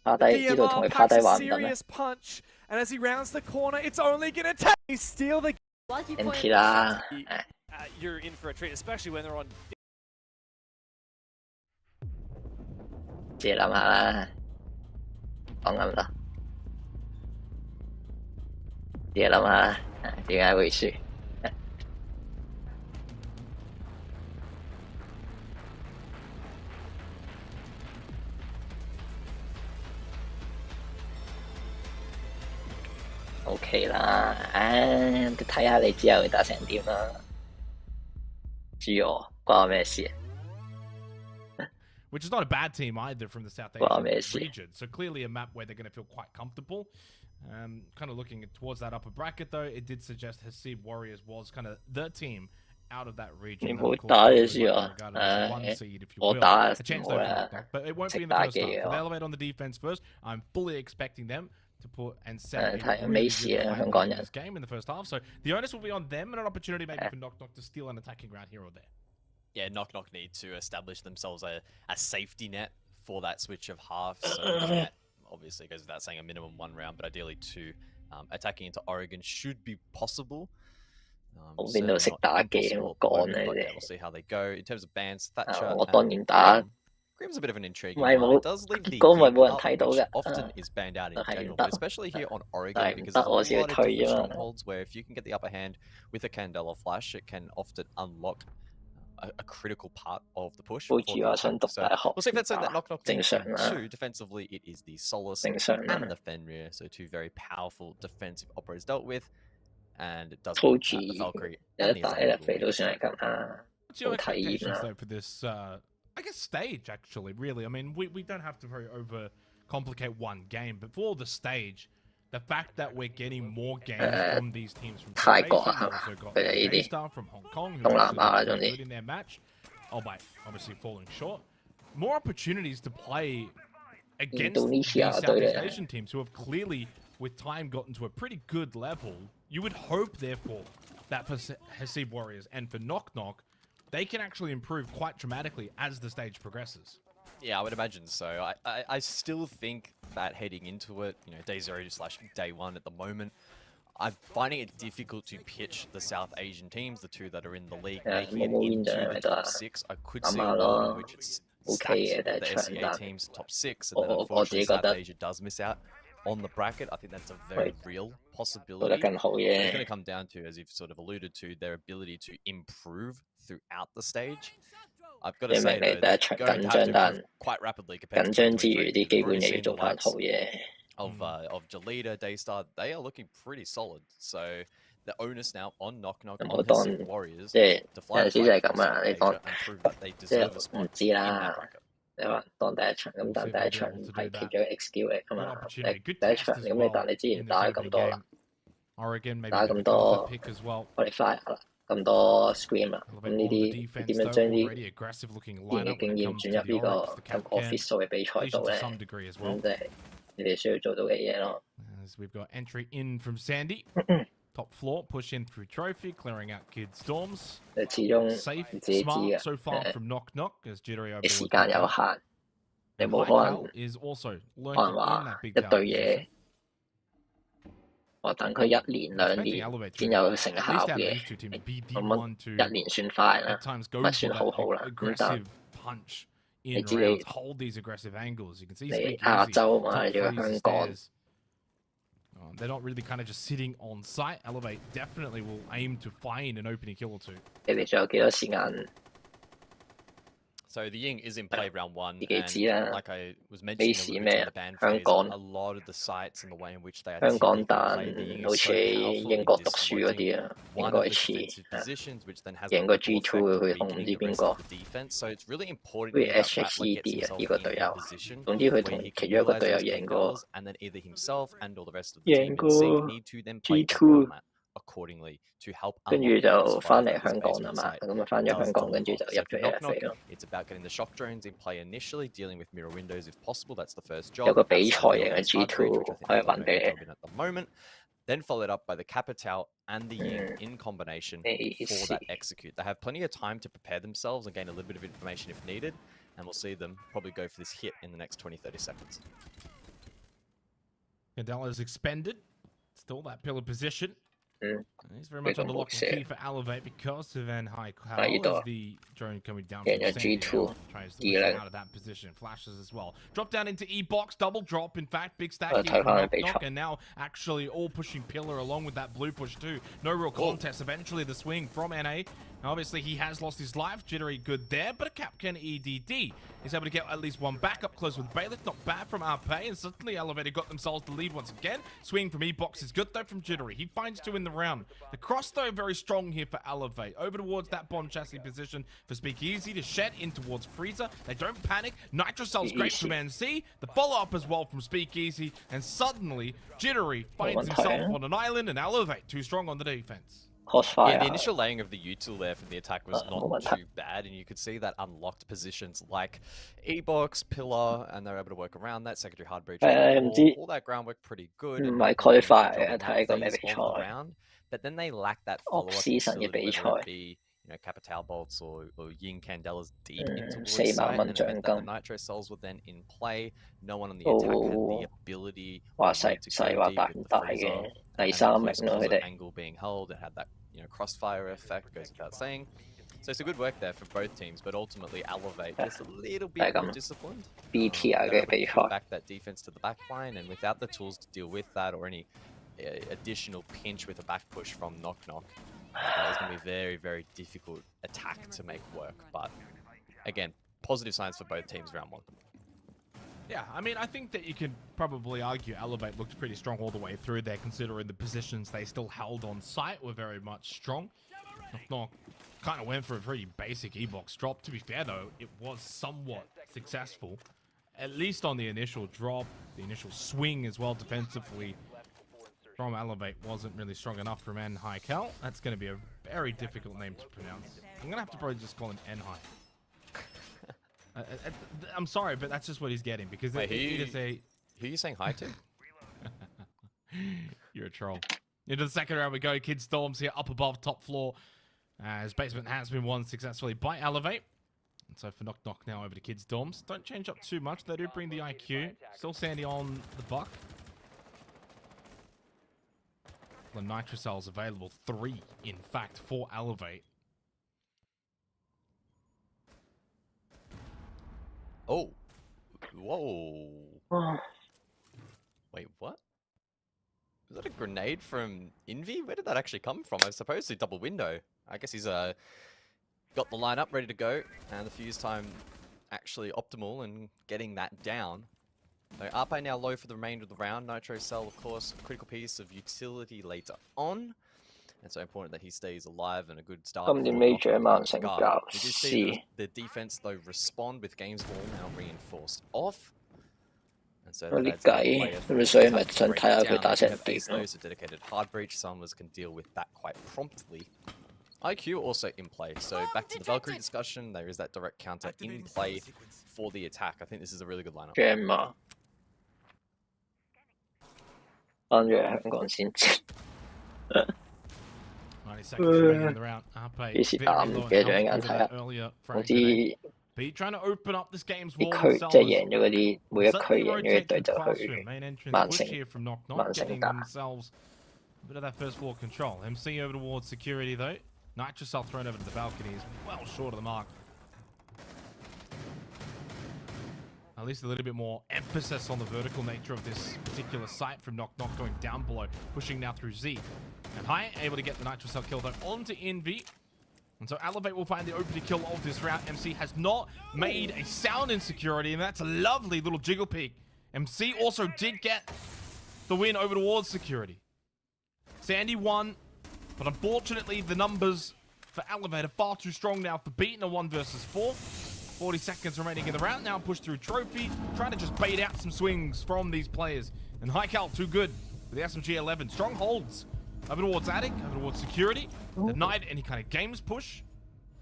S1: 趴低呢度同
S5: DMR
S1: 佢趴
S5: packs
S1: 低
S5: a
S1: 玩唔得咩
S5: serious punch, and as he rounds the corner, it's only gonna take steal the.
S6: Like you
S1: ？NT
S6: pointed
S1: 啦，
S5: You're in for a treat, especially when they're on.
S1: 自己諗下啦，講咁多，自己諗下啦，點解會輸？ OK 啦，睇下你之後會打成點啦。知我關我咩事啊？
S4: Which is not a bad team either from the South
S1: Well,
S4: Asian region. So clearly a map where they're going to feel quite comfortable. Kind of looking towards that upper bracket though, it did suggest Hasib Warriors was kind of the team out of that region.
S1: 你
S4: That,
S1: 唔好
S4: of course,
S1: 打
S4: probably
S1: 你先
S4: might
S1: 啊！
S4: be regarded as a one seed, if you
S1: 我
S4: will.
S1: 打
S4: A chance
S1: 冇
S4: though for
S1: 啦
S4: Knock-Knock, but it won't be
S1: 識
S4: in the
S1: 打
S4: first
S1: 機
S4: half. So
S1: 嘅
S4: they
S1: 我。
S4: elevate on the defense first. I'm fully expecting them to put and set a
S1: 睇
S4: really
S1: 咩事
S4: good
S1: 啊？
S4: fight
S1: 香港
S4: in
S1: 人
S4: this game in the first half. So the onus will be on them and an opportunity maybe for Knock-Knock to steal an attacking ground here or there.
S2: Yeah, Knock-Knock need to establish themselves a safety net for that switch of half. So that obviously goes without saying a minimum 1 round, but ideally 2. Attacking into Oregon should be possible.
S1: 我邊度識打機我講你
S2: yeah,
S1: 哋。
S2: we'll see how they go. In terms of bans, Thatcher
S1: 我當然打。
S2: Grim's a bit of an intriguing
S1: 唔係
S2: one.
S1: 冇
S2: It does leave the
S1: 結果咪冇人
S2: up,
S1: 睇到
S2: which
S1: 嘅。
S2: often is banned out in
S1: 但係唔
S2: general,
S1: 得
S2: but especially here on
S1: 但
S2: Oregon
S1: 係唔
S2: because
S1: 得，
S2: there's a
S1: 我先
S2: lot
S1: 去
S2: of
S1: 退
S2: different
S1: 啫嘛。
S2: strongholds where if you can get the upper hand with a Candela flash, it can often unlock a critical part of the push.
S1: 好
S2: for
S1: 似
S2: the
S1: 話想
S2: attack.
S1: 讀
S2: So
S1: 大學
S2: we'll see if that's something that Knock-Knock
S1: 正
S2: needs
S1: 常
S2: to
S1: 啦。
S2: do. Defensively, it is the Solace
S1: 正常啦。
S2: and the Fenrir, so 2 very powerful defensive operators dealt with. And it does
S1: 好
S2: mean
S1: 似
S2: that the Valkyrie
S1: 有
S2: and
S1: 得
S2: the
S1: 打
S2: Azale
S1: 入
S2: will
S1: 肥
S2: be
S1: 都算係咁啦，
S4: What's your
S1: 好體驗
S4: expectations
S1: 啦。
S4: though for this, I guess, stage actually, really? I mean, we don't have to very overcomplicate one game, but for the stage, the fact that we're getting more games from these teams from
S1: 泰國
S4: South
S1: 啊
S4: Asia,
S1: 係
S4: we've
S1: 嘛？
S4: also got
S1: 佢哋呢啲
S4: Daystar from Hong Kong, who
S1: 東南
S4: actually
S1: 亞
S4: looked
S1: 嗰種
S4: very
S1: 啲
S4: good in their match, albeit obviously falling short. More opportunities to play against these
S1: Indonesia
S4: Southeast
S1: 對你
S4: Asian teams who have clearly, with time, gotten to a pretty good level. You would hope, therefore, that for Hasib Warriors and for Knock-Knock, they can actually improve quite dramatically as the stage progresses.
S2: Yeah, I would imagine so. I still think that heading into it, you know, day 0/day 1 at the moment, I'm finding it difficult to pitch the South Asian teams, the 2 that are in the league, making it into the top 6. I could see a world in which it's stacked the SEA teams top 6, and then unfortunately South Asia does miss out on the bracket. I think that's a very real possibility. It's going to come down to, as you've sort of alluded to, their ability to improve throughout the stage. I've got to say, though, they're going to have to improve quite rapidly compared to 2023. We've already seen the likes of Galita, Daystar. They are looking pretty solid. So the onus now on Knock Knock
S1: 唔好
S2: on
S1: 當
S2: Pacific Warriors
S1: 即係
S2: to
S1: 有
S2: fly
S1: 陣
S2: the
S1: 時就係
S2: flag
S1: 咁
S2: for
S1: 啊！你
S2: South
S1: 當
S2: Asia and prove that they
S1: 即
S2: deserve a
S1: 係唔
S2: spot
S1: 知
S2: in
S1: 啦
S2: that bracket.。
S1: 你話當第一場咁，但第一場唔係其中一個 skill 嚟㗎嘛？第一場咁你但你之前打咁多啦，打咁多 qualifier 啦，咁多 scream 啦，咁呢啲點樣將啲練嘅經驗轉入呢個咁 official 嘅比賽度咧？咁即係你哋需要做到嘅嘢咯。
S4: As we've got entry in from Sandy. Top floor, push in through trophy, clearing out kid storms.
S1: 你始終
S4: Safe,
S1: 自己知
S4: smart
S1: 嘅，
S4: so far from Knock Knock as Jittery
S1: 你
S4: overlord
S1: 時間有限，你冇可能
S4: is also
S1: 可能
S4: lurking in
S1: 話
S4: that
S1: 一
S4: big
S1: 隊
S4: tower
S1: 嘢
S4: position.
S1: 我等佢1年2年先有成效
S4: At least out of
S1: 嘅，
S4: these two teams, be the
S1: 咁
S4: one to
S1: 1年算快啦
S4: at，times go
S1: 咪
S4: for
S1: 算
S4: that
S1: 好好啦。咁但
S4: aggressive punch
S1: 你
S4: in
S1: 知
S4: rounds,
S1: 你
S4: hold these aggressive angles. You can see
S1: 你
S4: Speakeasy
S1: 亞洲嘛，
S4: top
S1: 你仲有
S4: freeze
S1: 香
S4: the
S1: 港，
S4: stairs. They're not really kind of just sitting on site. Elevate definitely will aim to find an opening kill or two.
S1: 你哋仲有幾多時間？
S2: So the Ying is in play round 1,
S1: 自己
S2: and
S1: 知啦。
S2: like I was
S1: 咩
S2: mentioning a
S1: 事
S2: little bit
S1: 咩
S2: during
S1: 啊
S2: the？ban
S1: 香
S2: phase,
S1: 港
S2: a lot of the sites and the way in which they are
S1: 香港
S2: typically
S1: 但
S2: played, the Ying
S1: 好
S2: is
S1: 似
S2: so powerful
S1: 英
S2: in
S1: 國讀書嗰
S2: disappointing
S1: 啲啊，應
S2: one
S1: 該
S2: of the
S1: 似
S2: defensive
S1: 啊，
S2: positions, which then has the
S1: 贏過
S2: ripple
S1: G2
S2: effect of
S1: 佢同唔知
S2: weakening
S1: 邊
S2: aggressive
S1: 個，
S2: the defense. So it's really
S1: 好
S2: important
S1: 似
S2: here that Rattler
S1: HHED
S2: gets
S1: 啊，
S2: himself
S1: 呢個
S2: in
S1: 隊
S2: a
S1: 友，
S2: position
S1: 總之佢
S2: where
S1: 同
S2: he
S1: 其
S2: can
S1: 中一個
S2: utilize
S1: 隊友
S2: those
S1: 贏
S2: K
S1: 過
S2: bells, and then either himself and all the rest of the
S1: 贏
S2: team in sync
S1: 過
S2: need to then play the
S1: G2，
S2: roadmap accordingly to help
S1: 跟住
S2: unlock
S1: 就
S2: those
S1: 翻
S2: fires
S1: 嚟
S2: that this
S1: 香
S2: base
S1: 港啦
S2: wing
S1: 嘛，
S2: site
S1: 咁啊翻咗
S2: does
S1: 香港，跟
S2: deliver.
S1: 住就
S2: So
S1: 入
S2: for
S1: 咗
S2: Knock
S1: AFA
S2: Knock,
S1: 咯。
S2: it's about getting the shock drones in play initially, dealing with mirror windows if possible. That's the first
S1: 有
S2: job.
S1: 個比
S2: Outside
S1: 賽
S2: of
S1: 贏
S2: building
S1: 嘅
S2: this hard breach,
S1: G2
S2: which I think
S1: 可以
S2: they've got a
S1: 揾
S2: very
S1: 俾
S2: good job in at the moment. Then followed up by the Capital and the Ying in combination
S1: 你。
S2: for that execute. They have plenty of time to prepare themselves and gain a little bit of information if needed, and we'll see them probably go for this hit in the next 20-30 seconds.
S4: Cadella is expended. Still that pillar position. He's very much
S1: 佢
S4: on
S1: 咁
S4: the
S1: 好
S4: lock and
S1: 射，
S4: key for Elevate because of Van High
S1: 喺呢
S4: Cal
S1: 度
S4: as the drone coming down
S1: 贏
S4: from
S1: 咗
S4: Sandy
S1: G2
S4: now tries to push
S1: 2
S4: him
S1: 零。
S4: out of that position. Flashes as well. Drop down into E-box, double drop. In fact, big stack
S1: 我
S4: here
S1: 睇
S4: from
S1: 翻
S4: Knock
S1: 比
S4: Knock,
S1: 賽，
S4: and now actually all pushing pillar along with that blue push too. No real contest. Eventually the swing from NA. Now obviously he has lost his life. Jittery good there, but a Capcan EDD is able to get at least one back up close with Bailiff. Not bad from RP, and suddenly Elevator got themselves the lead once again. Swing from E-box is good though from Jittery. He finds 2 in the round. The cross though very strong here for Elevate. Over towards that bomb chassis position for Speakeasy to shed in towards Freezer. They don't panic. Nitrocel's great from NC. The follow-up as well from Speakeasy, and suddenly Jittery finds himself on an island, and Elevate too strong on the defense.
S2: Yeah, the initial laying of the util there from the attack was not too bad, and you could see that unlocked positions like E-box, pillar, and they're able to work around that secondary hard breach.
S1: 唔知
S2: All that groundwork pretty good.
S1: 唔
S2: And
S1: 係
S2: Knock Knock doing a good
S1: qualify
S2: job
S1: 啊，
S2: in
S1: 睇
S2: that
S1: 個咩
S2: phase
S1: 比
S2: of the
S1: 賽
S2: round, but then they lack that？Off follow-up
S1: season 嘅
S2: utility,
S1: 比
S2: whether
S1: 賽
S2: it be Capital bolts or Yin Candelas deep into
S1: 4
S2: voice
S1: 萬
S2: site,
S1: 蚊
S2: and it meant
S1: 獎
S2: that the
S1: 金，
S2: Nitro cells were then in play. No one on the
S1: 都
S2: attack had the ability
S1: 話
S2: or
S1: 使
S2: need
S1: 唔
S2: to
S1: 使
S2: go
S1: 話
S2: deep
S1: 大
S2: with
S1: 唔
S2: the
S1: 大
S2: freezer
S1: 嘅，第
S2: and the
S1: 3名
S2: close
S1: 咯佢
S2: closet
S1: 哋。
S2: angle being held. It had that crossfire effect, goes without saying. So it's a good work there for both teams, but ultimately Elevate just a little bit more disciplined.
S1: BTR
S2: They're able
S1: 嘅比
S2: to pull
S1: 賽，
S2: back that defense to the back line, and without the tools to deal with that or any additional pinch with a back push from Knock Knock, it's going to be very, very difficult attack to make work. But again, positive signs for both teams round 1.
S4: Yeah, I mean, I think that you can probably argue Elevate looked pretty strong all the way through there, considering the positions they still held on site were very much strong. Knock Knock kind of went for a pretty basic E-box drop. To be fair, though, it was somewhat successful, at least on the initial drop, the initial swing as well defensively from Elevate wasn't really strong enough from N High Cal. That's going to be a very difficult name to pronounce. I'm going to have to probably just call him N High. I'm sorry, but that's just what he's getting because
S2: Wait,
S4: it is a.
S2: Who are you saying hi to?
S4: You're a troll. Into the second round we go. Kid Storms here up above top floor. As basement has been won successfully by Elevate. And so for Knock Knock now over to Kid Storms. Don't change up too much. They do bring the IQ. Still Sandy on the buck. The Nitro cells available. 3, in fact, for Elevate.
S2: Oh. Whoa. Wait, what? Was that a grenade from Envy? Where did that actually come from? I suppose a double window. I guess he's got the line up ready to go, and the fuse time actually optimal and getting that down. So Arpe now low for the remainder of the round. Nitro cell, of course, a critical piece of utility later on. It's so important that he stays alive and a good start.
S1: 今年 Major 曼城教
S2: We do see
S1: C，
S2: the defense though respond with games ball now reinforced off. And so
S1: 有
S2: that
S1: 啲
S2: adds
S1: 計
S2: player
S1: 咁，所以咪
S2: to
S1: 想
S2: break
S1: 睇下
S2: it
S1: 佢
S2: down.
S1: 打
S2: They
S1: 成
S2: can
S1: 點
S2: face
S1: 咯。
S2: those, a dedicated hard breach. Summers can deal with that quite promptly. IQ also in play. So back to the Valkyrie discussion, there is that direct counter in play for the attack. I think this is a really good lineup.
S1: Gem 啊，翻咗嚟香港先知。
S4: 90 seconds remaining in the round.
S1: 幾時打唔記得咗，一眼睇下。總之啲區即係贏咗嗰啲，每一區贏咗一隊就去曼城打。
S4: A bit of that first floor control. MC over towards security though. Nitrocell thrown over to the balcony is well short of the mark. At least a little bit more emphasis on the vertical nature of this particular site from Knock Knock going down below, pushing now through Z. And High able to get the Nitrocell kill though onto Envy. And so Elevate will find the opening kill of this round. MC has not made a sound in security, and that's a lovely little jiggle peek. MC also did get the win over towards security. Sandy won, but unfortunately the numbers for Elevate are far too strong now for beating a 1 versus 4. 40 seconds remaining in the round now, push through Trophy, trying to just bait out some swings from these players. And Hycal too good with the SMG-11. Strong holds over towards Attic, over towards security. Denied any kind of games push.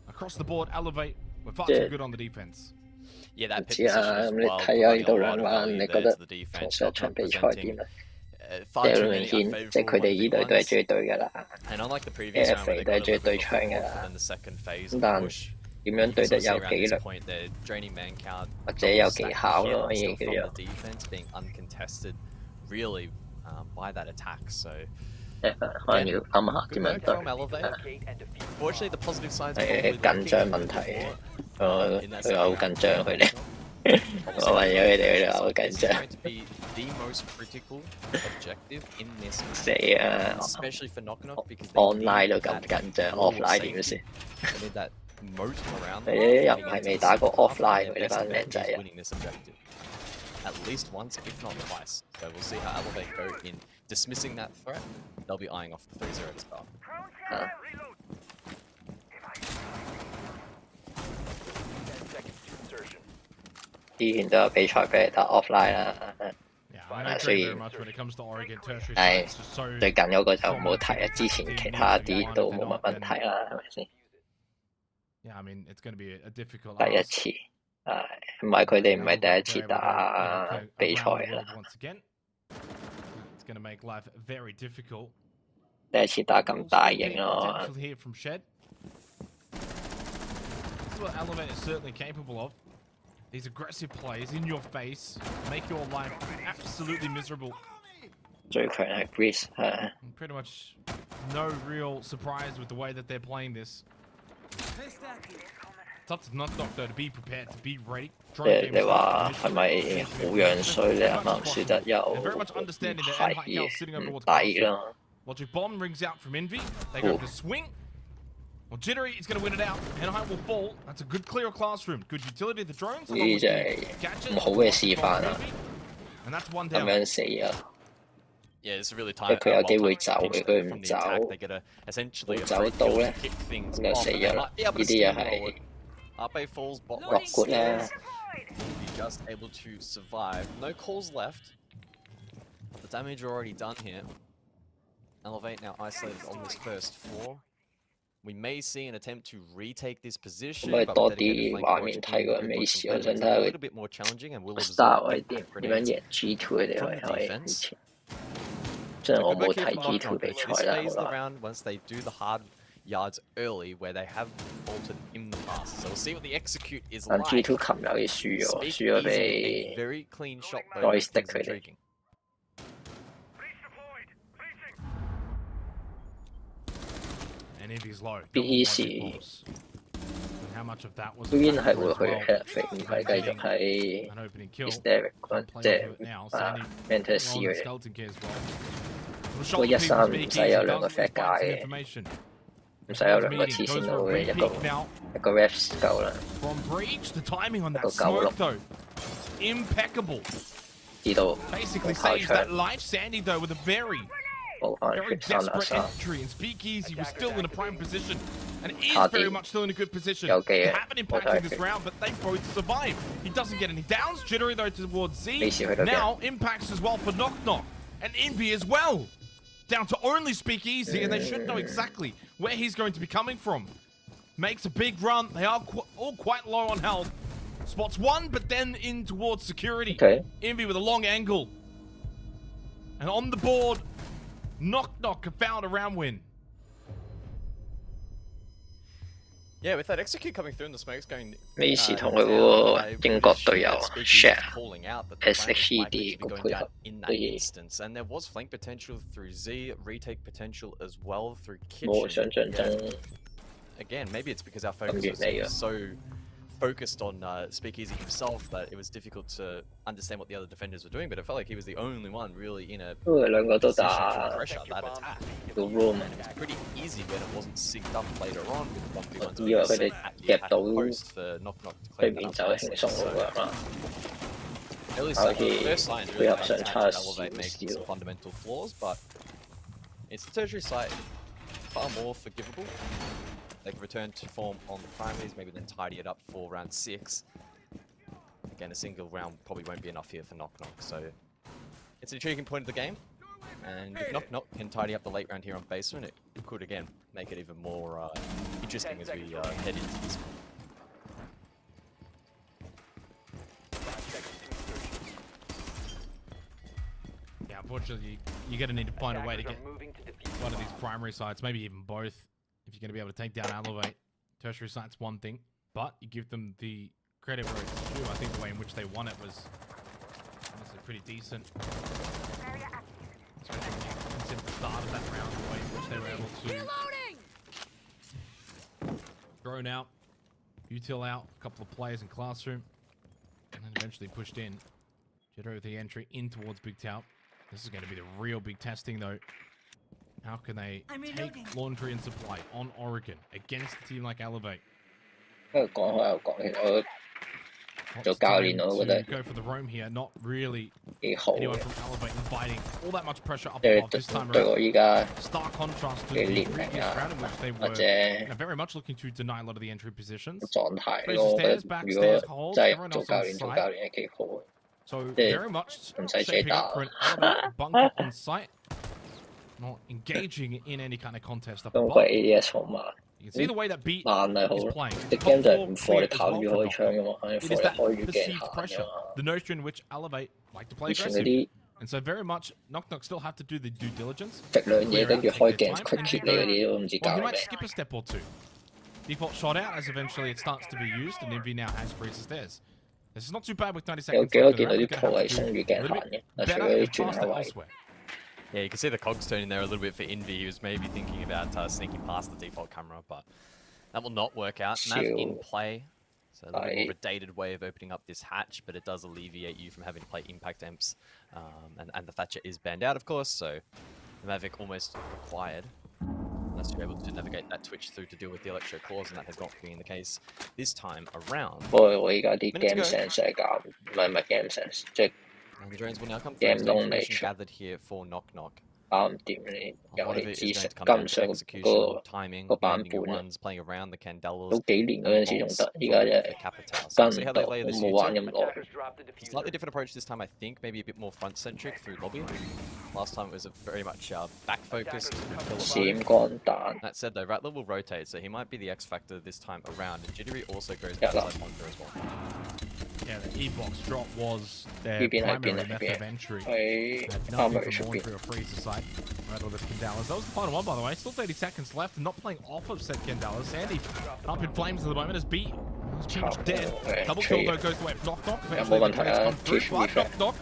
S4: Across the board, Elevate, we're far too good on the defense.
S2: Yeah, that pit
S1: 知啊，咁你睇下呢度兩晚，你覺得同上一場比賽點啊？即係好明顯，即係佢哋呢隊都係追對㗎啦。FA 都係追對槍㗎啦。咁但點樣對得有紀律，或者有技巧咯，可以叫做。可能要諗下點樣對。緊張問題，佢好緊張佢哋。 我為咗佢哋好緊張。死啊 ！online 都咁緊張 ，offline 點算？你又唔係未打過 offline 嘅呢班靚仔啊！
S2: At least once, if not twice. So we'll see how Elevate go in dismissing that threat. They'll be eyeing off the 3-0 start.
S1: 之前都有比賽俾你打 offline 啦，雖然係最近嗰個就唔好睇啊，之前其他啲都冇乜問題啦，係咪先？第一次，唔係佢哋唔係第一次打比賽啦，第一次打咁大型咯。
S4: These aggressive plays in your face make your life absolutely miserable.
S1: 最強係 Greece，
S4: Pretty much no real surprise with the way that they're playing this. It's up to Knock though to be prepared, to be ready.
S1: 你話係咪好樣衰？你啱啱輸得又唔係唔抵咯。
S4: Logic bomb rings out from Envy. They go for the swing. Well, Jittery is going to win it out. Anaheim will fall. That's a good clear classroom. Good utility of the drones.
S1: 呢就係唔好嘅示範啊！咁樣死啊！
S2: Yeah, it's really
S1: 即係佢有機會走嘅，佢唔走，冇走到咧，咁就死咗啦！呢啲又係落骨啦。
S2: Just able to survive. No calls left. The damage already done here. Elevate now isolated on this first floor. We may see an attempt to retake this position.
S1: 可唔可以多啲畫面睇個美事？我想睇下佢 Star 係點樣贏 G2 佢哋可以以前。即係我冇睇 G2 比賽啦，好啦。
S2: Once they do the hard yards early, where they have faltered in the past, so we'll see what the execute is like.
S1: 但 G2 琴日好似輸咗，輸咗俾 Joystick 佢哋。 B 時 Green 係會去 Headfake， 唔係繼續喺 Hysteric 即係banter C 佢哋。不過1-3唔使有兩個 fat 架嘅，唔使有兩個黐線佬嘅，一個 refs 夠啦，一個夠咯。知道冇靠槍。
S4: Very desperate entry, and Speakeasy was still in a prime position, and is very much still in a good position. They haven't impacted this round, but they both survive. He doesn't get any downs. Jittery though towards Z. Now impacts as well for Knock Knock, and Envy as well. Down to only Speakeasy, and they should know exactly where he's going to be coming from. Makes a big run. They are all quite low on health. Spots one, but then in towards security. Envy with a long angle. And on the board, Knock Knock found a round win.
S2: Yeah, with that execute coming through and the smokes going.
S1: 美斯同佢嗰個英國隊友 share SHD 個配合
S2: in that instance, and there was flank potential through Z, retake potential as well through Kitchen.
S1: 冇想象中
S2: Again, maybe it's because our focus was so focused on Speakeasy himself that it was difficult to understand what the other defenders were doing, but it felt like he was the only one really in a position to pressure that attack. It's pretty easy when it wasn't synced up later on with 1v1s.
S1: 以為佢哋夾到
S2: post for Knock Knock to
S1: 對
S2: clear
S1: 面
S2: that
S1: 走
S2: up
S1: 輕鬆好㗎嘛。
S2: Early
S1: 好
S2: sign,
S1: 似
S2: first sign
S1: 配
S2: really
S1: 合上
S2: had
S1: 差
S2: to
S1: 少
S2: elevate, making
S1: 少
S2: some。fundamental flaws, but it's the tertiary site far more forgivable. They can return to form on the primaries, maybe then tidy it up for round 6. Again, a single round probably won't be enough here for Knock Knock, so it's an intriguing point of the game. And if Knock Knock can tidy up the late round here on basement, it could again make it even more interesting as we head into this one.
S4: Yeah, unfortunately, you're going to need to find a way to get one of these primary sites, maybe even both, if you're going to be able to take down Elevate. Tertiary site's one thing, but you give them the credit where it's due. I think the way in which they won it was honestly pretty decent. Especially when you consider the start of that round, the way in which they were able to drone out, util out, a couple of players in classroom, and then eventually pushed in. Jittery with the entry in towards Big Tower. This is going to be the real big testing, though. How can they take laundry and supply on Oregon against a team like Elevate?
S1: 講開又講，其實我做教練我覺得
S4: go for the roam here, not really
S1: 幾好
S4: anyone from Elevate inviting all that much pressure up above this time
S1: 對我
S4: around.
S1: 依家
S4: Stark contrast to
S1: 嘅
S4: the
S1: 年
S4: previous
S1: 齡啊
S4: round in which they
S1: 或
S4: were
S1: 者
S4: very much looking to deny a lot of the entry positions.
S1: 狀態
S4: Raise
S1: 咯，我覺
S4: stairs,
S1: 得
S4: back
S1: 如
S4: stairs
S1: 果
S4: holds,
S1: 真係
S4: everyone
S1: 做
S4: else
S1: 教
S4: on
S1: 練做
S4: site.
S1: 教練係幾好嘅，
S4: So
S1: 即係
S4: very much
S1: 唔使自己
S4: shaping
S1: 打
S4: up for an Elevate bunker on site. Not engaging in any kind of contest up
S1: 咁
S4: above.
S1: 個 ADS 好慢，
S4: You can see the way that beat
S1: 慢係好
S4: is
S1: 咯。
S4: playing.
S1: 啲 game 就係唔放你靠住開槍㗎嘛，你
S4: It
S1: 放
S4: is
S1: 你
S4: that
S1: 開住鏡
S4: perceived
S1: 行
S4: pressure,
S1: 㗎嘛。
S4: the notion in which Elevate like to play
S1: 以前嗰
S4: aggressive.
S1: 啲
S4: And so very much, Knock Knock still have to do the due diligence.
S1: 食兩嘢
S4: Clear
S1: 跟
S4: out,
S1: 住
S4: take
S1: 開
S4: their
S1: 鏡
S4: time,
S1: 佢
S4: and
S1: 揭
S4: then
S1: 你嗰
S4: go.
S1: 啲都唔知
S4: Or
S1: 搞
S4: he
S1: 咩。
S4: might skip a step or two. Default shot out as eventually it starts to be used, and Envy now has freeze stairs. This is not too bad with 90
S1: 有
S4: seconds
S1: 幾多
S4: left
S1: 見
S4: in
S1: 到
S4: the
S1: 啲
S4: round.
S1: 鋪
S4: We're
S1: 係
S4: gonna
S1: 鬆
S4: have
S1: 住
S4: to
S1: 鏡
S4: do a
S1: 行
S4: little
S1: 嘅，
S4: bit
S1: 但除
S4: better
S1: 咗啲
S4: and
S1: 轉
S4: faster
S1: 下位。
S4: elsewhere.
S2: Yeah, you can see the cogs turning there a little bit for Envy. He was maybe thinking about sneaking past the default camera, but that will not work out. Nav in play, so a little bit more of a dated way of opening up this hatch, but it does alleviate you from having to play impact amps. And the Thatcher is banned out, of course, so the Mavic almost required, unless you're able to navigate that twitch through to deal with the electro claws, and that has not been the case this time around.
S1: 我而家啲
S2: Minute to
S1: game
S2: go.
S1: sense 係搞，唔係 game sense，即係
S2: And the drones will now come
S1: game
S2: through.
S1: long
S2: Information
S1: nature
S2: gathered here for Knock Knock.
S1: 搞唔掂你
S2: A lot
S1: 遊
S2: of
S1: 戲
S2: it is
S1: 知
S2: going
S1: 識
S2: to come
S1: 跟
S2: down
S1: 唔
S2: to
S1: 上
S2: execution,
S1: 個
S2: timing,
S1: 個版
S2: landing your
S1: 本啊！
S2: ones, playing around the Candelas.
S1: 都幾年嗰陣時仲得，而家
S2: the
S1: 真係
S2: Capitals. So
S1: 跟
S2: we'll see
S1: 唔
S2: how
S1: 到，
S2: they lay
S1: 我
S2: this
S1: 冇玩
S2: U2.
S1: 咁耐。
S2: Slightly different approach this time, I think. Maybe a bit more front-centric through lobby. Last time it was a very much back-focused.
S1: 閃光彈。
S2: That said, though, Rattler will rotate, so he might be the X factor this time around. And Jittery also goes outside monitor as well.
S4: Yeah, the E-box drop was their
S1: 呢邊係邊
S4: primary
S1: 啊？呢
S4: method
S1: 邊
S4: of entry.
S1: 喺
S4: Had
S1: 啱
S4: nothing
S1: 佢
S4: from
S1: 出邊。
S4: laundry or freezer side. Rattle with Candelas. That was the final one, by the way. Still 30 seconds left. Not playing off of said Candelas. Sandy up in flames at the moment as B is pretty much dead. Double kill though goes away. Knock Knock. Eventually the trades come through, but Knock Knock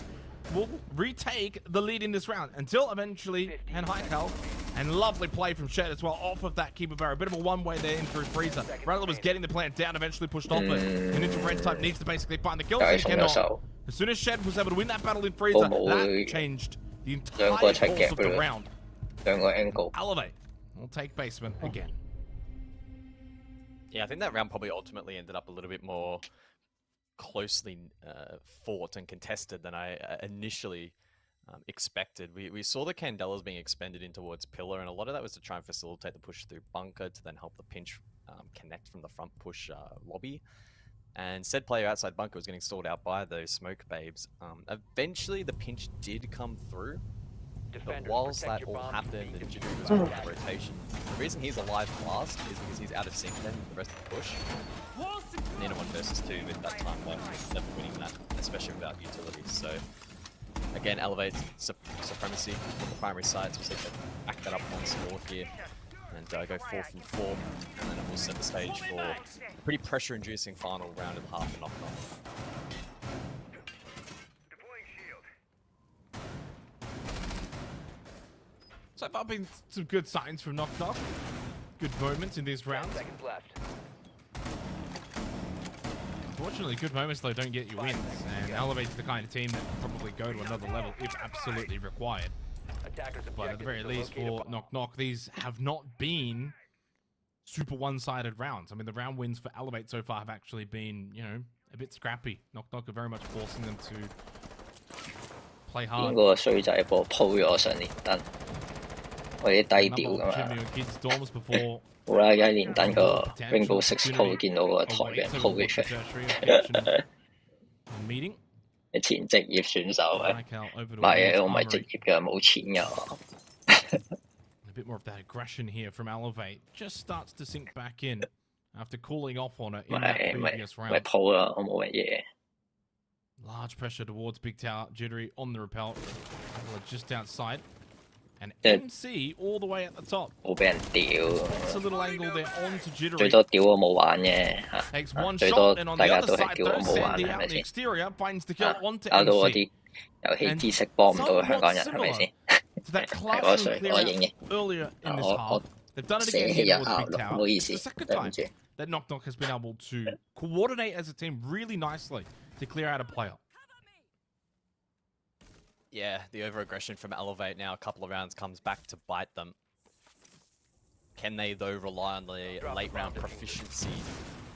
S4: will retake the lead in this round until eventually and Heikel. And lovely play from Shed as well off of that keeper barrier. A bit of a one-way there in through Freezer. Rattler was getting the plant down, eventually pushed off it. And into Red Type needs to basically find the kills. And cannot. As soon as Shed was able to win that battle in Freezer, that changed the entire course of the round.
S1: 兩個 angle。
S4: Elevate will take basement again.
S2: Yeah, I think that round probably ultimately ended up a little bit more closely fought and contested than I initially expected. We saw the Candelas being expended in towards Pillar, and a lot of that was to try and facilitate the push through Bunker to then help the pinch connect from the front push lobby. And said player outside Bunker was getting stalled out by those smoke babes. Eventually, the pinch did come through. But whilst that all happened and Jittery was on rotation, the reason he's alive last is because he's out of sync then with the rest of the push. And in a 1 versus 2 with that time left, he's never winning that, especially without utilities. So again, elevates supremacy on the primary sides. We'll see if they back that up once more here and go 4 from 4. And then it will set the stage for a pretty pressure-inducing final round of the half and knock-off.
S4: So far been some good signs from Knock Knock. Good moments in these rounds. Unfortunately, good moments though don't get you wins, and Elevate's the kind of team that can probably go to another level if absolutely required. But at the very least for Knock Knock, these have not been super one-sided rounds. I mean, the round wins for Elevate so far have actually been, you know, a bit scrappy. Knock Knock are very much forcing them to play hard.
S1: 邊個衰仔波鋪咗上連登？我啲低調㗎嘛。好啦，而家連登個 Rainbow Six 鋪見到個台俾人鋪嘅出嚟。你前職業選手嘅，唔係嘅，我唔係職業嘅，冇錢㗎。
S4: A bit more of that aggression here from Elevate. Just starts to sink back in after cooling off on it in that previous round.
S1: 咪鋪啦，我冇乜嘢。
S4: Large pressure towards Big Tower. Jittery on the repel. Just outside. And MC all the way at the top.
S1: 冇俾人屌。
S4: It's a little angle there onto Jittery.
S1: 最多屌我冇玩嘅嚇，
S4: Takes one
S1: 最多
S4: shot, and on
S1: 大
S4: the
S1: 家
S4: other
S1: 都係
S4: side,
S1: 屌我
S4: though,
S1: 冇玩
S4: Sandy
S1: 係
S4: out
S1: 咪
S4: the
S1: 先？
S4: exterior finds the kill onto
S1: 搞到我
S4: MC.
S1: 啲遊戲知識幫唔到香港人係咪先？係我衰，我認嘅。
S4: Earlier in this half, they've done it
S1: 寫
S4: again
S1: 起
S4: here
S1: 日
S4: towards
S1: 拗
S4: Big
S1: 咯，唔
S4: Tower.
S1: 好意
S4: It's
S1: 思，
S4: the second
S1: 對唔
S4: time
S1: 住。
S4: that Knock Knock has been able to coordinate as a team really nicely to clear out a player.
S2: Yeah, the over-aggression from Elevate now, a couple of rounds comes back to bite them. Can they, though, rely on the late-round proficiency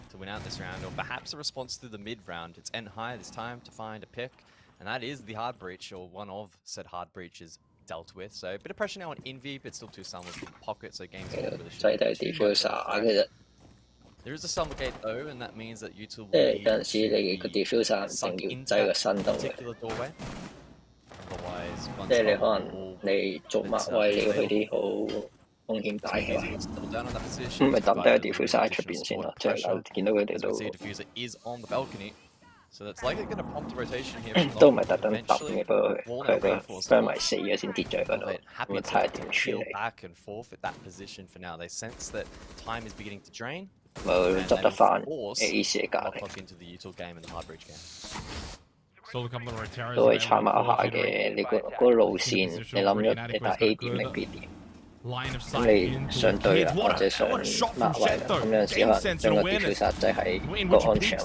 S2: to win out this round? Or perhaps a response to the mid-round? It's end high this time to find a pick, and that is the hard breach, or one of said hard breaches dealt with. So a bit of pressure now on Envy, but still 2 summons in pocket, so games all with a shot. There is a summer gate though, and that means that Util will need to be sunk into that particular doorway. Otherwise, once
S1: 即係你可能你做乜位你要去啲好風險大嘅位，咁咪抌低個 diffuser 喺出邊先咯，即係見到佢哋都
S2: So that's likely going to prompt a rotation here.
S1: 都唔係特登抌嘅，不過佢哋傷埋死咗先跌咗喺嗰度，咁睇下點處理。
S2: back and forth at that position for now. They sense that time is beginning to drain.
S1: 冇執得翻嘅意思嚟㗎。
S2: into the util game and the hard breach game.
S1: 都係參考下嘅，你個路線，你諗咗你打 A 點定 B 點？咁你想對啊，或者想抹位啦，咁有陣時可能將個 diffuser 擠喺個安全位置，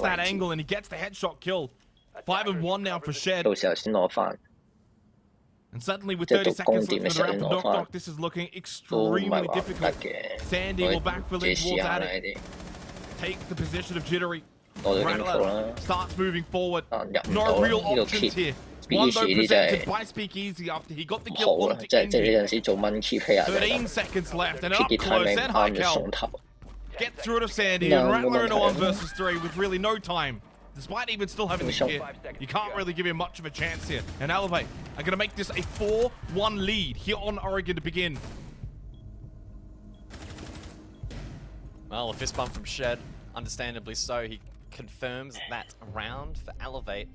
S1: 到時候先攞翻。
S4: And suddenly, with 30 seconds left in the round for Knock Knock, this is looking extremely difficult. Sandy will backfill in towards Addict. Take the position of Jittery. Rattler starts moving forward. No real options here. One though presented by Speakeasy after he got the kill onto Envy. 13 seconds left and up close and high kill. Get through to Sandy and Rattler in a 1 versus 3 with really no time. Despite even still having the kit, you can't really give him much of a chance here. And Elevate are going to make this a 4-1 lead here on Oregon to begin.
S2: Well, a fist bump from Shed, understandably so. He confirms that round for Elevate.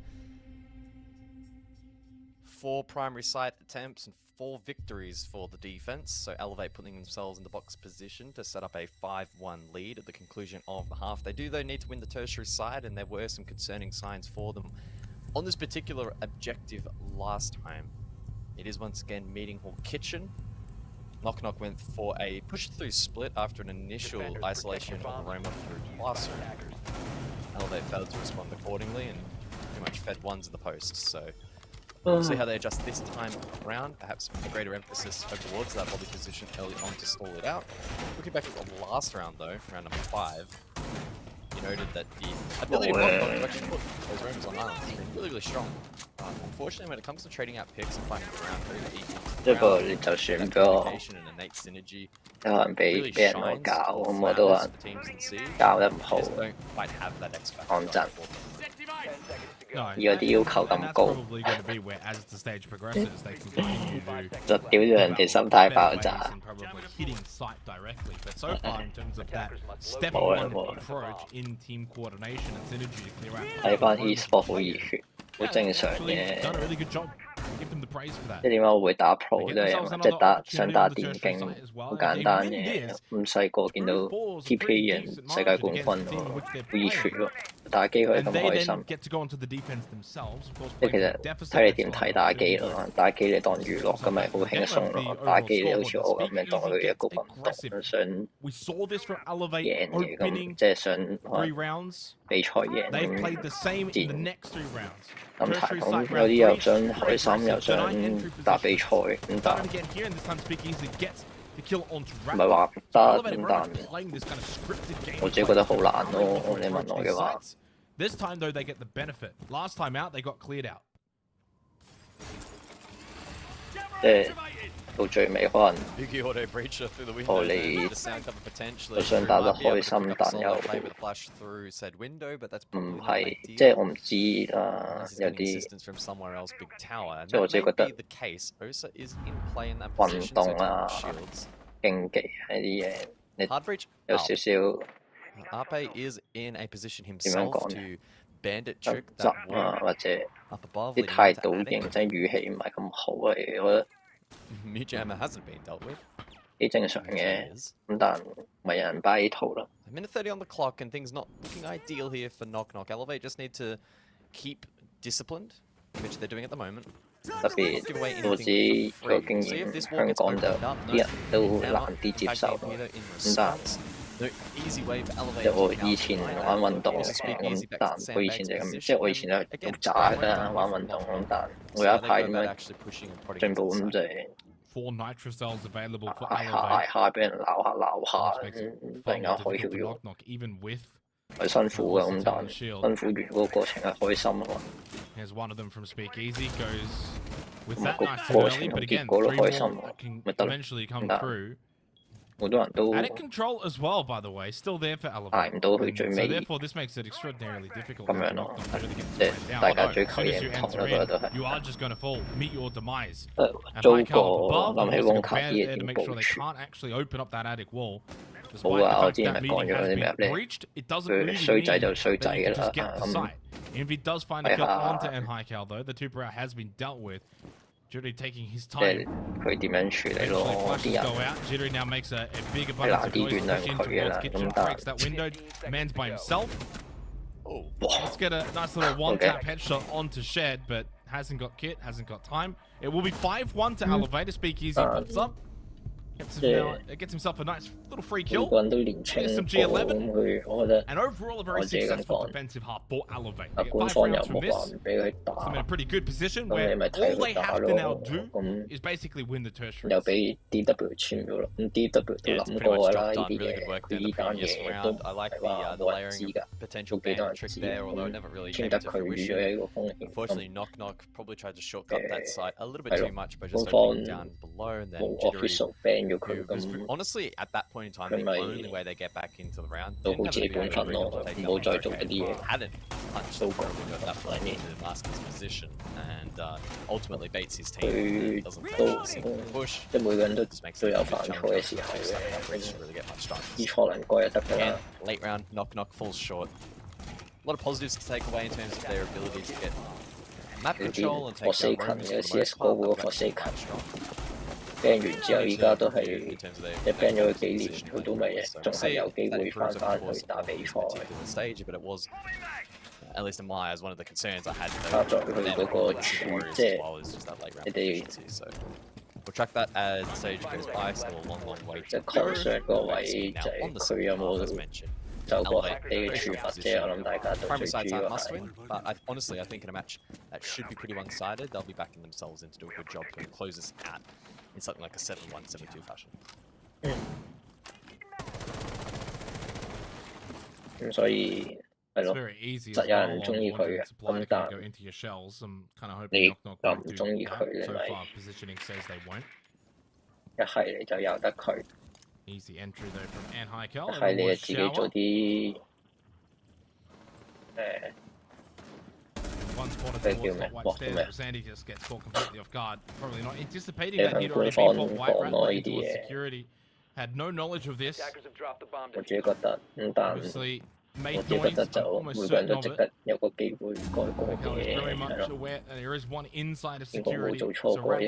S2: 4 primary site attempts and 4 victories for the defense. So Elevate putting themselves in the box position to set up a 5-1 lead at the conclusion of the half. They do, though, need to win the tertiary side, and there were some concerning signs for them on this particular objective last time. It is once again Meeting Hall Kitchen. Knock Knock went for a push-through split after an initial isolation of Aroma through Blaster. Elevate failed to respond accordingly and pretty much fed ones in the post, so we'll see how they adjust this time around. Perhaps a greater emphasis towards that lobby position early on to stall it out. Looking back at the last round though, round number 5, you noted that the ability of Knock to actually put those roamers on islands has been really, really strong. Unfortunately, when it comes to trading out picks and finding ground very easy,
S1: 不過你就算俾我
S2: communication and innate synergy
S1: 有可能俾人我教，咁我都話教得唔好，講真。如果啲要求咁高，就屌咗人哋心態爆炸。冇啦冇啦，睇翻 e-sport 好熱血，好正常嘅。即係點解我會打 Pro 都係即係想打電競，好簡單嘅。咁細個見到 TP 贏世界冠軍喎，好熱血喎！打機可以咁開心。即係其實睇你點睇打機咯，打機你當娛樂咁咪好輕鬆咯。打機你好似我咁樣當佢一個運動，想贏嘅咁，即係想比賽贏戰。咁睇咁有啲又想開心，又想打比賽咁但唔係話唔得咁但我自己覺得好難咯。你問我嘅話。
S4: This time though they get the benefit. Last time out they got cleared out.
S1: 即係到最尾可能我你我想打得開心，但又唔係即係我唔知有啲即係我自己覺得運動啊、競技係啲嘢，你有少少。
S2: Ape is in a position himself to bandit trick
S1: 或者啲態度認真語氣唔係咁好啊，我覺得。
S2: Mujammer hasn't been dealt with.
S1: 幾正常嘅，咁但唔係有人 buy 呢套啦。
S2: Minute 30 on the clock and things not looking ideal here for Knock Knock. Elevate just need to keep disciplined, which they're doing at the moment.
S1: 特別我自己個經驗，香港就啲人都難啲接受，咁但。即係我以前玩運動咁，但我以前就咁，即係我以前係好渣㗎玩運動咁，但我有一排點樣進步咁就係捱下俾人鬧下，突然間開竅咗，係辛苦嘅咁，但辛苦完嗰個過程係開心啊嘛。同埋個過程同結果都開心，咪得咯。好多人都
S4: control as well, by the way, still there for Elevate.
S1: 捱唔到佢最尾，
S4: therefore this makes it extraordinarily difficult.
S1: 咁樣咯，即係大家追求嘢唔同咯，覺得都係。
S4: You are just going to fall, meet your demise.
S1: 租過諗起網卡啲嘢點部署。冇啊！我之前咪講咗啲咩咧？佢衰仔就衰仔㗎啦。
S4: If he does find a kill onto Nhaical though, the two player has been dealt with. Judy taking his time.
S1: 佢點樣處理咯？啲人係難啲原諒佢嘅啦。咁但係
S4: man's by himself. Let's get a nice little one-tap headshot onto Shed, but hasn't got kit, hasn't got time. It will be 5-1 to Elevate. Speakeasy pops up. Gets himself a nice little free kill. There's some G11. And overall, a very successful defensive half for Elevate. They get 5 rounds from this. I'm in a pretty good position where all they have to now do is basically win the tertiary.
S1: 又俾 DW 簽咗咯，咁 DW 都諗過啦，呢啲嘢佢呢單嘢都唔係話冇人知㗎，都幾多人知，簽得佢預咗一個風險。
S2: Unfortunately, Knock Knock probably tried to shortcut that site a little bit too much by just opening down below and then Jittery. Honestly, at that point in time, the only way they get back into the round hadn't punched at that point to mask his position and ultimately baits his team. Doesn't push. Just makes it really get much time. And late round, Knock Knock falls short. A lot of positives to take away in terms of their ability to get map control and take down roams for the most part.
S1: ban 完之後，依家都係你 ban 咗佢幾年，佢都未仲係有機會翻去打比賽。
S2: At least in my eyes, one of the concerns I had
S1: 加在佢嗰個處，即係你哋
S2: we'll track that as the stage goes by. Still a long way.
S1: 即係 concern 個位就係佢有冇走過合理嘅處罰啫。我諗大家都最主要係。
S2: But honestly, I think in a match that should be pretty one-sided, they'll be backing themselves in to do a good job to close this out in something like a 7-1, 7-2 fashion.
S1: 咁所以係咯，實有人中意佢嘅，咁但你又唔中意佢，你咪一係你就由得佢，一係你就自己做啲佢叫咩？鑊叫咩？你向官方講咯呢啲嘢。我自己覺得，但我自己覺得就每個人都值得有個機會改過嘅，係咯。應該冇做錯過嘢。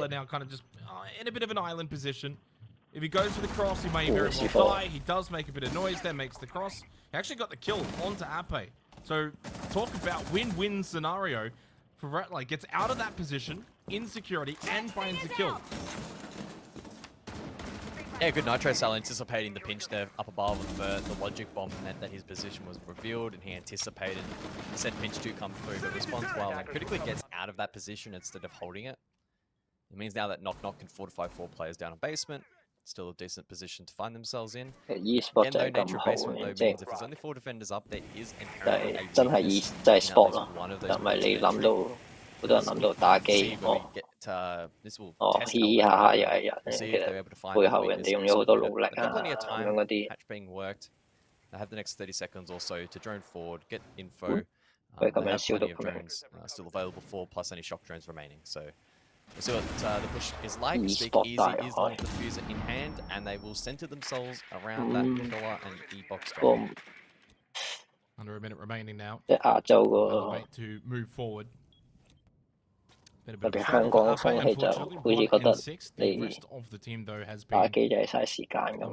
S4: If he goes for the cross, he may very well die. He does make a bit of noise there, makes the cross. He actually got the kill onto Ape. So talk about win-win scenario for Rattler. Gets out of that position, in security, and finds the kill.
S2: Yeah, good Nitro Cell anticipating the pinch there up above of the logic bomb meant that his position was revealed and he anticipated said pinch to come through, but responds well and critically gets out of that position instead of holding it. It means now that Knock Knock can fortify 4 players down in basement. Still a decent position to find themselves in.
S1: Again,
S2: though nature of basement though means if there's only 4 defenders up, there is inherently a
S1: 真係真係 sport 咯，就唔係你諗到好多人諗到打機嘻嘻哈哈又係人，其實背後人哋用咗好多努力啊咁樣嗰啲。
S2: I have the next 30 seconds or so to drone forward, get info.
S1: They
S2: have plenty of drones still available for, plus any shock drones remaining. So we'll see what the push is like. Speak Easy is on the diffuser in hand, and they will center themselves around that killer and E-box drone.
S4: Under a minute remaining now.
S1: 即係亞洲個
S4: to move forward.
S1: 特別香港嘅風氣就好似覺得你打機就係嘥時間咁，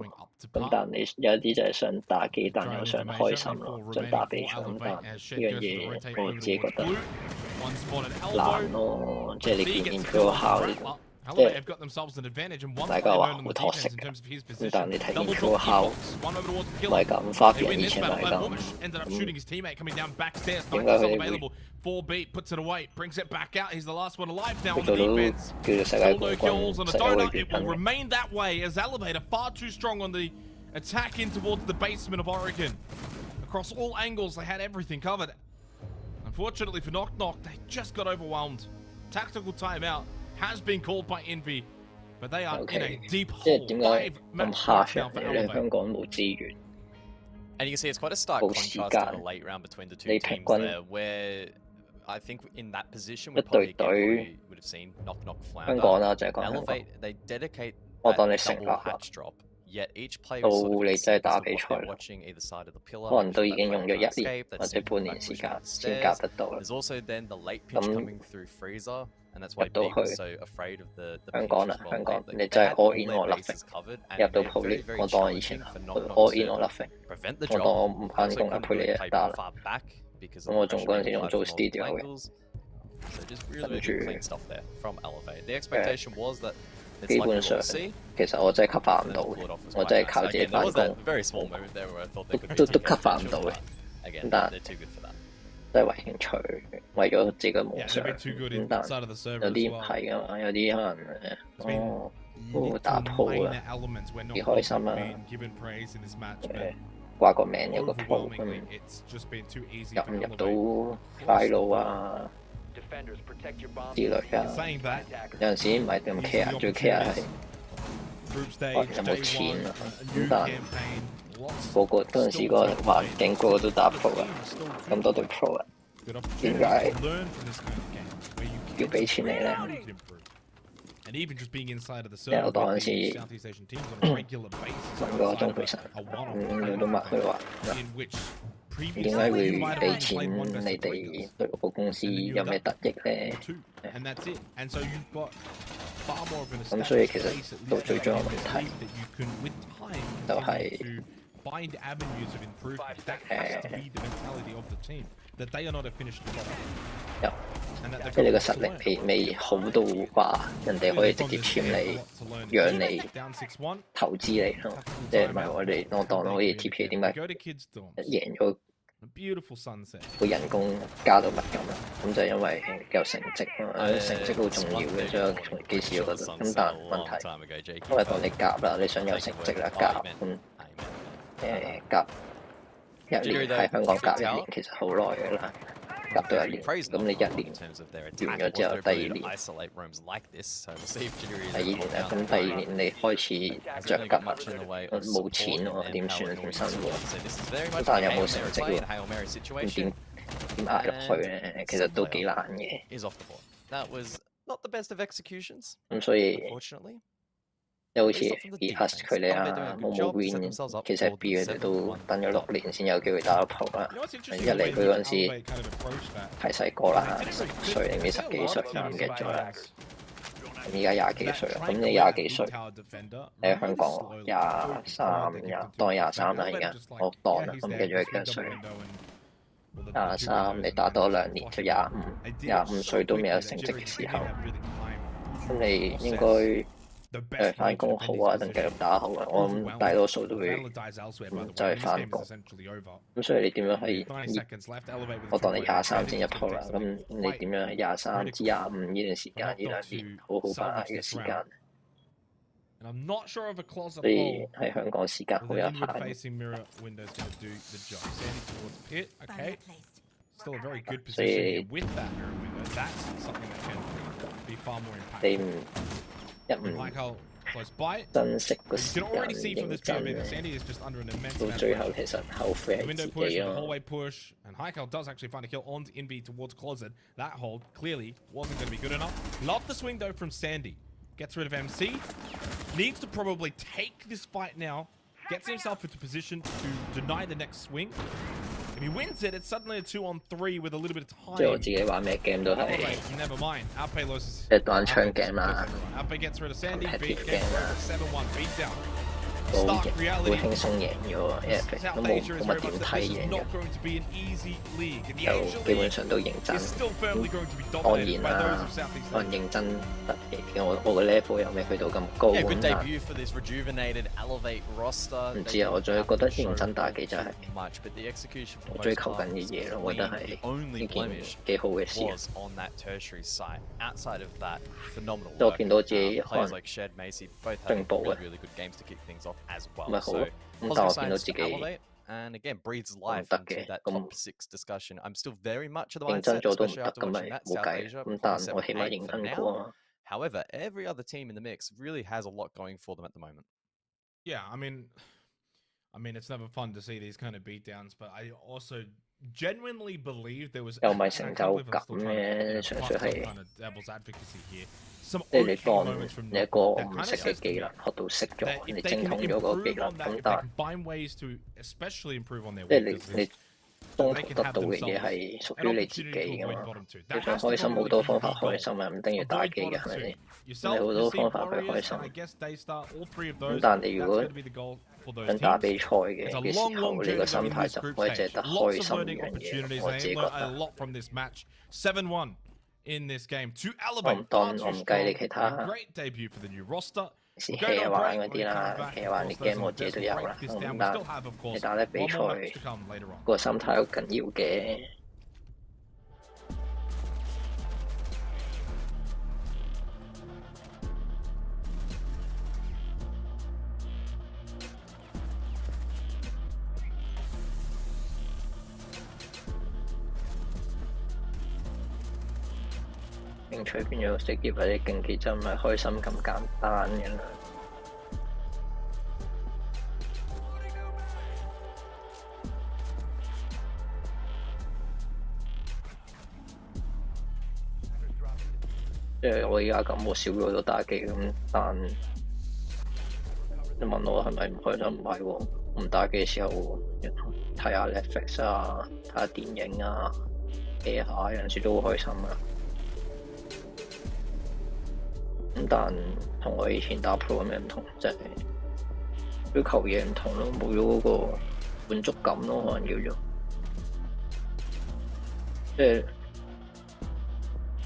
S1: 咁但你有啲就係想打機，但又想開心咯，想打比賽咁，但呢樣嘢我自己覺得難咯，即係你見見佢個效，即係大家話好妥適嘅，咁但你睇見佢個效唔係咁，花片以前唔係咁，點解佢哋會？
S4: 4-beat puts it away, brings it back out. He's the last one alive now on
S1: the
S4: defense. Solo kills on a donut. It will remain that way as Elevator far too strong on the attack in towards the basement of Oregon. Across all angles, they had everything covered. Unfortunately for Knock Knock, they just got overwhelmed. Tactical timeout has been called by Envy, but they are in a deep hole. 5 match now for Elevator.
S1: 香港冇資源。
S2: And you can see it's quite a stark contrast in the late round between the two teams there, where I think in that position we probably would have seen Knock Knock flounder. Elevate, they dedicate that double hatch drop. Yet each player is sort of watching either side of the pillar.
S1: 可能都已經用咗1年或者半年時間先夾得到啦。
S2: There's also then the late pitch coming through Freezer, and that's why Big was so afraid of the
S1: 香港啦，香港你真係 all in or nothing， 入到鋪列，我當以前 all in or nothing， 我當我唔翻工啊，陪你一打啦。咁我仲嗰陣時仲做 studio 嘅，跟住基本上其實我真係 cover 唔到嘅，我真係靠自己翻工，都 cover 唔到嘅。咁但都係為興趣，為咗自己嘅夢想。咁但有啲唔係㗎嘛，有啲可能打鋪啦，幾開心啊！掛個名有個 pro 咁，入唔入到 file 啊之類啊，有陣時唔係咁 care， 最 care 係有冇錢啊。咁但個個嗰陣時個環境個個都打 pro 啊，咁多隊 pro 啊，點解要俾錢你咧？
S4: And even just being inside of the
S1: server, 我當陣時問個鍾培生，佢都問佢話，點解會俾錢你哋對個公司有咩得益咧？咁所以其實到最終嘅問題就係。
S4: Find avenues of improvement. That has to be the mentality of the team. That they are not a finished product.
S1: 即係你個實力未好到話，人哋可以直接簽你、養你、投資你咯。即係唔係我當好似 TPA 點解贏咗個人工加到乜咁啦？咁就因為有成績啊，成績好重要嘅，所以從幾時我覺得。咁但問題，因為當你夾啦，你想有成績啦，夾咁。夾一年喺香港隔一年其實好耐㗎啦，隔到一年。咁你一年完咗之後，第二年，咁第二年你開始着急啦，冇錢喎，點算啊？點生活？咁但係有冇成績喎？咁點捱落去咧？其實都幾難嘅。咁所以。即好似 Us 佢哋啊，冇 win， 其實 B 佢哋都等咗6年先有機會打到 Pro 啦。一嚟佢嗰陣時太細個啦，10歲定唔知10幾歲啦，唔記得咗啦。咁而家廿幾歲啦，咁你廿幾歲喺香港23當23啦，而家我當啦，我唔記得咗幾多歲。23你打多2年就25歲都未有成績嘅時候，咁你應該。翻工好啊，定繼續打好啊？我諗大多數都會就係翻工。咁所以你點樣可以？我當你23先入鋪啦。咁你點樣喺23至25呢段時間呢2年好好把握嘅時間？所以喺香港時間好有限。所以你唔。珍惜個時間，認真咧，到最後其實後悔係自己咯。
S4: does actually find a kill on Inby towards Closet. That hold clearly wasn't going to be good enough. Love the swing though from Sandy. Gets rid of MC. Needs to probably take this fight now. Gets himself into position to deny the next swing. If he wins it, it's suddenly a 2-on-3 with a little bit of time.
S1: 即係我自己玩咩 game 都係
S4: Never mind. Outpay loses.
S1: 即係單槍 game 啦
S4: Outpay gets rid of Sandy.
S1: competitive
S4: Beat
S1: game 啦，好輕鬆贏咗 Epic 都冇乜點睇贏咗，就基本上都認真。當然啦，可能認真我個 level 又未去到咁高咁，但唔知啊，我仲係覺得認真打機就係我追求緊嘅嘢咯，我覺得係呢件幾好嘅事。即係我見到自己可能進步嘅。咪好咯，咁但我見到自己
S2: and again breathes life into that top 6 discussion. I'm still very much of the
S1: 認真
S2: mindset,
S1: 做都唔
S2: especially
S1: 得
S2: after
S1: 咁咪
S2: watching that
S1: 冇
S2: South
S1: 計，
S2: Asia
S1: 咁但
S2: from
S1: 我起碼
S2: 7-8
S1: 認
S2: for
S1: 真
S2: now.
S1: 過啊。
S2: However, every other team in the mix really has a lot going for them at the moment.
S4: Yeah, I mean, it's never fun to see these kind of beatdowns, but I also genuinely believe there was
S1: 又咪成就感嘅，純粹係
S4: devil's advocacy here. Some
S1: 即係你
S4: okay
S1: 當
S4: moments from
S1: 你一個唔識嘅技能學到識咗，你精通咗個技能，咁但
S4: find ways to especially improve on their
S1: 即係你
S4: weaknesses.
S1: 中途得到嘅嘢係屬於你自己㗎嘛。你想開心好多方法開心啊，唔等於打機嘅係咪先？你好多方法去開心。咁但係你如果想打比賽嘅時候，你個心態就唔可以淨係得開心呢樣嘢。我自己覺得。
S4: In this game, to
S1: 我唔計你其他
S4: great debut for the new roster.
S1: 是 hea 玩嗰啲啦，hea 玩啲 game 我自己都有啦。咁但你打啲比賽個心態好緊要嘅。興趣變咗職業或者競技就唔係開心咁簡單嘅啦。即係我而家咁，我少咗好多打機咁，但你問我係咪唔開心？唔係喎，唔打機嘅時候睇下 Netflix 啊，睇下電影啊，hea下有陣時都好開心啊。咁但同我以前打 Pro 咁樣唔同，即係追求嘢唔同咯，冇咗嗰個滿足感咯，可能叫做即係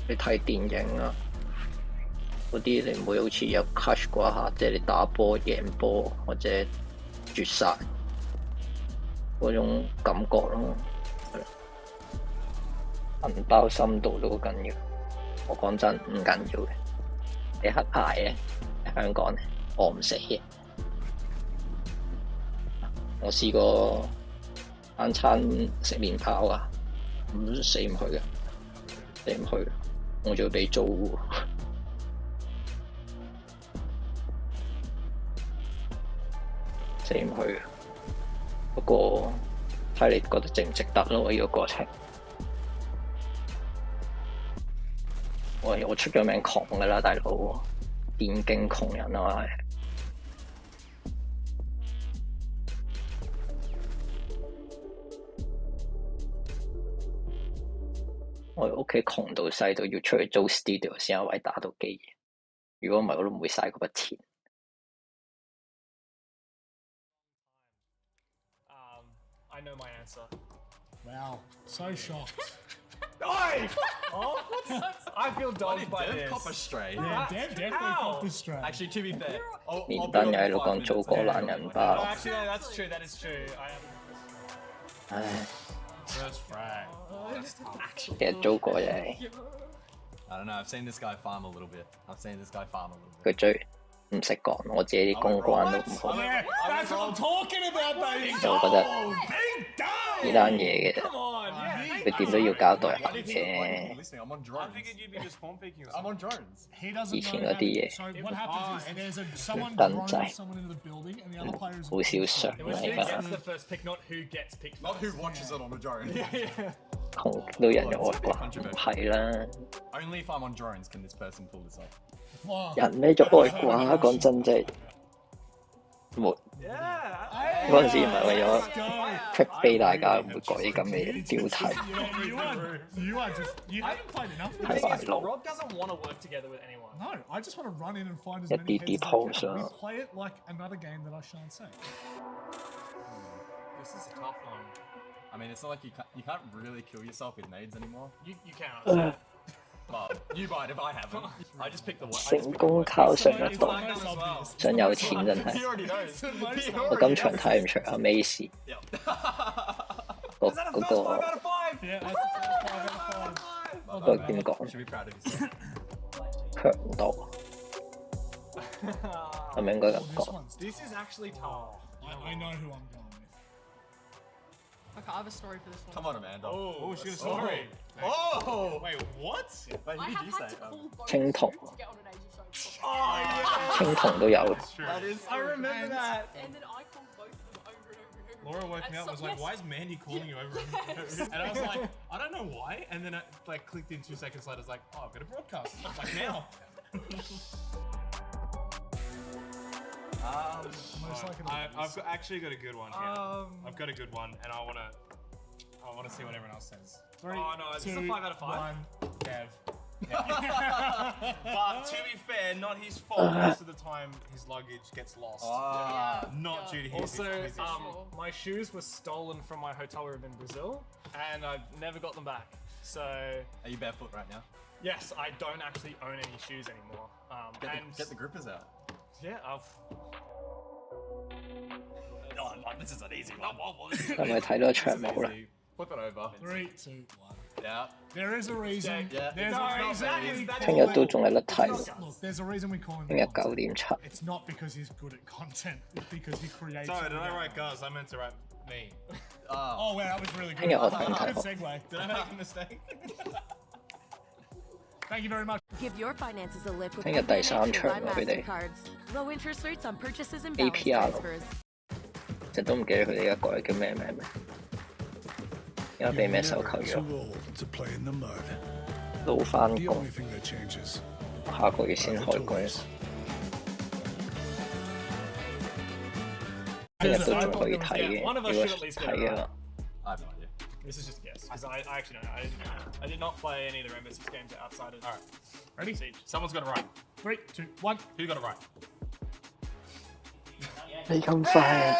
S1: 你睇電影啊嗰啲，你唔會好似有 clutch 嗰一下，即係你打波贏波或者絕殺嗰種感覺咯，銀包深度都好緊要。我講真唔緊要嘅。你黑牌咧，香港咧，我唔死嘅。我試過晚餐食麵包啊，死唔去嘅，死唔去，我仲要俾租喎。死唔去，不過睇你覺得值唔值得咯？呢個過程，我出咗名窮㗎啦，大佬，電競窮人啊嘛。我屋企窮到細到要出去租 studio 先有位打到機，如果唔係我都唔會嘥嗰筆錢。
S8: I know my answer.
S3: Wow, so shocked.
S8: Oi! Oh, I feel dogged by this.
S9: Cop a stray.
S3: Yeah, Dev definitely copped a stray.
S9: Actually, to be fair,
S1: 連登又喺度講租過懶人包。
S8: Oh, actually, no, that's true. That is true. I am.
S1: 唉，
S4: First frag.
S1: 其實租過啫。
S9: I don't know. I've seen this guy farm a little bit. I've seen this guy farm a little bit.
S1: 佢最唔識講，我自己啲公關都唔好。
S3: Yeah, that's what I'm talking about, baby.
S1: 我覺得
S3: Big day.
S1: 呢單嘢嘅，佢點都要交代下嘅。
S9: I'm on drones.
S8: I figured you'd be just spawn peeking.
S9: I'm on drones.
S3: He doesn't
S1: 以前
S3: know
S1: 嗰啲嘢
S3: So what happens is there's someone
S1: 登
S3: drones
S1: 仔
S3: someone into the building and the other players
S1: 好少上
S8: It was
S1: 啦
S8: who
S1: 而
S8: gets
S1: 家，
S8: the first pick, not who gets picked.
S9: Not who watches it on a drone.
S8: Yeah.
S1: 同都人有我話唔係啦，
S9: Only if I'm on drones can this person pull this off.
S3: Wow.
S1: 人咩咗外掛，講真真係冇。
S8: Yeah.
S1: 嗰陣時唔係為咗 clickbait 大家唔會改啲咁嘅標題。
S3: You are just you haven't played enough.
S1: 係壞路。
S8: Rob doesn't want to work together with anyone.
S3: No, I just want to run in and find as
S1: Yeah,
S3: many
S1: deep
S3: heads as I
S1: holes,
S3: can. We
S1: huh?
S3: play it like another game that I shan't say.
S8: This is a tough one.
S9: I mean, it's not like you can't really kill yourself with nades anymore.
S8: You can't.
S9: Well, you might if I haven't. I just picked the one.
S1: 成功靠上一代，想有錢真
S9: He
S1: 係。
S9: already knows. He
S1: 我
S9: already
S1: 今場
S9: knows.
S1: 睇唔出阿 Macy
S9: Yep.
S1: 嗰
S9: Is that a
S1: 嗰
S9: first
S1: 個
S9: 5 out of 5?
S3: Yeah, that's a 5 out of 5.
S1: 嗰個點講
S9: You should be proud of yourself.
S1: 強度，係咪應該咁
S3: This
S1: 講？
S3: one's
S8: This is actually tough.
S3: I know who I'm going with.
S6: Okay, I have a story for this one.
S9: Come on, Amanda.
S8: Oh,
S4: she got a story.
S9: Oh!
S4: Wait, what?
S9: Wait, who did you say?
S1: 青銅，
S9: Oh, yeah!
S1: 青銅都有。
S9: That is. I remember that.
S6: And then I called both of them over and over and over.
S4: Laura woke me up and was like, why is Mandy calling you over? And I was like, I don't know why. And then I like clicked in 2 seconds later, I was like, oh, I've got a broadcast. Like now.
S3: Most likely
S4: I've actually got a good one here. I've got a good one, and I wanna see what everyone else says.
S3: 3,
S8: Oh no, is this a
S3: 2,
S8: 5 out of 5?
S3: 1, Dev.
S4: But to be fair, not his fault. Most of the time, his luggage gets lost. Not due to his
S8: Also,
S4: his issue.
S8: my shoes were stolen from my hotel room in Brazil, and I've never got them back. So,
S9: Are you barefoot right now?
S8: yes, I don't actually own any shoes anymore.
S9: Get the grippers out.
S8: Yeah, I've...
S9: Oh, this is an easy one.
S1: 係咪睇到場冇啦？
S9: Flip it over.
S3: 3, 2, 1.
S9: Yeah.
S3: There is a reason.
S9: Yeah.
S3: There's
S9: No,
S3: a reason.
S9: that is-
S3: we
S9: that
S3: call
S1: 聽日
S3: it-
S1: 都仲有得睇，
S3: Look, there's a reason we call him.
S1: 聽日9點7。
S3: It's not because he's good at content. It's because he creates.
S4: Sorry, did I
S3: it.
S4: write Gus? I meant to write me.
S3: Oh, wow, that was really good.
S1: Hang on,
S3: Good segue.
S4: Did I make a mistake?
S3: Thank you very much.
S16: Give your finances a lift with
S1: 聽日第3場
S16: by
S1: 喎佢哋
S16: Mastercards. Low interest rates on purchases and balance
S1: APR
S16: transfers.
S1: 成日都唔記得佢哋而家改叫咩名咩？而家俾咩手球咗？
S12: to play in the mud.
S1: 都翻
S12: The
S1: 工，
S12: only thing that changes
S1: 下個月先開工。聽日都仲可以睇嘅，
S8: One
S1: 如
S8: of
S1: 果
S8: us should at least get
S1: 睇
S8: it
S1: 嘅
S8: right.
S1: 話。
S9: I have no idea.
S8: This is just a guess, because I actually don't know. I did not play any of the Rainbow Six games outside of...
S4: Alright.
S3: Ready?
S8: Siege.
S4: Someone's got it right.
S3: 3, 2, 1.
S4: Who got it right?
S1: 你咁快，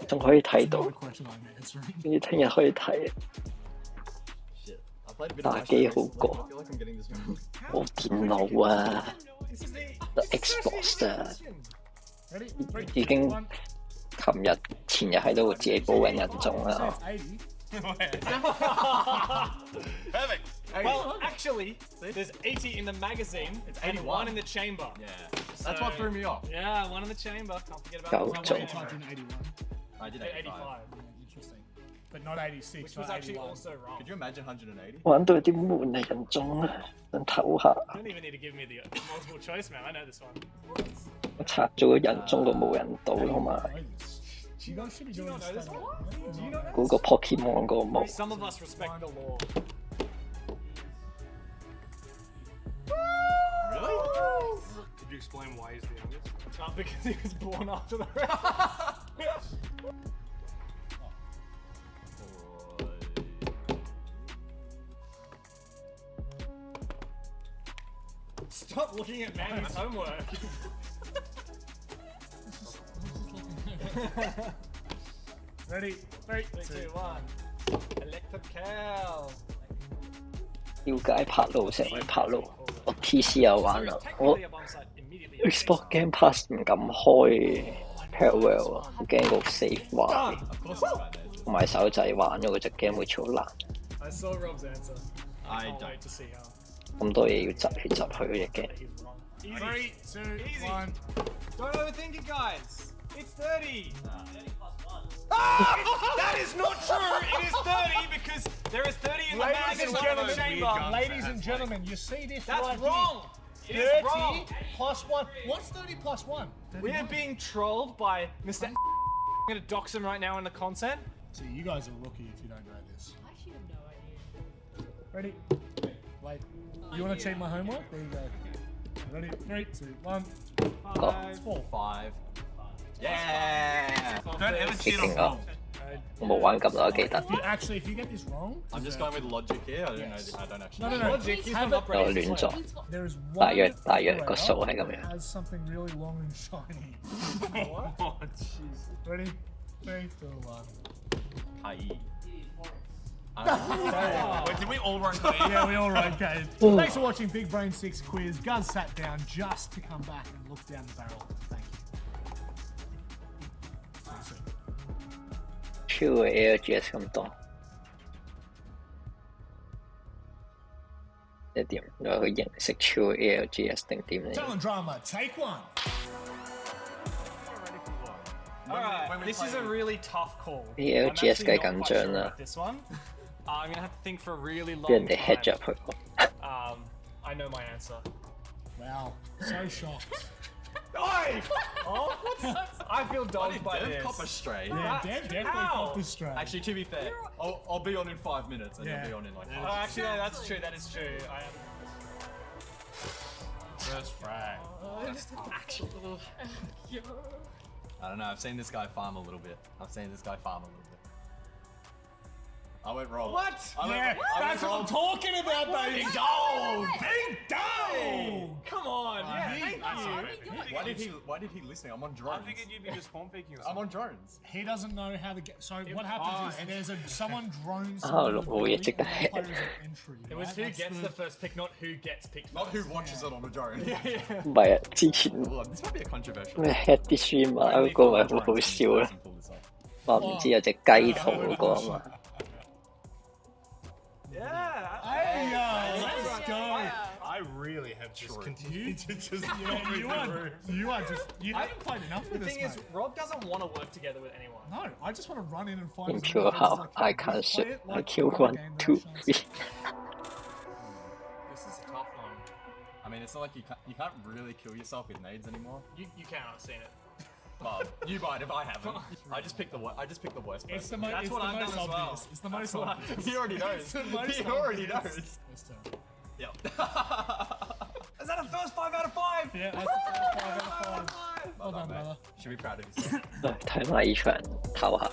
S1: 仲可以睇到，
S3: Not a question I'm answering.
S1: 你聽日可以睇，
S9: Shit. I played a bit
S1: 打
S9: of
S1: 機
S9: Master
S1: 好
S9: Race. I
S1: 過，
S9: feel like I'm getting this wrong.
S1: 冇電腦啊，個 Xbox 啊，
S3: Ready?
S1: 已
S3: 3,
S1: 經
S3: 2, 1.
S1: 前日喺度自己報緊人種啦。
S3: 80.
S8: Perfect. Well, actually, there's 80 in the magazine. It's 81 in the chamber.
S9: Yeah. That's what threw me off.
S8: Yeah, 1 in the chamber. Can't forget about
S1: Go,
S8: that.
S1: Joe.
S3: I typed in 81.
S9: I did
S8: 85.
S3: 85. Interesting. but not 86.
S8: Which was
S3: not
S8: actually
S3: 81.
S8: also wrong.
S9: Could you imagine 180?
S1: 玩到有啲悶啊，人中啊，想唞下。
S8: You don't even need to give me the multiple choice, man. I know this one.
S1: 我拆咗個人中個無人島同埋
S3: You guys should be
S8: Do you
S3: doing
S8: not know this
S3: this.
S8: one? Do you know
S1: 嗰個 Pokemon 嗰個毛。
S8: Some of us respect the law.
S9: Really?
S4: Could you explain why he's the youngest?
S8: Because he was born after the rest. Stop looking at Manny's homework.
S3: Ready? 3,
S8: 2, 1. Electric cow.
S1: 要解拍路成日拍路，我 PC 又玩啦，我 Xbox Game Pass 唔敢開 Parallel 啊，好驚個 save 壞，同埋手仔玩咗嗰隻 game 會超難。
S8: I saw Rob's answer.
S9: I
S8: can't
S9: don't.
S8: wait to see how.
S1: 咁多嘢要執嚟執去嗰隻 game。
S8: Easy.
S3: 3, 2,
S8: Easy.
S3: 1.
S8: Don't overthink it, guys. It's 30. 30 plus 1. Ah! That is not true. It is 30 because there is 30 in the bag and 1 in the chamber.
S3: Ladies and gentlemen, you see this
S8: That's
S3: right
S8: wrong. It
S3: here?
S8: is
S3: 30
S8: wrong.
S3: plus 1. What's 30 plus 1?
S8: We are being trolled by Mr. I'm going to dox him right now in the content.
S3: See, you guys are rookie if you don't know this.
S16: I actually have no idea.
S3: Ready? Wait. You want to cheat my homework? There you go. Ready? 3, 2, 1.
S8: 5,
S3: 4.
S9: 5. Yeah!
S4: Don't ever cheat on
S1: Kicking
S4: Rob.
S1: 我冇玩咁耐，記得。
S3: If you get this wrong,
S9: I'm just going with logic here. I don't know. I don't actually.
S3: No.
S8: Logic, he's
S3: Have
S8: not
S3: it-
S1: 我
S8: operating.
S1: 亂咗，
S3: there is
S1: 大
S3: one
S1: 約個數係咁
S3: that
S1: 樣。
S3: has something really long and shiny.
S4: Oh, jeez.
S3: Ready? 3, 2, 1.
S9: Kai.
S4: Wait, did we all run clean?
S3: Yeah, we all right, Gabe. Thanks for watching Big Brain 6 Quiz. Gus sat down just to come back and look down the barrel. Thank you.
S1: 超嘅 AirGS 咁多，即係點？你話佢形式超 AirGS 定點嚟？
S3: Talent drama, take 1.
S8: Alright, this is a really tough call.
S1: Yeah,
S8: I'm
S1: GS
S8: actually
S1: 梗
S8: not
S1: 係
S8: quite
S1: 緊
S8: sure
S1: 張啦
S8: about this one. I'm gonna have to think for a really
S1: 俾人
S8: long
S1: 哋 head 咗
S8: time.
S1: 入去。
S8: I know my answer.
S3: Wow, so shocked.
S8: Oi! Oh, I feel dogged by
S9: Dev
S8: this.
S9: cop a stray.
S3: Yeah, Dev definitely
S8: How?
S3: got this straight.
S9: Actually, to be fair, I'll be on in 5 minutes and
S3: Yeah.
S9: you'll be on in like 5.
S8: Oh, actually, no, that's true. That is true. I am.
S4: First frag.
S9: I don't know. I've seen this guy farm a little bit. I went wrong.
S8: What?
S3: Yeah, that's what I'm talking about, baby.
S8: Big
S3: dog! Big dog!
S8: Come on. Yeah, thank you.
S9: Why did he listen? I'm on drones.
S4: I figured you'd be just spawn picking or
S9: I'm
S4: something.
S9: on drones.
S3: He doesn't know how to get. So what happens is there's someone drones.
S1: Oh, we check the head.
S8: It was who gets the first pick, not who gets picked.
S9: Not who watches it on a drone.
S1: 唔係啊，之前
S9: This might be a controversial.
S1: 咩 head 啲 streamer 嗰個咪好好笑咧，話唔知有隻雞圖嗰個啊嘛。
S8: Yeah.
S3: Hey, let's go.
S4: I really have just continued to just
S3: You are just. You haven't played enough
S8: The
S3: with us,
S8: thing is,
S3: mate.
S8: Rob doesn't want to work together with anyone.
S3: No, I just want to run in and find.
S1: In
S3: as many
S1: pure
S3: players as
S1: how
S3: I
S1: I
S3: can.
S1: can
S3: Play
S1: shoot.
S3: it
S1: I
S3: like
S1: kill
S3: a
S1: 1,
S3: game
S1: 2,
S3: that shines.
S1: 3.
S8: This is a tough one.
S9: I mean, it's not like you can't really kill yourself with nades anymore.
S8: You can. I've seen it.
S9: Well, you might if I haven't. I just picked the worst.
S3: It's the
S9: person.
S3: most.
S8: That's
S3: It's
S8: what
S3: the
S8: I've
S3: most
S8: done as well.
S3: obvious. It's the most
S8: That's what I-
S3: obvious.
S9: He already knows.
S3: It's the most
S9: He already
S3: obvious.
S9: knows.
S3: This turn.
S9: Yep. Is that a first 5 out of 5?
S3: Yeah, that's the 5 out of 5. Well done, brother.
S9: Should be proud of yourself.
S1: 睇埋呢場唞下，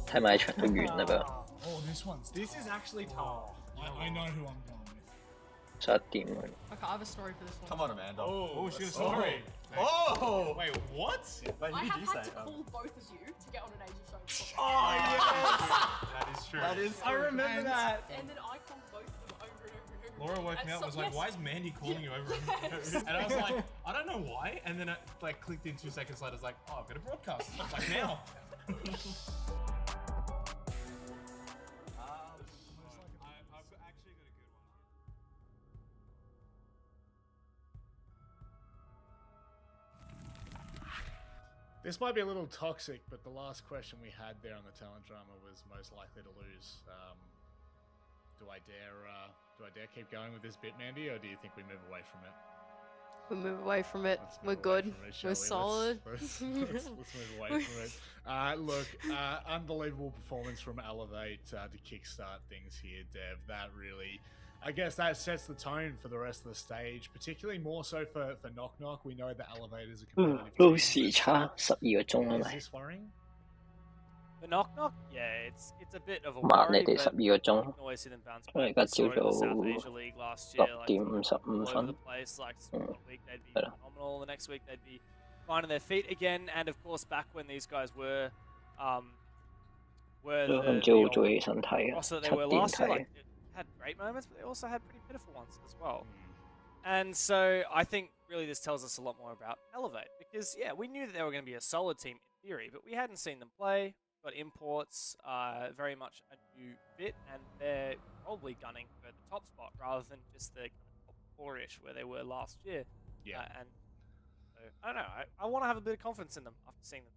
S1: 睇埋呢場都完啦噃，
S3: Oh, this one's.
S8: This is actually tough.
S3: I know who I'm going with.
S1: 11點啊。
S17: Okay, I have a story for this one.
S9: Come on, Amanda.
S8: Oh,
S4: she was
S8: a story.
S9: Oh!
S4: Wait, what?
S9: Wait,
S17: I
S9: who did
S17: have
S9: you
S17: had
S9: say?
S17: to call both of you to get on an Asia show before.
S8: Oh, yes.
S4: That is true.
S9: That is.
S8: I remember that.
S17: And then I called both of them over and over and over.
S4: Laura woke me up and was like, why is Mandy calling you over? And I was like, I don't know why. And then it like clicked in 2 seconds later. It's like, oh, I've got a broadcast. Like now.
S3: This might be a little toxic, but the last question we had there on the talent drama was most likely to lose. Do I dare keep going with this bit, Mandy, or do you think we move away from it?
S6: We move away from it. We're good. We're solid.
S3: Let's move away from it. Look, unbelievable performance from Elevate to kickstart things here, Dev. That really, I guess that sets the tone for the rest of the stage, particularly more so for Knock Knock. We know that Elevate is a competitive team.
S1: 路時差12個鐘啊
S3: Is
S1: 咪
S3: this worrying?
S5: The Knock Knock, yeah, it's a bit of a
S1: 慢
S5: worry,
S1: 你哋
S5: but
S1: 12個
S5: you
S1: 鐘
S5: can always see them bounce
S1: 因為
S5: back.
S1: 而
S5: We
S1: 家
S5: saw
S1: 朝
S5: it in the
S1: 早
S5: South Asia League last year, like
S1: 6:55
S5: all over the
S1: 分
S5: place. Like one week they'd be phenomenal, the next week they'd be finding their feet again. And of course, back when these guys were
S1: 都今
S5: the
S1: 朝
S5: old
S1: 早起身睇
S5: roster that
S1: 7
S5: they were
S1: 點
S5: last year,
S1: 睇
S5: like it had great moments, but they also had pretty pitiful ones as well. And so I think really this tells us a lot more about Elevate because yeah, we knew that they were going to be a solid team in theory, but we hadn't seen them play. Got imports, very much a new fit, and they're probably gunning for the top spot rather than just the kind of top four-ish where they were last year.
S3: Yeah.
S5: And so, I don't know. I want to have a bit of confidence in them after seeing them.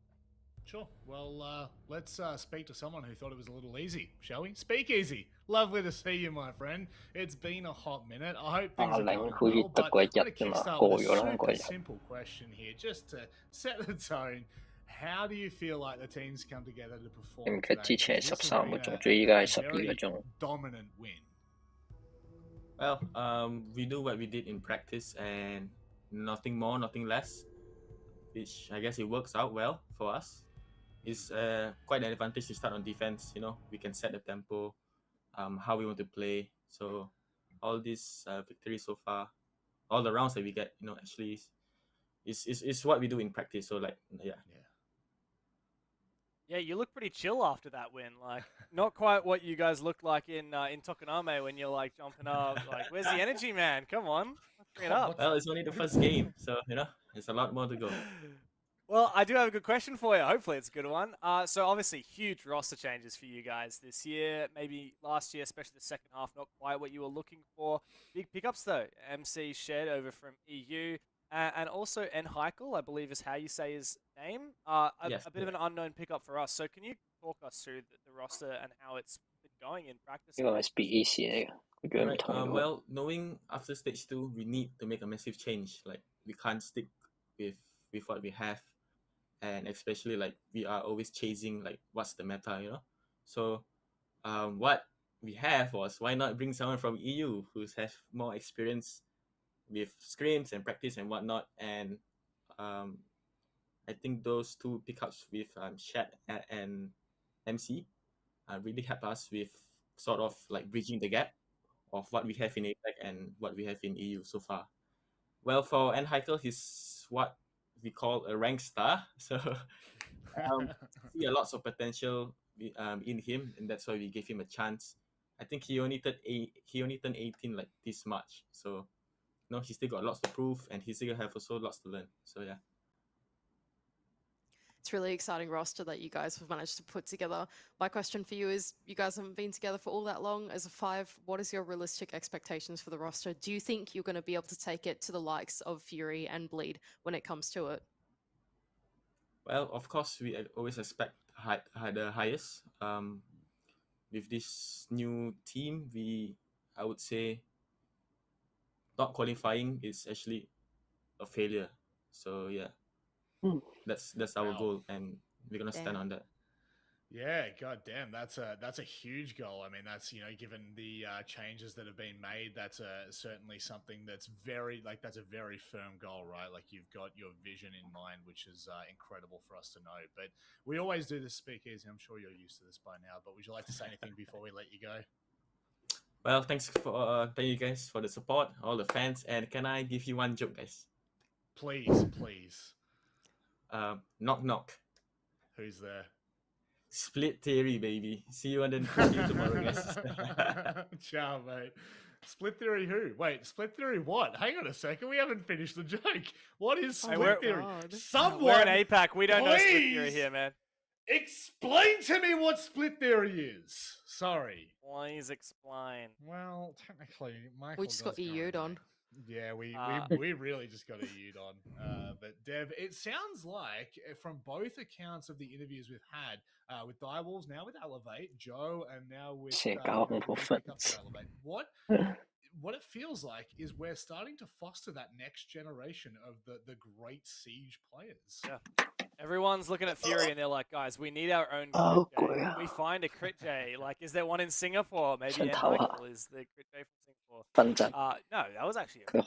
S3: Sure. Well, let's speak to someone who thought it was a little easy, shall we? Speak easy. Lovely to see you, my friend. It's been a hot minute. I hope things are going well, but I'm going to kickstart with a super simple question here, just to set the tone. How do you feel like the team's come together to perform today?
S1: 之前係
S3: This has
S1: 13 個
S3: been
S1: 鐘，
S3: a
S1: 最依家係
S3: very
S1: 12個鐘。
S3: dominant win.
S18: Well, we do what we did in practice and nothing more, nothing less, which I guess it works out well for us. It's quite an advantage to start on defense. You know, we can set the tempo, how we want to play. So all these victories so far, all the rounds that we get, you know, actually is what we do in practice. So like, yeah.
S5: Yeah, you look pretty chill after that win. Like, not quite what you guys looked like in Tokoname when you're like jumping up. Like, where's the energy, man? Come on, let's bring it up.
S18: Well, it's only the first game, so you know, there's a lot more to go.
S5: Well, I do have a good question for you. Hopefully, it's a good one. So obviously, huge roster changes for you guys this year. Maybe last year, especially the second half, not quite what you were looking for. Big pickups though. MC Shed over from EU. And also Heikel, I believe is how you say his name.
S18: Yes,
S5: a bit of an unknown pickup for us. So can you talk us through the roster and how it's been going in practice?
S1: 呢個係 speak easy 嚟嘅，佢唔
S18: Right.
S1: 同嘅。
S18: Well, knowing after stage 2, we need to make a massive change. Like we can't stick with what we have, and especially like we are always chasing like what's the meta, you know. So, what we have was why not bring someone from EU who has more experience with scrims and practice and whatnot, and I think those two pickups with Shat and MC really help us with sort of like bridging the gap of what we have in APEC and what we have in EU so far. Well, for Heikel, he's what we call a rank star, so see a lots of potential in him, and that's why we gave him a chance. I think he only turned 18 like this March, so no, he still got lots to prove, and he still have also lots to learn. So yeah.
S6: It's a really exciting roster that you guys have managed to put together. My question for you is, you guys haven't been together for all that long. As a 5, what is your realistic expectations for the roster? Do you think you're going to be able to take it to the likes of Fury and Bleed when it comes to it?
S18: Well, of course, we always expect the highest. With this new team, I would say, not qualifying is actually a failure. So yeah, that's our goal, and we're gonna stand on that.
S3: Yeah, god damn, that's a huge goal. I mean, that's, you know, given the changes that have been made, that's certainly something that's that's a very firm goal, right? Like you've got your vision in mind, which is incredible for us to know. But we always do this speakeasy. I'm sure you're used to this by now. But would you like to say anything before we let you go?
S18: Well, thank you guys for the support, all the fans, and can I give you one joke, guys?
S3: Please, please.
S18: Knock knock.
S3: Who's there?
S18: Split theory, baby. See you on the game tomorrow, guys.
S3: Ciao, mate. Split theory who? Wait, split theory what? Hang on a second. We haven't finished the joke. What is split theory? Someone,
S5: we're in APAC. We don't know split
S3: please
S5: theory here, man.
S3: Explain to me what split theory is. Sorry.
S5: Please explain.
S3: Well, technically, Michael
S6: We just got EU'd on.
S3: Yeah, we really just got a Ute on. But Dev, it sounds like from both accounts of the interviews we've had with Direwolves, now with Elevate, Joe, and now with Elevate, what it feels like is we're starting to foster that next generation of the great Siege players.
S5: Yeah. Everyone's looking at Fury and they're like, guys, we need our own
S1: Oh,
S5: crit J. We find a crit J. Like, is there one in Singapore? Maybe Michael is the crit J from Singapore. No, that was actually a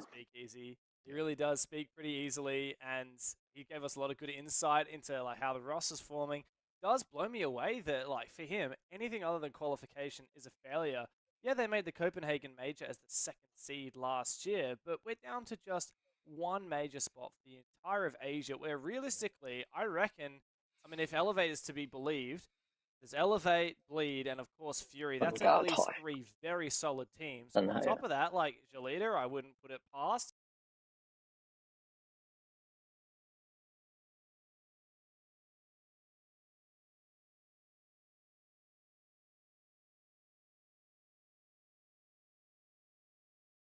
S5: speakeasy. He really does speak pretty easily, and he gave us a lot of good insight into like how the roster's forming. It does blow me away that like for him, anything other than qualification is a failure. Yeah, they made the Copenhagen Major as the second seed last year, but we're down to just one major spot for the entire of Asia, where realistically, I reckon, I mean, if Elevate is to be believed, there's Elevate, Bleed, and of course Fury. That's at least 3 very solid teams. On top of that, like Galita, I wouldn't put it past.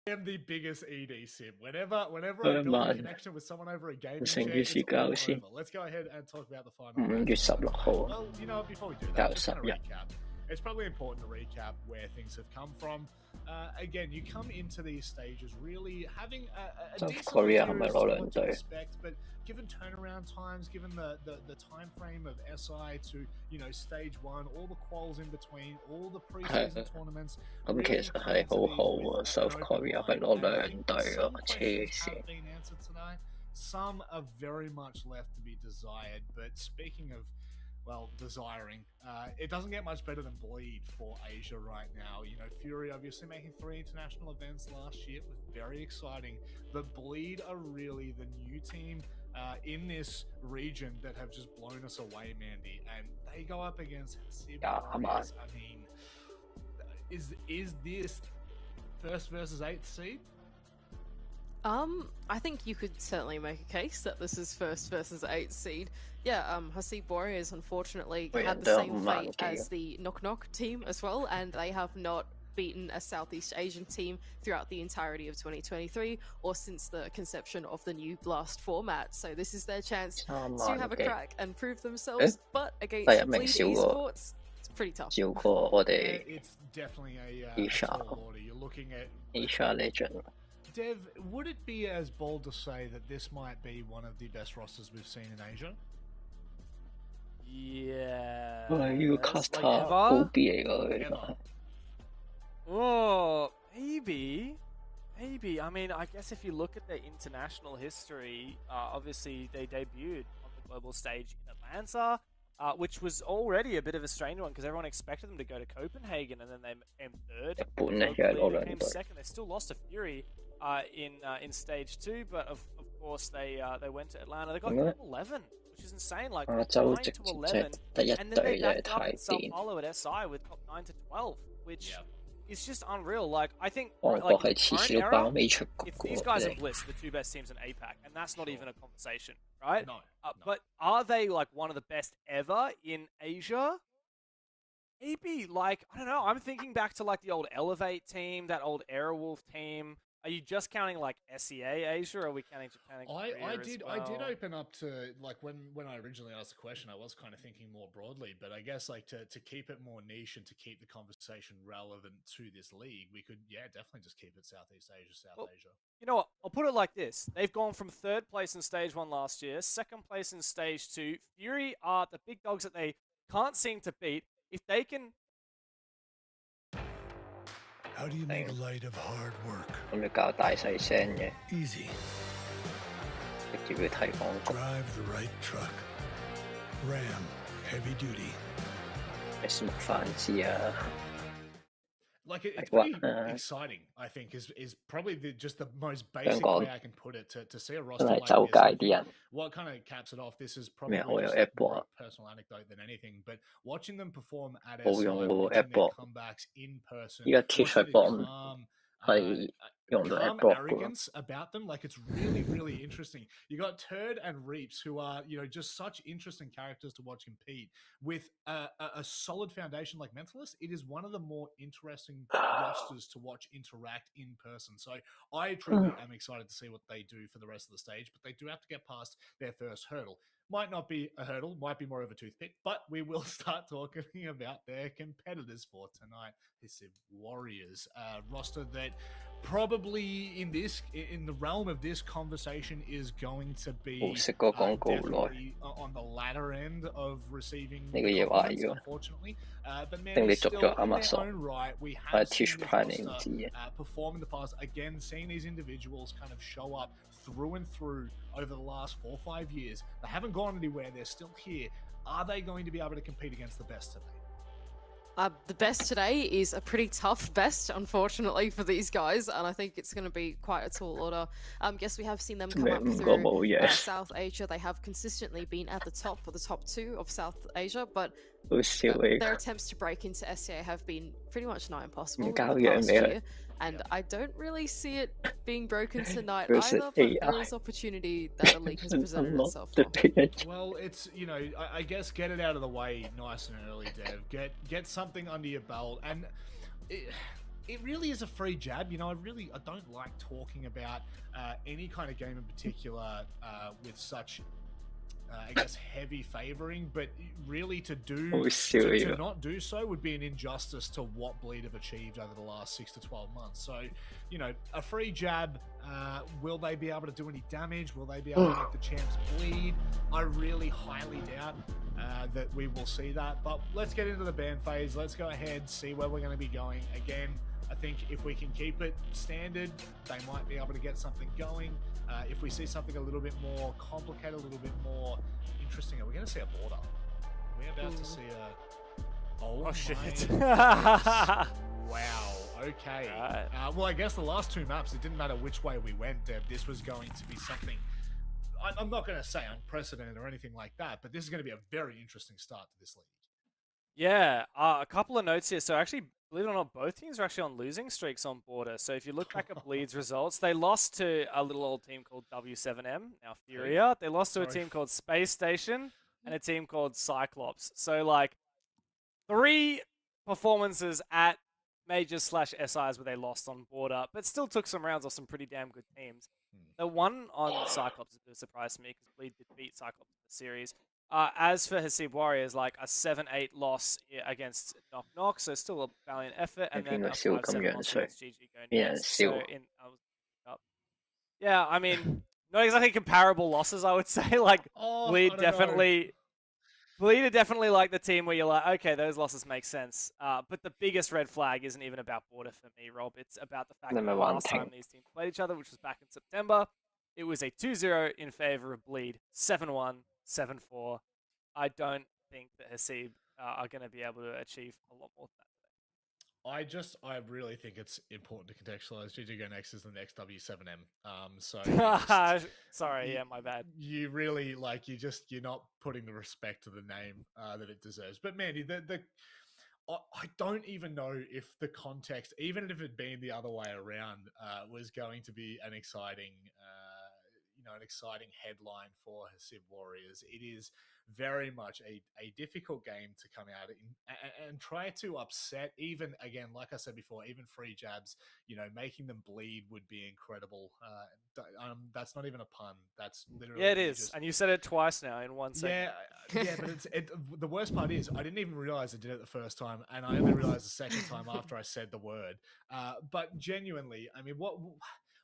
S3: am the biggest ED sim. Whenever I build a connection with someone over a gaming chair, it's all over. Let's go ahead and talk about the final. Well, you know, before we do that, just kind of recap. It's probably important to recap where things have come from. Again, you come into these stages really having a decent what to expect, but given turnaround times, given the time frame of SI to stage 1, all the quals in between, all the preseason tournaments.
S1: 咁其實係好好喎，South Korea 去攞2隊咯，黐線。
S3: Some are very much left to be desired, but speaking of desiring. It doesn't get much better than Bleed for Asia right now. Fury obviously making 3 international events last year was very exciting, but Bleed are really the new team in this region that have just blown us away, Mandy. And they go up against Hasib Warriors. I mean, is this 1st versus 8th seed?
S6: I think you could certainly make a case that this is 1st versus 8th seed. Yeah, Hasib Warriors unfortunately had the same fate as the Knock Knock team as well, and they have not beaten a Southeast Asian team throughout the entirety of 2023 or since the conception of the new Blast format. So this is their chance to have a crack and prove themselves, but against Bleed Esports, it's pretty tough.
S3: It's definitely a tall order. You're looking at
S1: Asia Legend.
S3: Dev, would it be as bold to say that this might be one of the best rosters we've seen in Asia?
S5: Yeah. Oh, maybe. I mean, I guess if you look at their international history, obviously they debuted on the global stage in Atlanta, which was already a bit of a strange one because everyone expected them to go to Copenhagen, and then they came 3rd. They came 2nd. They still lost to Fury in stage 2, but of course they went to Atlanta. They got top 11, which is insane. Like 9 to 11, and then they backed up in Sao Paulo at SI with top 9 to 12, which is just unreal. Like I think like if these guys are Bliss, the 2 best teams in APAC, and that's not even a conversation, right?
S3: No.
S5: But are they like one of the best ever in Asia? Maybe. Like I don't know. I'm thinking back to like the old Elevate team, that old Airwolf team. Are you just counting like SEA Asia, or are we counting Japan?
S3: I did open up to like when I originally asked the question, I was kind of thinking more broadly, but I guess like to keep it more niche and to keep the conversation relevant to this league, we could definitely just keep it Southeast Asia, Asia.
S5: You know what? I'll put it like this: they've gone from 3rd place in stage 1 last year, 2nd place in stage 2. Fury are the big dogs that they can't seem to beat. If they can.
S12: How do you make light of hard work? Easy. Drive the right truck. Ram, heavy duty.
S3: Like it's pretty exciting, I think, is probably just the most basic way I can put it to see a roster like this. What kind of caps it off? This is probably just more a personal anecdote than anything, but watching them perform at SI, watching their comebacks in person, calm arrogance about them. Like, it's really, really interesting. You got Turd and Reaps, who are, you know, just such interesting characters to watch compete with a solid foundation like Mentalist. It is one of the more interesting rosters to watch interact in person. So I truly am excited to see what they do for the rest of the stage, but they do have to get past their first hurdle. Might not be a hurdle, might be more of a toothpick, but we will start talking about their competitors for tonight. Decisive Warriors, roster that probably in the realm of this conversation is going to be definitely on the latter end of receiving compliments, unfortunately. But man, still in their own right, we have seen this roster perform in the past. Again, seeing these individuals kind of show up through and through over the last 4 or 5 years. They haven't gone anywhere. They're still here. Are they going to be able to compete against the best today?
S6: The best today is a pretty tough best, unfortunately, for these guys, and I think it's going to be quite a tall order. Yes, we have seen them come up through South Asia. They have consistently been at the top, or the top 2 of South Asia, but their attempts to break into SCA have been pretty much nigh impossible in the past year, and I don't really see it being broken tonight either, but there is opportunity that the league has presented itself for.
S3: Well, it's, you know, I guess get it out of the way nice and early, Dev. Get something under your belt, and it really is a free jab. You know, I don't like talking about any kind of game in particular with such I guess heavy favoring, but really to not do so would be an injustice to what Bleed have achieved over the last 6 to 12 months. So, you know, a free jab, will they be able to do any damage? Will they be able to make the champs bleed? I really highly doubt that we will see that, but let's get into the ban phase. Let's go ahead, see where we're going to be going. Again, I think if we can keep it standard, they might be able to get something going. If we see something a little bit more complicated, a little bit more interesting, are we going to see a border? Are we about to see a... Oh shit. Wow, okay. Well, I guess the last 2 maps, it didn't matter which way we went, Deb. This was going to be something... I'm not going to say unprecedented or anything like that, but this is going to be a very interesting start to this league.
S5: Yeah, a couple of notes here. So actually, believe it or not, both teams are actually on losing streaks on Border. So if you look back at Bleed's results, they lost to a little old team called W7M, now Furia. They lost to a team called Space Station and a team called Cyclops. So like 3 performances at Majors/SIs where they lost on Border, but still took some rounds off some pretty damn good teams. The one on Cyclops is a bit of a surprise to me because Bleed did beat Cyclops in the series. As for Hasib Warriors, like a 7-8 loss against Knock Knock, so still a valiant effort, and then a 5-7 loss against GG Go Next. So yeah, I mean, not exactly comparable losses, I would say. Like Bleed are definitely like the team where you're like, okay, those losses make sense. But the biggest red flag isn't even about Border for me, Rob. It's about the fact that the last time these teams played each other, which was back in September, it was a 2-0 in favor of Bleed, 7-1. 7-4. I don't think that Hasib are going to be able to achieve a lot more than
S3: that. I really think it's important to contextualize GG Go Next is the next W7M. So
S5: sorry, yeah, my bad.
S3: You really you're not putting the respect to the name that it deserves. But Mandy, I don't even know if the context, even if it had been the other way around, was going to be an exciting headline for Hasib Warriors. It is very much a difficult game to come out and try to upset, even, again, like I said before, even free jabs, you know, making them bleed would be incredible. That's not even a pun. That's literally...
S5: Yeah, it is. And you said it twice now in one second.
S3: Yeah, but the worst part is I didn't even realize I did it the first time, and I only realized the second time after I said the word. But genuinely, I mean,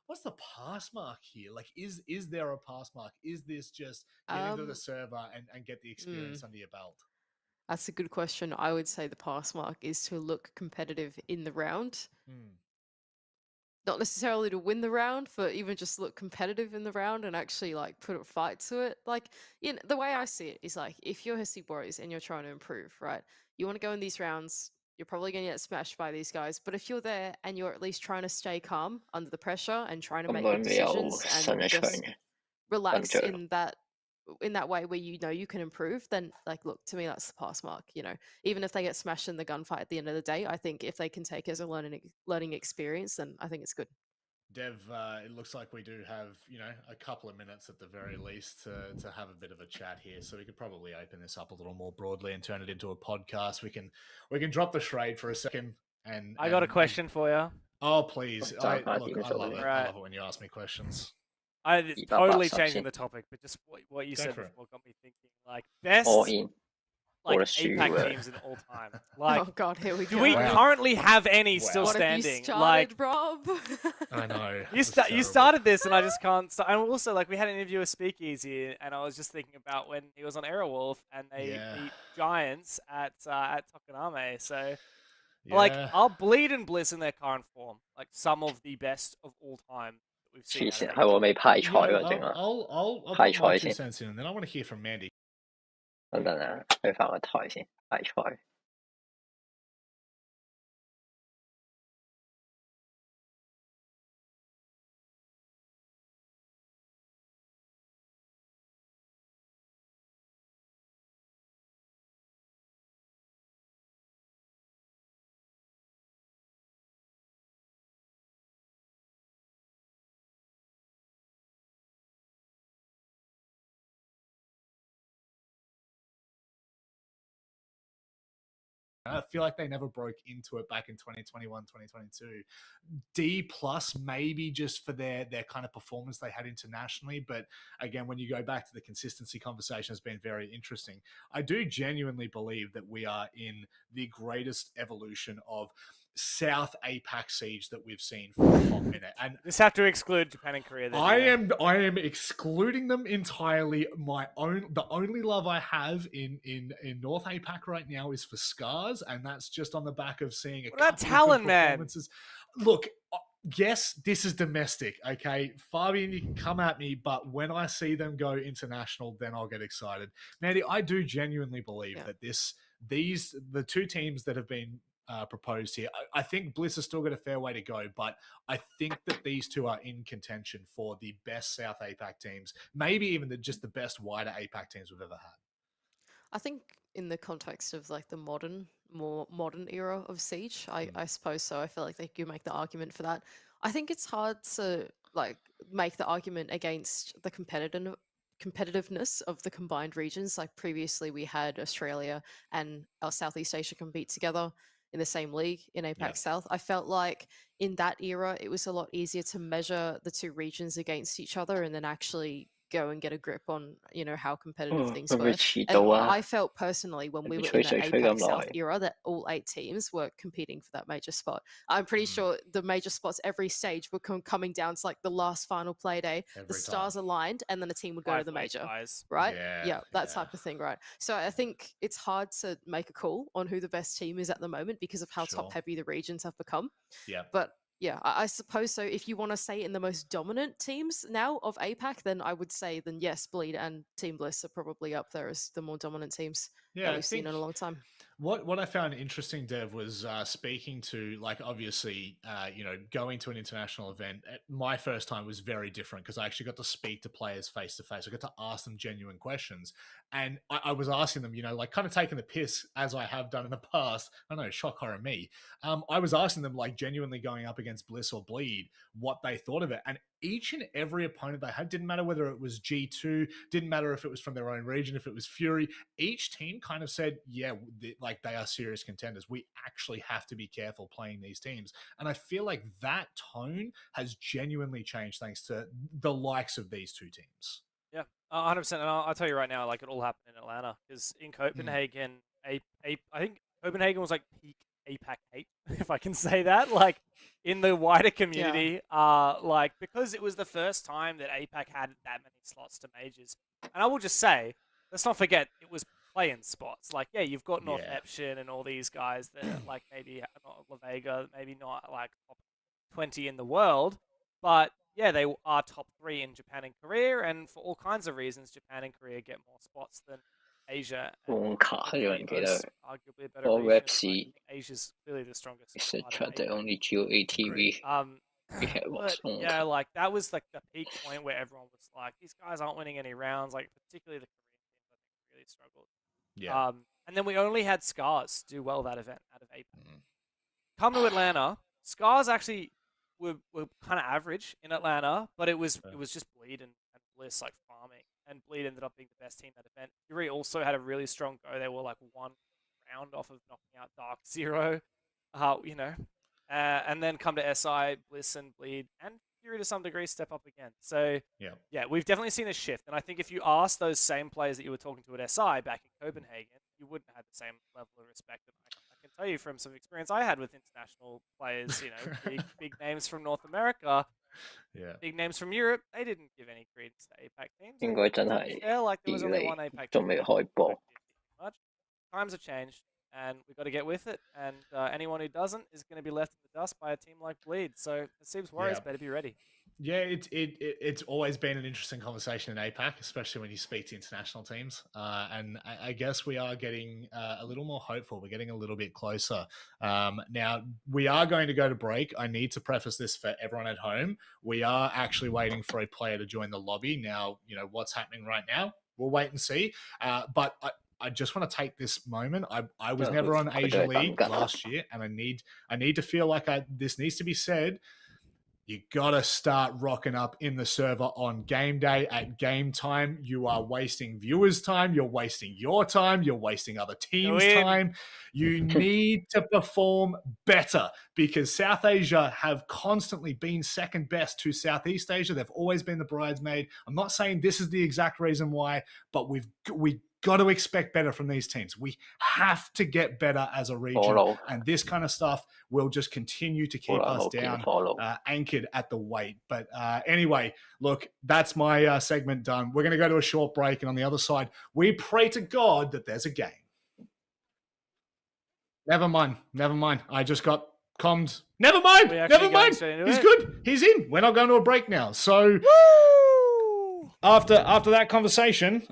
S3: what's the pass mark here? Like, is there a pass mark? Is this just get into the server and get the experience under your belt?
S6: That's a good question. I would say the pass mark is to look competitive in the round. Not necessarily to win the round, but even just look competitive in the round and actually like put a fight to it. Like, you know, the way I see it is like, if you're Hasib Warriors and you're trying to improve, right? You want to go in these rounds, you're probably going to get smashed by these guys. But if you're there and you're at least trying to stay calm under the pressure and trying to make good decisions and just relax in that way where you know you can improve, then like, look, to me, that's the pass mark. You know, even if they get smashed in the gunfight at the end of the day, I think if they can take it as a learning experience, then I think it's good.
S3: Dev, it looks like we do have, a couple of minutes at the very least to have a bit of a chat here. So we could probably open this up a little more broadly and turn it into a podcast. We can drop the charade for a second. And
S5: I got a question for you.
S3: Oh, please! I love it.
S5: Right.
S3: I love it when you ask me questions.
S5: It's totally changing the topic, but just what you said before got me thinking. Like best APAC teams in all time. Like,
S6: oh god, here we go.
S5: Do we currently have any still
S6: what
S5: standing?
S6: Have you started,
S5: like,
S6: Rob?
S3: I know.
S5: You started this, and I just can't. And also, like, we had an interview with Speakeasy, and I was just thinking about when he was on Aerowolf, and they beat Giants at Tokoname. So, like, are Bleed and Bliss in their current form like some of the best of all time that we've seen?
S1: 黐線，係我未派賽嗰陣啊，
S3: I'll
S1: 派
S3: put my
S1: 賽
S3: 2
S1: 先。
S3: cents in, and then I want to hear from Mandy.
S1: 等等啊，去翻個台先，派賽。
S3: I feel like they never broke into it back in 2021, 2022. D plus maybe just for their kind of performance they had internationally. But again, when you go back to the consistency conversation, has been very interesting. I do genuinely believe that we are in the greatest evolution of South APAC siege that we've seen for a hot minute, and
S5: just have to exclude Japan and Korea. Then,
S3: I am excluding them entirely. The only love I have in North APAC right now is for Scars, and that's just on the back of seeing a couple of
S5: Talon, man.
S3: Look, yes, this is domestic, okay? Fabian, you can come at me, but when I see them go international, then I'll get excited. Mandy, I do genuinely believe that the two teams that have been proposed here. I think Bliss has still got a fair way to go, but I think that these two are in contention for the best South APAC teams, maybe even just the best wider APAC teams we've ever had.
S6: I think in the context of like the more modern era of Siege, I suppose so. I feel like they could make the argument for that. I think it's hard to like make the argument against the competitiveness of the combined regions. Like previously we had Australia and our Southeast Asia compete together in the same league in APAC South. I felt like in that era, it was a lot easier to measure the two regions against each other and then actually go and get a grip on, how competitive things were. And I felt personally when we were in the APAC South era that all 8 teams were competing for that major spot. I'm pretty sure the major spots every stage were coming down to like the last final play day, the stars aligned, and then a team would go to the major, right? Yeah, that type of thing, right? So I think it's hard to make a call on who the best team is at the moment because of how top heavy the regions have become.
S3: Yeah.
S6: But yeah, I suppose so. If you want to say in the most dominant teams now of APAC, then I would say yes, Bleed and Team Bliss are probably up there as the more dominant teams that we've seen in a long time.
S3: What I found interesting, Dev, was speaking to, like, obviously, going to an international event. My first time was very different because I actually got to speak to players face to face. I got to ask them genuine questions. And I was asking them, like kind of taking the piss as I have done in the past. I don't know, shock horror me. I was asking them, like, genuinely going up against Bliss or Bleed, what they thought of it. And each and every opponent they had, didn't matter whether it was G2, didn't matter if it was from their own region, if it was Fury, each team kind of said, they are serious contenders. We actually have to be careful playing these teams. And I feel like that tone has genuinely changed thanks to the likes of these two teams.
S5: Yeah, 100%. And I'll tell you right now, like, it all happened in Atlanta because in Copenhagen, I think Copenhagen was like peak APAC hate, if I can say that, like in the wider community, like because it was the first time that APAC had that many slots to majors. And I will just say, let's not forget, it was play-in spots. Like, you've got North Eption and all these guys that are like maybe not La Vega, maybe not like top 20 in the world, but they are top 3 in Japan and Korea, and for all kinds of reasons, Japan and Korea get more spots than Asia. Arguably a better region. Asia's clearly the strongest.
S1: The only GeoATV.
S5: But, like that was like the peak point where everyone was like, these guys aren't winning any rounds. Like particularly the Korean teams, I think really struggled.
S3: Yeah.
S5: And then we only had Scars do well that event out of APAC. Come to Atlanta, Scars actually were kind of average in Atlanta, but it was just Bleed and Bliss like farming, and Bleed ended up being the best team that event. Fury also had a really strong go. They were like 1 round off of knocking out Dark Zero, you know, and then come to SI, Bliss and Bleed, and Fury to some degree step up again. So yeah, we've definitely seen a shift, and I think if you ask those same players that you were talking to at SI back in Copenhagen, you wouldn't have the same level of respect. And I can tell you from some experience I had with international players, you know, big names from North America, big names from Europe, they didn't give any credence to APAC teams.
S1: 應該真係
S5: like there was only one APAC
S1: 仲未開波。
S5: Times have changed, and we've got to get with it. And anyone who doesn't is going to be left in the dust by a team like Bleed. So Decisive's Warriors better be ready.
S3: Yeah, it's always been an interesting conversation in APAC, especially when you speak to international teams. And I guess we are getting a little more hopeful. We're getting a little bit closer. Now, we are going to go to break. I need to preface this for everyone at home. We are actually waiting for a player to join the lobby. Now, you know, what's happening right now, we'll wait and see. But I just want to take this moment. I was never on Asia League last year, and I need to feel like this needs to be said. You got to start rocking up in the server on game day at game time. You are wasting viewers' time. You're wasting your time. You're wasting other teams' time. You need to perform better because South Asia have constantly been second best to Southeast Asia. They've always been the bridesmaid. I'm not saying this is the exact reason why, but we got to expect better from these teams. We have to get better as a region, and this kind of stuff will just continue to keep us down, anchored at the weight. But anyway, look, that's my segment done. We're going to go to a short break, and on the other side, we pray to God that there's a game. Never mind. I just got commed. Never mind. He's good. He's in. We're not going to a break now. So... After that conversation,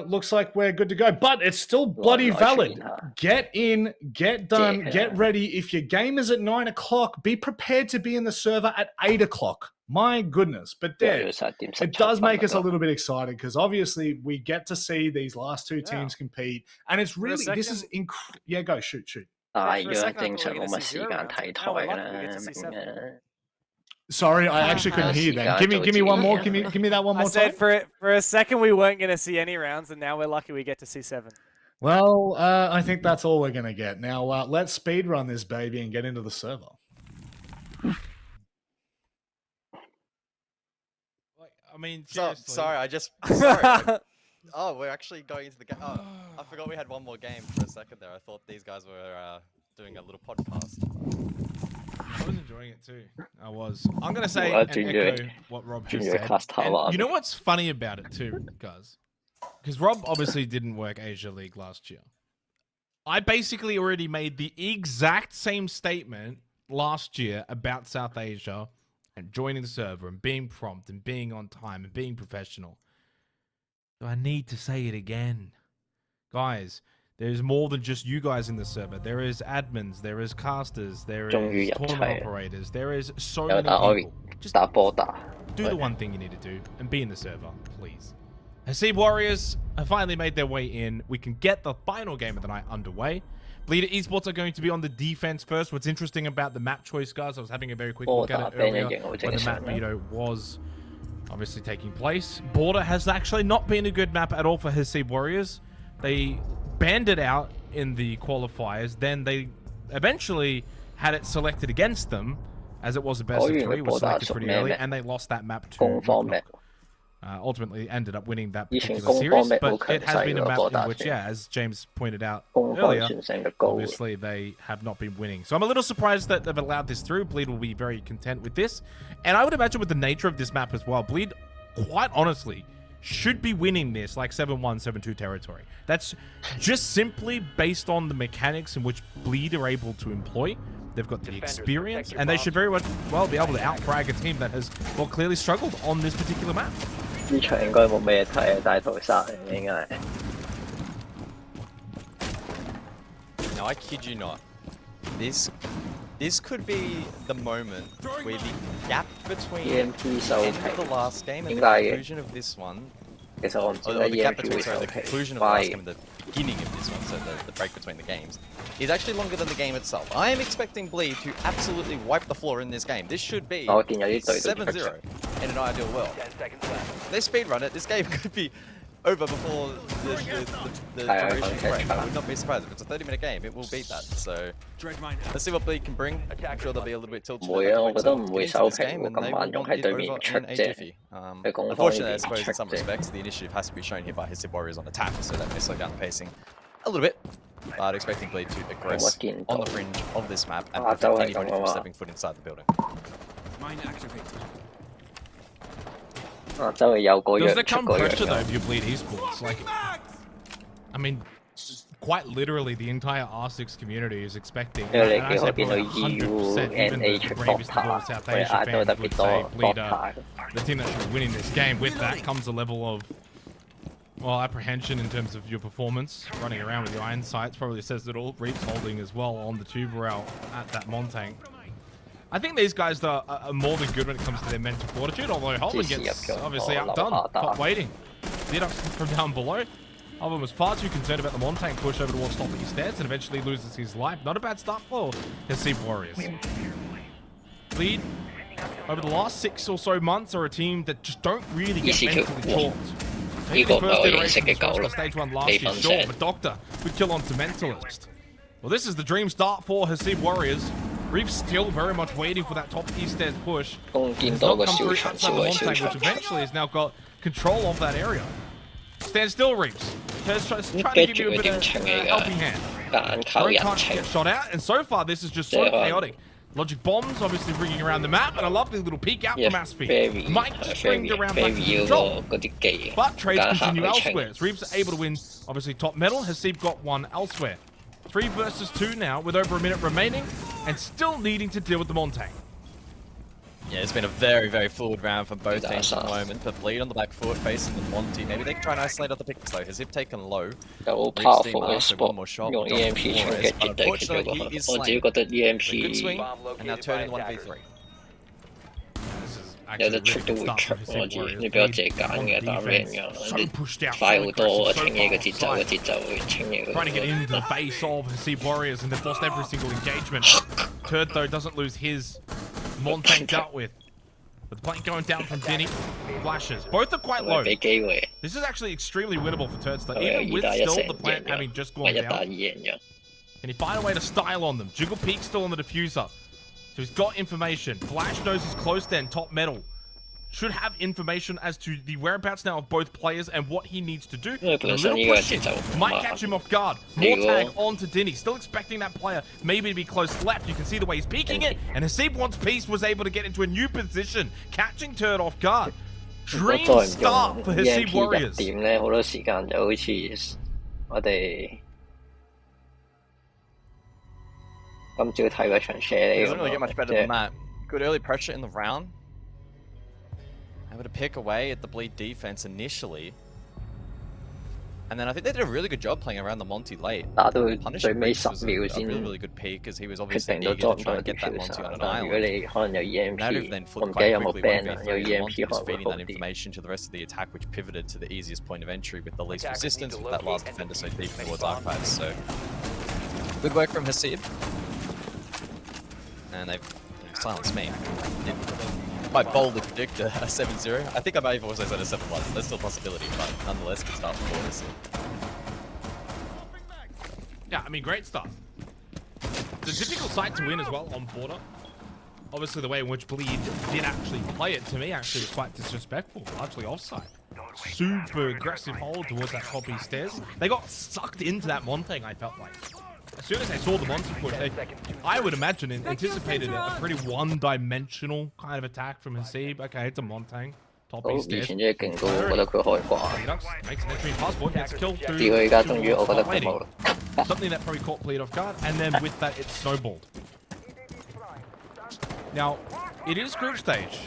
S3: looks like we're good to go. But it's still bloody valid. Get in, get done, get ready. If your game is at 9 o'clock, be prepared to be in the server at 8 o'clock. My goodness. But Dev, it does make us a little bit excited because obviously we get to see these last two teams compete. And it's really, this is yeah, go, shoot.
S1: 大約正常冇乜時間睇台啦。
S3: Sorry, I actually couldn't hear you then. Give me one more. Give me that one more time.
S5: I said for a second we weren't going to see any rounds, and now we're lucky we get to see 7.
S3: Well, I think that's all we're going to get. Now, let's speed run this baby and get into the server.
S4: I mean,
S2: sorry. Oh, we're actually going into the game. Oh, I forgot we had one more game for a second there. I thought these guys were doing a little podcast.
S4: I was enjoying it too. I was. I'm going to say and echo what Rob just said. And you know what's funny about it too, guys? Because Rob obviously didn't work Asia League last year. I basically already made the exact same statement last year about South Asia and joining the server and being prompt and being on time and being professional. So I need to say it again. Guys, there's more than just you guys in the server. There is admins, there is casters, there is tournament operators, there is so many people. Just do the one thing you need to do and be in the server, please. Decisive Warriors have finally made their way in. We can get the final game of the night underway. Bleeder Esports are going to be on the defense first. What's interesting about the map choice, guys, I was having a very quick look at it earlier when the map, was obviously taking place. Border has actually not been a good map at all for Decisive Warriors. They banned it out in the qualifiers, then they eventually had it selected against them, as it was a best of 3, was selected pretty early, and they lost that map to ultimately ended up winning that particular series, but it has been a map in which, as James pointed out earlier, obviously they have not been winning. So I'm a little surprised that they've allowed this through. Bleed will be very content with this, and I would imagine with the nature of this map as well, Bleed, quite honestly, should be winning this like 7-1, 7-2 territory. That's just simply based on the mechanics in which Bleed are able to employ. They've got the experience, and they should very well be able to outfrag a team that has, well, clearly struggled on this particular map.
S1: 呢場應該冇咩睇啊，大屠殺應該係。
S2: No, I kid you not. This could be the moment where the gap between the end of the last game and the conclusion of this one, or the gap between the conclusion of the last game and the beginning of this one, so the break between the games, is actually longer than the game itself. I am expecting Bleed to absolutely wipe the floor in this game. This should be 7-0 in an ideal world. They speedrun it, this game could be over before the duration break. I would not be surprised if it's a 30-minute game. It will beat that. So let's see what Bleed can bring. I'm sure they'll be a little bit tilted
S1: 我覺得唔會收皮喎，咁慢用喺對面出啫。佢攻方呢
S2: Unfortunately, I
S1: 邊
S2: suppose
S1: 出
S2: in some
S1: 啫。
S2: respects, the initiative has to be shown here by his Warriors on attack, so that may slow down the pacing a little bit. But expecting Bleed to aggress on the fringe of this map and prevent anybody from stepping foot inside the building.
S12: Mine activated.
S4: Does there come pressure though if you Bleed esports? Like, I mean, quite literally the entire R6 community is expecting, and I say probably 100%, even the bravest of all South Asia fans would say Bleed the team that should be winning this game. With that comes a level of, well, apprehension in terms of your performance. Running around with your iron sights probably says it all. Reap's holding as well on the tube rail at that Montang. I think these guys are more than good when it comes to their mental fortitude, although Holman gets obviously outdone, caught waiting. Beat up from down below. Holman was far too concerned about the Montang push over towards top of his stairs and eventually loses his life. Not a bad start for Decisive Warriors. Bleed, over the last 6 or so months, are a team that just don't really get mentally chalked. Maybe the first iteration was rushed on stage 1 last year, sure, but Doctor could kill onto Mentalist. Well, this is the dream start for Decisive Warriors. Reef's still very much waiting for that top east stairs push. It's not come through outside the Montang, which eventually has now got control of that area. Stand still, Reefs. Trying to give you a bit of helping hand. Very can't get shot out, and so far this is just so chaotic. Logic bombs obviously ringing around the map, and a lovely little peek out from Asphy. Might just ring around back to control. But trades continue elsewhere. As Reefs are able to win, obviously, top medal. Hasib got one elsewhere. 3 versus 2 now, with over a minute remaining, and still needing to deal with the Montang.
S2: Yeah, it's been a very, very fluid round for both teams at the moment, but Bleed on the back foot facing the Monty. Maybe they can try and isolate other picks though. Hasib taken low.
S1: They're all powerful in spot. 用 EMP 衝擊絕對決咗過去。我自己覺得 EMP
S2: good swing, and now turning 1v3.
S1: 有得出都會出，我知。你俾我自己揀嘅打 range 㗎，你快好多清嘢嘅節奏會清嘢。
S4: Trying to get into the base of Decisive Warriors, and they've lost every single engagement. Turd though doesn't lose his. Montang dealt with. But the plank going down from Denny. Flashes. Both are quite low. This is actually extremely winnable for Turdstar. Even with still the plant having just gone down. Can he find a way to style on them? Jiggle Peak still on the diffuser. So he's got information. Flash knows he's close then. Top metal. Should have information as to the whereabouts now of both players and what he needs to do. A little push in might catch him off guard. More tag onto Denny. Still expecting that player maybe to be close left. You can see the way he's peeking it. And Hasib once Peace was able to get into a new position. Catching Turd off guard. Dream start for Hasib Warriors.
S1: 點咧，好多時間就好似我哋今朝睇嗰場 share 嚟
S2: Doesn't really get much better than that. Good early pressure in the round. Able to pick away at the Bleed defense initially. And then I think they did a really good job playing around the Monty late. Punishing Reefs was a really good peak, because he was obviously eager to try and get that Monty on an island. Now they've then flipped quite quickly 1v3. Monty was feeding that information to the rest of the attack, which pivoted to the easiest point of entry with the least resistance, with that last defender so deep towards Archives. So good work from Hasib. And they've silenced me. Quite boldly predict a 7-0. I think I might have also said a 7-1. That's still a possibility, but nonetheless, good start for Warriors.
S4: Yeah, I mean, great start. It's a difficult site to win as well on Border. Obviously, the way in which Bleed did actually play it, to me, actually was quite disrespectful. Largely offside. Super aggressive hold towards that top east stairs. They got sucked into that Montang, I felt like. As soon as they saw the Monty push, I would imagine anticipated a pretty one-dimensional kind of attack from Hasib. Okay, it's a Montang. Top east stairs.
S1: Makes
S4: an entry in passport, gets killed through waiting. Something that probably caught Bleed off guard, and then with that, it snowballed. Now, it is group stage.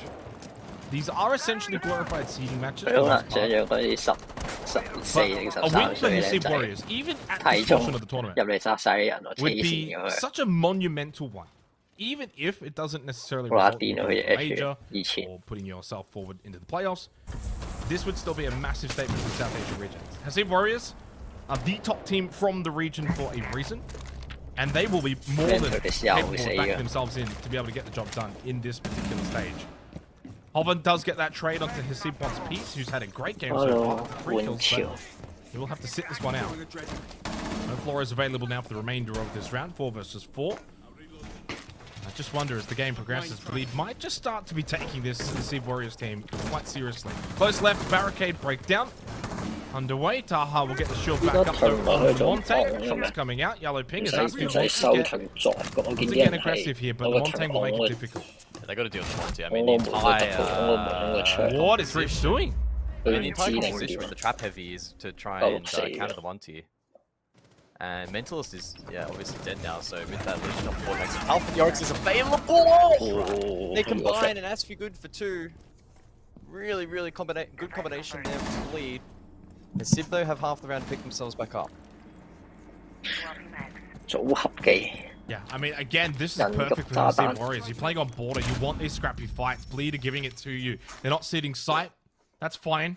S4: These are essentially glorified seeding matches. But a win for Decisive Warriors, even at this portion of the tournament, would be such a monumental one. Even if it doesn't necessarily result in a major or putting yourself forward into the playoffs, this would still be a massive statement for the South Asian region. Decisive Warriors are the top team from the region for a reason. And they will be more than capable of backing themselves in to be able to get the job done in this particular stage. Hoven does get that trade onto Hasib once piece, who's had a great game so far. 3 kills, but he will have to sit this one out. No Flores available now for the remainder of this round, 4 versus 4. I just wonder as the game progresses, Bleed might just start to be taking this Deceive Warriors team quite seriously. Close left, barricade breakdown. Underway, Taha will get the shield back up though on the Montang. Shots coming out, Yellow Ping is asking to get aggressive here, but the Montang will make it difficult.
S2: Yeah, they got to deal with the Monty. I mean, the entire...
S4: what is Rich doing?
S2: I mean, the entire composition with the trap heavy is to try and counter the Monty. And Mentalist is, yeah, obviously dead now, so with that Legion on board makes it tough. Yorix is available! They combine and Asfi good for 2. Really, really good combination there for Bleed. The Civ though have half the round to pick themselves back up.
S4: Yeah, I mean, again, this is perfect for the Deceive Warriors. You're playing on border, you want these scrappy fights. Bleed are giving it to you. They're not sitting sight. That's fine.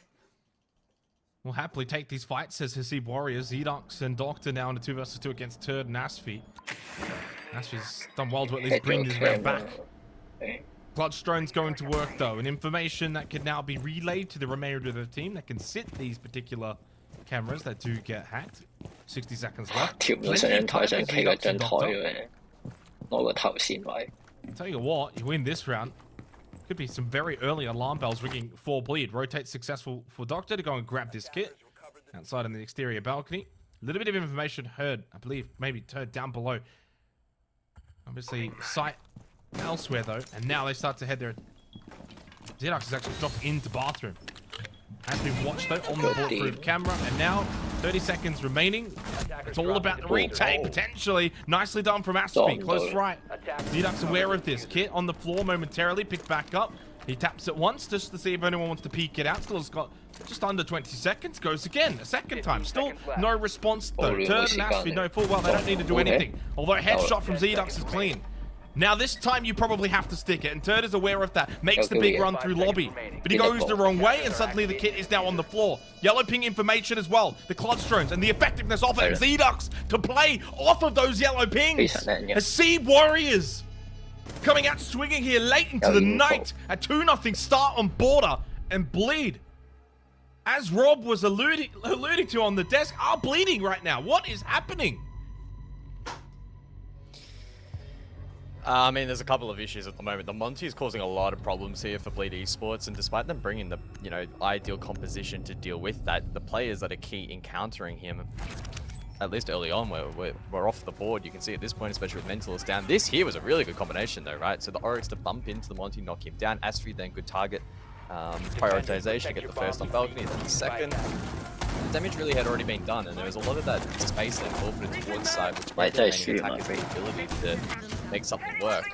S4: We'll happily take these fights, says Hasib Warriors. Zedox and Doctor now in a 2 versus 2 against Turd and Asfi. Asfi's done well to at least bring this round back. Bloodstone's going to work though, and information that can now be relayed to the remainder of the team that can sit these particular cameras that do get hacked. 60 seconds left. Tell you what, you win this round. Could be some very early alarm bells ringing for Bleed. Rotate successful for Doctor to go and grab this kit outside on the exterior balcony. A little bit of information heard, I believe, maybe turned down below. Obviously, sight elsewhere though, and now they start to head there. Zedox has actually dropped into bathroom. Has been watched though on the bulletproof camera, and now 30 seconds remaining. It's all about the retake potentially. Nicely done from Asfi, close right. Zedox aware of this. Kit on the floor momentarily, picked back up. He taps it once just to see if anyone wants to peek it out. Still has got just under 20 seconds. Goes again, a second time. Still no response though. Turd and Asfi know full well they don't need to do anything. Although headshot from Zedox is clean. Now this time you probably have to stick it, and Turd is aware of that. Makes the big run through lobby, but he goes the wrong way, and suddenly the kit is now on the floor. Yellow Ping information as well. The clutch drones and the effectiveness of it. Zedox to play off of those Yellow Pings. Hasib Warriors coming out swinging here late into the night. A 2-0 start on border, and Bleed, as Rob was alluding to on the desk, are bleeding right now. What is happening?
S2: I mean, there's a couple of issues at the moment. The Monty is causing a lot of problems here for Bleed Esports, and despite them bringing the, ideal composition to deal with that, the players that are key in countering him, at least early on, we're off the board. You can see at this point, especially with Mentalist down. This here was a really good combination though, right? So the Oryx to bump into the Monty, knock him down. Asfi then good target prioritization, get the first on balcony, then the second. The damage really had already been done, and there was a lot of that space that forfeited towards side, which made the attacker's ability to make something work.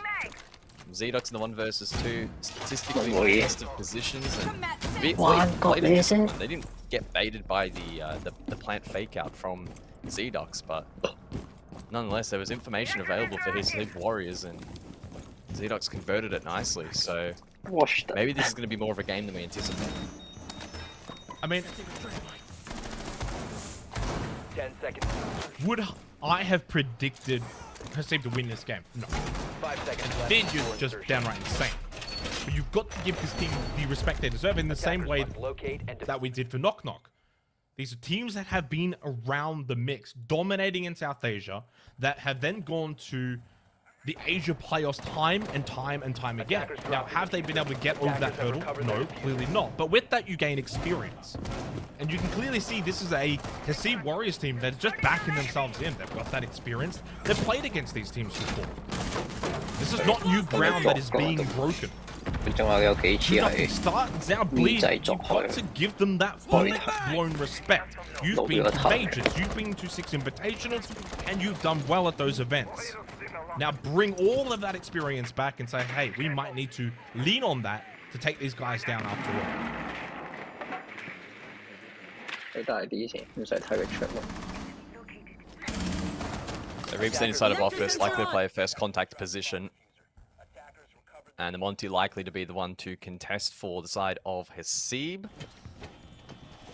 S2: Zedox in the 1 versus 2, statistically best of positions, and they didn't get baited by the plant fake out from Zedox, but nonetheless there was information available for his Warriors, and Zedox converted it nicely. So maybe this is going to be more of a game than we anticipate.
S4: I mean,
S15: 10 seconds.
S4: Would I have predicted Hasib to win this game? No.
S15: 5 seconds left.
S4: Then you're just downright insane. But you've got to give this team the respect they deserve in the same way that we did for Knock Knock. These are teams that have been around the mix, dominating in South Asia, that have then gone to the Asia playoffs time and time again. Now, have they been able to get over that hurdle? No, clearly not. But with that, you gain experience. And you can clearly see this is a Hasib Warriors team that's just backing themselves in. They've got that experience. They've played against these teams before. This is not new ground that is being broken. Start now Bleed. You've got to give them that full-blown respect. You've been to majors, you've been to 6 invitationals, and you've done well at those events. Now bring all of that experience back and say, hey, we might need to lean on that to take these guys down after all.
S2: So Reeves inside of office, likely to play a first contact position. And the Monty likely to be the one to contest for the side of Hasib.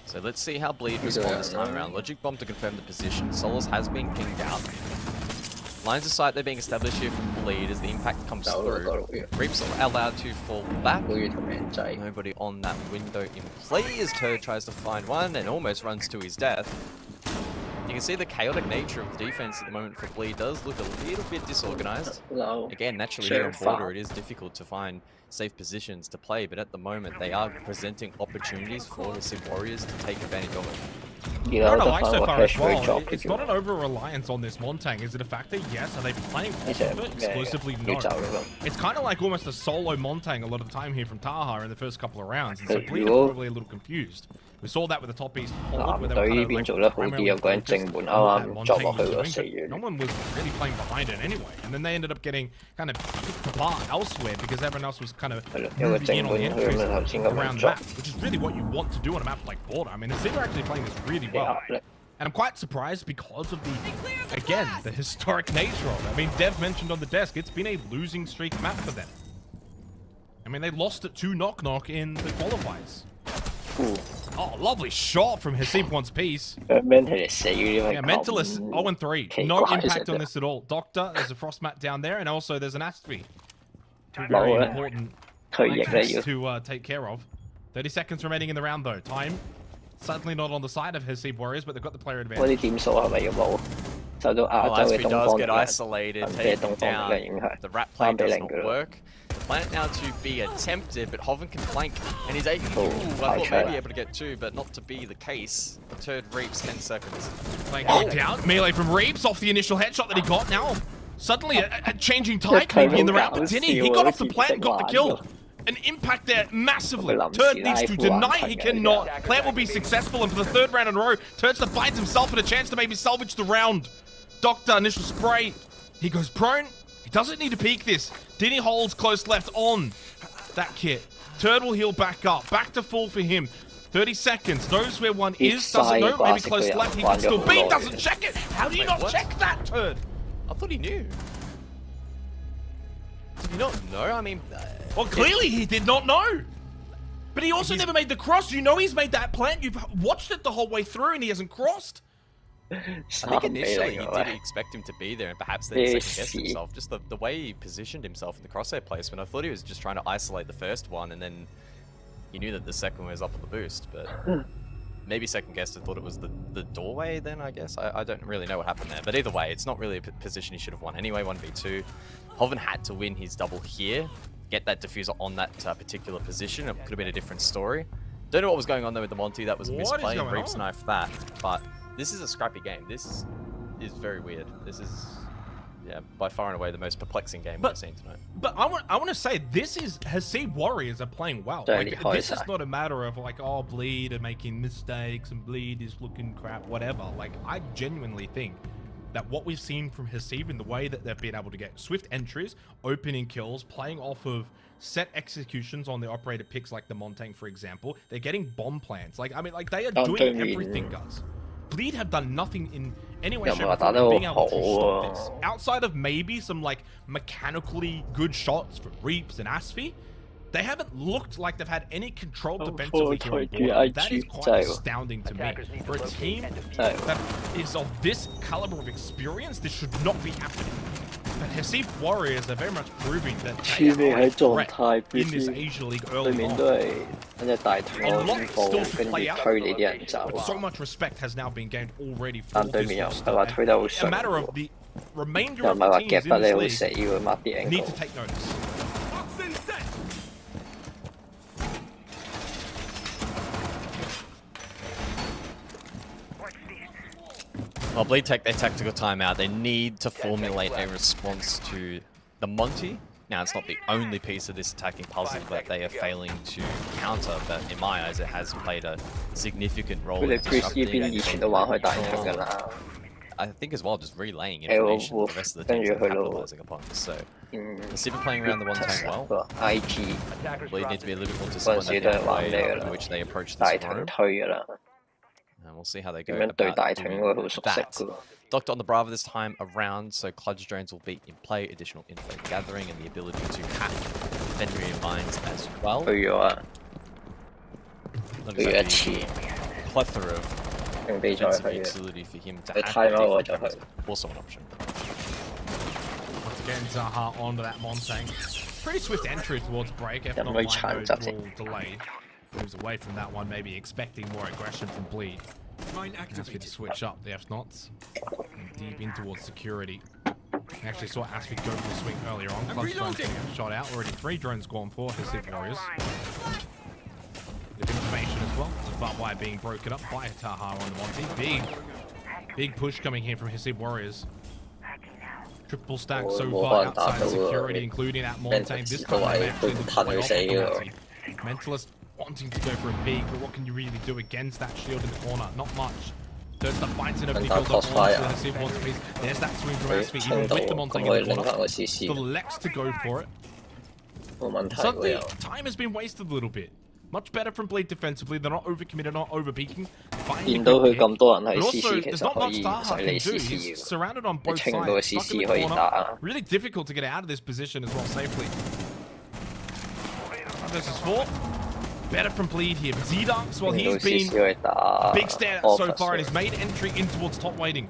S2: So let's see how Bleed respond this time around. Logic Bomb to confirm the position. Solos has been pinged out. Lines of sight they're being established here from Bleed as the impact comes through. Reaps allowed to fall back. Nobody on that window in play as Turd tries to find one and almost runs to his death. You can see the chaotic nature of the defense at the moment for Bleed does look a little bit disorganized. Again, naturally here on Border it is difficult to find safe positions to play, but at the moment they are presenting opportunities for the Sim Warriors to take advantage of it.
S4: What I like so far as well, it's not an over-reliance on this Montang. Is it a factor? Yes. Are they playing off of it exclusively? No. It's kind of like almost a solo Montang a lot of the time here from Taha in the first couple of rounds, and so Bleed are probably a little confused. We saw that with the top east hold, where they were kind of like primarily focused on what that Montang was doing, but no one was really playing behind it anyway. And then they ended up getting kind of picked apart elsewhere because everyone else was kind of moving in on the entries around the map, which is really what you want to do on a map like Border. I mean, the Sim are actually playing this really well. And I'm quite surprised because of the, again, the historic nature of it. I mean, Dev mentioned on the desk, it's been a losing streak map for them. I mean, they lost it to Knock Knock in the qualifiers. Oh, lovely shot from Hasib once piece. Yeah, Mentalist 0-3. No impact on this at all. Doctor, there's a frost mat down there, and also there's an Astvi. Two very important items to take care of. 30 seconds remaining in the round, though. Time certainly not on the side of Hasib Warriors, but they've got the player advantage.
S2: Astvi does get isolated, taken down. The rat play does not work. Plant now to be attempted, but Hoven can flank, and he's able. I thought maybe able to get two, but not to be the case. The Turd Reaps 10 seconds.
S4: Flank down. Melee from Reaps off the initial headshot that he got. Now, suddenly a changing tide maybe in the round, but didn't he? He got off the plant and got the kill. An impact there massively. Turd needs to deny, he cannot. Plant will be successful, and for the third round in a row, Turdster finds himself with a chance to maybe salvage the round. Doctor, initial spray. He goes prone. He doesn't need to peek this. Diddy holds close left on that kit. Turd will heal back up. Back to full for him. 30 seconds. Knows where one is. Doesn't know. Maybe close left. He can still beat. Doesn't check it. How do you not check that, Turd?
S2: I thought he knew. Did he not know? I mean...
S4: well, clearly he did not know. But he also never made the cross. You know he's made that plant. You've watched it the whole way through and he hasn't crossed.
S2: I think initially he did expect him to be there and perhaps then second-guessed himself. Just the way he positioned himself in the crosshair placement, I thought he was just trying to isolate the first one and then he knew that the second one was up on the boost, but maybe second-guessed and thought it was the doorway then, I guess. I don't really know what happened there, but either way, it's not really a position he should have won anyway, 1v2. Hoven had to win his double here, get that diffuser on that particular position. It could have been a different story. Don't know what was going on there with the Monty. That was a misplay. Reaps knifed that, but this is a scrappy game. This is very weird. This is, yeah, by far and away the most perplexing game we've seen tonight.
S4: But I want to say this is Hasib Warriors are playing well. Like, this is not a matter of like, oh, Bleed are making mistakes and Bleed is looking crap, whatever. Like, I genuinely think that what we've seen from Hasib in the way that they've been able to get swift entries, opening kills, playing off of set executions on the operator picks like the Montang, for example, they're getting bomb plans. Like, I mean, like they are doing everything, guys. Bleed have done nothing in any way, shape, or form of being able to stop this. Outside of maybe some like mechanically good shots from Reaps and Asfi, they haven't looked like they've had any control defensively here on board. That is quite astounding to me. For a team that is of this caliber of experience, this should not be happening. But Hasib Warriors are very much proving that they are a threat in this Asia League early on. A lot still to play out, but so much respect has now been gained already for this roster. A matter of the remainder of the teams in this league need to take notice.
S2: Well, Bleed take their tactical timeout. They need to formulate a response to the Monty. Now, it's not the only piece of this attacking puzzle that they are failing to counter, but in my eyes, it has played a significant role in disrupting. I think as well, just relaying information the rest of the teams are capitalizing upon. So, Pacific playing around the one tank well. Bleed need to be a little bit more disciplined in the way in which they approach this room. And we'll see how they go about doing that. Doctor on the Bravo this time around, so Cludge drones will be in play, additional info gathering, and the ability to hack Fenrir mines as well. Not exactly plethora of defensive utility for him to have. Also an option.
S4: Once again, Zaha onto that Montang. Pretty swift entry towards break. If not, will delay. Moves away from that one, maybe expecting more aggression from Bleed. Asfi to switch up the F-Knots. Deep in towards security. Actually saw Asfi go for the swing earlier on. Clutch drones getting a shot out. Already 3 drones gone for Decisive Warriors. Bit of information as well. Barbed wire being broken up by Taha on the Monty. Big push coming here from Decisive Warriors. Triple stack so far outside security, including that Montaigne. This time they actually look quite off the Monty. Mentalist wanting to go for a peek, but what can you really do against that shield in the corner? Not much. Daystar finds an opening field up on Decisive wants a piece. There's that swing from Asfi, even with the Montaigne in the corner. Still elects to go for it. Suddenly, time has been wasted a little bit. Much better from Bleed defensively. They're not overcommitted, not over-peeking. But also, there's not much Taha can do. He's surrounded on both sides. Stuck in the corner. Really difficult to get out of this position as well safely. Versus 4. Better from Bleed here. But Z-Dunks, well, he's been a big standout so far and has made entry in towards top waiting.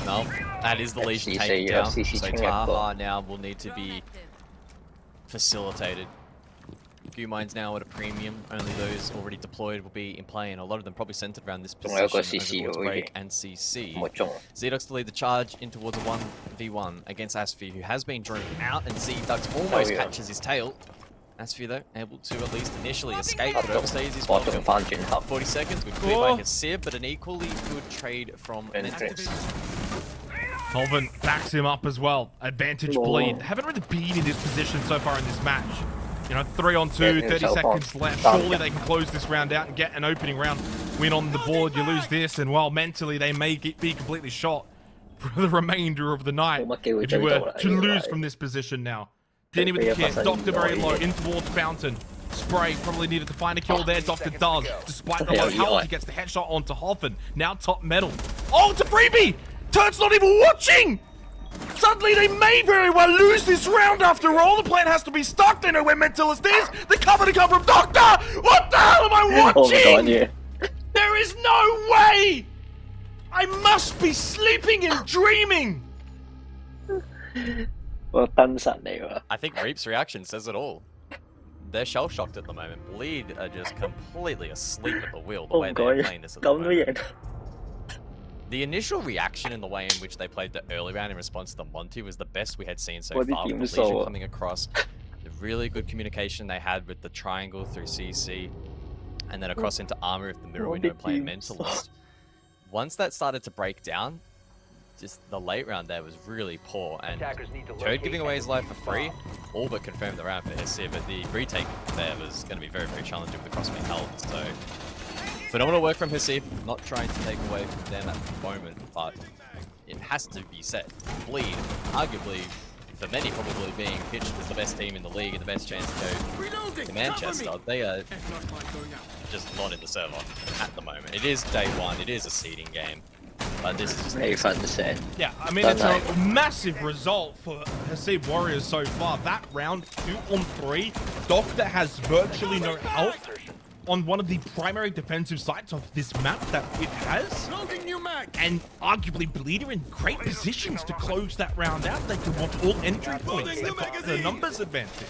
S2: No, that is the leash taken down. So Taha now will need to be facilitated. Few mines now at a premium. Only those already deployed will be in play, and a lot of them probably centered around this position over towards Break and CC. Z-Dux to lead the charge in towards a 1v1 against Asfi, who has been drawn out, and Z-Dux almost catches his tail. Asfi, though, able to at least initially escape, but overstays his welcome. 40 seconds, good clear by his Civ, but an equally good trade from Mentalist.
S4: Colvin backs him up as well. Advantage Bleed. Haven't really been in this position so far in this match. You know, 3 on 2, 30 seconds left. Surely they can close this round out and get an opening round win on the board. You lose this, and well, mentally they may be completely shot for the remainder of the night if you were to lose from this position now. Denny with the kick. Doctor very low in towards Fountain. Spray probably needed to find a kill there. Doctor does. Despite the low health, he gets the headshot onto Hoffen. Now top metal. Oh, it's a freebie! Turt's not even watching! Suddenly they may very well lose this round after all. The plan has to be stuck. They know where Mentalist is. The cover to come from Doctor! What the hell am I watching? Oh my God, yeah. There is no way! I must be sleeping and dreaming!
S2: I think Reap's reaction says it all. They're shell-shocked at the moment. Bleed are just completely asleep at the wheel the way they're playing this at the moment. The initial reaction in the way in which they played the early round in response to the Monty was the best we had seen so far, with the Legion coming across. The really good communication they had with the triangle through CC, and then across into Armor if the mirror window playing Mentalist. Once that started to break down, just the late round there was really poor, and Toad giving away his life for free all but confirmed the round for Hesir, but the retake there was going to be very, very challenging with the crossfit health, so phenomenal work from Hesir, not trying to take away from them at the moment, but it has to be said. Bleed, arguably, for many probably being pitched as the best team in the league and the best chance to go to Manchester, they are just not in the server at the moment. It is day one, it is a seeding game, but this is just
S1: very fun to say.
S4: Yeah, I mean, it's a massive result for Decisive Warriors so far. That round 2 on 3, Doctor has virtually no health on one of the primary defensive sites of this map that it has. And arguably Bleed are in great positions to close that round out. They can watch all entry points. They've got the numbers advantage.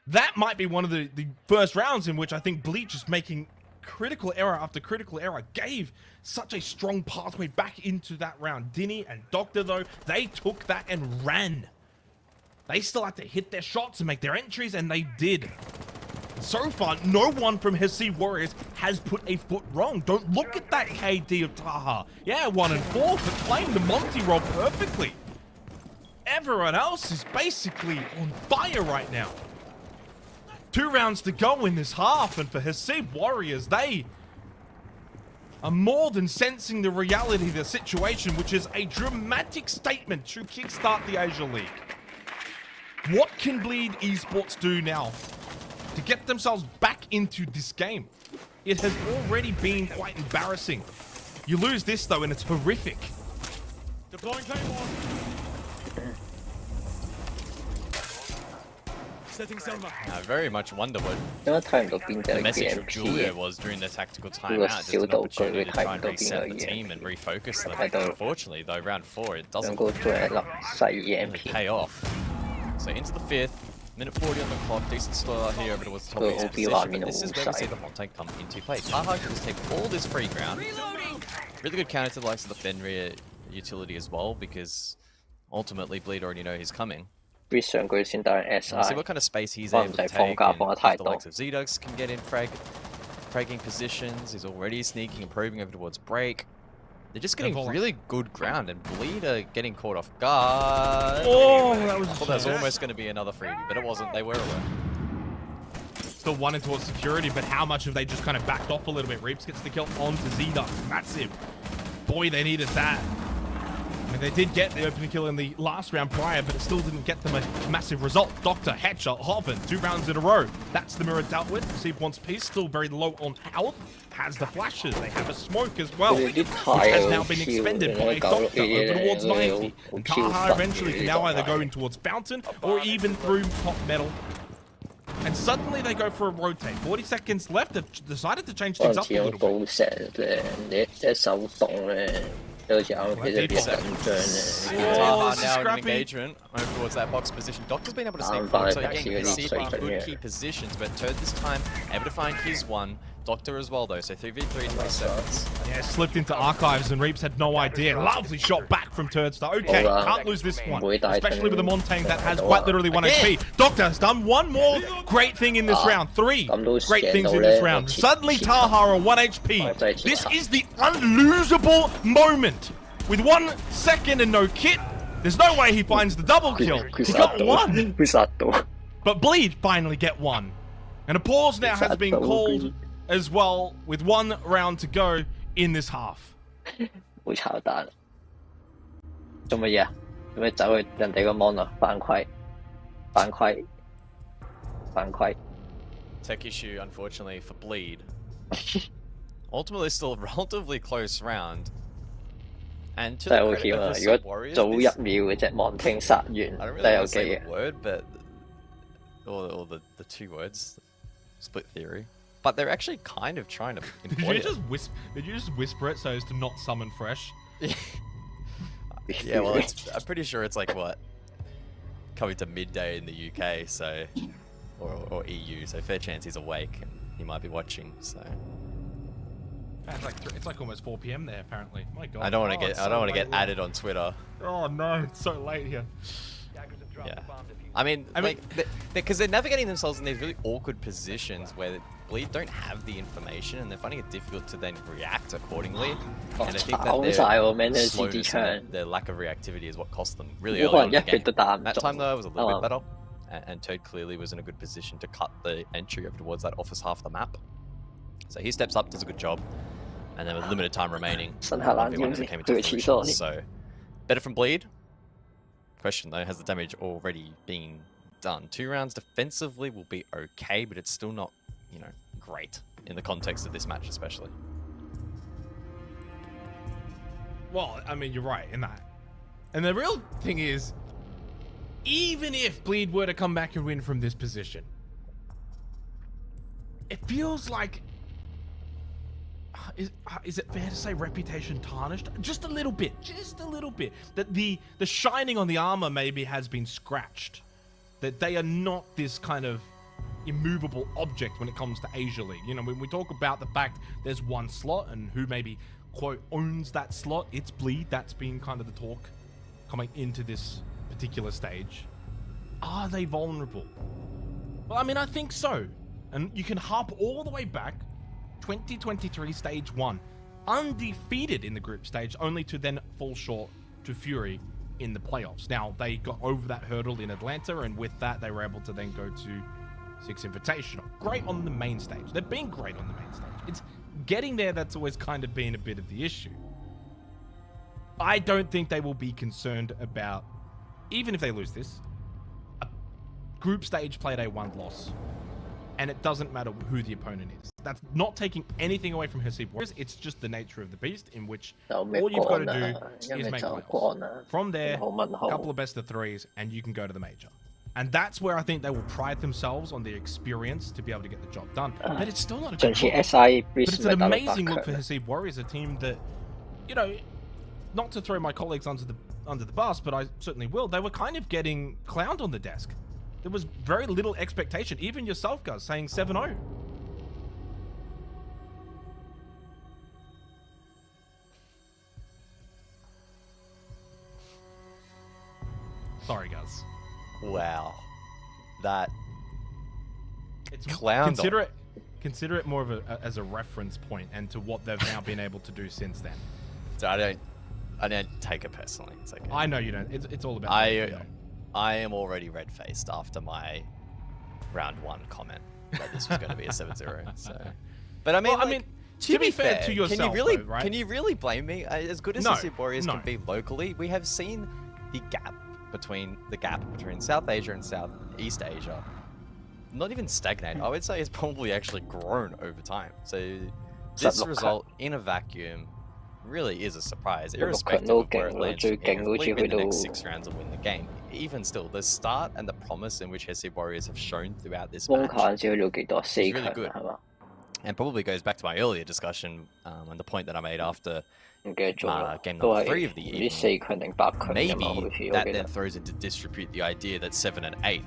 S4: That might be one of the first rounds in which I think Bleed just making critical error after critical error gave such a strong pathway back into that round. Dinny and Doctor, though, they took that and ran. They still had to hit their shots and make their entries, and they did. So far, no one from Decisive Warriors has put a foot wrong. Don't look at that KD of Taha. Yeah, 1 and 4, but playing the Monty role perfectly. Everyone else is basically on fire right now. 2 rounds to go in this half, and for Decisive Warriors, they are more than sensing the reality of the situation, which is a dramatic statement to kickstart the Asia League. What can Bleed Esports do now to get themselves back into this game? It has already been quite embarrassing. You lose this though, and it's horrific.
S8: Deploying Claymore.
S2: I very much wonder what
S1: 因為睇唔到邊隻
S2: the message from
S1: GMP
S2: Julia was during the tactical timeout. Just an opportunity to try and reset the team and refocus them. Unfortunately, though, round 4 it doesn't
S1: 兩個仲係一粒細
S2: really
S1: EMP。
S2: pay off. So into the 5th, minute 40 on the clock. Decent start here over towards the top of his position. But this is where we see the Montague come into play. Taha can just take all this free ground. Really good counter to the likes of the Fenrir utility as well, because ultimately Bleed already know he's coming.
S1: 必上佢先得 SI。
S2: See what kind of space he's able to take, and if the likes of Zedux can get in fragging positions. He's already sneaking and probing over towards break. They're just getting really good ground, and Bleed are getting caught off guard.
S4: Oh, that was
S2: I thought that was almost going to be another freebie, but it wasn't. They were aware.
S4: Still one in towards security, but how much have they just kind of backed off a little bit? Reaps gets the kill onto Zedux. Massive. Boy, they needed that. I mean, they did get the opening kill in the last round prior, but it still didn't get them a massive result. Doctor, Hatcher, Hoffen, 2 rounds in a row. That's the mirror dealt with. Deceive wants peace, still very low on health. Has the flashes. They have a smoke as well, which has now been expended by Doctor over towards 90. And Taha eventually can now either go in towards Fountain or even through top metal. And suddenly they go for a rotate. 40 seconds left. They've decided to change things up a little bit.
S2: Taha now in an engagement over towards that box position. Doctor's been able to sneak forward, so again, you can see good key positions, but Turd this time able to find his one. Doctor as well though, so 3v3 20 seconds.
S4: Yeah, slipped into archives and Reaps had no idea. Lovely shot back from Turdstar. Okay, can't lose this one, especially with a Montang that has quite literally 1 HP. Doctor has done one more great thing in this round. 3 great things in this round. Suddenly Taha are 1 HP. This is the unlosable moment. With 1 second and no kit, there's no way he finds the double kill. He got 1. But Bleed finally get 1. And a pause now has been called as well, with 1 round to go in this half.
S1: 好炒蛋，做乜嘢啊？做咩走去人哋個 mon 啊？犯規，犯規，犯規。
S2: Tech issue, unfortunately, for Bleed. Ultimately, still a relatively close round. And to the credit of the Sub-Warriors,
S1: 早1秒嘅啫，望聽殺完
S2: I don't really
S1: 都有
S2: want to say
S1: 機
S2: the word, but or the 2 words, split theory. But they're actually kind of trying to employ it.
S4: Did you just whisper it so as to not summon fresh?
S2: Yeah, well, I'm pretty sure it's like what, coming to midday in the UK, so or EU, so fair chance he's awake and he might be watching. So
S4: it's like almost 4 PM there apparently. My God.
S2: I don't want to get added on Twitter.
S4: Oh no, it's so late here.
S2: Yeah. I mean, because they're navigating themselves in these really awkward positions where Bleed don't have the information and they're finding it difficult to then react accordingly. And I think that slowness and their lack of reactivity is what cost them really early on in the game. That time though, it was a little bit better. And Toad clearly was in a good position to cut the entry over towards that office half of the map. So he steps up, does a good job. And then with limited time remaining, everyone came into fruition. So better from Bleed. Question though, has the damage already been done? 2 rounds defensively will be okay, but it's still not, you know, great in the context of this match especially.
S4: Well, I mean, you're right in that. And the real thing is, even if Bleed were to come back and win from this position, it feels like, is it fair to say reputation tarnished? Just a little bit, that the shining on the armor maybe has been scratched, that they are not this kind of immovable object when it comes to Asia League. You know, when we talk about the fact there's 1 slot and who maybe quote owns that slot, it's Bleed. That's been kind of the talk coming into this particular stage. Are they vulnerable? Well, I mean, I think so. And you can hop all the way back 2023 stage 1, undefeated in the group stage, only to then fall short to Fury in the playoffs. Now, they got over that hurdle in Atlanta, and with that, they were able to then go to 6 Invitational. Great on the main stage. They've been great on the main stage. It's getting there that's always kind of been a bit of the issue. I don't think they will be concerned about, even if they lose this, a group stage play day 1 loss. And it doesn't matter who the opponent is. That's not taking anything away from Hasib Warriors. It's just the nature of the beast, in which all you've got to do is make playoffs. From there, a couple of best of 3s, and you can go to the major. And that's where I think they will pride themselves on their experience to be able to get the job done. But it's still not a good look. But it's an amazing look for Decisive Warriors, a team that, you know, not to throw my colleagues under the bus, but I certainly will. They were kind of getting clowned on the desk. There was very little expectation. Even yourself, Gus, saying 7-0. Sorry, Gus.
S2: Wow, that
S4: it's
S2: clown.
S4: Consider it more of as a reference point, and to what they've now been able to do since then.
S2: So I don't take it personally. It's okay.
S4: I know you don't. It's all about.
S2: I am already red-faced after my round 1 comment that this was going to be a 7-0. So, but I mean,
S4: well, to be fair to yourself,
S2: can you really blame me? As good as Decisive Warriors can be locally, we have seen the gap between South Asia and Southeast Asia not even stagnate. I would say it's probably actually grown over time. So this result in a vacuum really is a surprise, irrespective of where it lands. If we win the next 6 rounds and win the game, even still, the start and the promise in which Decisive Warriors have shown throughout this match is really good. And probably goes back to my earlier discussion and the point that I made after game number 3 of the evening. Maybe that then throws into disrepute the idea that 7 and 8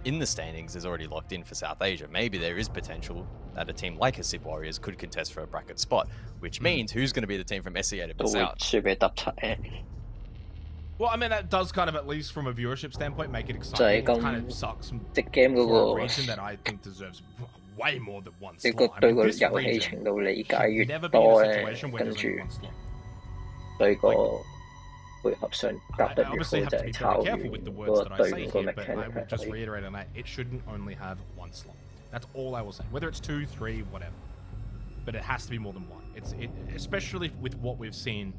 S2: in the standings is already locked in for South Asia. Maybe there is potential that a team like Decisive Warriors could contest for a bracket spot, which means who's going to be the team from SEA to miss out?
S4: Well, I mean, that does kind of, at least from a viewership standpoint, make it exciting. It kind of sucks for a region that I think deserves way more than 1 slot. I mean, this region should never be in a situation where there's only 1 slot. I obviously have to be very careful with the words that I say here, but I will just reiterate on that. It shouldn't only have 1 slot. That's all I will say. Whether it's 2, 3, whatever. But it has to be more than 1. Especially with what we've seen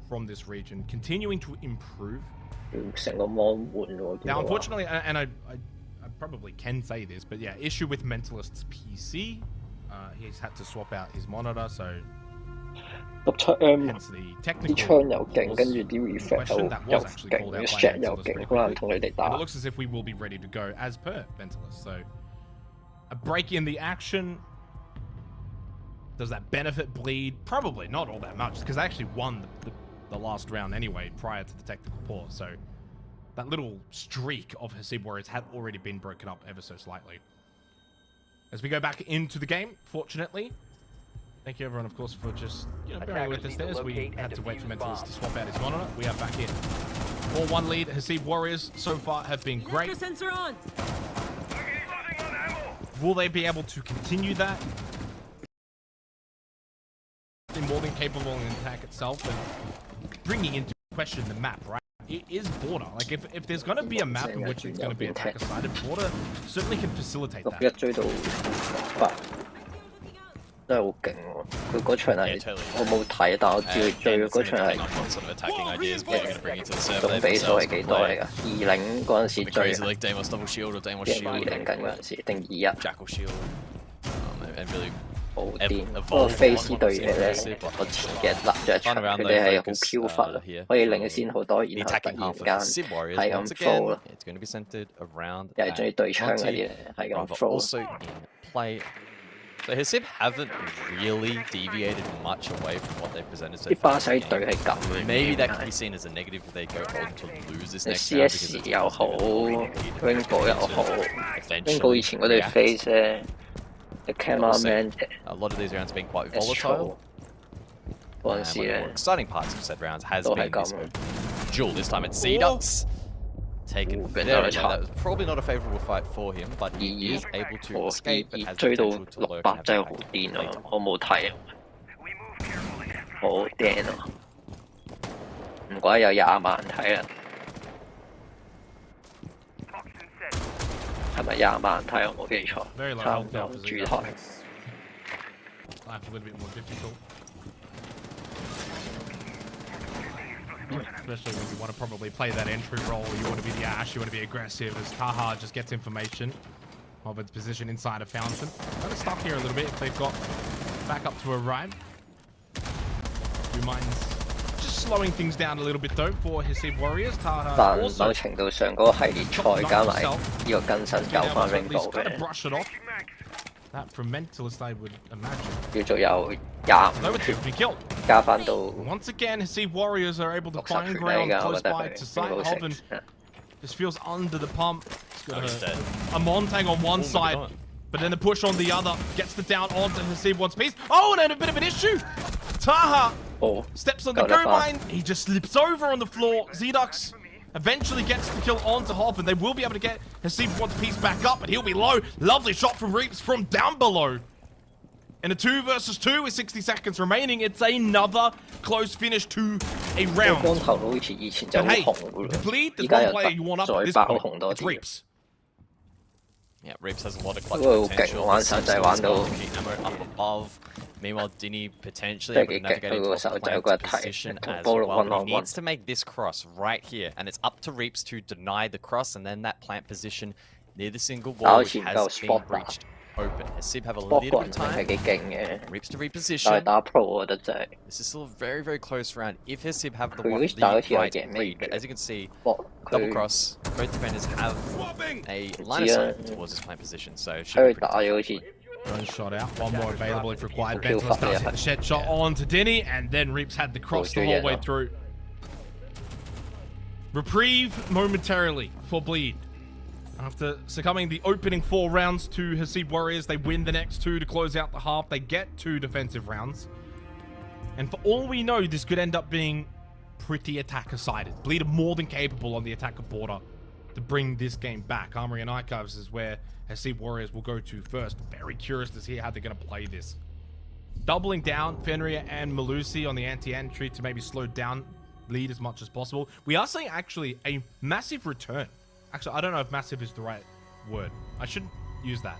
S4: from this region, continuing to improve. Now, unfortunately, and I probably can say this, but yeah, issue with Mentalist's PC. He's had to swap out his monitor, so hence the technical question that was actually called out by Mentalist pretty quickly. And it looks as if we will be ready to go as per Mentalist. So a break in the action. Does that benefit Bleed? Probably not all that much, because they actually won the last round anyway prior to the technical pause. So that little streak of Decisive Warriors had already been broken up ever so slightly. As we go back into the game, fortunately. Thank you everyone, of course, for just bearing with us there as we had to wait for Mentalist to swap out his monitor. We are back in. 4-1 lead. Decisive Warriors so far have been great.
S16: Sensor on.
S4: Will they be able to continue that? They're more than capable in attack itself, and bringing into question the map, right? It is border. Like, if there's going to be a map in which it's going to be attacker-sided, border certainly can facilitate that.
S1: 真係好勁喎！佢嗰場係我冇睇，但我知佢追嗰場係總比數係幾多嚟㗎？20嗰陣時追，20緊嗰陣時定21。好癲！嗰個 face 對嘢咧，我前幾日立咗一場，佢哋係好飄忽啊，可以領先好多，然後突然間係咁 flow 咯，又係中意對槍嗰啲咧，係咁 flow。
S2: So Decisive haven't really deviated much away from what they've presented so far.
S1: 啲巴西隊係咁嘅。
S2: Maybe that can be seen as a negative if they go on to lose this next round.
S1: CS 又好 ，Rainbow 又好 ，Rainbow 以前嗰隊 face 咧 ，the cameraman。A
S2: lot of these rounds have been quite volatile.
S1: 嗰陣時咧
S2: ，exciting parts of said rounds has been this duel. This time it's Seaducks. Taken very well. That was probably not a favourable fight for him, but he is able to escape and has potential to lurk.
S1: 真係好癲啊！我冇睇，好癲啊！唔怪有20萬睇啦，係咪20萬睇？我冇記錯，差唔多主台。
S4: Especially when you want to probably play that entry role, you want to be the Ash, you want to be aggressive, as Taha just gets information of its position inside a fountain. Kind of stuck here a little bit if they've got backup to arrive. 2 mines just slowing things down a little bit though for Hasib Warriors. Taha
S1: 但
S4: also
S1: 某程度上嗰個系列賽加埋呢個更新救翻
S4: at least
S1: Rainbow
S4: kind of
S1: 嘅，
S4: brush it off. That from Mentalist, I would imagine.
S1: 叫做有25
S4: No attempt to be killed.
S1: 加翻到
S4: Once again, Hasib Warriors are able to
S1: 60
S4: find
S1: 血
S4: ground
S1: 嚟㗎，我
S4: close
S1: 覺得
S4: by
S1: 佢
S4: to sight.
S1: Rainbow
S4: Hoven
S1: Six
S4: just feels under the pump. He's got
S2: he's dead.
S4: a Montang on one
S2: Oh,
S4: side,
S2: my God.
S4: but then the push on the other gets the down onto Hasib once piece. Oh, and then a bit of an issue. Taha steps on the
S1: Galita.
S4: go line. He just slips over on the floor. Zedux eventually gets the kill onto Hoven. They will be able to get Hasib once piece back up, but he'll be low. Lovely shot from Reaps from down below. In a 2 versus 2 with 60 seconds remaining, it's another close finish to a round.
S1: 光頭佬好似以前就
S4: But
S1: 好
S4: hey,
S1: 紅㗎
S4: to bleed,
S1: 而
S4: there's
S1: 家
S4: one
S1: 又
S4: player you want up at
S1: 再
S4: this
S1: 爆
S4: point.
S1: 紅多
S4: It's
S1: 啲。
S4: Reaps.
S2: Yeah, Reaps has a lot of clutch
S1: 不過好勁，
S2: potential.
S1: 玩手仔玩到
S2: ammo up above. Meanwhile, Dinny potentially
S1: 真係
S2: able to
S1: 幾勁，
S2: navigate
S1: 佢
S2: into
S1: 個
S2: a
S1: 手仔有
S2: plant
S1: 個一提，
S2: position
S1: 同
S2: as
S1: 波六
S2: well.
S1: one
S2: But
S1: on
S2: he
S1: one。
S2: needs to make this cross right here, and it's up to Reaps to deny the cross, and then that plant position near the single
S1: 但
S2: wall
S1: 好
S2: which
S1: 似唔
S2: has
S1: 夠
S2: been
S1: spot 打
S2: breached open. Hasib have a
S1: ，spot
S2: little
S1: 個
S2: bit
S1: 人
S2: of
S1: 仲係
S2: time.
S1: 幾勁嘅。
S2: Reaps to
S1: 但係
S2: reposition.
S1: 打 Pro 我覺得真係。
S2: This is still a very, very close round. If Hasib have the
S1: 佢
S2: one,
S1: 好似打好似
S2: the
S1: 有
S2: right
S1: 贏
S2: read,
S1: 咩
S2: but as you can see,
S1: 佢
S2: double cross. Both defenders have a line of sight towards this plant position, so it should
S1: 佢
S2: be
S1: 打
S2: pretty
S1: 咗
S2: tough.
S1: 好似。
S4: One shot out, one more available if required.
S1: Kill
S4: Bentalist does
S1: yeah.
S4: hit the shed shot on to Denny, and then Reaps had the cross the whole way through. Reprieve momentarily for Bleed. After succumbing the opening 4 rounds to Hasib Warriors, they win the next 2 to close out the half. They get 2 defensive rounds. And for all we know, this could end up being pretty attacker-sided. Bleed are more than capable on the attacker border to bring this game back. Armory and Archives is where Hasib Warriors will go to first. Very curious to see how they're going to play this. Doubling down Fenrir and Malusi on the anti-entry to maybe slow down Bleed as much as possible. We are seeing actually a massive return. Actually, I don't know if massive is the right word. I shouldn't use that.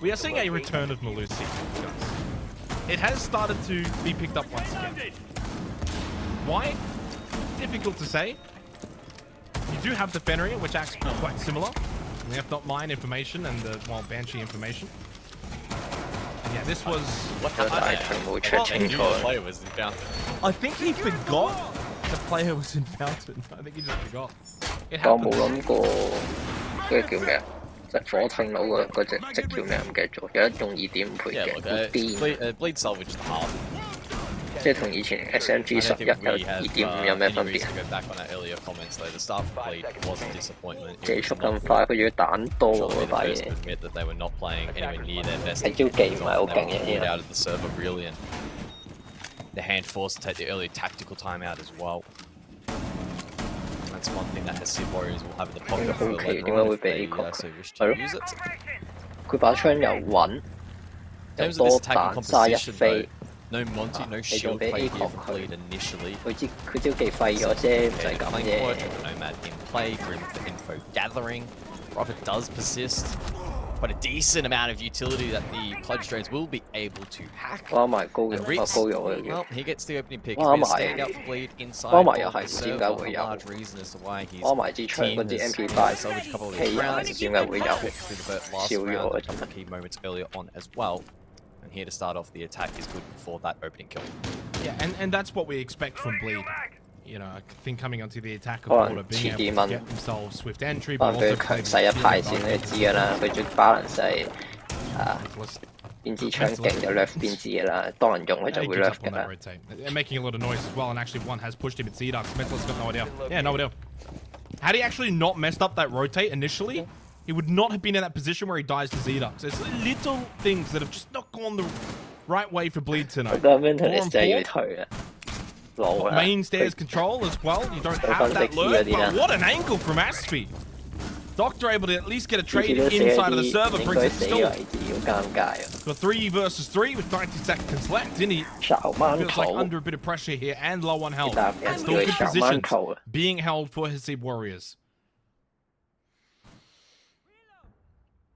S4: We are seeing a return of Malusi, guys. It has started to be picked up once again. Why? Difficult to say. You do have the Fenrir, which acts quite similar. The F.mine information and the, well, Banshee information. And yeah, this was...
S1: What the player
S2: was in Fountain.
S4: I think he forgot the player was in Fountain. I think he just forgot. It
S1: 我
S4: happened.
S1: 冇諗過嗰個叫咩啊？隻火聽佬嗰隻叫咩唔記得咗，有一用2.5倍
S2: Yeah,
S1: 嘅，
S2: look,
S1: 好癲。
S2: Bleed salvaged the half.
S1: 即係同以前 SMG 11有2.5有咩分別？
S2: go back on our earlier comments though. The start of Bleed was a disappointment.
S1: 技術咁快，佢仲要彈多
S2: Surely
S1: 嗰
S2: the
S1: 把
S2: first
S1: 嘢
S2: to。admit that they were not playing anywhere near their best.
S1: 係招技唔係好勁嘅
S2: Pulled
S1: 嘢。
S2: out of the server really, and the hand forced to take the early tactical timeout as well. That's one thing that Hasib Warriors will have in the pocket for later on if they so wish to use it.
S1: 佢把槍又穩，
S2: In
S1: 又
S2: terms of
S1: 多
S2: this attacking
S1: 彈沙一
S2: composition,
S1: 飛
S2: though,。no Monty, no
S1: 你仲
S2: shield
S1: 俾
S2: play
S1: A
S2: here
S1: 確
S2: from
S1: 佢
S2: Bleed initially.
S1: 佢招技廢咗啫，唔使
S2: Okay,
S1: 咁
S2: flank
S1: 啫
S2: work, Nomad in play, Grim for info gathering. Profit does persist. Quite a decent amount of utility that the Pledge drones will be able to hack.
S1: 挖埋高肉，
S2: And
S1: 挖
S2: Reaps,
S1: 高肉嘅。
S2: well, he gets the opening pick.
S1: 挖
S2: He's
S1: 埋
S2: stand out for Bleed inside
S1: 挖埋又
S2: of the
S1: 係唔知點
S2: server.
S1: 解會
S2: A
S1: 有。
S2: large reason as to why his
S1: 挖埋支槍
S2: team
S1: 嗰啲
S2: has
S1: MP5
S2: salvaged a couple of
S1: 氣
S2: these
S1: 啊，唔
S2: rounds.
S1: 知點解會有
S2: Through the last
S1: 少咗
S2: round,
S1: 嗰種。
S2: key moments earlier on as well. And here to start off the attack is good for that opening kill.
S4: Yeah, and that's what we expect from Bleed. You know, I think coming onto the attacker
S1: 可
S4: border,
S1: 能
S4: being
S1: 遲
S4: able
S1: 啲
S4: to
S1: 問
S4: get themselves swift entry,
S1: 可
S4: but
S1: 能俾
S4: also
S1: 佢強
S4: play
S1: 勢一
S4: the
S1: 排先，你知㗎啦。佢最 balance 係邊支槍勁就 left 邊支㗎啦，多人用佢就
S4: He
S1: 會
S4: gives
S1: left
S4: up on
S1: 㗎
S4: that
S1: 啦。
S4: rotate. They're making a lot of noise as well, and actually one has pushed him. It's Zedux. Mentalist got no idea. Yeah, no idea. Had he actually not messed up that rotate initially, he would not have been in that position where he dies to Zedux. It's little things that have just not gone the right way for Bleed tonight.
S1: 個 mentalist 真係要退啊！老啦。
S4: Main stairs control as well. You don't have that lurk, but what an angle from Aspie. Doctor able to at least get a trade inside of the server, brings it still.
S1: 要尷尬啊！
S4: Got 3 versus 3 with 90 seconds left. Dinny feels like under a bit of pressure here and low on health. Still good positions being held for Hasib Warriors.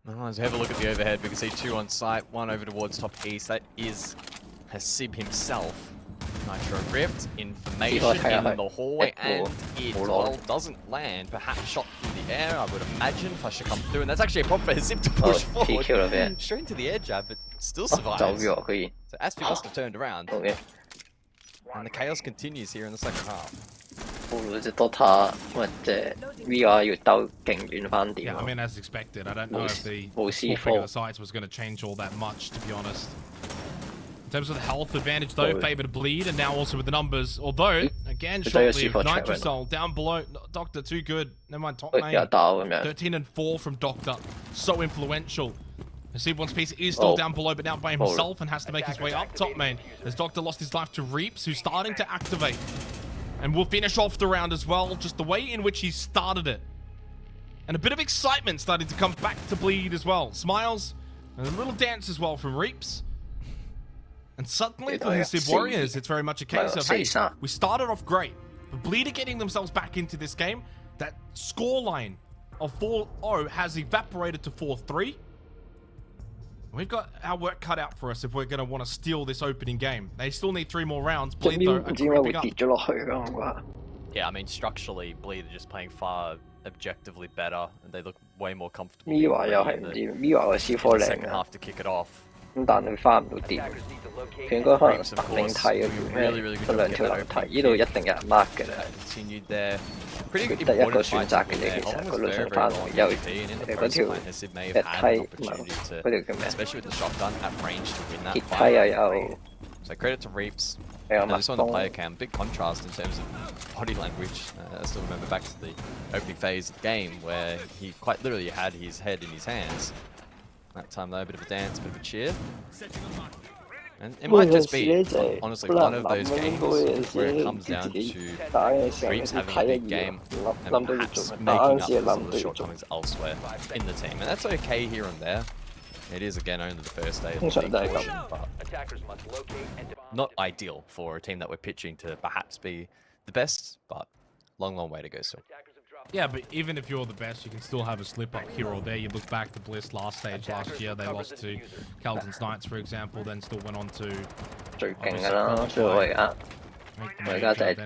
S2: Let's have a look at the overhead. We can see 2 on site, 1 over towards top east. That is Hasib himself. Nitro ripped, information in the hallway, and it well, doesn't land. Perhaps shot through the air, I would imagine. Flash should come through, and that's actually a problem for Hasib to push forward. Straight into the air jab, but still survives. So Aspie must have turned around. And the chaos continues here in the second half.
S1: 隻 Dota 或者 VR 要兜勁遠翻點
S4: Yeah, I mean, as expected. I don't know if the
S1: 冇
S4: swapping of the
S1: C4
S4: sides was going to change all that much, to be honest. In terms of the health advantage, though, favor to bleed, and now also with the numbers. Although, again, shortly, Nitrosol down below. Doctor, too good. Never mind, top lane. 13 and 4 from Doctor. So influential. Hasib One's piece is still down below, but now by himself and has to make his way up top main. As Doctor lost his life to Reaps, who's starting to activate. And we'll finish off the round as well, just the way in which he started it. And a bit of excitement starting to come back to Bleed as well. Smiles, and a little dance as well from Reaps. And suddenly for Hasib Warriors, it's very much a case of, hey, we started off great, but Bleed are getting themselves back into this game. That scoreline of 4-0 has evaporated to 4-3. We've got our work cut out for us if we're going to want to steal this opening game. They still need 3 more rounds. Bleed, though, are creeping up.
S2: Yeah, I mean, structurally, Bleed are just playing far objectively better, and they look way more comfortable.
S1: Mira 又係唔知 Mira 嘅 C4 靚
S2: second half to kick it off.
S1: 咁但佢翻唔到掂，佢應該可能白領梯嗰邊嗰兩條樓梯，呢度一定有人 mark 嘅啦。佢得一個選擇嘅啫，其實嗰路上翻嚟又嗰條鐵梯唔係嗰條叫咩？鐵梯又有。
S2: So credit to Reaps. And this one the player cam, big contrast in terms of body language. I still remember back to the opening phase of the game where he quite literally had his head in his hands. That time though, a bit of a dance, a bit of a cheer. And it might just be, honestly, one of those games where it comes down to Reaps having a big game and perhaps making up for some of the shortcomings elsewhere in the team. And that's okay here and there. It is again only the first day of the league portion, but not ideal for a team that we're pitching to perhaps be the best, but long way to go still.
S4: Yeah, but even if you're the best, you can still have a slip up here or there. You look back to Bliss last stage last year, they lost to Calton's Knights, for example, then still went on to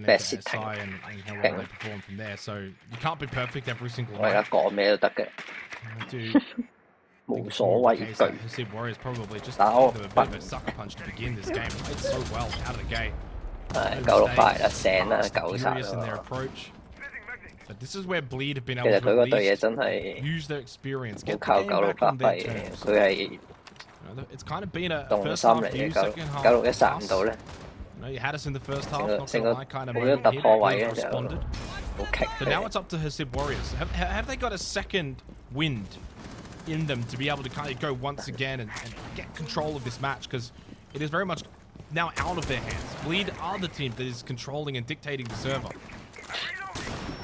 S1: best
S4: SI and how well they performed from there. So you can't be perfect every single night.
S1: 冇所謂句。
S4: Hasib Warriors probably just gave them a bit of a sucker punch to begin this game. Played so well out of the gate.
S1: 965啦，醒啦，9殺
S4: in their approach. But this is where Bleed have been
S1: 其
S4: able
S1: 實
S4: to
S1: 佢
S4: at
S1: 嗰隊嘢
S4: least
S1: 真係
S4: use their experience,
S1: 好
S4: get the
S1: 靠
S4: game
S1: 965
S4: back on
S1: 發
S4: their
S1: 揮嘅，
S4: terms.
S1: 佢係
S4: It's kind of been a
S1: 動
S4: first
S1: 心
S4: half
S1: 嚟
S4: view,
S1: 嘅
S4: second half
S1: ，961殺唔到咧。
S4: You had us in the first half,
S1: 成個
S4: not
S1: 成
S4: gonna
S1: 個
S4: lie, kind of
S1: 佢啲
S4: moment
S1: 突
S4: here.
S1: 破
S4: Bleed
S1: 位嘅就
S4: responded.
S1: 好棘
S4: But now it's up to Hasib Warriors. Have they got a second wind in them to be able to kind of go once again and get control of this match? Because it is very much now out of their hands. Bleed are the team that is controlling and dictating the server.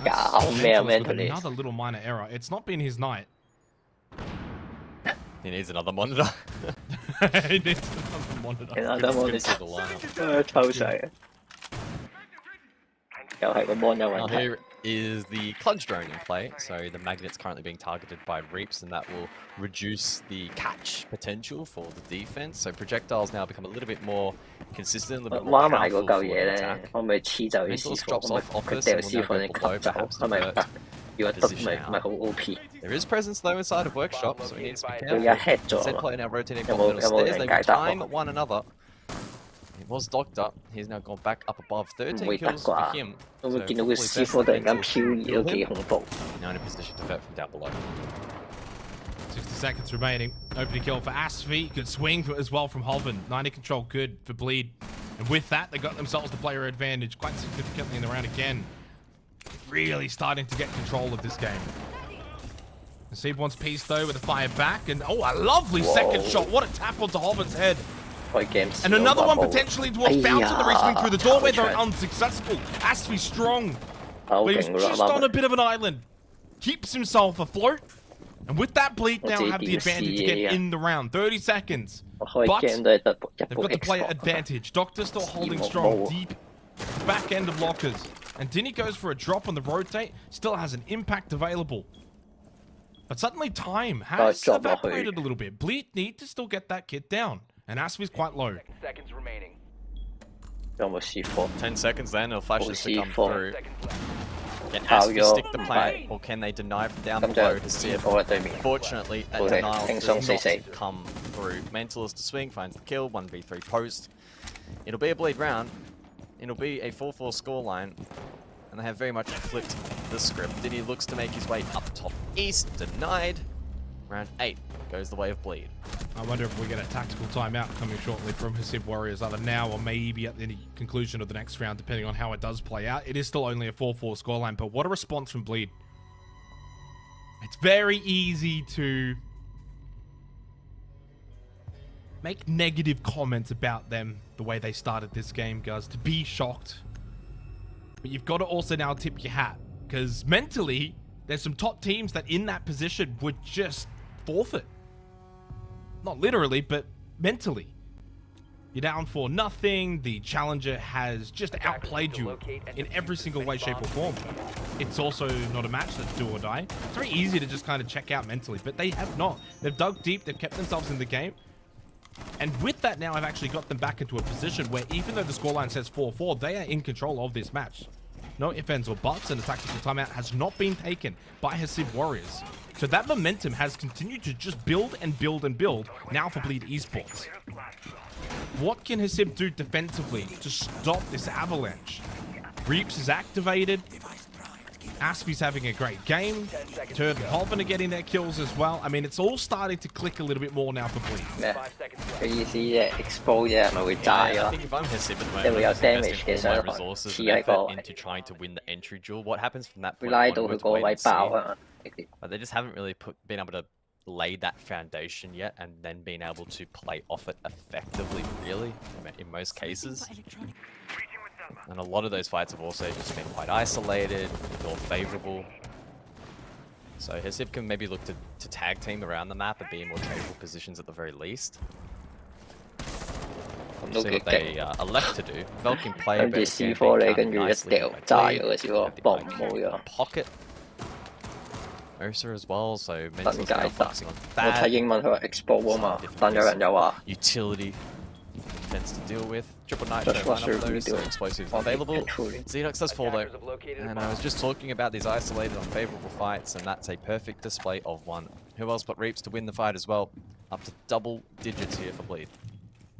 S4: Another little minor error. It's not been his night.
S2: He needs another monitor.
S4: He needs another monitor.
S1: Another monitor. 抽水。又係個 mon 有問題。
S2: Here is the clutch drone in play. So the magnet's currently being targeted by Reaps, and that will reduce the catch potential for the defense. So projectiles now become a little bit more consistent, a little bit more
S1: 挖埋
S2: powerful
S1: 嗰嚿
S2: for
S1: 嘢
S2: the
S1: 咧，
S2: attack.
S1: 可唔可以黐走啲
S2: Mentalist
S1: 師
S2: drops
S1: 傅？
S2: off
S1: 佢
S2: office
S1: 掉
S2: and will
S1: 師
S2: now
S1: 傅
S2: go
S1: 你
S2: below,
S1: 吸走，
S2: perhaps
S1: 係咪
S2: divert
S1: 得？如果得
S2: the
S1: 咪
S2: position
S1: 咪
S2: out.
S1: 好 OP。
S2: There is presence though inside of Workshop, so he needs to be
S1: 佢
S2: careful.
S1: 一 hit 咗
S2: Said
S1: 啊嘛
S2: player now rotating
S1: 有
S2: from
S1: 冇
S2: middle
S1: 有冇
S2: stairs.
S1: 人
S2: They
S1: 解
S2: will
S1: 答
S2: time
S1: 我？
S2: one another. It was Doctor. He's now gone back up above. 13
S1: 唔會得
S2: kills for
S1: 啩？
S2: him.
S1: 會唔
S2: So
S1: 會見到個
S2: hopefully
S1: 師
S2: best
S1: 傅突然間
S2: potential
S1: 漂
S2: to
S1: 移
S2: kill
S1: 都幾
S2: him.
S1: 恐怖。
S2: Now in a position to vet from down below.
S4: 60 seconds remaining. Opening kill for Asfi. Good swing as well from Hoven. 90 control good for Bleed. And with that, they got themselves the player advantage quite significantly in the round again. Really starting to get control of this game. Hasib wants peace though with a fire back. And oh, a lovely second shot. What a tap onto Hoven's head. And another one potentially towards Bounce in the re-swing through the doorway, though unsuccessful. Asfi strong. But he was just on a bit of an island. Keeps himself afloat. And with that, Bleed now have the advantage again in the round. 30 seconds. But they've got the player advantage. Doctor still holding strong deep back end of lockers. And Dinny goes for a drop on the rotate. Still has an impact available. But suddenly time has evaporated a little bit. Bleed need to still get that kid down. And Asfi's quite low.
S2: 10 seconds then, it'll flash this to come through. Can Asfi stick the plan, or can they deny from down below to see it? Fortunately, that denial does not come through. Mentalist to swing, finds the kill, 1v3 post. It'll be a Bleed round. it'll be a 4-4 scoreline, and they have very much flipped the script. Diddy looks to make his way up top east, denied. Round 8 goes the way of Bleed.
S4: I wonder if we get a tactical timeout coming shortly from Hasib Warriors, either now or maybe at the conclusion of the next round, depending on how it does play out. It is still only a 4-4 scoreline, but what a response from Bleed. It's very easy to make negative comments about them, the way they started this game, guys, to be shocked. But you've got to also now tip your hat, because mentally, there's some top teams that in that position would just forfeit. Not literally, but mentally. You're down 4-0. The challenger has just outplayed you in every single way, shape, or form. It's also not a match that's do or die. It's very easy to just kind of check out mentally, but they have not. They've dug deep. They've kept themselves in the game. And with that now, I've actually got them back into a position where even though the scoreline says 4-4, they are in control of this match. No ifs, ands, or buts, and a tactical timeout has not been taken by Hasib Warriors. So that momentum has continued to just build and build and build now for Bleed Esports. What can Hasib do defensively to stop this avalanche? Reaps is activated. Aspie's having a great game. Turd and Holven are getting their kills as well. I mean, it's all starting to click a little bit more now for Bleed.
S1: Expose 啫，咪會炸
S2: I
S1: 咯。
S2: think if I'm Hasib at the
S1: 即係會有
S2: moment, I'm
S1: damage
S2: investing
S1: 嘅
S2: all my
S1: 傷害，
S2: resources
S1: 黐
S2: and
S1: 喺個
S2: effort
S1: 位，
S2: into trying to win the entry duel. What happens from that
S1: 會
S2: point
S1: 拉到佢
S2: onwards,
S1: 個
S2: wait
S1: 位
S2: and
S1: 爆
S2: see.
S1: 啊！
S2: But they just haven't really been able to lay that foundation yet, and then being able to play off it effectively, really, in most cases. And a lot of those fights have also just been quite isolated, or favorable. So Hasib can maybe look to tag team around the map and be in more tradable positions at the very least. See what they are left to do. Vel can play,
S1: 跟住 C4 你跟住一掉炸咗個 C4，bomb 冇咗。
S2: pocket. Osa as well, so mentally
S1: 解
S2: focusing on
S1: 我睇
S2: that.
S1: 英文佢話 expose 啊嘛，但有人就話
S2: utility defense to deal with. Triple
S1: Just
S2: nitro,
S1: watch
S2: one of
S1: the
S2: those
S1: video.
S2: explosives
S1: Okay,
S2: available.
S1: truly.
S2: Xenox does fall though, and I was just talking about these isolated unfavorable fights, and that's a perfect display of one. Who else but Reaps to win the fight as well? Up to double digits here for Bleed.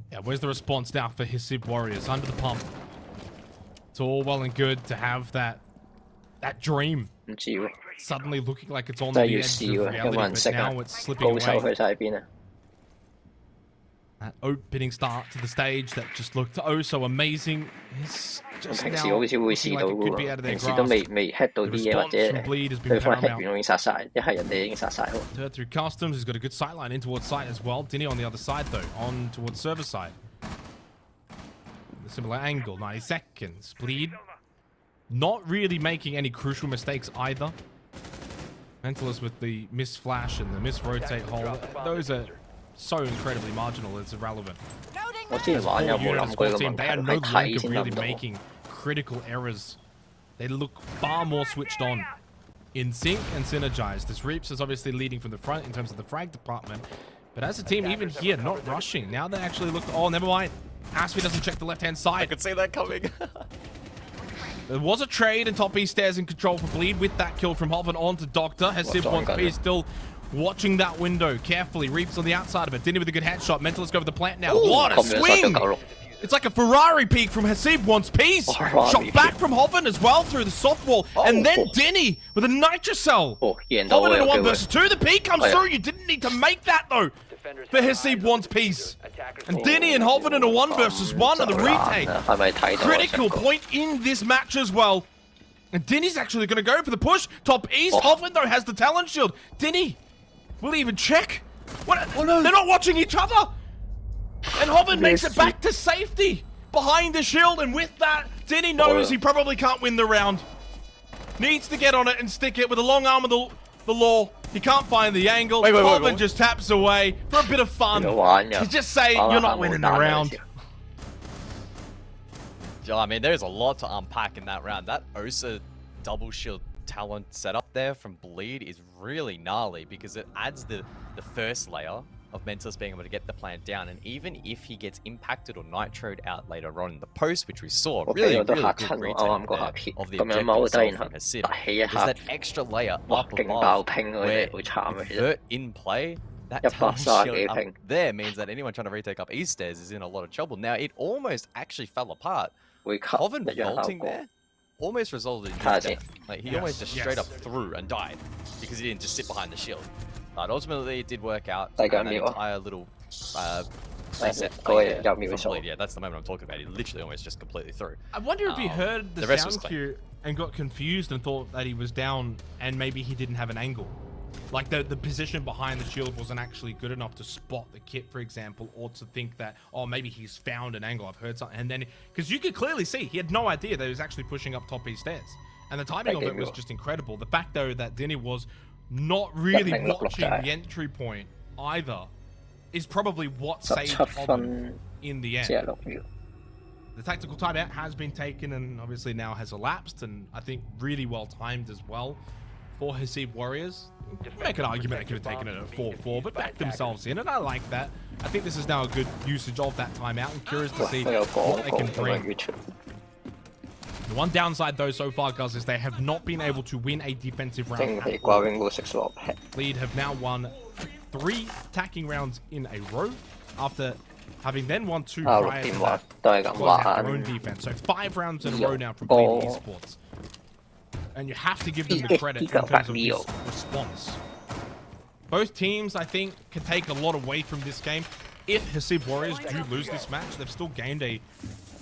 S4: Yeah, where's the response now for Hasib Warriors? Under the pump. It's all well and good to have that dream.
S1: 唔知喎，
S4: Suddenly looking like it's on
S1: 真
S4: the
S1: 係要
S4: edge
S1: 試
S4: of
S1: 喎，有冇
S4: reality,
S1: 人
S4: but
S1: 識啊
S4: now it's？ slipping
S1: 高手
S4: away.
S1: 去晒邊啊？
S4: That opening start to the stage that just looked oh so amazing is
S1: 我
S4: just
S1: 平時
S4: now
S1: 好似會
S4: looking
S1: 試
S4: like
S1: 到
S4: it
S1: 嘅
S4: could be out
S1: 喎，of
S4: their
S1: 平時都
S4: grasp.
S1: 未 hit 到
S4: The
S1: 啲嘢，或
S4: response
S1: 者
S4: from Bleed has been
S1: 對方 hit 完
S4: paramount.
S1: 容易殺晒，一係人哋已經殺晒喎。
S4: Turd through customs, he's got a good sight line in towards site as well. Dinny on the other side though, on towards server side. A similar angle, 90 seconds. Bleed not really making any crucial mistakes either. Mentalist with the miss flash and the miss rotate hold. Those are so incredibly marginal, it's irrelevant.
S1: 我之前玩有冇諗過呢個問
S4: They are
S1: 題？
S4: no
S1: 係睇
S4: longer
S1: 先諗
S4: really
S1: 到。
S4: making critical errors. They look far more switched on, in sync and synergized. This Reaps is obviously leading from the front in terms of the frag department. But as a team, even here, not rushing. Now they actually look... Oh, never mind. Aspie doesn't check the left-hand side.
S2: I could see that coming.
S4: There was a trade, and Top E stays in control for Bleed with that kill from Hoven onto Doctor. Hasib wants P still watching that window carefully. Reaps on the outside of it. Dinny with a good headshot. Mentalist go over the plant now.
S1: Ooh,
S4: what a swing! It's like a Ferrari peak from Hasib once piece. Shot back from Hoven as well through the soft wall. And then Dinny with a Nitrocell. Hoven in a 1 versus 2. The peak comes through. You didn't need to make that though for Hasib once piece. And Dinny and Hoven in a 1 versus 1 on the retake. Critical point in this match as well. And Dinny's actually going to go for the push. Top East. Hoven though has the talent shield. Dinny will he even check? What? They're not watching each other. And Hoven makes it back to safety behind the shield, and with that, Dinny knows he probably can't win the round. Needs to get on it and stick it with a long arm of the law. He can't find the angle. Hoven just taps away for a bit of fun. To just say, you're not winning the round.
S2: I mean, there's a lot to unpack in that round. That Osa double shield talent setup there from Bleed is really gnarly because it adds the first layer of Mentalist being able to get the plant down, and even if he gets impacted or nitroed out later on in the post, which we saw, really good retake there of the objective itself from Hasib, is that extra layer up above where Vert in play, that talent shield up there means that anyone trying to retake up East stairs is in a lot of trouble. Now, it almost actually fell apart Hoven vaulting there almost resulted in his death. Like, he almost just straight up threw and died because he didn't just sit behind the shield. But ultimately, it did work out. And that entire little reset play from Bleed, yeah, that's the moment I'm talking about. He literally almost just completely threw.
S4: I wonder if he heard the sound cue and got confused and thought that he was down and maybe he didn't have an angle. Like the position behind the shield wasn't actually good enough to spot the kit, for example, or to think that, oh, maybe he's found an angle, I've heard something. And then, because you could clearly see, he had no idea that he was actually pushing up top east stairs. And the timing of it was just incredible. The fact, though, that Denny was not really watching the entry point either is probably what saved Hoven in the end. The tactical timeout has been taken and obviously now has elapsed, and I think really well timed as well for Decisive Warriors. Make an argument they could have taken it at 4-4, but backed themselves in, and I like that. I think this is now a good usage of that timeout. I'm curious to see what they can bring. The one downside, though, so far, Gus, is they have not been able to win a defensive round. Bleed have now won 3 attacking rounds in a row after having then won 2 prior to that. Their own defense. So 5 rounds in a row now from Bleed Esports. And you have to give them the credit in terms of this response. Both teams, I think, can take a lot away from this game. If Decisive Warriors do lose this match, they've still gained a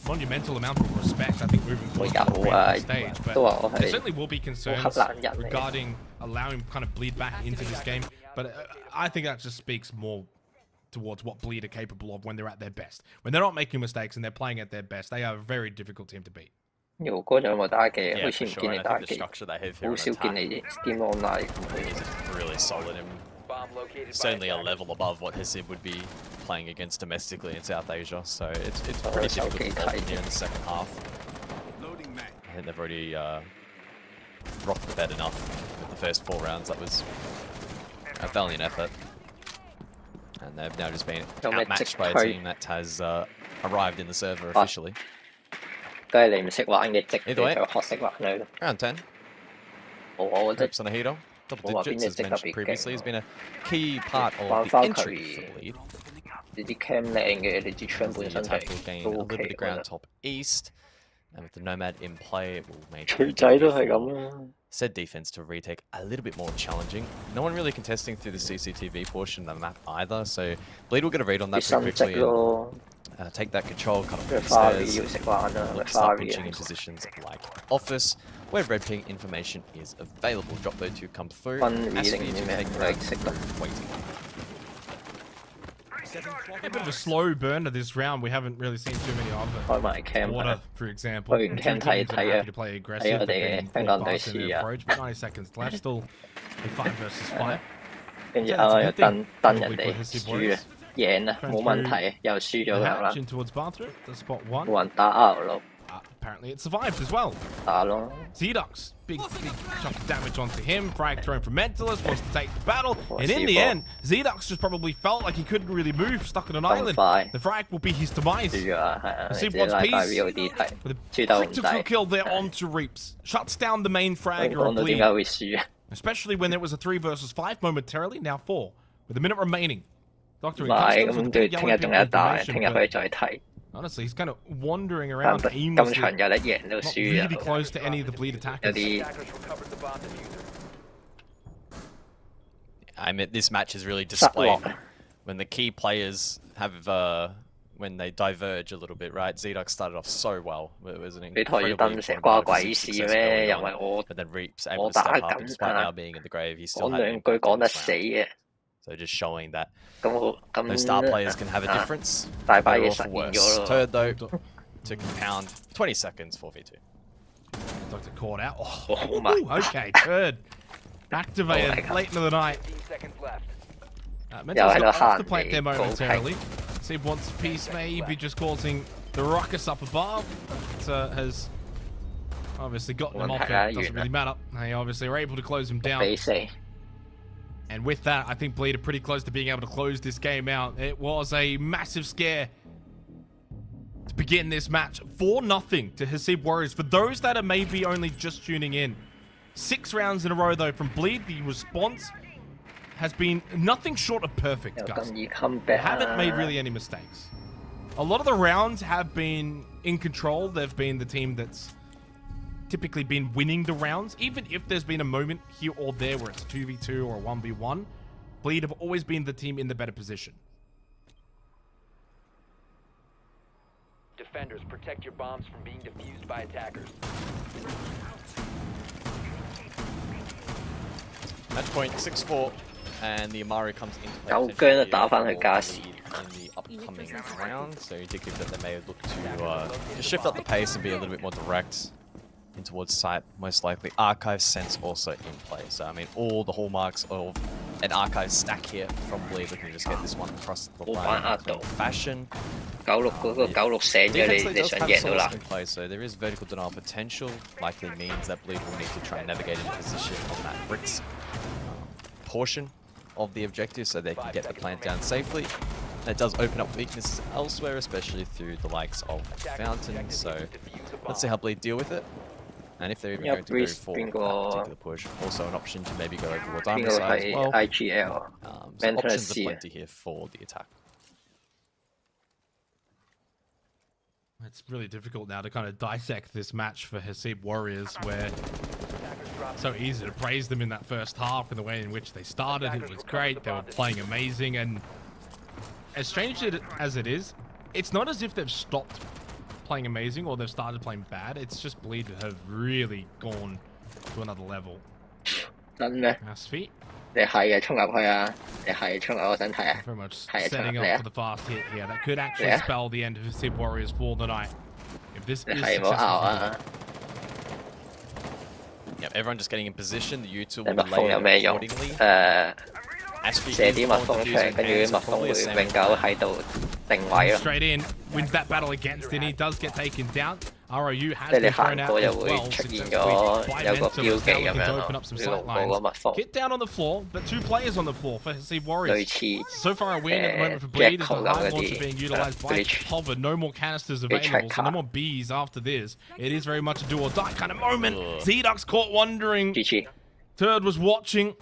S4: monumental amount of respect, I think, moving forward to the stage. But there certainly will be concerns regarding allowing kind of Bleed back into this game. But I think that just speaks more towards what Bleed are capable of when they're at their best. When they're not making mistakes and they're playing at their best, they are a very difficult team to beat.
S1: 如果有冇打機？好似唔見你打機，
S2: 好少
S1: 見你 Steam Online 咁樣。
S2: Really solid and certainly a level above what Decisive would be playing against domestically in South Asia. So it's pretty difficult to stop here in the second half. I think they've already rocked the bed enough with the first 4 rounds. That was a valiant effort. And they've now just been outmatched by a team that has arrived in the server officially.
S1: Either way,
S2: round 10. Grips on the heater. Double digits, as mentioned previously, has been a key part of the entry for Bleed. The attack will gain a little bit of ground top east. And with the Nomad in play, it will make said defense to retake a little bit more challenging. No one really contesting through the CCTV portion of the map either, so Bleed will get a read on that pretty quickly. And, take that control, cut off the stairs, start pinching in positions like office, where red ping information is available. Drop those 2 come through. As for you to take waiting.
S4: A bit of a slow burn to this round. We haven't really seen too many of it. Water, for example. Two teams are happy to play aggressive, but being fast in their approach. But 90 seconds left, still in 5 versus 5.
S1: 跟住我又等人哋輸啊，贏啊，冇問題，又輸咗啦。冇人打 R 咯。
S4: Apparently it survived as well. Zedux, big chunk of damage onto him. Frag thrown from Mentalist, wants to take the battle. And in the end, Zedux just probably felt like he couldn't really move, stuck on an island. The frag will be his demise. Decisive wants peace with a critical kill there onto Reaps. Shuts down the main fragger of Bleed. Especially when there was a 3 versus 5 momentarily, now 4. With a minute remaining. Doctor honestly, he's kind of wandering around aimlessly, not really close to any of the Bleed attackers.
S2: I mean, this match is really displayed when the key players have, when they diverge a little bit, right? Zedux started off so well. It was an incredibly but then Reap's able to step up, despite now being in the grave, he still had an impact. So just showing that those star players can have a difference, for better or for worse. Turd, though, to compound 20 seconds 4v2.
S4: Doctor caught out. Oh, okay, Turd. Activated late into the night. Mental's got off the plant there momentarily. Sib wants a piece, maybe just causing the ruckus up above. But, has obviously gotten him off it. Doesn't really matter. They obviously are able to close him down. And with that, I think Bleed are pretty close to being able to close this game out. It was a massive scare to begin this match. 4-0 to Decisive Warriors. For those that are maybe only just tuning in, 6 rounds in a row, though, from Bleed. The response has been nothing short of perfect, guys. They haven't made really any mistakes. A lot of the rounds have been in control. They've been the team that's typically been winning the rounds. Even if there's been a moment here or there where it's a 2v2 or a 1v1, Bleed have always been the team in the better position.
S15: Defenders, protect your bombs from being defused by attackers.
S2: Match point 6-4, and the Amari comes into play.
S1: 9姜就打返去加時。
S2: In the upcoming round, so indicative that they may look to just shift up the pace and be a little bit more direct in towards site. Most likely, Archive Sense also in play. So I mean, all the hallmarks of an Archive stack here from Bleed. We can just get this one across the line in fashion.
S1: 96嗰個96醒咗你想贏到啦。
S2: Play, so there is vertical denial potential. Likely means that Bleed will need to try and navigate into position on that bricks portion of the objective, so they can get the plant down safely. And it does open up weaknesses elsewhere, especially through the likes of Fountain. So let's see how Bleed deal with it. And if they're even going to go for that particular push, also an option to maybe go over Diamond side as well.
S1: IGL.
S2: So options are plenty here for the attack.
S4: It's really difficult now to kind of dissect this match for Hasib Warriors, where it's so easy to praise them in that first half and the way in which they started. It was great. They were playing amazing, and as strange as it is, it's not as if they've stopped playing amazing or they've started playing bad. It's just Bleed have really gone to another level.
S1: 真咩？
S4: Asfi.
S1: 你係啊，衝入去啊！你係衝入我想睇啊！
S4: Very much
S1: 係啊，衝入
S4: setting
S1: 嚟
S4: up
S1: 啊
S4: for！the fast hit here. That could actually
S1: Yeah.
S4: spell the end of Hasib Warriors for the night. If this
S1: 你
S4: is
S1: 係冇
S4: successful.
S1: 拗啊！
S2: Yep, everyone just getting in position. The U2
S1: 你
S2: will
S1: 蜜蜂有
S2: lay
S1: 咩用？
S2: accordingly.
S1: 射啲蜜蜂出嚟，跟住啲蜜蜂會永久喺度定位咯。
S4: Straight in, wins that battle against Dinny, does get taken down. ROU has
S1: 即係你
S4: been
S1: 行
S4: thrown
S1: 過
S4: out
S1: 就
S4: as
S1: 會
S4: well
S1: 出現
S4: successfully
S1: 咗
S4: by
S1: 有個
S4: Mentor,
S1: 標
S4: as
S1: 記
S4: now
S1: 咁
S4: looking
S1: 樣
S4: to
S1: 咯
S4: open up some
S1: 你
S4: sight
S1: 路過
S4: lines.
S1: 個蜜蜂。
S4: Get down on the floor, but 2 players on the floor for Hasib Warriors.
S1: 類似
S4: So far a win at the moment for Bleed as the
S1: Jackal
S4: high
S1: 嗰
S4: launcher
S1: 啲
S4: being utilised by
S1: glitch
S4: Hover. No more canisters available, so no more Bs after this. It is very much a do or die kind of moment. Z-Duck's caught wondering. Turd was watching.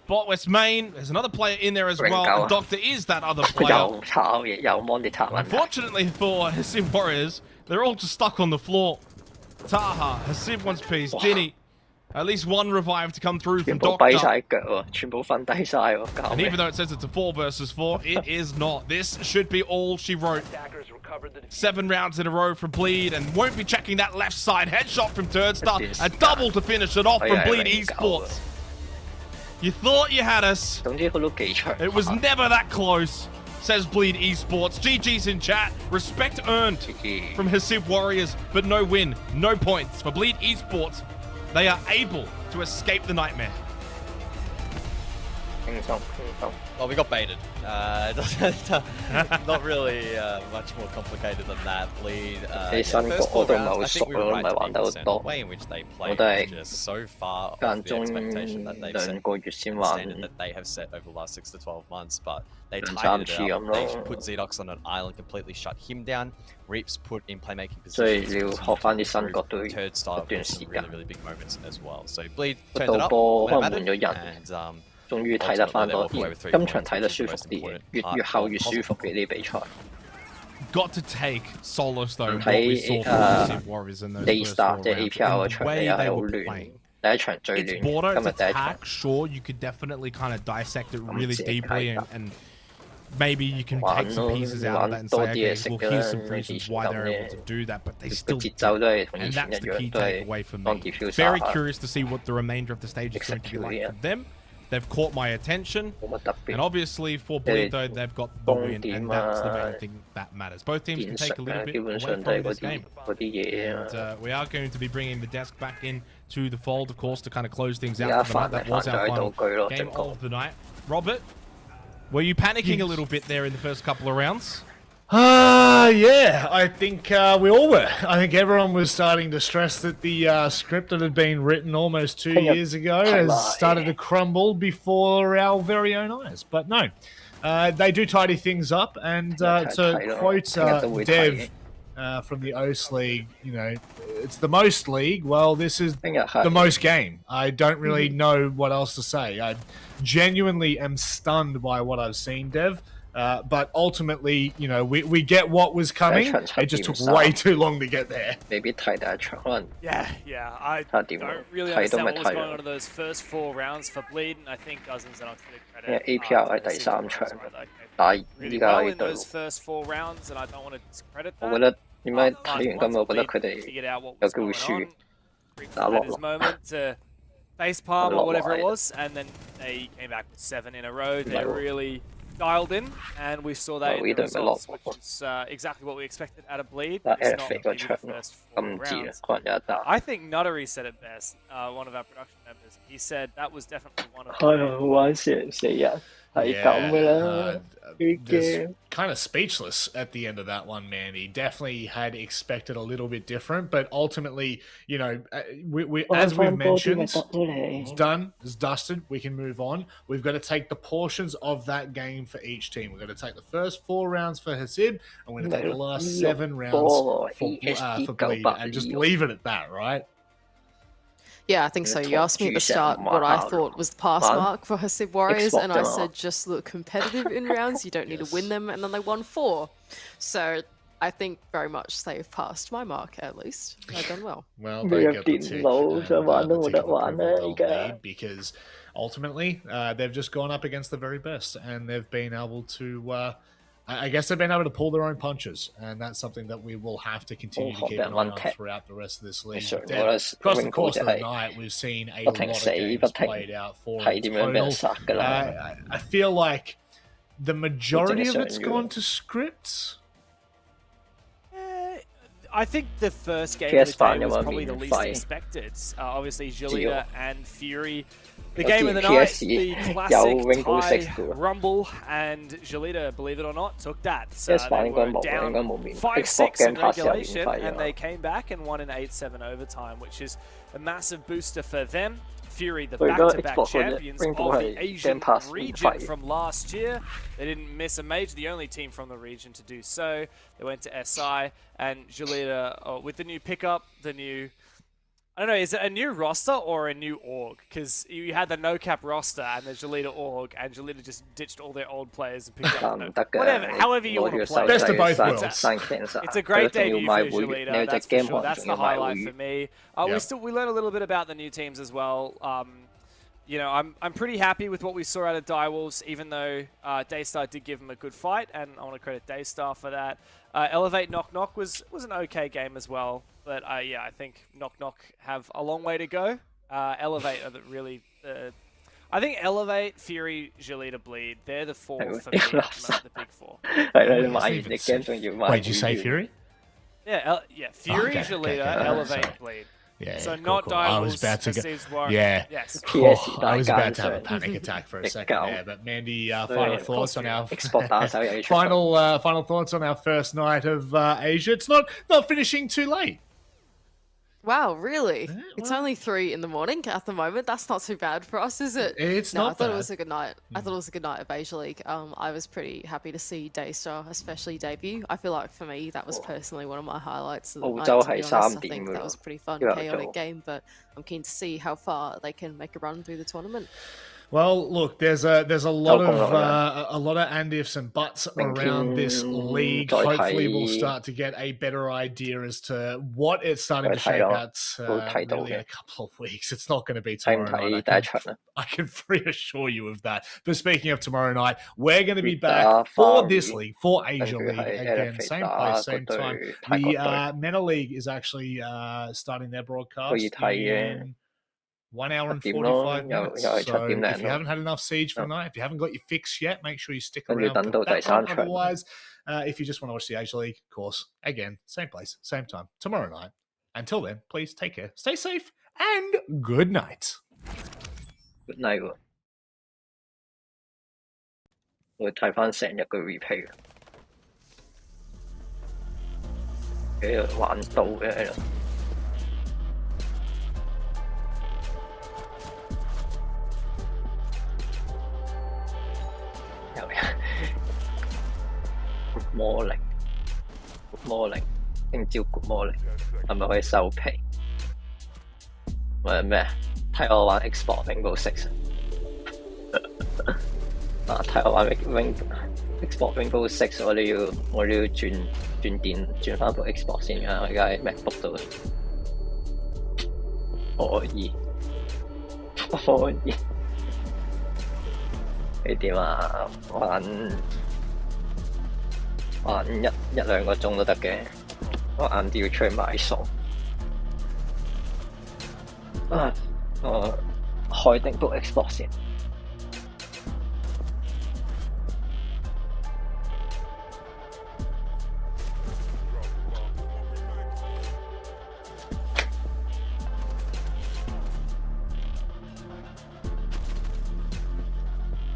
S4: Bot West Main, there's another player in there as well. And Doctor is that other player.
S1: 又炒嘢，又 monitor 問題。
S4: Unfortunately for Hasib Warriors, they're all just stuck on the floor. Taha, Hasib wants piece, Dinny. At least one revive to come through
S1: 全
S4: from
S1: 部跛
S4: Doctor.
S1: 晒腳喎，全部瞓低晒喎，搞
S4: And
S1: 咩
S4: even though it says it's a 4 versus 4, it is not. This should be all she wrote. 7 rounds in a row from Bleed, and won't be checking that left side. Headshot from Turdstar. A double to finish it off from Bleed Esports. You thought you had us.
S1: 總之佢都幾長。
S4: It was never that close, says Bleed Esports. GG's in chat. Respect earned from Hasib Warriors, but no win, no points. For Bleed Esports, they are able to escape the nightmare.
S1: 輕鬆輕鬆。
S2: Well, we got baited. Not really much more complicated than that. Bleed.
S1: 你新局我都唔係好熟咯，唔係玩得好
S2: The
S1: 多。
S2: way in which they
S1: 我
S2: played
S1: 都係
S2: was just so far off
S1: 間
S2: the
S1: 中
S2: expectation that they've
S1: 2set, 個月先
S2: the
S1: 玩
S2: standard that they have set over the last 6 to 12 months. But they
S1: 2-3
S2: tightened it
S1: 次
S2: up.
S1: 咁
S2: They
S1: 咯。
S2: put Zedox on an island, completely shut him down. Reaps put in playmaking
S1: 所以
S2: positions.
S1: 你要學翻啲新角都要
S2: Turd
S1: 一
S2: style
S1: 段
S2: with
S1: 時
S2: some
S1: 間
S2: really, really big moments as well. So Bleed
S1: 個
S2: turned it
S1: 導
S2: up
S1: 播
S2: when
S1: 可
S2: it
S1: 能換
S2: mattered,
S1: 咗人，
S2: and
S1: 終於睇得翻多啲。今場睇得舒服啲嘅，越後越舒服嘅啲比賽。
S4: Got to take solace though.
S1: 唔
S4: What we saw
S1: 睇
S4: from Hasib Warriors in those first 4
S1: Daystar 即係
S4: rounds.
S1: APR 嗰
S4: And the
S1: 場
S4: way
S1: 你又係
S4: they
S1: 好
S4: were
S1: 亂，
S4: playing.
S1: 第一場最
S4: It's
S1: 亂，
S4: border,
S1: 今
S4: it's
S1: 日第一場。
S4: attack. Sure, you could definitely kind of dissect it really
S1: That's it,
S4: deeply,
S1: Galita.
S4: and maybe you can take some pieces out of that and say, okay, well, here's some reasons why they're able to do that, but they still did.
S1: 節奏都係同以
S4: And
S1: 前
S4: that's
S1: 一
S4: the
S1: 樣，
S4: key
S1: 都係
S4: takeaway for
S1: 當
S4: me.
S1: 跌 feel
S4: Very
S1: 沙下。
S4: curious to see what the remainder of the stage is going to be like
S1: Execute,
S4: for them. They've caught my attention,
S1: 冇乜特別。
S4: and obviously for Bleed though, they've got the win, and that's the main thing that matters. Both teams can
S1: 現
S4: take
S1: 實
S4: a little
S1: 啊，
S4: bit
S1: 基本
S4: away
S1: 上都係
S4: from
S1: 嗰
S4: this
S1: 啲
S4: game.
S1: 嗰啲嘢
S4: And
S1: 啊。
S4: we are going to be bringing the desk back in to the fold, of course, to kind of close things
S1: 而
S4: out
S1: 家
S4: for the
S1: 煩
S4: night.
S1: 係
S4: That was
S1: 煩就
S4: our
S1: 喺
S4: final
S1: 道具咯，
S4: game
S1: 正確。
S4: of the night. Robert, were you panicking a little bit there in the first couple of rounds?
S3: Yeah, I think we all were. I think everyone was starting to stress that the script that had been written almost 2 years ago has started to crumble before our very own eyes. But no, they do tidy things up. And to quote Dev from the OS League, you know, it's the most league. Well, this is the most game. I don't really know what else to say. I genuinely am stunned by what I've seen, Dev. But ultimately, you know, we get what was coming. It just took way too long to get there.
S1: Maybe 睇第一場，可能
S5: Yeah, I don't really understand what was going on in those first 4 rounds for Bleed, and I think Dozens and Oxford credit.
S1: APL 係第3場，但係依家呢隊，
S5: those first 4 rounds, and I don't want to discredit that.
S1: 我覺得點解睇完今日，我覺得佢哋有機會輸，打落落。
S5: moment to face palm or whatever it was, and then they came back with 7 in a row. They really dialed in, and we saw that in the results, which is exactly what we expected out of Bleed. It's not maybe the first 4 rounds. I think Nuttery said it best, one of our production members. He said that was definitely one of the...
S3: Kind of speechless at the end of that one, man. He definitely had expected a little bit different, but ultimately, you know, as we've mentioned, it's done, it's dusted. We can move on. We've got to take the portions of that game for each team. We've got to take the first 4 rounds for Hasib, and we're going to take the last 7 rounds for Bleed, and just leave it at that, right?
S6: Yeah, I think so. You asked me at the start what I thought was the pass mark for Hasib Warriors, and I said just look competitive in rounds. You don't need to win them, and then they won 4. So I think very much they've passed my mark, at least. They've done well.
S3: Well, they get the tick, lead because ultimately they've just gone up against the very best, and they've been able to... I guess they've been able to pull their own punches, and that's something that we will have to continue to keep an eye on throughout the rest of this league. Across the course of the night, we've seen a lot of games played out for total. I feel like the majority of it's gone to scripts.
S5: I think the first game of the day was probably the least expected. Obviously, Galita and Fury. The game of the night, the classic Thai Rumble, and Galita, believe it or not, took that. So they were down 5-6 in regulation, and they came back and won in 8-7 overtime, which is a massive booster for them. Fury, the back-to-back champions of the Asian region from last year. They didn't miss a major, the only team from the region to do so. They went to SI, and Galita, with the new pickup, the new... I don't know, is it a new roster or a new org? Because you had the no-cap roster and the Galita org, and Galita just ditched all their old players and picked up whatever, however you want to play.
S3: Best of both worlds.
S5: It's a great debut for Galita, that's for sure. That's the highlight for me. We learned a little bit about the new teams as well. You know, I'm pretty happy with what we saw out of Direwolves, even though Daystar did give them a good fight, and I want to credit Daystar for that. Elevate Knock Knock was an okay game as well, but yeah, I think Knock Knock have a long way to go. Elevate are really I think Elevate, Fury, Galita, Bleed, they're the 4 for me, the big 4.
S3: Wait, did you say Fury?
S5: Yeah, Fury, Galita, Elevate, Bleed.
S3: Yeah,
S5: so not
S3: cool. I was about to
S5: go.
S3: Yeah,
S5: yes.
S3: I was about to have a panic attack for a second there, but Mandy, final thoughts on our final thoughts on our first night of Asia. It's not finishing too late.
S6: Wow, really? Yeah, it's only 3 in the morning at the moment. That's not too bad for us, is it?
S3: It's not
S6: I thought
S3: bad.
S6: It was a good night. I thought it was a good night of Asia League. I was pretty happy to see Daystar especially debut. I feel like for me, that was personally one of my highlights of the night, to be honest. I think that was a pretty fun, chaotic game, but I'm keen to see how far they can make a run through the tournament.
S3: Well, look, there's a lot of and ifs and buts around this league. Hopefully, we'll start to get a better idea as to what it's starting to shape out really in a couple of weeks. It's not going to be tomorrow night. I can reassure you of that. But speaking of tomorrow night, we're going to be back for this league, for Asia League again, same place, same time. The MENA League is actually starting their broadcast in 1 hour and 45 minutes. So if you haven't had enough Siege for the night, if you haven't got your fix yet, make sure you stick around for that one. Otherwise, if you just want to watch the Asia League, of course, again, same place, same time, tomorrow night. Until then, please take care, stay safe, and good night.
S1: Good night. 我睇翻成日個 replay 嘅，玩到嘅。Good morning，Good morning， 聽朝 Good morning， 係咪可以收皮？或者咩？睇我玩 Xbox Rainbow Six， 睇我玩 Rainbow Xbox Rainbow Six 我都要轉電轉翻部 Xbox 先啊！我而家喺 MacBook 度。可以。你點啊？玩一兩個鐘都得嘅。我晏啲要出去買餸。我開定部 Xbox 先。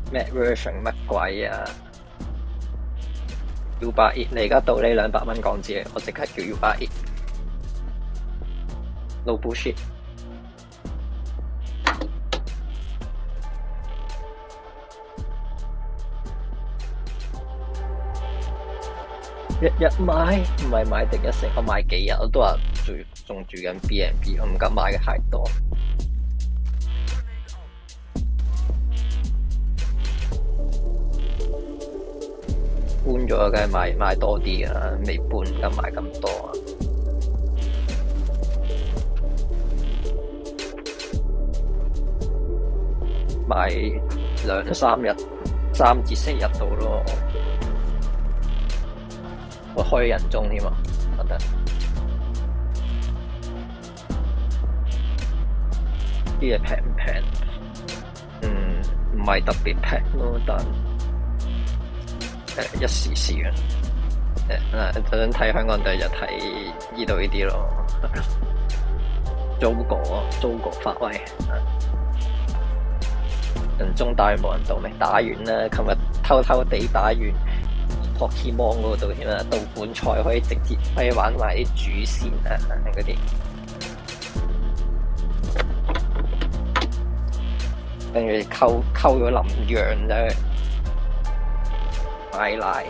S1: 咩 version 乜鬼啊？Uber Eats 你而家到呢200蚊港紙，我即刻叫 Uber Eats。No bullshit。日買唔係買定一成，我買幾日我都話仲住緊 B&B， 我唔敢買嘅太多。搬咗梗係買多啲㗎啦，未搬唔敢買咁多啊。買2-3日，3至4日到咯。我開人中添啊，覺得啲嘢平唔平？唔係特別平咯，但一時時嘅。就想睇香港隊就睇呢度呢啲咯。租過發威。人中打完冇人到咩？打完啦，琴日偷偷地打完 Pokemon 嗰度添啊，到本賽可以直接玩埋啲主線啊嗰啲。跟住溝咗林羊啫，買奶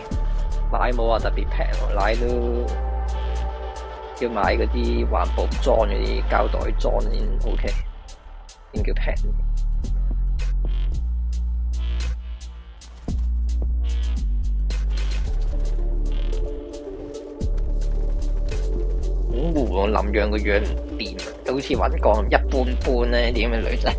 S1: 冇話特別平喎，奶都要買嗰啲環保裝嗰啲膠袋裝先 OK， 先叫平。我林羊個樣唔掂，好似揾個一般般咧，點嘅女仔。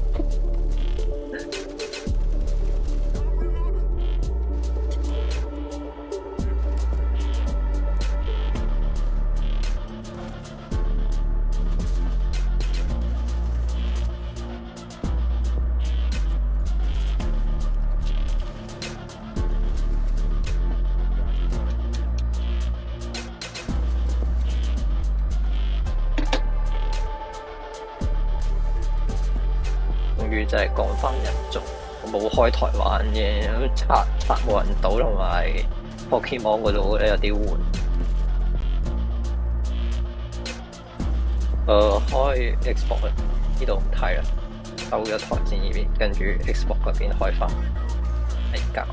S1: 就係講翻人族，我冇開台玩嘅，刷冇人到，同埋 Pokemon 嗰度咧有啲悶。開 Xbox 呢度唔睇啦，收咗台先呢邊，跟住 Xbox 嗰邊開翻嚟搞。